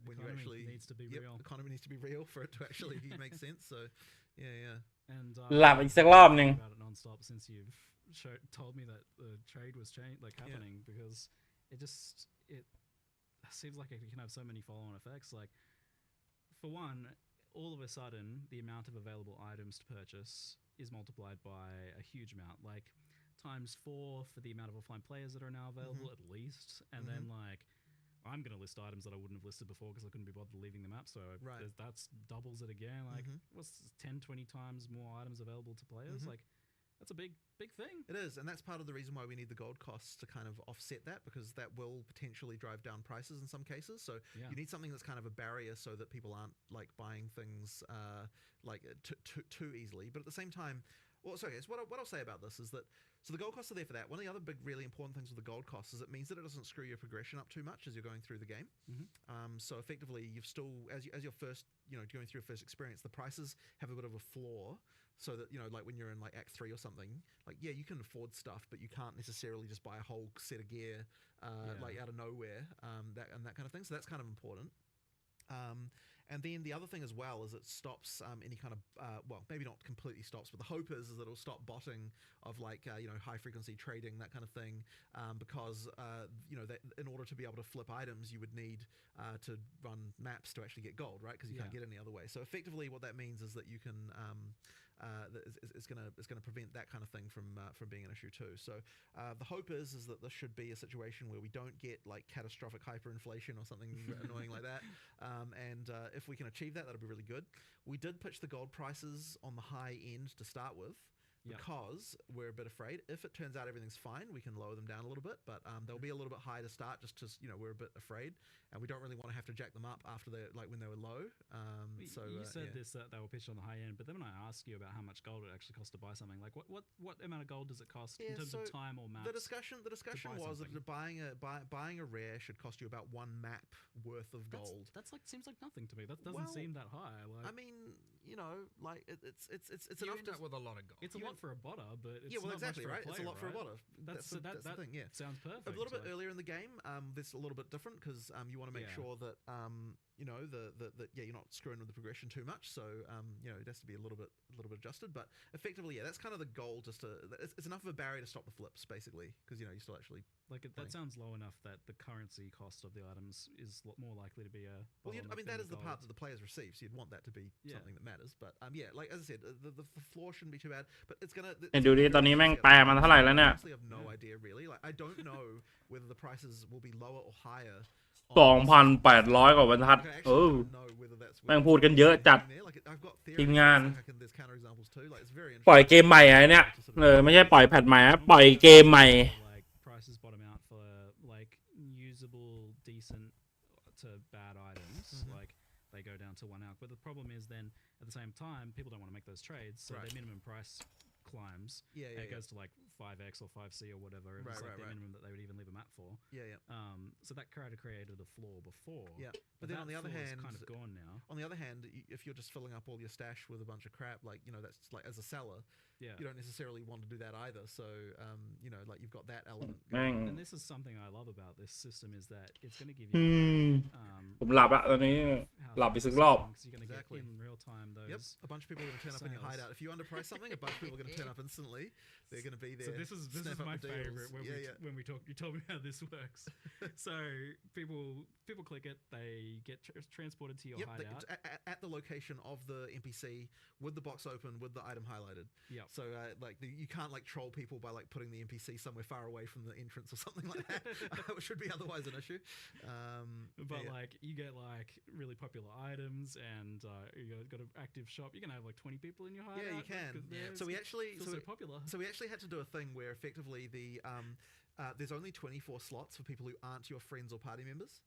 Speaker 8: when you
Speaker 6: Economy
Speaker 8: actually
Speaker 6: needs to be real.
Speaker 8: economy needs to be real for it to actually make sense. So yeah.
Speaker 6: And
Speaker 1: หลับอีกสักรอบหนึ่ง
Speaker 6: about it non-stop since you've told me that the trade was happening because it seems like it can have so many follow-on effects. Like, for one, all of a sudden, the amount of available items to purchase is multiplied by a huge amount, like times 4 for the amount of offline players that are now available at least, and then like I'm going to list items that I wouldn't have listed before because I couldn't be bothered leaving the map, so that's doubles it again. Like, what's 10-20 times more items available to players? Like, that's a big thing.
Speaker 8: It is, and that's part of the reason why we need the gold costs to kind of offset that, because that will potentially drive down prices in some cases. So you need something that's kind of a barrier so that people aren't like buying things like too easily. But at the same time, well, sorry, guys, what I'll say about this is that so the gold costs are there for that. One of the other big, really important things with the gold costs is it means that it doesn't screw your progression up too much as you're going through the game. So effectively, you've still as your first, going through your first experience, the prices have a bit of a floor. So that, like when you're in like Act 3 or something, like, yeah, you can afford stuff, but you can't necessarily just buy a whole set of gear like out of nowhere, that kind of thing. So that's kind of important. And then the other thing as well is it stops any kind of, well, maybe not completely stops, but the hope is that it'll stop botting of like, high frequency trading, that kind of thing, because, that in order to be able to flip items, you would need to run maps to actually get gold, right? Because you can't get any other way. So effectively what that means is that you can, it's going to prevent that kind of thing from being an issue too. So the hope is that this should be a situation where we don't get like catastrophic hyperinflation or something annoying like that. And if we can achieve that, that'll be really good. We did pitch the gold prices on the high end to start with, because we're a bit afraid. If it turns out everything's fine, we can lower them down a little bit, but they'll be a little bit high to start, just because we're a bit afraid, and we don't really want to have to jack them up after they when they were low. So
Speaker 6: you said this that they were pitched on the high end, but then when I ask you about how much gold it actually costs to buy something, like what amount of gold does it cost in terms of time or maps?
Speaker 8: The discussion was that buying a rare should cost you about 1 map worth of gold.
Speaker 6: That's like seems like nothing to me. That doesn't seem that high. Like,
Speaker 8: I mean, like it's
Speaker 7: you
Speaker 8: enough
Speaker 7: end up with a lot of gold.
Speaker 6: It's a lot for a botter, but it's
Speaker 8: well,
Speaker 6: not
Speaker 8: exactly,
Speaker 6: much for
Speaker 8: right?
Speaker 6: a player,
Speaker 8: It's a lot for a botter. That's the thing. Yeah,
Speaker 6: sounds perfect.
Speaker 8: A little bit earlier in the game, this a little bit different because you want to make sure that you're not screwing with the progression too much. So it has to be a little bit adjusted. But effectively, that's kind of the goal. Just it's enough of a barrier to stop the flips, basically, because you still actually
Speaker 6: that sounds low enough that the currency cost of the items is more likely to be a.
Speaker 8: Well, I mean that is the part that the players receive, so you'd want that to be something that matters. But like as I said, the floor shouldn't be too bad. But it's gonna.
Speaker 1: ดูดิตอนนี้แม่งแปลมันเท่าไหร่แล้วเนี่ย
Speaker 8: I honestly have no idea really. Like I don't know whether the prices will be lower or higher.
Speaker 1: 2,800 กว่าบรรทัด แม่งพูดกันเยอะจัด ทีมงาน ปล่อยเกมใหม่อะเนี่ยไม่ใช่ปล่อยแพทใหม่นะปล่อยเกมใหม่
Speaker 6: Prices bottom out for like usable, decent to bad items. Like they go down to 1 alc. But the problem is then at the same time, people don't want to make those trades, so their minimum price climbs. And it goes to like 5x or 5c or whatever. It's like the minimum that they would even leave a map for. So that created a floor before.
Speaker 8: But then on the other hand,
Speaker 6: kind of gone now.
Speaker 8: On the other hand, if you're just filling up all your stash with a bunch of crap, like that's like as a seller, you don't necessarily want to do that either. So like you've got that element.
Speaker 6: And this is something I love about this system is that it's going to give you.
Speaker 1: ผมหลับละตอนนี้หลับไปสักรอบ
Speaker 6: You're going to get in real time those.
Speaker 8: A bunch of people are going to turn up in your hideout. If you underprice something, a bunch of people are going to turn up instantly. They're going to be there.
Speaker 6: So this is my favorite when we talk. You told me how this works. So people click it, they get transported to your hideout
Speaker 8: at the location of the NPC with the box open with the item highlighted. So you can't like troll people by like putting the NPC somewhere far away from the entrance or something like that, which should be otherwise an issue.
Speaker 6: But like you get like really popular items and you've got an active shop. You can have like 20 people in your hideout.
Speaker 8: Yeah, you can. So we actually
Speaker 6: popular.
Speaker 8: So we actually had to do a thing where effectively there's only 24 slots for people who aren't your friends or party members.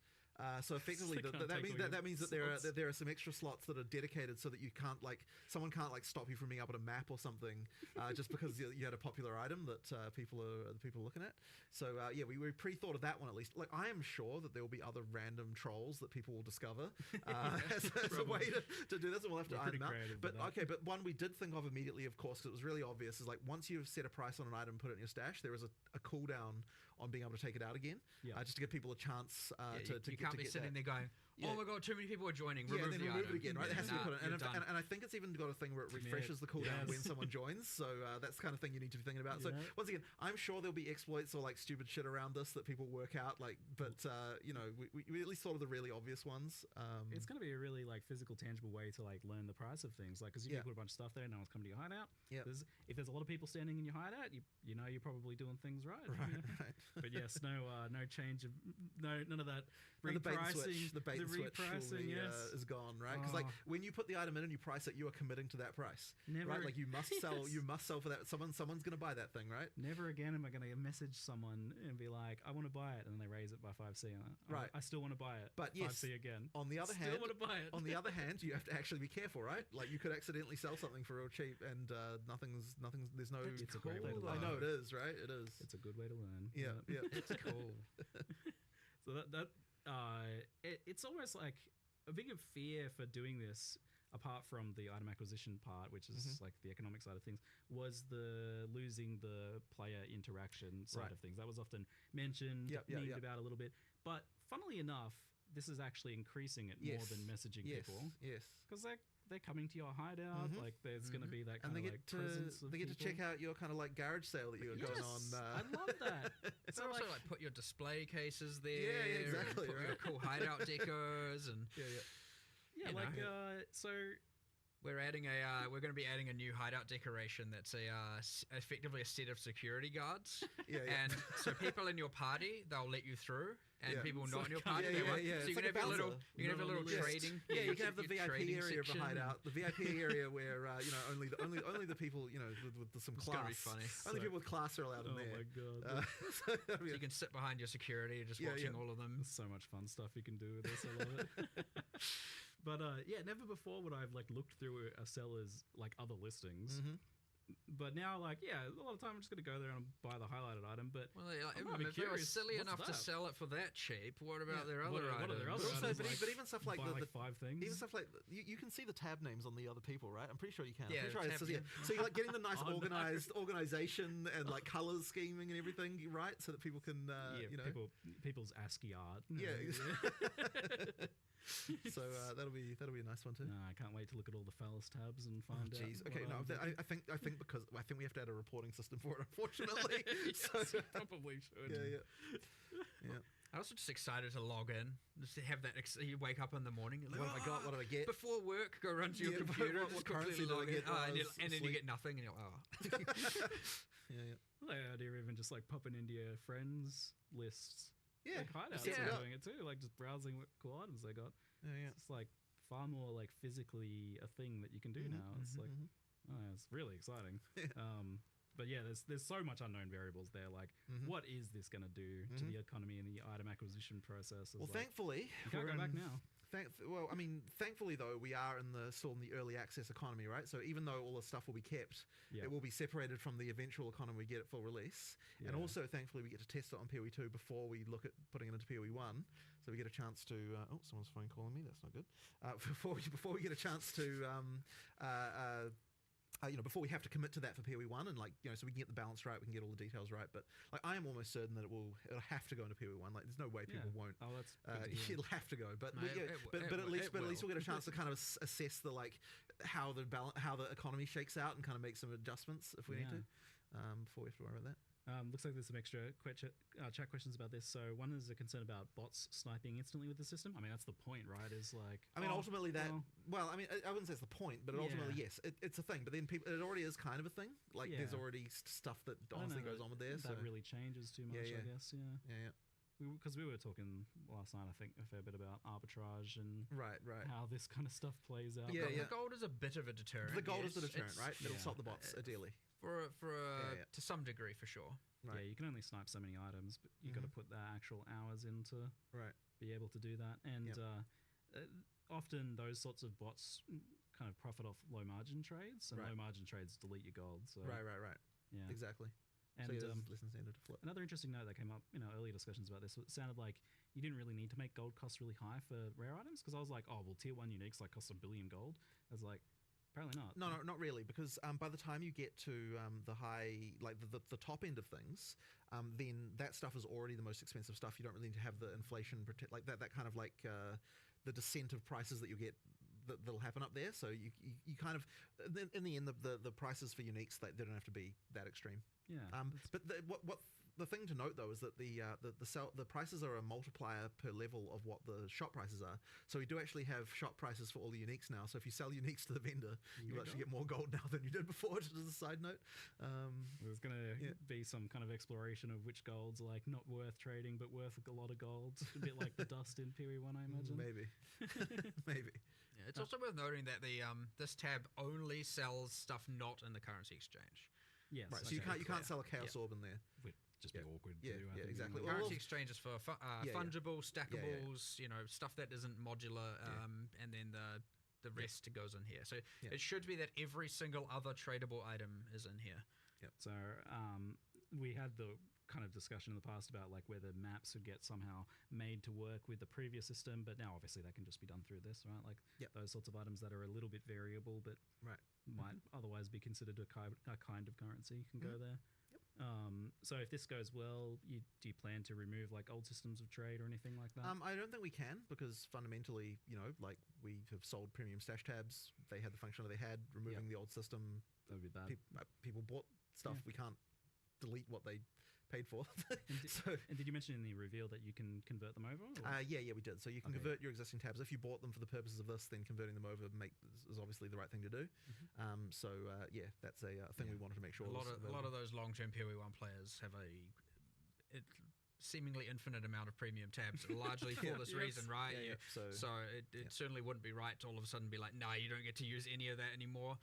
Speaker 8: So effectively, that means that there are some extra slots that are dedicated so that you can't someone can't stop you from being able to map or something just because you had a popular item that people are looking at. So we pre-thought of that one at least. Like I am sure that there will be other random trolls that people will discover as a way to do this, and we'll have to iron them out. But one we did think of immediately, of course, because it was really obvious, is like once you've set a price on an item, put it in your stash, there is a cooldown on being able to take it out again, just to give people a chance to
Speaker 7: you can't be sitting there going, oh my god, too many people are joining.
Speaker 8: Yeah,
Speaker 7: Remove
Speaker 8: then
Speaker 7: the
Speaker 8: remove
Speaker 7: item.
Speaker 8: it again, right? It has to be
Speaker 7: Nah,
Speaker 8: put in.
Speaker 7: you're done.
Speaker 8: And I think it's even got a thing where it refreshes the cooldown when someone joins. So that's the kind of thing you need to be thinking about. So once again, I'm sure there'll be exploits or like stupid shit around this that people work out. Like, but you know, we at least thought of the really obvious ones.
Speaker 6: It's going to be a really like physical, tangible way to like learn the price of things. Like, because you can put a bunch of stuff there, no one's coming to your hideout.
Speaker 8: Yeah.
Speaker 6: If there's a lot of people standing in your hideout, you know you're probably doing things right.
Speaker 8: Right.
Speaker 6: But yes, no change of none of that
Speaker 8: And
Speaker 6: repricing.
Speaker 8: the bait and switch
Speaker 6: repricing,
Speaker 8: surely, is gone, right? Because like when you put the item in and you price it, you are committing to that price, right? Like you must sell, you must sell for that. Someone's going to buy that thing, right?
Speaker 6: Never again am I going to message someone and be like, I want to buy it, and then they raise it by 5C.
Speaker 8: Right.
Speaker 6: I still want to buy it.
Speaker 8: But
Speaker 6: 5C again.
Speaker 8: On the other
Speaker 6: Still
Speaker 8: hand,
Speaker 6: want to buy it.
Speaker 8: on the other hand, you have to actually be careful, right? Like you could accidentally sell something for real cheap, and nothing's. There's no.
Speaker 6: It's a great way to
Speaker 8: I
Speaker 6: learn.
Speaker 8: know it is, right? It is.
Speaker 6: It's a good way to learn.
Speaker 8: Yeah, yeah.
Speaker 7: It's cool.
Speaker 6: So it's almost like a bigger fear for doing this, apart from the item acquisition part, which is like the economic side of things, was the losing the player interaction side of things. That was often mentioned, memed about a little bit. But funnily enough, this is actually increasing it more than messaging people.
Speaker 8: Yes.
Speaker 6: Because they're coming to your hideout. Like there's going to be that kind
Speaker 8: and
Speaker 6: of like presence of
Speaker 8: they get to
Speaker 6: people.
Speaker 8: check out your kind of like garage sale that you were going on.
Speaker 6: I love that.
Speaker 7: It's
Speaker 6: So,
Speaker 7: also like put your display cases there.
Speaker 8: Yeah, exactly,
Speaker 7: Put your
Speaker 8: right?
Speaker 7: cool hideout decos and
Speaker 6: yeah,
Speaker 7: you
Speaker 6: like
Speaker 7: know.
Speaker 6: so.
Speaker 7: we're adding we're going to be adding a new hideout decoration that's effectively a set of security guards. And so people in your party, they'll let you through, and people not in your party, they won't. So you can have a little, have a little trading.
Speaker 8: Yeah, you can have the
Speaker 7: your
Speaker 8: VIP
Speaker 7: trading
Speaker 8: area of the
Speaker 7: section.
Speaker 8: hideout, the VIP area where only the people with some
Speaker 7: It's
Speaker 8: class.
Speaker 7: gonna be funny.
Speaker 8: Only people with class are allowed in there.
Speaker 6: Oh my god.
Speaker 8: So that'll
Speaker 7: So
Speaker 8: be
Speaker 7: you can sit behind your security, just watching all of them.
Speaker 6: There's so much fun stuff you can do with this. I love it. But never before would I have like looked through a seller's like other listings. But now, like, a lot of time I'm just gonna go there and buy the highlighted item. But
Speaker 7: Well,
Speaker 6: I'm gonna be
Speaker 7: if they were
Speaker 6: curious,
Speaker 7: silly
Speaker 6: what's
Speaker 7: enough to
Speaker 6: that?
Speaker 7: sell it for that cheap, what about their
Speaker 6: What
Speaker 7: other
Speaker 6: are
Speaker 7: items?
Speaker 6: their other
Speaker 8: But also,
Speaker 6: items,
Speaker 8: but even stuff like
Speaker 6: buy
Speaker 8: the
Speaker 6: like 5 things.
Speaker 8: even stuff like you can see the tab names on the other people, right? I'm pretty sure you can.
Speaker 7: Yeah,
Speaker 8: I'm pretty sure
Speaker 7: tab,
Speaker 8: so you're like getting the nice
Speaker 6: Oh, no.
Speaker 8: organized organization and like colors scheming and everything, right? So that people can
Speaker 6: people's ASCII art.
Speaker 8: Yeah. So that'll be a nice one too.
Speaker 6: No, I can't wait to look at all the phallus tabs and find out.
Speaker 8: Jeez. Okay.
Speaker 6: what
Speaker 8: No,
Speaker 6: I'm thinking.
Speaker 8: I think because I think we have to add a reporting system for it. Unfortunately.
Speaker 6: Yes, you probably should.
Speaker 8: Yeah.
Speaker 7: I'm also just excited to log in, just to have that. You wake up in the morning, you're like,
Speaker 8: What have I got? What do I get?
Speaker 7: Before work, go run to your
Speaker 8: Yeah,
Speaker 7: computer,
Speaker 8: what
Speaker 7: just
Speaker 8: currency
Speaker 7: quickly
Speaker 8: do I
Speaker 7: log in,
Speaker 8: get while I
Speaker 7: and,
Speaker 8: was
Speaker 7: then you
Speaker 8: asleep?
Speaker 7: get nothing, and you're like, oh.
Speaker 8: Yeah.
Speaker 6: The idea of even just like popping into your friends lists.
Speaker 8: Yeah.
Speaker 6: Like hideouts
Speaker 8: Yeah.
Speaker 6: are doing it too. Like just browsing what cool items they got.
Speaker 8: Yeah.
Speaker 6: It's like far more like physically a thing that you can do now. It's like, it's really exciting. But yeah, there's so much unknown variables there. Like, what is this going to do to the economy and the item acquisition process?
Speaker 8: Well,
Speaker 6: Like,
Speaker 8: thankfully,
Speaker 6: you can't
Speaker 8: we're
Speaker 6: go back
Speaker 8: in-
Speaker 6: now.
Speaker 8: Thankfully though, we are still in the early access economy, right? So even though all the stuff will be kept,
Speaker 6: Yeah.
Speaker 8: it will be separated from the eventual economy we get at full release. And
Speaker 6: Yeah.
Speaker 8: also, thankfully, we get to test it on PoE 2 before we look at putting it into PoE 1. So we get a chance to. Someone's phone calling me. That's not good. Before we get a chance to. Before we have to commit to that for PoE 1 and so we can get the balance right, we can get all the details right. But like, I am almost certain that it'll have to go into PoE 1. Like, there's no way people won't.
Speaker 6: Oh, that's good to hear.
Speaker 8: It'll have to go. But
Speaker 7: No,
Speaker 8: but at least
Speaker 7: will.
Speaker 8: we'll get a chance to kind of assess the how the economy shakes out and kind of make some adjustments if we need to. Before we have to worry about that.
Speaker 6: Looks like there's some extra chat questions about this. So one is a concern about bots sniping instantly with the system. I mean, that's the point, right? Is like,
Speaker 8: Ultimately that.
Speaker 6: well,
Speaker 8: I wouldn't say it's the point, but ultimately yes, it's a thing. But then it already is kind of a thing. Like there's already stuff that
Speaker 6: I don't
Speaker 8: honestly
Speaker 6: know
Speaker 8: goes on with there.
Speaker 6: that really changes too much, I guess.
Speaker 8: Yeah.
Speaker 6: Because we were talking last night, I think, a fair bit about arbitrage and
Speaker 8: Right.
Speaker 6: how this kind of stuff plays out.
Speaker 8: Yeah,
Speaker 7: The gold is a bit of a deterrent.
Speaker 8: The gold is the
Speaker 7: yes.
Speaker 8: deterrent,
Speaker 7: It's-
Speaker 8: right? It'll
Speaker 6: yeah.
Speaker 8: stop the bots ideally.
Speaker 7: To some degree, for sure.
Speaker 8: Right.
Speaker 6: Yeah, you can only snipe so many items, but you got to put the actual hours in to
Speaker 8: Right.
Speaker 6: be able to do that. And often those sorts of bots kind of profit off low margin trades, and
Speaker 8: Right.
Speaker 6: low margin trades delete your gold. So
Speaker 8: Right.
Speaker 6: yeah,
Speaker 8: Exactly.
Speaker 6: And
Speaker 8: So there's listen standard to flip.
Speaker 6: another interesting note that came up in our earlier discussions about this, it sounded like you didn't really need to make gold costs really high for rare items, because I was like, oh, well, tier 1 uniques like cost $1 billion gold. I was like, apparently not.
Speaker 8: No, not really, because by the time you get to the high, like the top end of things, then that stuff is already the most expensive stuff. You don't really need to have the inflation like that kind of like the descent of prices that you get that'll happen up there. So you kind of in the end the prices for uniques they don't have to be that extreme.
Speaker 6: Yeah.
Speaker 8: But what the thing to note though is that the prices are a multiplier per level of what the shop prices are. So we do actually have shop prices for all the uniques now. So if you sell uniques to the vendor, you actually get more gold now than you did before. Just as a side note,
Speaker 6: there's going to be some kind of exploration of which golds are like not worth trading but worth a lot of gold. A bit like the dust in PoE1, I imagine.
Speaker 8: Maybe, maybe.
Speaker 7: Yeah, it's also worth noting that the this tab only sells stuff not in the currency exchange.
Speaker 6: Yes,
Speaker 8: right. So you can't sell a chaos orb in there.
Speaker 6: Would just be awkward.
Speaker 8: Yeah,
Speaker 6: to do, I
Speaker 8: yeah,
Speaker 6: think,
Speaker 8: exactly.
Speaker 6: anyway.
Speaker 8: Well,
Speaker 7: Currency exchange is for fungible, stackables, you know, stuff that isn't modular, and then the rest goes in here. So it should be that every single other tradable item is in here.
Speaker 6: So we had the kind of discussion in the past about like whether maps would get somehow made to work with the previous system, but now obviously that can just be done through this, right? Like those sorts of items that are a little bit variable but might otherwise be considered a kind of currency can go there. So if this goes well, do you plan to remove like old systems of trade or anything like that?
Speaker 8: I don't think we can, because fundamentally, you know, like we have sold premium stash tabs. They had the function they had. Removing the old system,
Speaker 6: that would be bad.
Speaker 8: People bought stuff. We can't delete what they paid for.
Speaker 6: And did you mention in the reveal that you can convert them over?
Speaker 8: Yeah, we did. So you can convert your existing tabs. If you bought them for the purposes of this, then converting them over is obviously the right thing to do. That's a thing we wanted to make sure.
Speaker 7: A lot of those long-term PoE1 players have a seemingly infinite amount of premium tabs, largely for this reason, right? So it certainly wouldn't be right to all of a sudden be like, nah, you don't get to use any of that anymore.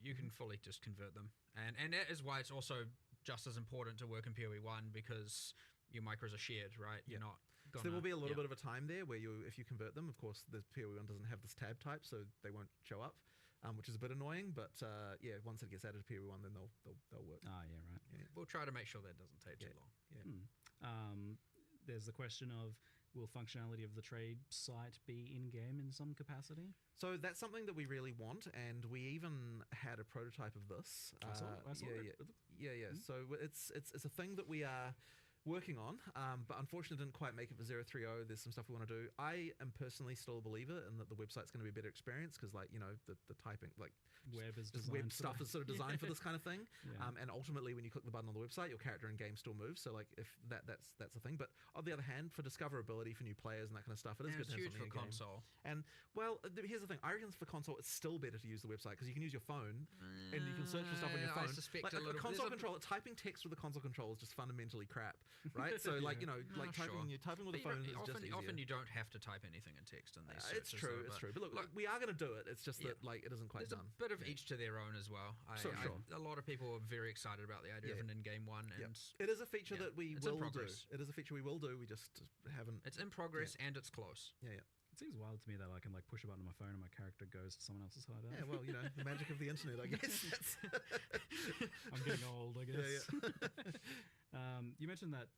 Speaker 7: You can fully just convert them. And that is why it's also just as important to work in PoE1, because your micros are shared, right? You're not gonna,
Speaker 8: so there will be a little bit of a time there where if you convert them, of course, the PoE1 doesn't have this tab type, so they won't show up, which is a bit annoying. But once it gets added to PoE1, then they'll work.
Speaker 7: We'll try to make sure that doesn't take too long.
Speaker 6: There's the question of, will functionality of the trade site be in-game in some capacity?
Speaker 8: So that's something that we really want, and we even had a prototype of this.
Speaker 6: I saw it.
Speaker 8: So it's a thing that we are working on, but unfortunately didn't quite make it for 030. There's some stuff we want to do. I am personally still a believer in that the website's going to be a better experience, because the typing, web stuff is sort of designed for this kind of thing. And ultimately, when you click the button on the website, your character in game still moves. So if that's a thing. But on the other hand, for discoverability for new players and that kind of stuff, it is good to have something in game.
Speaker 7: It's huge for console.
Speaker 8: And here's the thing. I reckon for console, it's still better to use the website, because you can use your phone and you can search for stuff on your phone.
Speaker 7: I suspect a little
Speaker 8: console controller, typing text with a console control is just fundamentally crap, right? So typing with a phone is just easier.
Speaker 7: Often you don't have to type anything in text in these searches.
Speaker 8: It's true. But look, we are going to do it. It's just that it isn't quite done.
Speaker 7: There's a bit of each to their own as well. A lot of people are very excited about the idea of an in-game one, and
Speaker 8: it is a feature that we will do. It is a feature we will do. We just haven't.
Speaker 7: It's in progress and it's close.
Speaker 6: It seems wild to me that I can push a button on my phone and my character goes to someone else's hideout.
Speaker 8: Yeah, well, the magic of the internet, I guess.
Speaker 6: I'm getting old, I guess. You mentioned that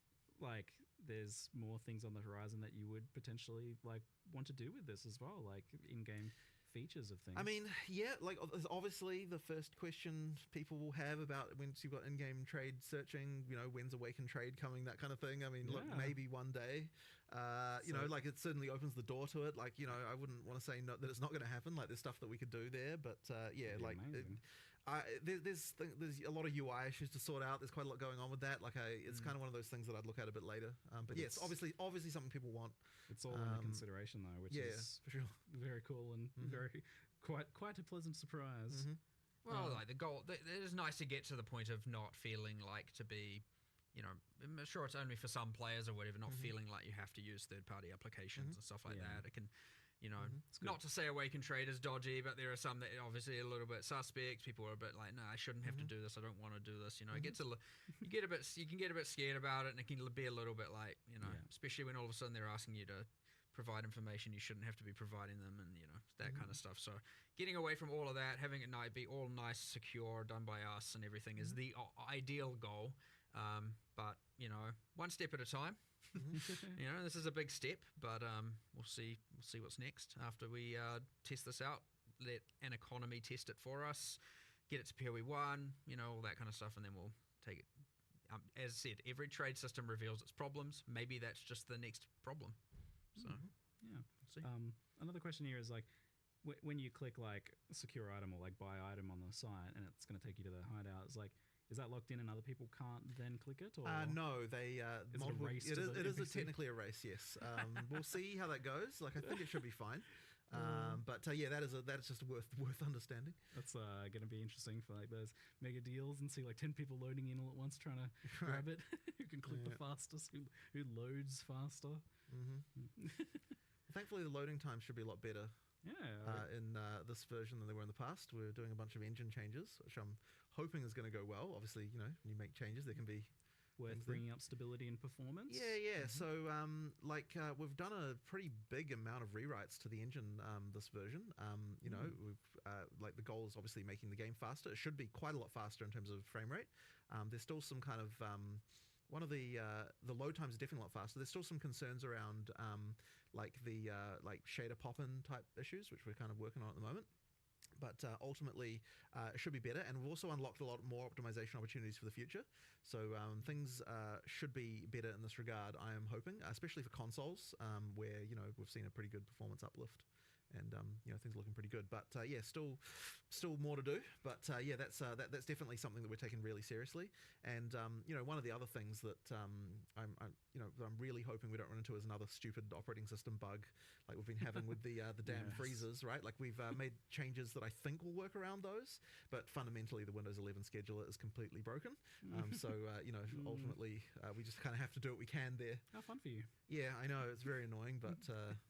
Speaker 6: there's more things on the horizon that you would potentially want to do with this as well, like in-game features of things.
Speaker 8: I mean, obviously the first question people will have about once you've got in-game trade searching, when's Awaken trade coming, that kind of thing. I mean, look, maybe one day, it certainly opens the door to it. I wouldn't want to say that it's not going to happen. There's stuff that we could do there, but there's a lot of UI issues to sort out. There's quite a lot going on with that. It's kind of one of those things that I'd look at a bit later. But yes, obviously something people want.
Speaker 6: It's all under consideration though, which is
Speaker 8: for sure
Speaker 6: very cool and very quite a pleasant surprise.
Speaker 7: Well, the goal, it is nice to get to the point of not feeling like to be, I'm sure it's only for some players or whatever, not feeling like you have to use third-party applications and stuff like that. It can, not to say Awaken trade is dodgy, but there are some that obviously are a little bit suspect. People are a bit like, no, I shouldn't have to do this. I don't want to do this. It gets you can get a bit scared about it, and it can be a little bit like, especially when all of a sudden they're asking you to provide information you shouldn't have to be providing them, and that kind of stuff. So getting away from all of that, having it be all nice, secure, done by us and everything is the ideal goal. But one step at a time. This is a big step, but we'll see what's next after we test this out. Let an economy test it for us, get it to PoE1, all that kind of stuff, and then we'll take it. As I said, every trade system reveals its problems. Maybe that's just the next problem. So
Speaker 6: Yeah.
Speaker 8: See?
Speaker 6: Another question here is like, when you click like secure item or like buy item on the site, and it's going to take you to the hideout, it's like, is that locked in and other people can't then click it? Or
Speaker 8: No, they
Speaker 6: is it a race?
Speaker 8: It
Speaker 6: to
Speaker 8: is.
Speaker 6: the
Speaker 8: It is
Speaker 6: NPC?
Speaker 8: technically a race. Yes. We'll see how that goes. Like I think it should be fine. But yeah, that is just worth understanding.
Speaker 6: That's going to be interesting for like those mega deals and see like 10 people loading in all at once trying to grab it. Who can click the fastest? Who loads faster?
Speaker 8: Thankfully, the loading time should be a lot better.
Speaker 6: Yeah.
Speaker 8: In this version than they were in the past. We're doing a bunch of engine changes, which I'm hoping is going to go well. Obviously, when you make changes, there can be
Speaker 6: worth
Speaker 8: things
Speaker 6: bringing up stability and performance.
Speaker 8: Yeah. So, we've done a pretty big amount of rewrites to the engine this version. We've the goal is obviously making the game faster. It should be quite a lot faster in terms of frame rate. There's still some kind of one of the load times is definitely a lot faster. There's still some concerns around shader pop-in type issues, which we're kind of working on at the moment. But ultimately, it should be better, and we've also unlocked a lot more optimization opportunities for the future. So things should be better in this regard, I am hoping, especially for consoles, where we've seen a pretty good performance uplift, and things are looking pretty good. But still more to do. But that's definitely something that we're taking really seriously. And one of the other things that I'm really hoping we don't run into is another stupid operating system bug like we've been having with the damn freezers, right? Like we've made changes that I think will work around those, but fundamentally the Windows 11 scheduler is completely broken. Ultimately we just kind of have to do what we can there.
Speaker 6: How fun for you.
Speaker 8: Yeah, I know, it's very annoying, but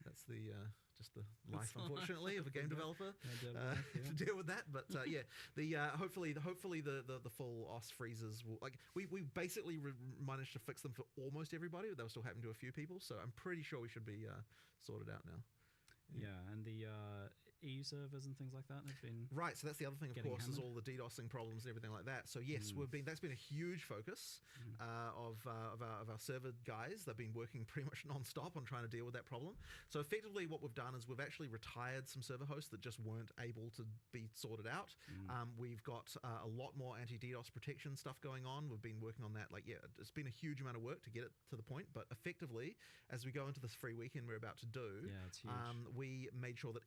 Speaker 8: that's the just the life, unfortunately, of a game developer to deal with that. But hopefully the full OS freezes will, like we basically managed to fix them for almost everybody, but they were still happening to a few people. So I'm pretty sure we should be sorted out now.
Speaker 6: Yeah, and the EU servers and things like that have been
Speaker 8: right. So that's the other thing, of course,
Speaker 6: hammered.
Speaker 8: is all the DDoSing problems and everything like that. So yes, that's been a huge focus of our server guys. They've been working pretty much non-stop on trying to deal with that problem. So effectively, what we've done is we've actually retired some server hosts that just weren't able to be sorted out. We've got a lot more anti-DDoS protection stuff going on. We've been working on that. It's been a huge amount of work to get it to the point. But effectively, as we go into this free weekend we're about to do,
Speaker 6: it's huge.
Speaker 8: we made sure that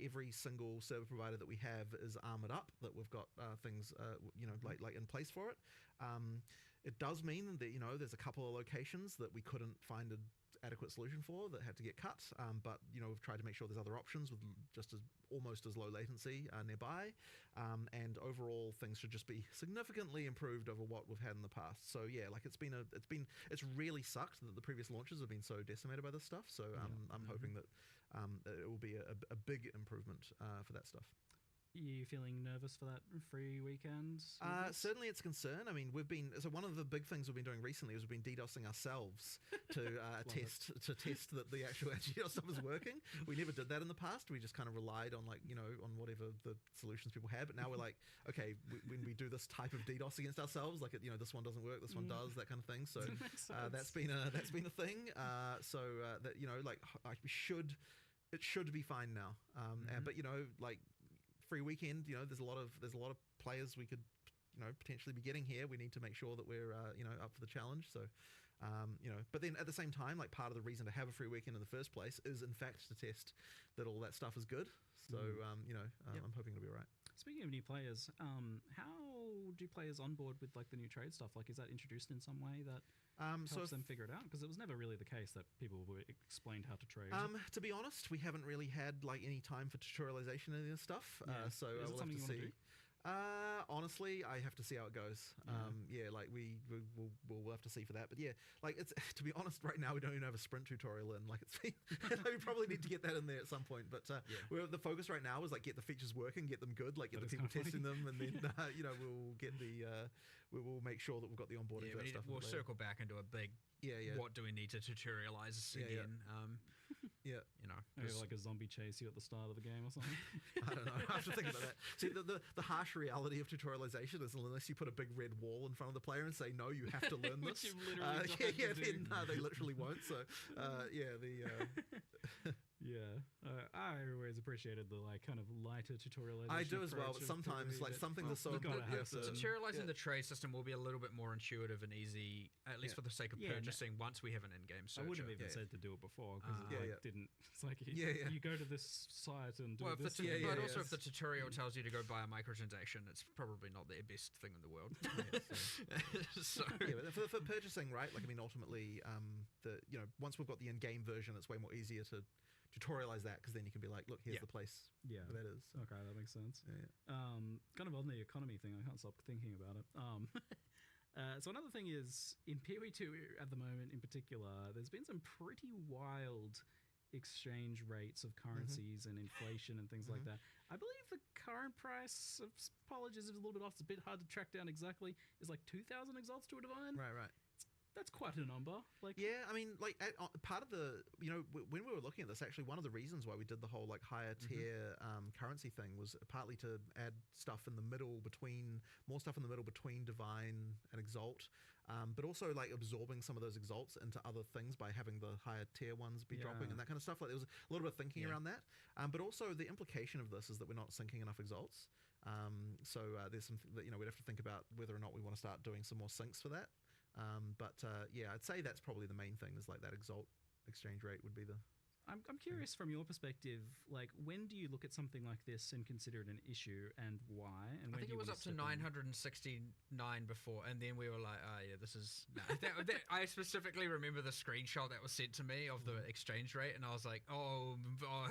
Speaker 8: every single server provider that we have is armored up, that we've got things like in place for it. It does mean that there's a couple of locations that we couldn't find an adequate solution for that had to get cut, but we've tried to make sure there's other options with just almost as low latency nearby, and overall things should just be significantly improved over what we've had in the past. So yeah, like it's really sucked that the previous launches have been so decimated by this stuff. So I'm hoping that it will be a big improvement for that stuff.
Speaker 6: You feeling nervous for that free weekend?
Speaker 8: Certainly it's a concern. I mean, one of the big things we've been doing recently is we've been DDoSing ourselves to test that the actual anti-DDoS stuff is working. We never did that in the past. We just kind of relied on on whatever the solutions people had. But now we're like, okay, when we do this type of DDoS against ourselves, like this one doesn't work, this one does, that kind of thing. So that's been a thing. It should be fine now. But free weekend, there's a lot of players we could potentially be getting here. We need to make sure that we're up for the challenge. So but then at the same time, like part of the reason to have a free weekend in the first place is in fact to test that all that stuff is good. So I'm hoping it'll be all right.
Speaker 6: Speaking of new players, how do players onboard with like the new trade stuff? Like, is that introduced in some way that helps them figure it out? Because it was never really the case that people were explained how to trade.
Speaker 8: To be honest, we haven't really had like any time for tutorialization of this stuff. So
Speaker 6: is it
Speaker 8: we'll have
Speaker 6: something
Speaker 8: to
Speaker 6: you want to
Speaker 8: see.
Speaker 6: do?
Speaker 8: Honestly, I have to see how it goes. We'll have to see for that. But yeah, like it's to be honest, right now we don't even have a sprint tutorial in. Like it's been, we probably need to get that in there at some point. But the focus right now is like get the features working, get them good, like get the people testing them, and then we'll make sure that we've got the onboarding for that stuff.
Speaker 7: We'll circle back into a big. What do we need to tutorialize again?
Speaker 6: Maybe like a zombie chase you at the start of the game or something.
Speaker 8: I don't know. I have to think about that. See, the harsh reality of tutorialization is unless you put a big red wall in front of the player and say, no, you have to learn this.
Speaker 6: Which you literally
Speaker 8: then they literally won't. So,
Speaker 6: Yeah, I always appreciated the like kind of lighter tutorialization.
Speaker 8: I do as well,
Speaker 6: approach
Speaker 8: but
Speaker 6: of
Speaker 8: sometimes
Speaker 6: probably
Speaker 8: like
Speaker 6: that-
Speaker 8: something that's so
Speaker 6: you gotta
Speaker 8: you
Speaker 6: have
Speaker 8: have to-
Speaker 6: some-
Speaker 7: Tutorializing the trade system will be a little bit more intuitive and easy, at least
Speaker 8: Yeah.
Speaker 7: for the sake of
Speaker 6: Yeah, no-
Speaker 7: purchasing. Once we have an in-game
Speaker 6: I
Speaker 7: searcher.
Speaker 6: would have even
Speaker 8: Yeah.
Speaker 6: said to do it before because
Speaker 7: Yeah,
Speaker 6: it
Speaker 8: yeah.
Speaker 6: didn't. It's like
Speaker 8: Yeah.
Speaker 6: you go to this site and do
Speaker 7: Well, if
Speaker 6: this.
Speaker 7: the
Speaker 6: thing.
Speaker 7: but
Speaker 8: yeah,
Speaker 7: also if
Speaker 8: yes.
Speaker 7: the tutorial tells you to go buy a microtransaction, it's probably not the best thing in the world. So
Speaker 8: Yeah, but for purchasing, right? Like, I mean, ultimately, once we've got the in-game version, it's way more easier to tutorialize that because then you can be like, look, here's
Speaker 7: Yeah.
Speaker 8: the place
Speaker 6: Yeah.
Speaker 8: where that is. So,
Speaker 6: Okay, that makes sense.
Speaker 8: yeah.
Speaker 6: Kind of on the economy thing, I can't stop thinking about it. So another thing is in PoE2 at the moment, in particular, there's been some pretty wild exchange rates of currencies and inflation and things like that. I believe the current price of apologies is a little bit off. It's a bit hard to track down exactly. Is like 2,000 exalts to a divine.
Speaker 8: Right.
Speaker 6: That's quite a number. Like,
Speaker 8: Yeah, I mean, like part of the, when we were looking at this, actually, one of the reasons why we did the whole like higher tier currency thing was partly to add stuff in the middle between divine and exalt, but also like absorbing some of those exalts into other things by having the higher tier ones be dropping and that kind of stuff. Like there was a little bit of thinking around that, but also the implication of this is that we're not syncing enough exalts. So there's some that we'd have to think about whether or not we want to start doing some more syncs for that. But I'd say that's probably the main thing is like that exalt exchange rate would be the.
Speaker 6: I'm curious from your perspective, like when do you look at something like this and consider it an issue and why? And
Speaker 7: I
Speaker 6: when
Speaker 7: think
Speaker 6: do
Speaker 7: it
Speaker 6: you
Speaker 7: was
Speaker 6: wanna
Speaker 7: up to
Speaker 6: step in?
Speaker 7: 969 before, and then we were like, "Oh yeah, this is." No. I specifically remember the screenshot that was sent to me of the exchange rate, and I was like, "Oh,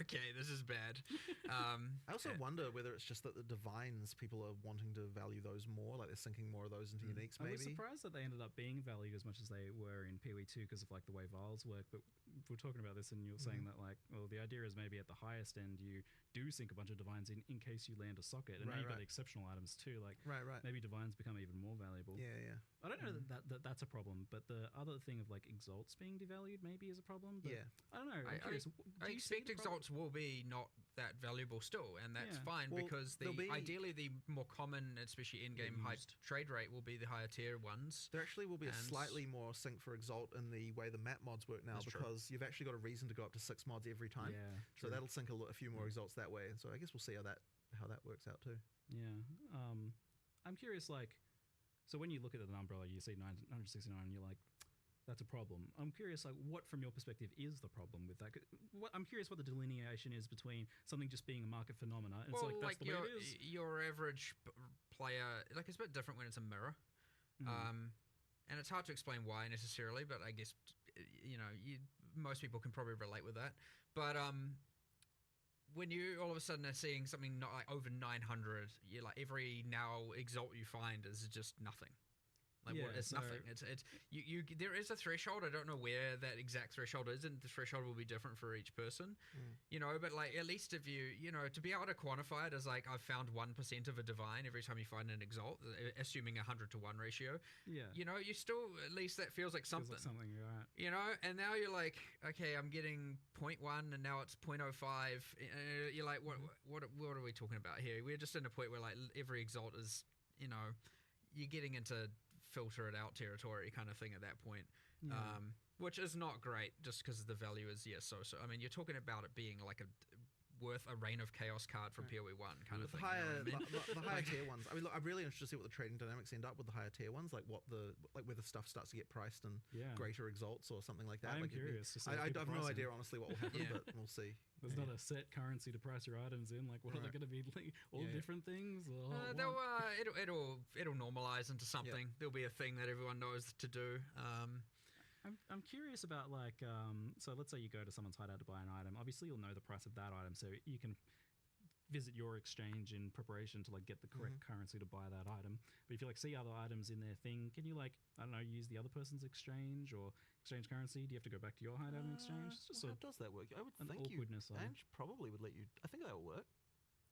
Speaker 7: okay, this is bad."
Speaker 8: I also wonder whether it's just that the divines people are wanting to value those more, like they're sinking more of those into uniques.
Speaker 6: I was
Speaker 8: Maybe.
Speaker 6: surprised that they ended up being valued as much as they were in PoE2 because of like the way vials work. But we're talking about this, and you're saying that like, well, the idea is maybe at the highest end you do sink a bunch of divines in case you land a socket, and now you've got exceptional items too. Like,
Speaker 8: Right.
Speaker 6: maybe divines become even more valuable.
Speaker 8: Yeah.
Speaker 6: I don't know that's a problem, but the other thing of like exalts being devalued maybe is a problem. But
Speaker 8: Yeah.
Speaker 6: I don't know. I'm curious.
Speaker 7: I expect exalts will be not that valuable still, and that's fine
Speaker 8: Well,
Speaker 7: because ideally the more common, especially in-game high trade rate, will be the higher tier ones.
Speaker 8: There actually will be a
Speaker 7: And-
Speaker 8: slightly more sync for exalt in the way the map mods work now
Speaker 7: That's true.
Speaker 8: because you've actually got a reason to go up to 6 mods every time.
Speaker 6: Yeah,
Speaker 8: So
Speaker 6: true.
Speaker 8: that'll sync a few more exalts that way. So I guess we'll see how that works out too.
Speaker 6: Yeah. I'm curious, like, so when you look at the number, like you see 969, and you're like, that's a problem. I'm curious, like, what from your perspective is the problem with that? I'm curious what the delineation is between something just being a market phenomena, and
Speaker 7: Well,
Speaker 6: it's like, that's the way it is.
Speaker 7: your average player, like it's a bit different when it's a mirror. And it's hard to explain why necessarily, but I guess, most people can probably relate with that. But when you all of a sudden are seeing something not like over 900, you're like every now exalt you find is just nothing. Like it's nothing. It's you. There is a threshold. I don't know where that exact threshold is, and the threshold will be different for each person. But like at least if you to be able to quantify it as like I've found 1% of a divine every time you find an exalt, assuming 100-to-1 ratio.
Speaker 6: Yeah.
Speaker 7: You still at least that feels like something.
Speaker 6: Feels like something, you're right.
Speaker 7: And now you're like, okay, I'm getting 0.1 and now it's 0.05. You're like, what are we talking about here? We're just in a point where like every exalt is, you're getting into filter it out territory kind of thing at that point, which is not great just because the value is so. I mean, you're talking about it being like worth a Reign of Chaos card from PoE1 kind of thing.
Speaker 8: The higher tier ones. I mean, look, I'm really interested to see what the trading dynamics end up with the higher tier ones, like whether stuff starts to get priced in greater exalts or something like that.
Speaker 6: I'm
Speaker 8: like
Speaker 6: curious to see
Speaker 8: I
Speaker 6: what
Speaker 8: have
Speaker 6: people
Speaker 8: no
Speaker 6: price
Speaker 8: idea
Speaker 6: in.
Speaker 8: honestly what will happen, but we'll see.
Speaker 6: There's not a set currency to price your items in. Like, what are they going to be? Like, all different things? Or
Speaker 7: it'll normalize into something. There'll be a thing that everyone knows to do.
Speaker 6: I'm curious about like so let's say you go to someone's hideout to buy an item. Obviously, you'll know the price of that item, so you can visit your exchange in preparation to like get the correct currency to buy that item. But if you like see other items in their thing, can you like use the other person's exchange or exchange currency? Do you have to go back to your hideout and exchange? It's just
Speaker 8: How does that work? I would
Speaker 6: an
Speaker 8: think
Speaker 6: awkwardness of it.
Speaker 8: Ange probably would let you. I think that will work.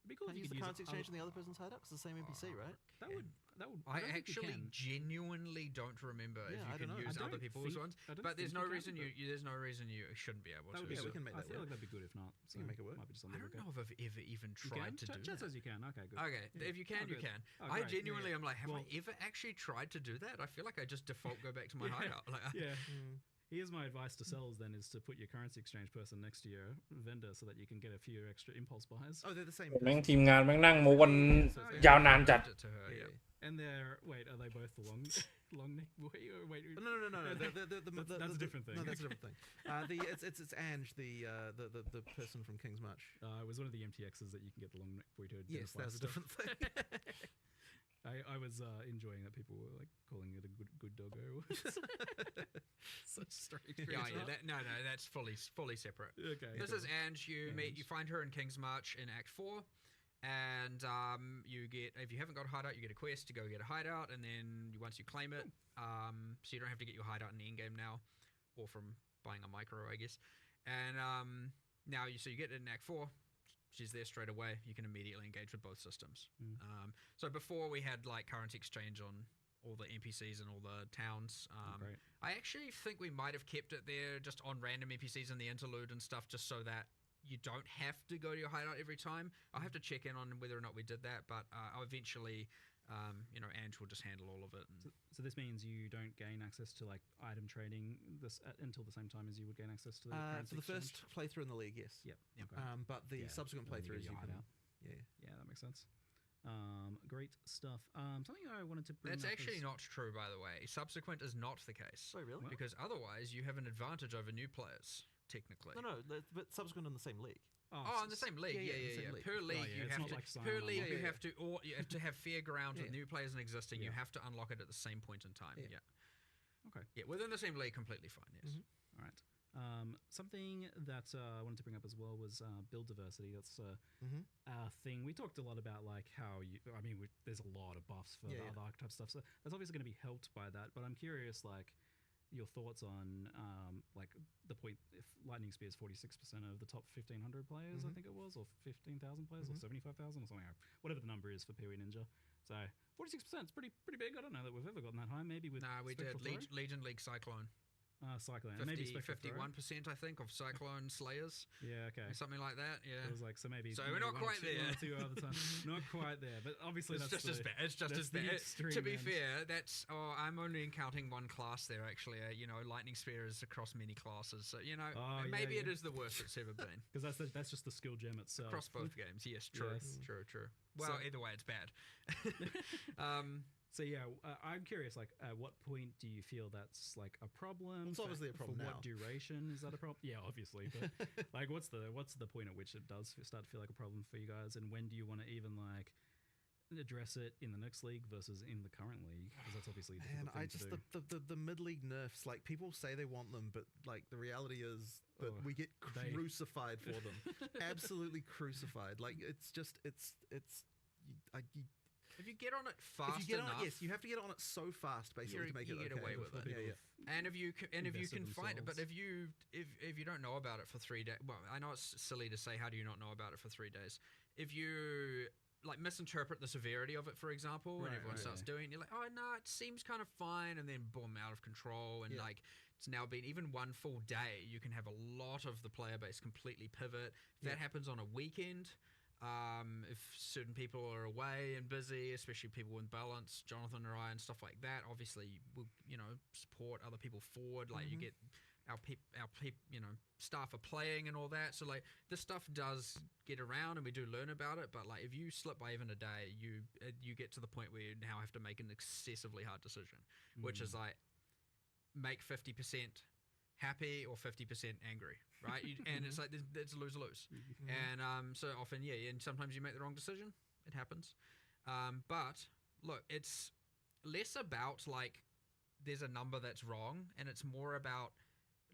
Speaker 6: It'd be cool
Speaker 8: Can
Speaker 6: if
Speaker 8: you
Speaker 6: you
Speaker 8: use the
Speaker 6: could
Speaker 8: currency exchange in the other person's hideout? It's the same NPC, right?
Speaker 6: That would.
Speaker 7: I
Speaker 6: don't think you
Speaker 7: actually
Speaker 6: can.
Speaker 7: genuinely don't remember if
Speaker 8: Yeah,
Speaker 7: you
Speaker 8: I
Speaker 7: can
Speaker 8: don't know.
Speaker 7: use
Speaker 6: I
Speaker 7: other
Speaker 6: don't
Speaker 7: people's
Speaker 6: think-
Speaker 7: ones.
Speaker 6: I don't
Speaker 7: But there's
Speaker 6: think
Speaker 7: no
Speaker 6: you can,
Speaker 7: reason
Speaker 6: but-
Speaker 7: there's no reason you shouldn't be able
Speaker 6: That
Speaker 7: to.
Speaker 6: would be
Speaker 8: Yeah, we
Speaker 6: good.
Speaker 8: can make
Speaker 6: I
Speaker 8: that
Speaker 6: feel
Speaker 8: work.
Speaker 6: like that'd be good if not. So
Speaker 8: can make it work.
Speaker 6: Might be just
Speaker 7: I don't know if I've ever even
Speaker 6: You
Speaker 7: tried to
Speaker 6: can?
Speaker 7: do
Speaker 6: Chat
Speaker 7: that.
Speaker 6: says you can. Okay, good.
Speaker 7: Okay, if you can,
Speaker 6: Oh,
Speaker 7: you
Speaker 6: good.
Speaker 7: can.
Speaker 6: Oh,
Speaker 7: I
Speaker 6: great.
Speaker 7: genuinely
Speaker 6: Yeah.
Speaker 7: am like, have
Speaker 6: Well-
Speaker 7: I ever actually tried to do that? I feel like I just default go back to my hideout. Like,
Speaker 6: Yeah. Here's my advice to sellers then is to put your currency exchange person next to your vendor so that you can get a few extra impulse buys.
Speaker 8: Oh, they're the same.
Speaker 1: แม่ง
Speaker 8: person.
Speaker 1: ทีมงานแม่งนั่งมูกันยาวนานจัด
Speaker 7: To her,
Speaker 8: Yeah,
Speaker 7: yeah.
Speaker 8: yeah.
Speaker 6: And they're wait, are they both the long neck boy? Or wait,
Speaker 8: No.
Speaker 6: That's a different thing.
Speaker 8: No, that's a different thing. It's Ange, the person from King's March.
Speaker 6: it was one of the MTXs that you can get the long neck boy to.
Speaker 8: Yes, that's a different thing.
Speaker 6: I was enjoying that people were like calling it a good doggo. Such strange.
Speaker 7: No, that's fully separate.
Speaker 6: Okay.
Speaker 7: This is Ange. You find her in King's March in Act 4. And you get, if you haven't got a hideout, you get a quest to go get a hideout, and then once you claim it, so you don't have to get your hideout in the endgame now, or from buying a micro, I guess. And now so you get it in Act 4. She's there straight away. You can immediately engage with both systems. So before we had like currency exchange on all the NPCs and all the towns.
Speaker 6: Great.
Speaker 7: I actually think we might have kept it there just on random NPCs in the interlude and stuff, just so that you don't have to go to your hideout every time. I'll have to check in on whether or not we did that, but I'll eventually, Ange will just handle all of it.
Speaker 6: So this means you don't gain access to like item trading until the same time as you would gain access to the currency
Speaker 8: For the
Speaker 6: exchange?
Speaker 8: first playthrough in the league, yes.
Speaker 6: Yep. Okay.
Speaker 8: But the
Speaker 6: Yeah,
Speaker 8: subsequent
Speaker 6: when you get
Speaker 8: playthroughs,
Speaker 6: your
Speaker 8: you can.
Speaker 6: hideout.
Speaker 8: Yeah.
Speaker 6: Yeah, that makes sense. Great stuff. Something I wanted to bring
Speaker 7: That's
Speaker 6: up
Speaker 7: actually
Speaker 6: is-
Speaker 7: not true, by the way. Subsequent is not the case.
Speaker 8: Oh, really?
Speaker 7: Because otherwise, you have an advantage over new players, technically.
Speaker 8: No, but subsequent in the same league.
Speaker 7: Oh, in the same league.
Speaker 8: Yeah,
Speaker 7: Yeah.
Speaker 8: in the same league.
Speaker 7: Per
Speaker 6: Oh,
Speaker 7: league,
Speaker 6: yeah,
Speaker 7: you
Speaker 6: it's
Speaker 7: have
Speaker 6: not
Speaker 7: to.
Speaker 6: like sign
Speaker 7: Per
Speaker 6: on
Speaker 7: league,
Speaker 6: unlock.
Speaker 7: you have to have fair ground with
Speaker 8: Yeah.
Speaker 7: new players and existing. You
Speaker 6: Yeah.
Speaker 7: have to unlock it at the same point in time.
Speaker 8: Yeah.
Speaker 7: Yeah.
Speaker 6: Okay.
Speaker 7: Yeah, within the same league, completely fine. Yes.
Speaker 8: Mhm.
Speaker 6: All right. Something that I wanted to bring up as well was build diversity. That's
Speaker 8: Mhm.
Speaker 6: a thing. We talked a lot about like how there's a lot of buffs for
Speaker 8: Yeah,
Speaker 6: the
Speaker 8: yeah.
Speaker 6: other archetype stuff. So that's obviously going to be helped by that. But I'm curious, like your thoughts on like the point if Lightning Spear is 46% of the top 1,500 players, I
Speaker 8: Mhm.
Speaker 6: think it was, or 15,000 players, or
Speaker 8: Mhm.
Speaker 6: 75,000, or something, whatever the number is for PoE Ninja. So 46% is pretty big. I don't know that we've ever gotten that high. Maybe with
Speaker 7: Nah, we did
Speaker 6: Spectral Throw?
Speaker 7: Legion League Cyclone.
Speaker 6: Cyclone, and maybe
Speaker 7: 50,
Speaker 6: Spectral Throw.
Speaker 7: 51%, I think, of Cyclone Slayers.
Speaker 6: Yeah, okay.
Speaker 7: Something like that. Yeah.
Speaker 6: It was like, so maybe.
Speaker 7: So
Speaker 6: maybe
Speaker 7: we're not
Speaker 6: one or
Speaker 7: quite
Speaker 6: two-
Speaker 7: there.
Speaker 6: One or two other times. Not quite there, but obviously
Speaker 7: It's
Speaker 6: that's
Speaker 7: just as
Speaker 6: the-
Speaker 7: bad. It's just
Speaker 6: that's
Speaker 7: as
Speaker 6: the
Speaker 7: bad.
Speaker 6: extreme
Speaker 7: To be
Speaker 6: end.
Speaker 7: fair, that's. Oh, I'm only counting one class there. Actually, Lightning Spear is across many classes. So
Speaker 6: Oh,
Speaker 7: maybe
Speaker 6: yeah,
Speaker 7: it
Speaker 6: yeah.
Speaker 7: is the worst it's ever been.
Speaker 6: Because that's just the skill gem itself.
Speaker 7: Across both games. Yes, true,
Speaker 6: Yes.
Speaker 7: true. Well,
Speaker 6: So-
Speaker 7: either way, it's bad.
Speaker 6: So yeah, I'm curious. Like, at what point do you feel that's like a problem?
Speaker 8: It's obviously a problem
Speaker 6: For
Speaker 8: now.
Speaker 6: what duration is that a problem? Yeah, obviously. But like, what's the point at which it does start to feel like a problem for you guys? And when do you want to even like address it in the next league versus in the current league? Because that's obviously a
Speaker 8: Man,
Speaker 6: difficult thing to do.
Speaker 8: the mid league nerfs, like people say they want them, but like the reality is that
Speaker 6: Oh,
Speaker 8: we get
Speaker 6: they-
Speaker 8: crucified for them. Absolutely crucified. Like it's
Speaker 7: If you get on it
Speaker 8: if
Speaker 7: fast
Speaker 8: you get
Speaker 7: enough,
Speaker 8: on it, yes, you have to get on it so fast basically to make
Speaker 7: you
Speaker 8: it
Speaker 7: get
Speaker 8: okay.
Speaker 7: away with it.
Speaker 8: Yeah.
Speaker 7: And if you
Speaker 6: invested
Speaker 7: can find it, but
Speaker 6: themselves.
Speaker 7: if you don't know about it for 3 days, well, I know it's silly to say how do you not know about it for 3 days? If you like misinterpret the severity of it, for example, and
Speaker 6: Right,
Speaker 7: everyone
Speaker 6: right,
Speaker 7: starts
Speaker 6: yeah.
Speaker 7: doing it, you're like, oh no, it seems kind of fine, and then boom, out of control, and
Speaker 8: Yeah.
Speaker 7: like it's now been even one full day, you can have a lot of the player base completely pivot. If that
Speaker 8: Yeah.
Speaker 7: happens on a weekend. If certain people are away and busy, especially people in balance, Jonathan or I, and stuff like that, obviously we'll support other people forward. Like you get our staff are playing and all that. So like this stuff does get around and we do learn about it. But like if you slip by even a day, you get to the point where you now have to make an excessively hard decision, which is like make 50% happy or 50% angry, right? And it's like it's lose-lose. And so often, and sometimes you make the wrong decision. It happens. But look, it's less about like there's a number that's wrong, and it's more about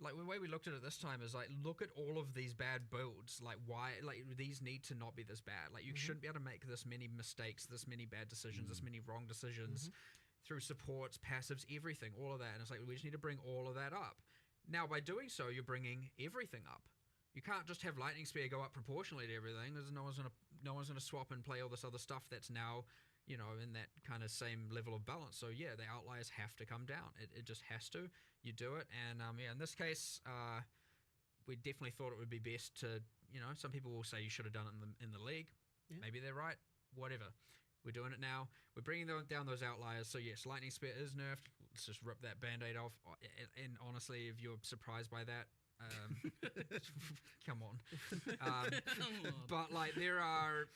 Speaker 7: like the way we looked at it this time is like look at all of these bad builds. Like why? Like these need to not be this bad. Like you shouldn't be able to make this many mistakes, this many bad decisions, this many wrong decisions through supports, passives, everything, all of that. And it's like we just need to bring all of that up. Now, by doing so, you're bringing everything up. You can't just have Lightning Spear go up proportionally to everything. There's no one's gonna swap and play all this other stuff that's now, in that kind of same level of balance. So yeah, the outliers have to come down. It just has to. You do it, and in this case, we definitely thought it would be best to, some people will say you should have done it in the league.
Speaker 8: Yeah.
Speaker 7: Maybe they're right. Whatever. We're doing it now. We're bringing down those outliers. So yes, Lightning Spear is nerfed. let's just rip that band-aid off. And honestly, if you're surprised by that, come on. But like there are,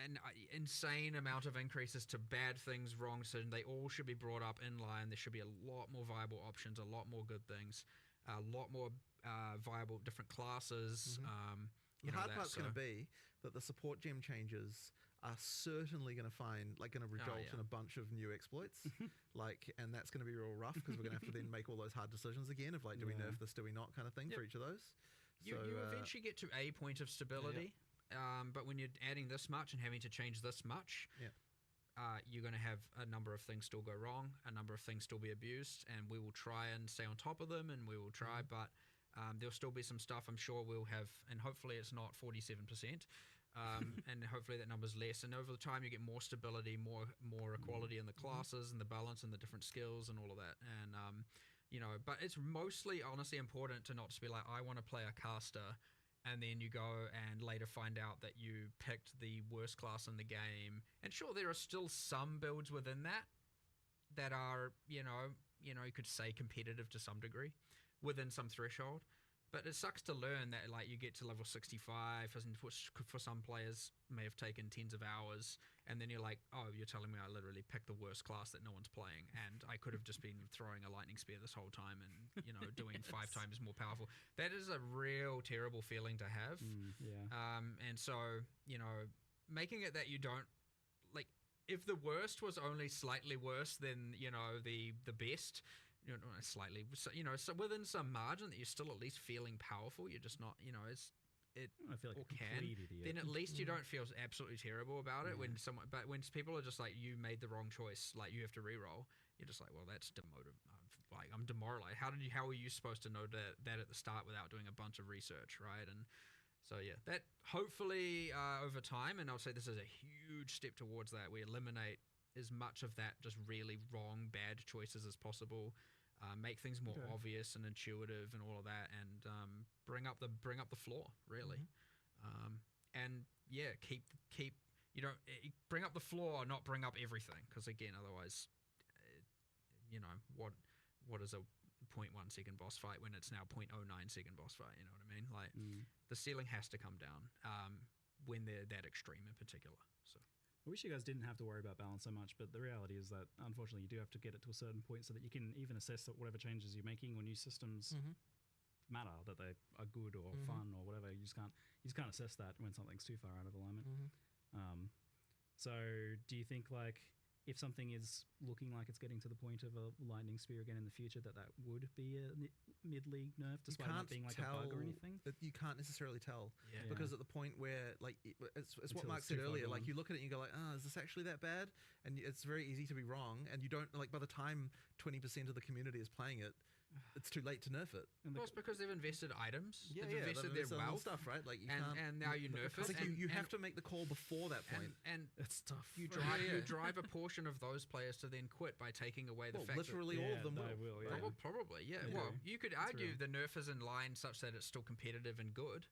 Speaker 7: an insane amount of increases to bad things, wrong decisions. They all should be brought up in line. There should be a lot more viable options, a lot more good things, a lot more viable different classes.
Speaker 8: The hard part's going to be that the support gem changes are certainly going to result in a bunch of new exploits, and that's going to be real rough because we're going to have to then make all those hard decisions again of like, do we nerf this, do we not, kind of thing for each of those.
Speaker 7: You eventually get to a point of stability, but when you're adding this much and having to change this much, you're going to have a number of things still go wrong, a number of things still be abused, and we will try and stay on top of them, and we will try, but there'll still be some stuff I'm sure we'll have, and hopefully it's not 47%. And hopefully that number's less, and over the time you get more stability, more equality in the classes and the balance and the different skills and all of that, and but it's mostly honestly important to not just be like, I want to play a caster, and then you go and later find out that you picked the worst class in the game. And sure, there are still some builds within that are you could say competitive to some degree within some threshold. But it sucks to learn that like you get to level 65, which for some players may have taken tens of hours, and then you're like, oh, you're telling me I literally picked the worst class that no one's playing, and I could have just been throwing a lightning spear this whole time and doing 5 times more powerful. That is a real terrible feeling to have. And so making it that you don't like, if the worst was only slightly worse than the best. Slightly, so within some margin that you're still at least feeling powerful. You're just not,
Speaker 6: I feel like
Speaker 7: or can. Then at least you don't feel absolutely terrible about it when when people are just like, you made the wrong choice, like you have to reroll. You're just like, well, that's like I'm demoralized. How were you supposed to know that at the start without doing a bunch of research, right? And so that hopefully over time, and I'll say this is a huge step towards that. We eliminate as much of that just really wrong, bad choices as possible. Make things more obvious and intuitive and all of that, and bring up the floor really, and keep bring up the floor, not bring up everything, because again, otherwise, what is a 0.1 second boss fight when it's now 0.09 second boss fight? You know what I mean? Like the ceiling has to come down when they're that extreme in particular. So.
Speaker 6: I wish you guys didn't have to worry about balance so much, but the reality is that unfortunately you do have to get it to a certain point so that you can even assess that whatever changes you're making or new systems matter, that they are good or fun or whatever. You just can't assess that when something's too far out of alignment. So do you think like if something is looking like it's getting to the point of a lightning spear again in the future, that would be a mid-league nerf despite not being like a bug or anything?
Speaker 8: You can't necessarily tell because at the point where like it's what Mark said earlier, like you look at it and you go like, is this actually that bad? And it's very easy to be wrong, and you don't like by the time 20% of the community is playing it, it's too late to nerf it.
Speaker 7: Well, it's because they've invested items. They've invested their wealth
Speaker 8: stuff, right? Like you
Speaker 7: and now you nerf it.
Speaker 8: Like you have to make the call before that point,
Speaker 7: and
Speaker 6: it's tough.
Speaker 7: You drive a portion of those players to then quit by taking away the fact
Speaker 8: literally all of them will.
Speaker 7: Probably, yeah. Well, you could argue the nerf is in line such that it's still competitive and good,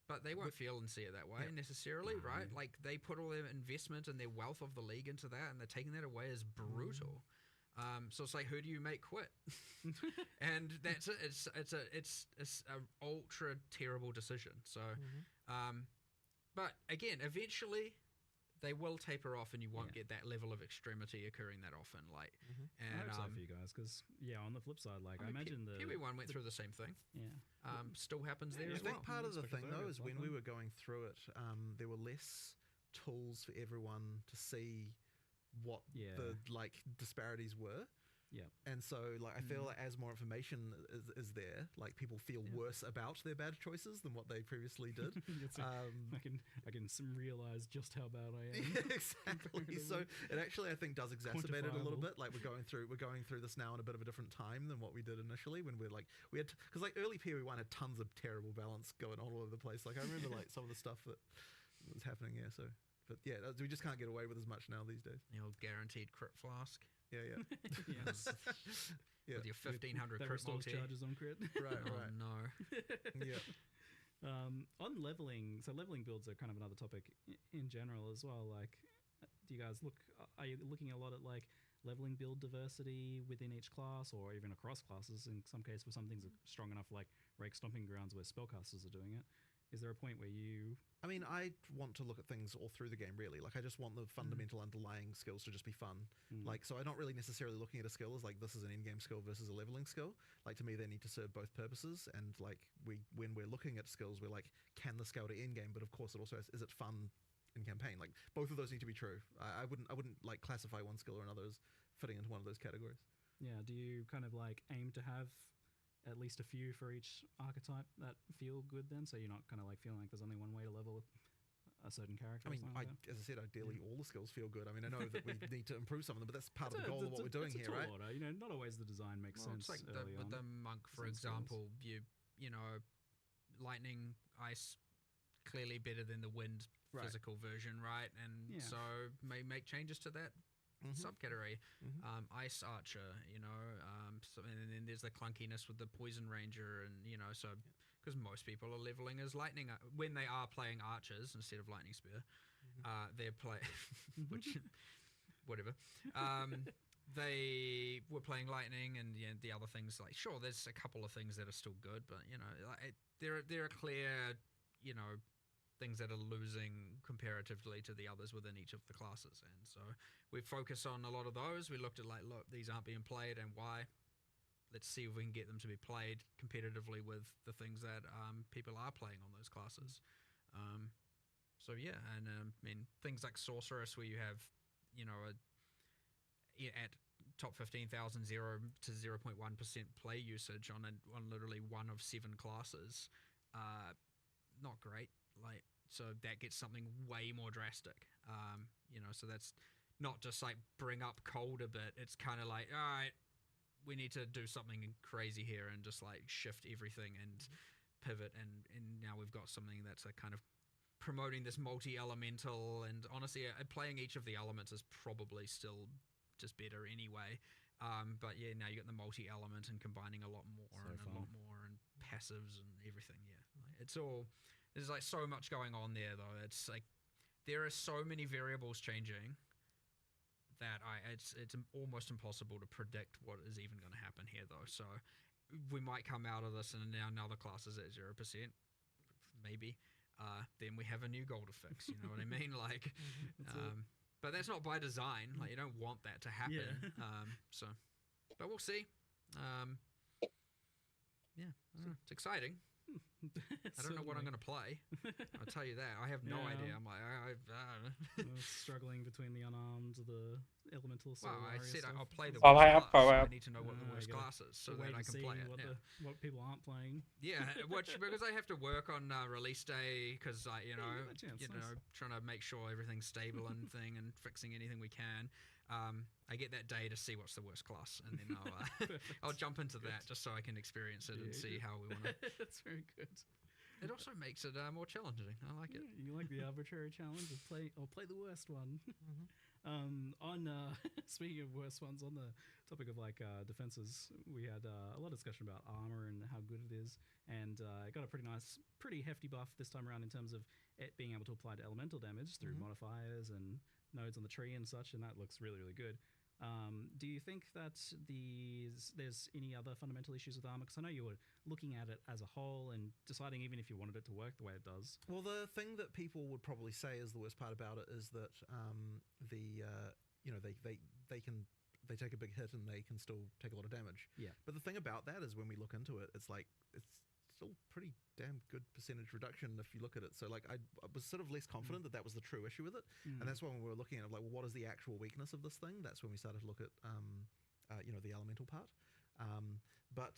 Speaker 7: but they won't feel and see it that way necessarily, right? Like they put all their investment and their wealth of the league into that, and they're taking that away as brutal. So it's like, who do you make quit? And that's it. It's a ultra terrible decision. So, but again, eventually they will taper off, and you won't get that level of extremity occurring that often. Like, and
Speaker 6: I hope so for you guys, because on the flip side, like I imagine the
Speaker 7: PB1 went through the same thing. Still happens there.
Speaker 8: I think part of the thing though is when we were going through it, there were less tools for everyone to see what the like disparities were. And so like I feel like as more information is there, like people feel worse about their bad choices than what they previously did.
Speaker 6: I can realize just how bad I am.
Speaker 8: Exactly. So it actually I think does exacerbate it a little bit. Like we're going through this now in a bit of a different time than what we did initially, when we had because like early PB1 had tons of terrible balance going on all over the place. Like I remember like some of the stuff that was happening there. So but we just can't get away with as much now these days.
Speaker 7: The old guaranteed crit flask.
Speaker 8: With
Speaker 7: your 1500 crit multi
Speaker 6: charges on crit.
Speaker 8: Right.
Speaker 7: No.
Speaker 6: On leveling, so leveling builds are kind of another topic in general as well. Like, do you guys are you looking a lot at like leveling build diversity within each class, or even across classes. In some cases, where some things are strong enough, like Rake Stomping Grounds, where spellcasters are doing it. Is there a point where you...
Speaker 8: I mean, I want to look at things all through the game, really. Like, I just want the fundamental underlying skills to just be fun. Like, so I'm not really necessarily looking at a skill as, like, this is an in-game skill versus a leveling skill. Like, to me, they need to serve both purposes. And, like, when we're looking at skills, we're like, can the skill to in-game? But, of course, it also has, is it fun in campaign? Like, both of those need to be true. I wouldn't, like, classify one skill or another as fitting into one of those categories.
Speaker 6: Yeah, do you kind of, like, aim to have at least a few for each archetype that feel good then, so you're not kind of like feeling like there's only one way to level a certain character?
Speaker 8: I mean, as I said, ideally all the skills feel good. I mean, I know that we need to improve some of them, but that's part of the goal of what we're doing here, right?
Speaker 6: Order. You know, not always the design makes sense.
Speaker 7: It's like
Speaker 6: with
Speaker 7: the monk, for example. You know, lightning, ice, clearly better than the wind physical version, right? And so may make changes to that subcategory. Ice archer, you know, and then there's the clunkiness with the poison ranger, and you know, so because most people are leveling as lightning when they are playing archers instead of lightning spear, they're which whatever. They were playing lightning, and the other things, like, sure, there's a couple of things that are still good, but you know, like, there are clear, you know, things that are losing comparatively to the others within each of the classes. And so we focused on a lot of those. We looked at, like, look, these aren't being played, and why? Let's see if we can get them to be played competitively with the things that people are playing on those classes. So yeah, and I mean, things like Sorceress, where you have, you know, at top 15,000, 0 to 0.1% play usage on literally one of 7 classes. Not great. Like, so that gets something way more drastic. You know, so that's not just like bring up cold a bit. It's kind of like, all right, we need to do something crazy here and just like shift everything and pivot. And now we've got something that's a kind of promoting this multi-elemental, and honestly, playing each of the elements is probably still just better anyway. But yeah, now you got the multi-element and combining a lot more and passives and everything. Yeah, like, it's all. There's like so much going on there, though. It's like there are so many variables changing that it's almost impossible to predict what is even going to happen here, though. So we might come out of this and now another class is at 0%, maybe. Then we have a new goal to fix. You know what I mean? Like, but that's not by design. Like, you don't want that to happen. So, but we'll see. Yeah, I don't know. It's exciting. I don't know what I'm going to play. I'll tell you that. I have no idea. I'm like, I
Speaker 6: struggling between the unarmed, the elemental.
Speaker 7: Well, I said I'll play the
Speaker 1: Power
Speaker 7: worst
Speaker 1: up,
Speaker 7: class.
Speaker 1: power
Speaker 7: So
Speaker 1: up.
Speaker 7: I need to know what the worst class is so that I can play it.
Speaker 6: What people aren't playing.
Speaker 7: Yeah, because I have to work on release day, because trying to make sure everything's stable and fixing anything we can. I get that day to see what's the worst class, and then I'll jump into that just so I can experience it and see how we want to.
Speaker 6: That's very good.
Speaker 7: It also makes it more challenging. I like it.
Speaker 6: You like the arbitrary challenge of play the worst one. Speaking of worst ones, on the topic of like defenses, we had a lot of discussion about armor and how good it is, and it got a pretty hefty buff this time around in terms of it being able to apply to elemental damage through modifiers and nodes on the tree and such, and that looks really, really good. Do you think that there's any other fundamental issues with armor? Because I know you were looking at it as a whole and deciding even if you wanted it to work the way it does.
Speaker 8: Well, the thing that people would probably say is the worst part about it is that they take a big hit and they can still take a lot of damage.
Speaker 6: Yeah.
Speaker 8: But the thing about that is when we look into it, it's like it's still pretty damn good percentage reduction if you look at it. So like I was sort of less confident that was the true issue with it, and that's when we were looking at it, like, well, what is the actual weakness of this thing? That's when we started to look at the elemental part.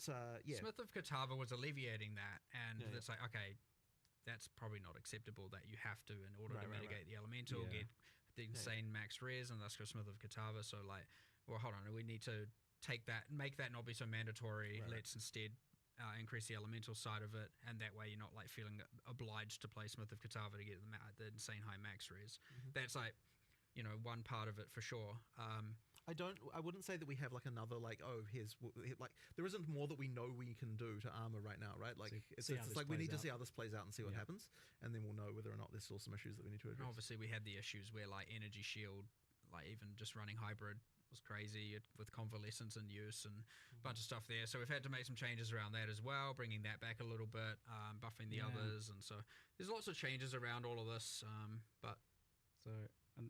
Speaker 7: Smith of Catava was alleviating that, and it's like, okay, that's probably not acceptable that you have to, in order to mitigate the elemental, get the insane max res, and that's go Smith of Catava. So like, well, hold on, we need to make that not be so mandatory. Let's instead increase the elemental side of it, and that way you're not like feeling obliged to play Smith of Catava to get the insane high max res. That's like, you know, one part of it for sure.
Speaker 8: I wouldn't say that we have like another like, there isn't more that we know we can do to armor right now, right? Like it's like we need to see how this plays out and see what happens, and then we'll know whether or not there's still some issues that we need to address.
Speaker 7: And obviously we had the issues where like energy shield, like even just running hybrid was crazy with convalescence in use and a bunch of stuff there. So we've had to make some changes around that as well, bringing that back a little bit, buffing the others, and so there's lots of changes around all of this. But
Speaker 6: so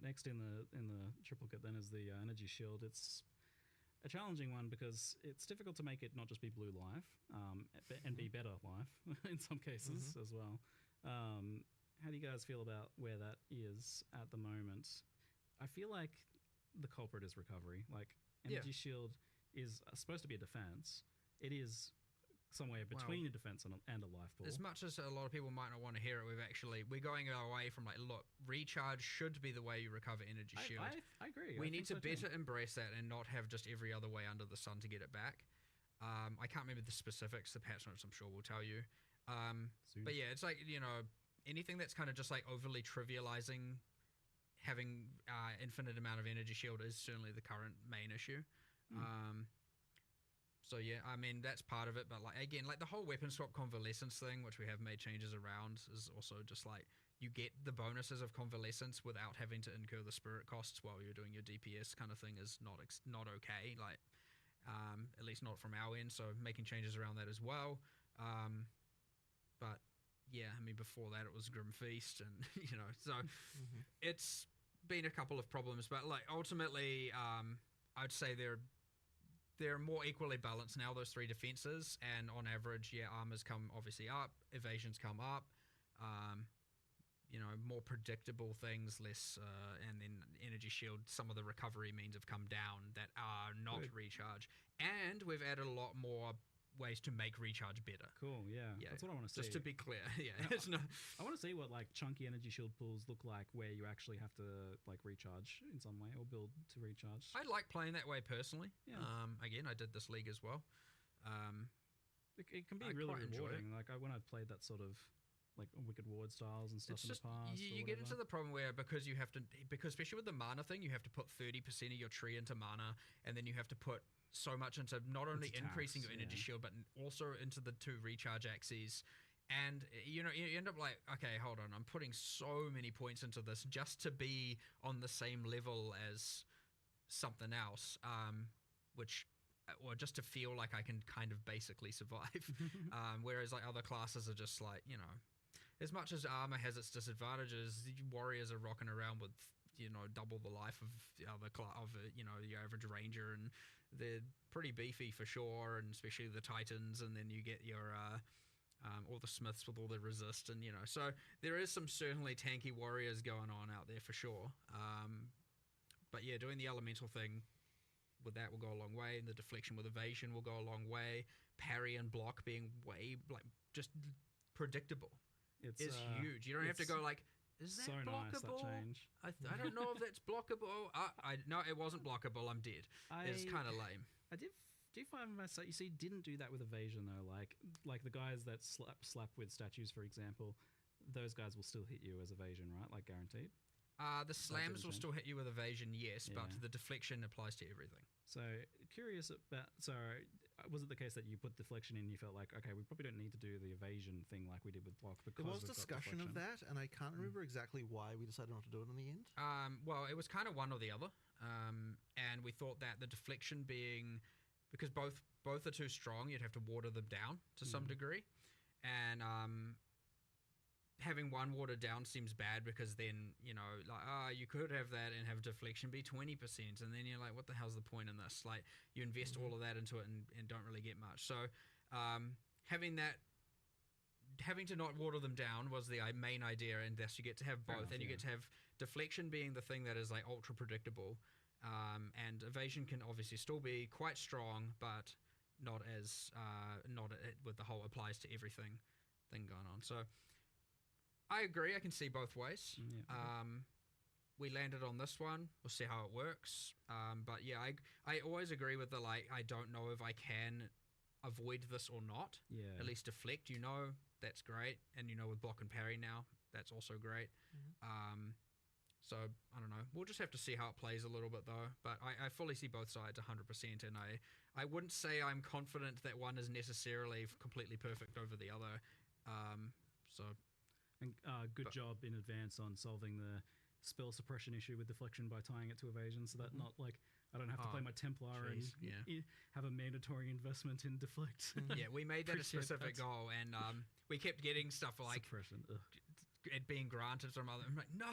Speaker 6: next in the triplicate then is the energy shield. It's a challenging one because it's difficult to make it not just be blue life, and be better life in some cases as well. How do you guys feel about where that is at the moment? I feel like the culprit is recovery. Like energy shield is supposed to be a defense. It is somewhere between a defense and a life pool.
Speaker 7: As much as a lot of people might not want to hear it, we're going away from like, look, recharge should be the way you recover energy shield.
Speaker 6: I agree.
Speaker 7: We need to better embrace that and not have just every other way under the sun to get it back. I can't remember the specifics. The patch notes I'm sure will tell you. But yeah, it's like, anything that's kind of just like overly trivializing having infinite amount of energy shield is certainly the current main issue. So yeah, I mean, that's part of it, but like, again, like the whole weapon swap convalescence thing, which we have made changes around, is also just like, you get the bonuses of convalescence without having to incur the spirit costs while you're doing your DPS kind of thing is not okay, like, at least not from our end, so making changes around that as well. But yeah, I mean, before that it was Grim Feast, and so it's been a couple of problems, but like ultimately, I'd say they're more equally balanced now, those three defenses, and on average, armors come obviously up, evasions come up, more predictable things, less, and then energy shield, some of the recovery means have come down that are not recharge, and we've added a lot more ways to make recharge better.
Speaker 6: Cool, yeah. That's what I want to see.
Speaker 7: Just to be clear,
Speaker 6: I want to see what like chunky energy shield pools look like where you actually have to like recharge in some way or build to recharge.
Speaker 7: I like playing that way personally.
Speaker 6: Yeah.
Speaker 7: Again, I did this league as well.
Speaker 6: It can be really rewarding. Like when I've played that sort of like Wicked Ward styles and stuff in the past.
Speaker 7: You get into the problem where because especially with the mana thing, you have to put 30% of your tree into mana, and then you have to put so much into not only increasing your energy shield, but also into the two recharge axes. And you end up like, okay, hold on, I'm putting so many points into this just to be on the same level as something else, or just to feel like I can kind of basically survive. Whereas like other classes are just like, as much as armor has its disadvantages, warriors are rocking around with double the life of the other your average ranger, and they're pretty beefy for sure, and especially the titans, and then you get your all the smiths with all the resist, and so there is some certainly tanky warriors going on out there for sure. But yeah, doing the elemental thing with that will go a long way, and the deflection with evasion will go a long way. Parry and block being way like just predictable is huge. You don't have to go like, is that
Speaker 6: so
Speaker 7: blockable?
Speaker 6: Nice, that change.
Speaker 7: I don't know if that's blockable. No, it wasn't blockable. I'm dead. It's kind of lame.
Speaker 6: I do find myself, you see, didn't do that with evasion though. Like the guys that slap with statues, for example, those guys will still hit you as evasion, right? Like guaranteed.
Speaker 7: The slams will still hit you with evasion, yes, but the deflection applies to everything.
Speaker 6: So curious about. So was it the case that you put deflection in? And you felt like, okay, we probably don't need to do the evasion thing like we did with block because
Speaker 8: there was discussion of that, and I can't remember exactly why we decided not to do it in the end.
Speaker 7: Well, it was kind of one or the other, and we thought that the deflection being, because both are too strong, you'd have to water them down to some degree, and having one watered down seems bad because then, you could have that and have deflection be 20%, and then you're like, what the hell's the point in this? Like, you invest all of that into it and don't really get much. So having to not water them down was the main idea, and thus you get to have both, and you get to have deflection being the thing that is like ultra predictable, and evasion can obviously still be quite strong, but not with the whole applies to everything thing going on. So I agree. I can see both ways. We landed on this one. We'll see how it works. But yeah, I always agree with the like, I don't know if I can avoid this or not.
Speaker 6: Yeah.
Speaker 7: At least deflect, that's great. And with block and parry now, that's also great. So I don't know. We'll just have to see how it plays a little bit though. But I fully see both sides 100%, and I wouldn't say I'm confident that one is necessarily completely perfect over the other.
Speaker 6: And good job in advance on solving the spell suppression issue with deflection by tying it to evasion, so that not like I don't have to play my Templar and
Speaker 7: yeah.
Speaker 6: have a mandatory investment in deflect.
Speaker 7: Yeah, we made that a
Speaker 6: Appreciate
Speaker 7: specific
Speaker 6: that.
Speaker 7: goal, and we kept getting stuff like
Speaker 6: Suppression.
Speaker 7: it being granted from other. I'm like, no,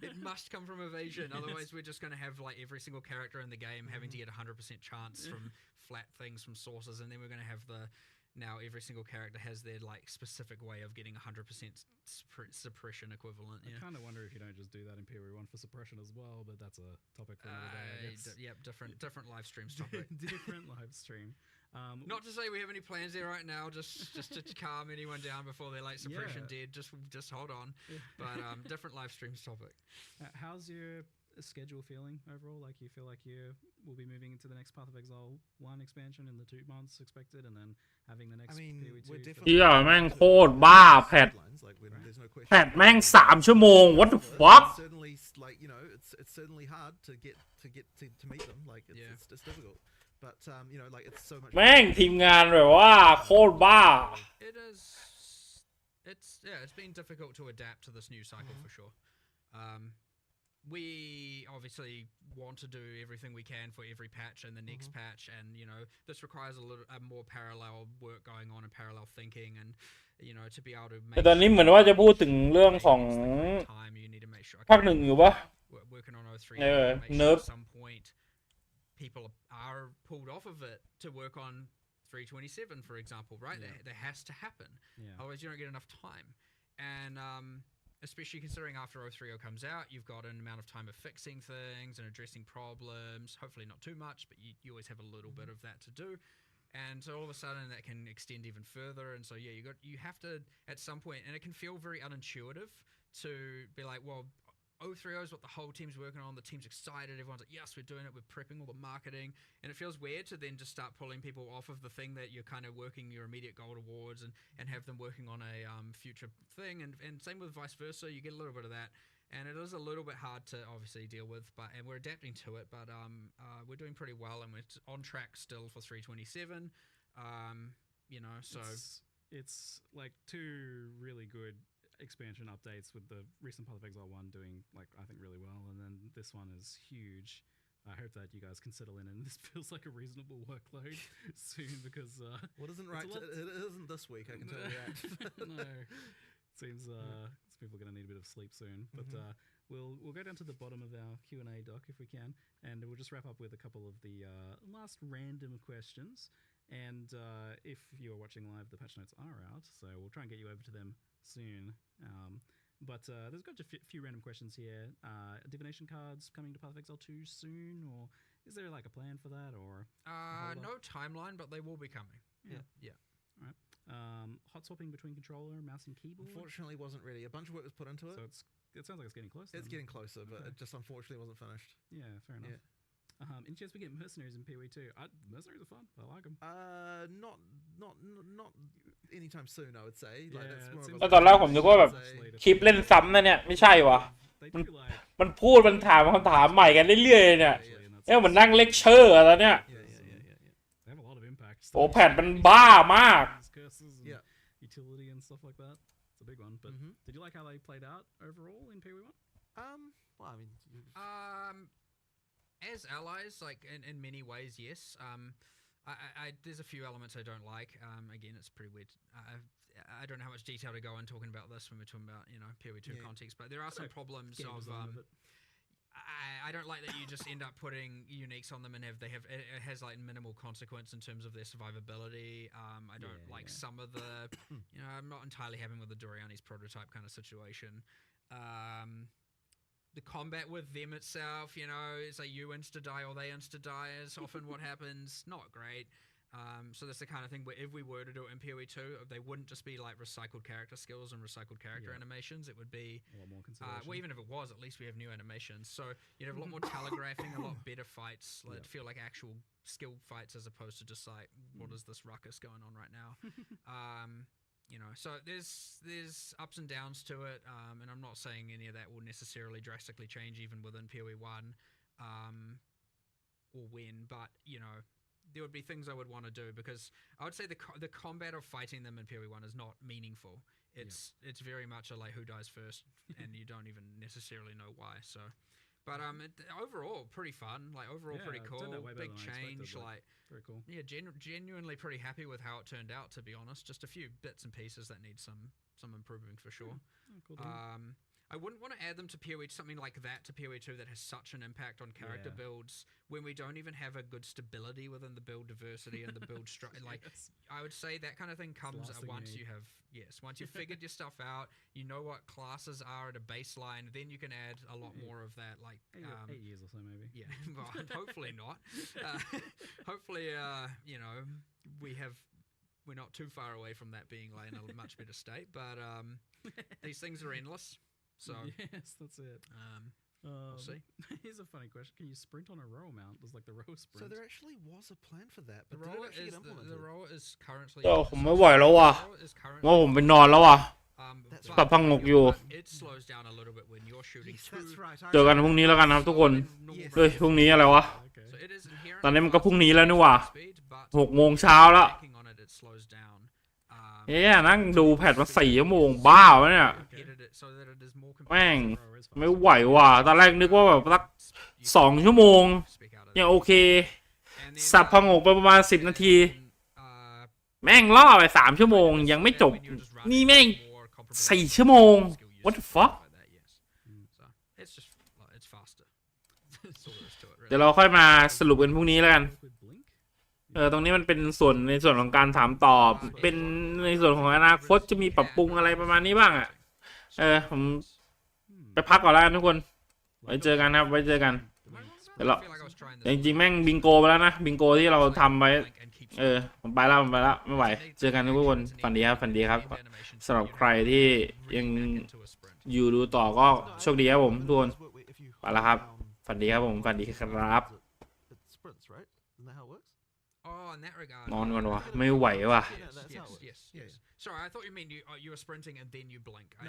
Speaker 7: it must come from evasion. Otherwise, we're just going to have like every single character in the game having to get 100% chance from flat things from sources, and then we're going to have now every single character has their like specific way of getting 100% suppression equivalent.
Speaker 6: I kind of wonder if you don't just do that in PoE1 for suppression as well, but that's a topic for another day. I guess.
Speaker 7: Yep, different live streams topic.
Speaker 6: Different live stream.
Speaker 7: Not to say we have any plans there right now, just to calm anyone down before they're like suppression dead. Just hold on. But different live streams topic.
Speaker 6: How's your schedule feeling overall? Like you feel like you will be moving into the next Path of Exile 1 expansion in the 2 months expected, and then having the next PoE2
Speaker 8: we're
Speaker 1: เหี้
Speaker 8: definitely
Speaker 1: ยแม่งโคตรบ้าแพท
Speaker 8: like there's no question
Speaker 1: แพทแม่ง3 ชั่วโมง what the fuck
Speaker 8: It's certainly like it's certainly hard to meet them. Like it's difficult, but like it's so much.
Speaker 1: แม่งทีมงานแบบว่าโคตรบ้า
Speaker 7: It is. It's been difficult to adapt to this new cycle for sure. We obviously want to do everything we can for every patch and the next patch, and this requires a more parallel work going on and parallel thinking, and to be able to make
Speaker 1: แต่ตอนนี้เหมือนว่าจะพูดถึงเรื่องของ
Speaker 7: time you need to make sure
Speaker 1: ภาค 1อยู่ปะ
Speaker 7: working on 03
Speaker 1: nerf
Speaker 7: sure at some point people are pulled off of it to work on 327 for example, right? That has to happen. Otherwise you don't get enough time, and especially considering after 030 comes out, you've got an amount of time of fixing things and addressing problems. Hopefully not too much, but you always have a little bit of that to do. And so all of a sudden that can extend even further. And so you have to at some point, and it can feel very unintuitive to be like, well, 030 is what the whole team's working on. The team's excited. Everyone's like, yes, we're doing it. We're prepping all the marketing. And it feels weird to then just start pulling people off of the thing that you're kind of working your immediate goal towards, and have them working on a future thing. And same with vice versa. You get a little bit of that. And it is a little bit hard to obviously deal with, and we're adapting to it. But we're doing pretty well, and we're on track still for 327. So
Speaker 6: it's like 2 really good expansion updates, with the recent Path of Exile 1 doing I think really well, and then this one is huge. I hope that you guys can settle in, and this feels like a reasonable workload soon, because
Speaker 8: what isn't right it isn't this week, I can tell you that.
Speaker 6: No, seems people are going to need a bit of sleep soon, but we'll go down to the bottom of our Q&A doc if we can, and we'll just wrap up with a couple of the last random questions. And if you're watching live, the patch notes are out, so we'll try and get you over to them soon. But there's got a few random questions here. Divination cards coming to Path of Exile 2 soon, or is there like a plan for that, or
Speaker 7: no timeline, but they will be coming. Yeah.
Speaker 6: All right. Hot swapping between controller, mouse, and keyboard.
Speaker 8: Unfortunately, wasn't really. A bunch of work was put into it.
Speaker 6: So it sounds like it's getting close.
Speaker 8: It's getting closer, but it just unfortunately wasn't finished.
Speaker 6: Yeah, fair enough. In chance we get mercenaries in PoE2. Mercenaries are fun. I like them.
Speaker 8: Not anytime soon, I would say. Like, that's more of a
Speaker 1: แล้วตอนแรกผมนึกว่าแบบคลิปเล่นซ้ำนะเนี่ยไม่ใช่วะ
Speaker 6: They do like
Speaker 1: มันพูดมันถามคำถามใหม่กันเรื่อยๆเนี่ยเหมือนนั่งเลคเชอร์อะไรเนี่ย
Speaker 6: They have a lot of impact.
Speaker 1: โอ้แพทมันบ้ามาก
Speaker 6: Curses and utility and stuff like that. It's a big one. But did you like how they played out overall in PoE1?
Speaker 8: Well, I mean,
Speaker 7: as allies, like in many ways, yes. There's a few elements I don't like. Again, it's pretty weird. I don't know how much detail to go in talking about this when we're talking about PoE2 context, but there are some problems of. I don't like that you just end up putting uniques on them and it has like minimal consequence in terms of their survivability. I don't like some of the. I'm not entirely happy with the Doriani's prototype kind of situation. The combat with them itself, it's like you insta-die or they insta-die is often what happens. Not great. So that's the kind of thing where if we were to do it in PoE2, they wouldn't just be like recycled character skills and recycled character animations. It would be
Speaker 6: a lot more consideration.
Speaker 7: Well, even if it was, at least we have new animations. So you'd have a lot more telegraphing, a lot better fights. It'd feel like actual skill fights as opposed to just like, what is this ruckus going on right now? So there's ups and downs to it, and I'm not saying any of that will necessarily drastically change even within PoE1 or when, but there would be things I would want to do, because I would say the combat of fighting them in PoE1 is not meaningful. It's very much a like who dies first, and you don't even necessarily know why. So, But overall pretty fun. Like overall
Speaker 6: Yeah,
Speaker 7: pretty
Speaker 6: it
Speaker 7: cool.
Speaker 6: turned out way better
Speaker 7: Big
Speaker 6: than I expected,
Speaker 7: change.
Speaker 6: like,
Speaker 7: Like
Speaker 6: very cool.
Speaker 7: yeah, genuinely pretty happy with how it turned out. To be honest, just a few bits and pieces that need some improving for sure.
Speaker 6: Oh, cool thing.
Speaker 7: I wouldn't want to add them to PoE, something like that to PoE 2 that has such an impact on character
Speaker 6: Yeah.
Speaker 7: builds when we don't even have a good stability within the build diversity and the build structure. Like,
Speaker 6: Yes.
Speaker 7: I would say that kind of thing comes
Speaker 6: last thing you
Speaker 7: once
Speaker 6: need.
Speaker 7: you have, once you've figured your stuff out, you know what classes are at a baseline, then you can add a lot
Speaker 6: Yeah.
Speaker 7: more of that. Like,
Speaker 6: 8 years or so, maybe.
Speaker 7: yeah, well, hopefully not. Hopefully, we're not too far away from that being like in a much better state. But these things are endless, so
Speaker 6: yes, that's it.
Speaker 7: We'll see.
Speaker 6: Here's a funny question: can you sprint on a row mount? There's like the row sprint.
Speaker 8: So there actually was a plan for that,
Speaker 7: The
Speaker 8: but did it
Speaker 7: roller
Speaker 8: actually
Speaker 7: is
Speaker 8: get implemented?
Speaker 7: the roller is currently.
Speaker 1: โอ้ผมไม่ไหวแล้วว่ะ
Speaker 7: The roller is currently
Speaker 1: ว่าผมไปนอนแล้วว่ะ
Speaker 8: That's
Speaker 7: but-
Speaker 1: ปรับพังงกอยู่
Speaker 7: but it slows down a little bit when you're shooting
Speaker 8: Yes,
Speaker 7: two.
Speaker 8: that's right. I
Speaker 1: เจอกัน
Speaker 8: remember
Speaker 1: พรุ่งนี้แล้วกันนะครับทุกคน
Speaker 8: Yes.
Speaker 1: เฮ้ยพรุ่งนี้อะไรวะ
Speaker 6: Okay.
Speaker 7: So it is inherently
Speaker 1: ตอนนี้มันก็
Speaker 7: faster
Speaker 1: พรุ่งนี้แล้วนี่หว่า
Speaker 7: speed, but
Speaker 1: 6 โมงเช้าแล้ว
Speaker 7: backing on it, it slows down.
Speaker 1: เฮ้ยนั่งดูแพทมา4 ชั่วโมงบ้าวะเนี่ย
Speaker 7: Edited it so that it is more
Speaker 1: แม่ง
Speaker 7: competitive.
Speaker 6: Row is
Speaker 1: ไม่
Speaker 6: fast.
Speaker 1: ไหวว่ะตอนแรกนึกว่าแบบสัก 2 ชั่วโมง
Speaker 7: Speak out of
Speaker 1: ยัง
Speaker 7: that.
Speaker 1: โอเค
Speaker 7: And then,
Speaker 1: สับพังงกไปประมาณ10 นาที
Speaker 7: uh,
Speaker 1: แม่งล่อไป3 ชั่วโมงยังไม่จบ
Speaker 7: when you're just running
Speaker 1: นี่แม่ง
Speaker 7: more comparable
Speaker 1: 4 ชั่วโมง
Speaker 7: skill used
Speaker 1: What the
Speaker 7: and
Speaker 1: fuck?
Speaker 7: stuff like that, yes. So it's just it's faster. That's all there is to it,
Speaker 1: เดี๋ยว
Speaker 7: really.
Speaker 1: เราค่อยมาสรุปกันพรุ่งนี้แล้วกัน
Speaker 6: With blink?
Speaker 1: ตรงนี้มันเป็นส่วนในส่วนของการถามตอบ เป็นในส่วนของอนาคตจะมีปรับปรุงอะไรประมาณนี้บ้างอ่ะ ผมไปพักก่อนแล้วกันทุกคน ไว้เจอกันครับ ไว้เจอกัน
Speaker 7: I
Speaker 1: Hello.
Speaker 7: feel like I was trying
Speaker 1: แต่
Speaker 7: this
Speaker 1: จริงๆแม่งบิงโกไปแล้วนะ บิงโกที่เราทำไว้
Speaker 7: and keep
Speaker 1: ผมไปแล้วไม่ไหว เจอกันทุกคน ฝันดีครับ ฝันดีครับ สำหรับใครที่ยัง
Speaker 7: into a sprint.
Speaker 1: อยู่ดูต่อก็โชคดีครับผมทุกคน
Speaker 4: If you
Speaker 1: ไปแล้วครับ
Speaker 4: hold down
Speaker 1: ฝันดีครับผม ฝันดีครับ
Speaker 4: it sprints, right? Isn't that how it works?
Speaker 7: Oh, in that regard.
Speaker 1: นอนก่อนวะไม่ไหวว่ะ
Speaker 4: Yeah, that's how it works.
Speaker 7: Yes.
Speaker 8: Yeah.
Speaker 7: Sorry, I thought you meant you were sprinting and then you blink. I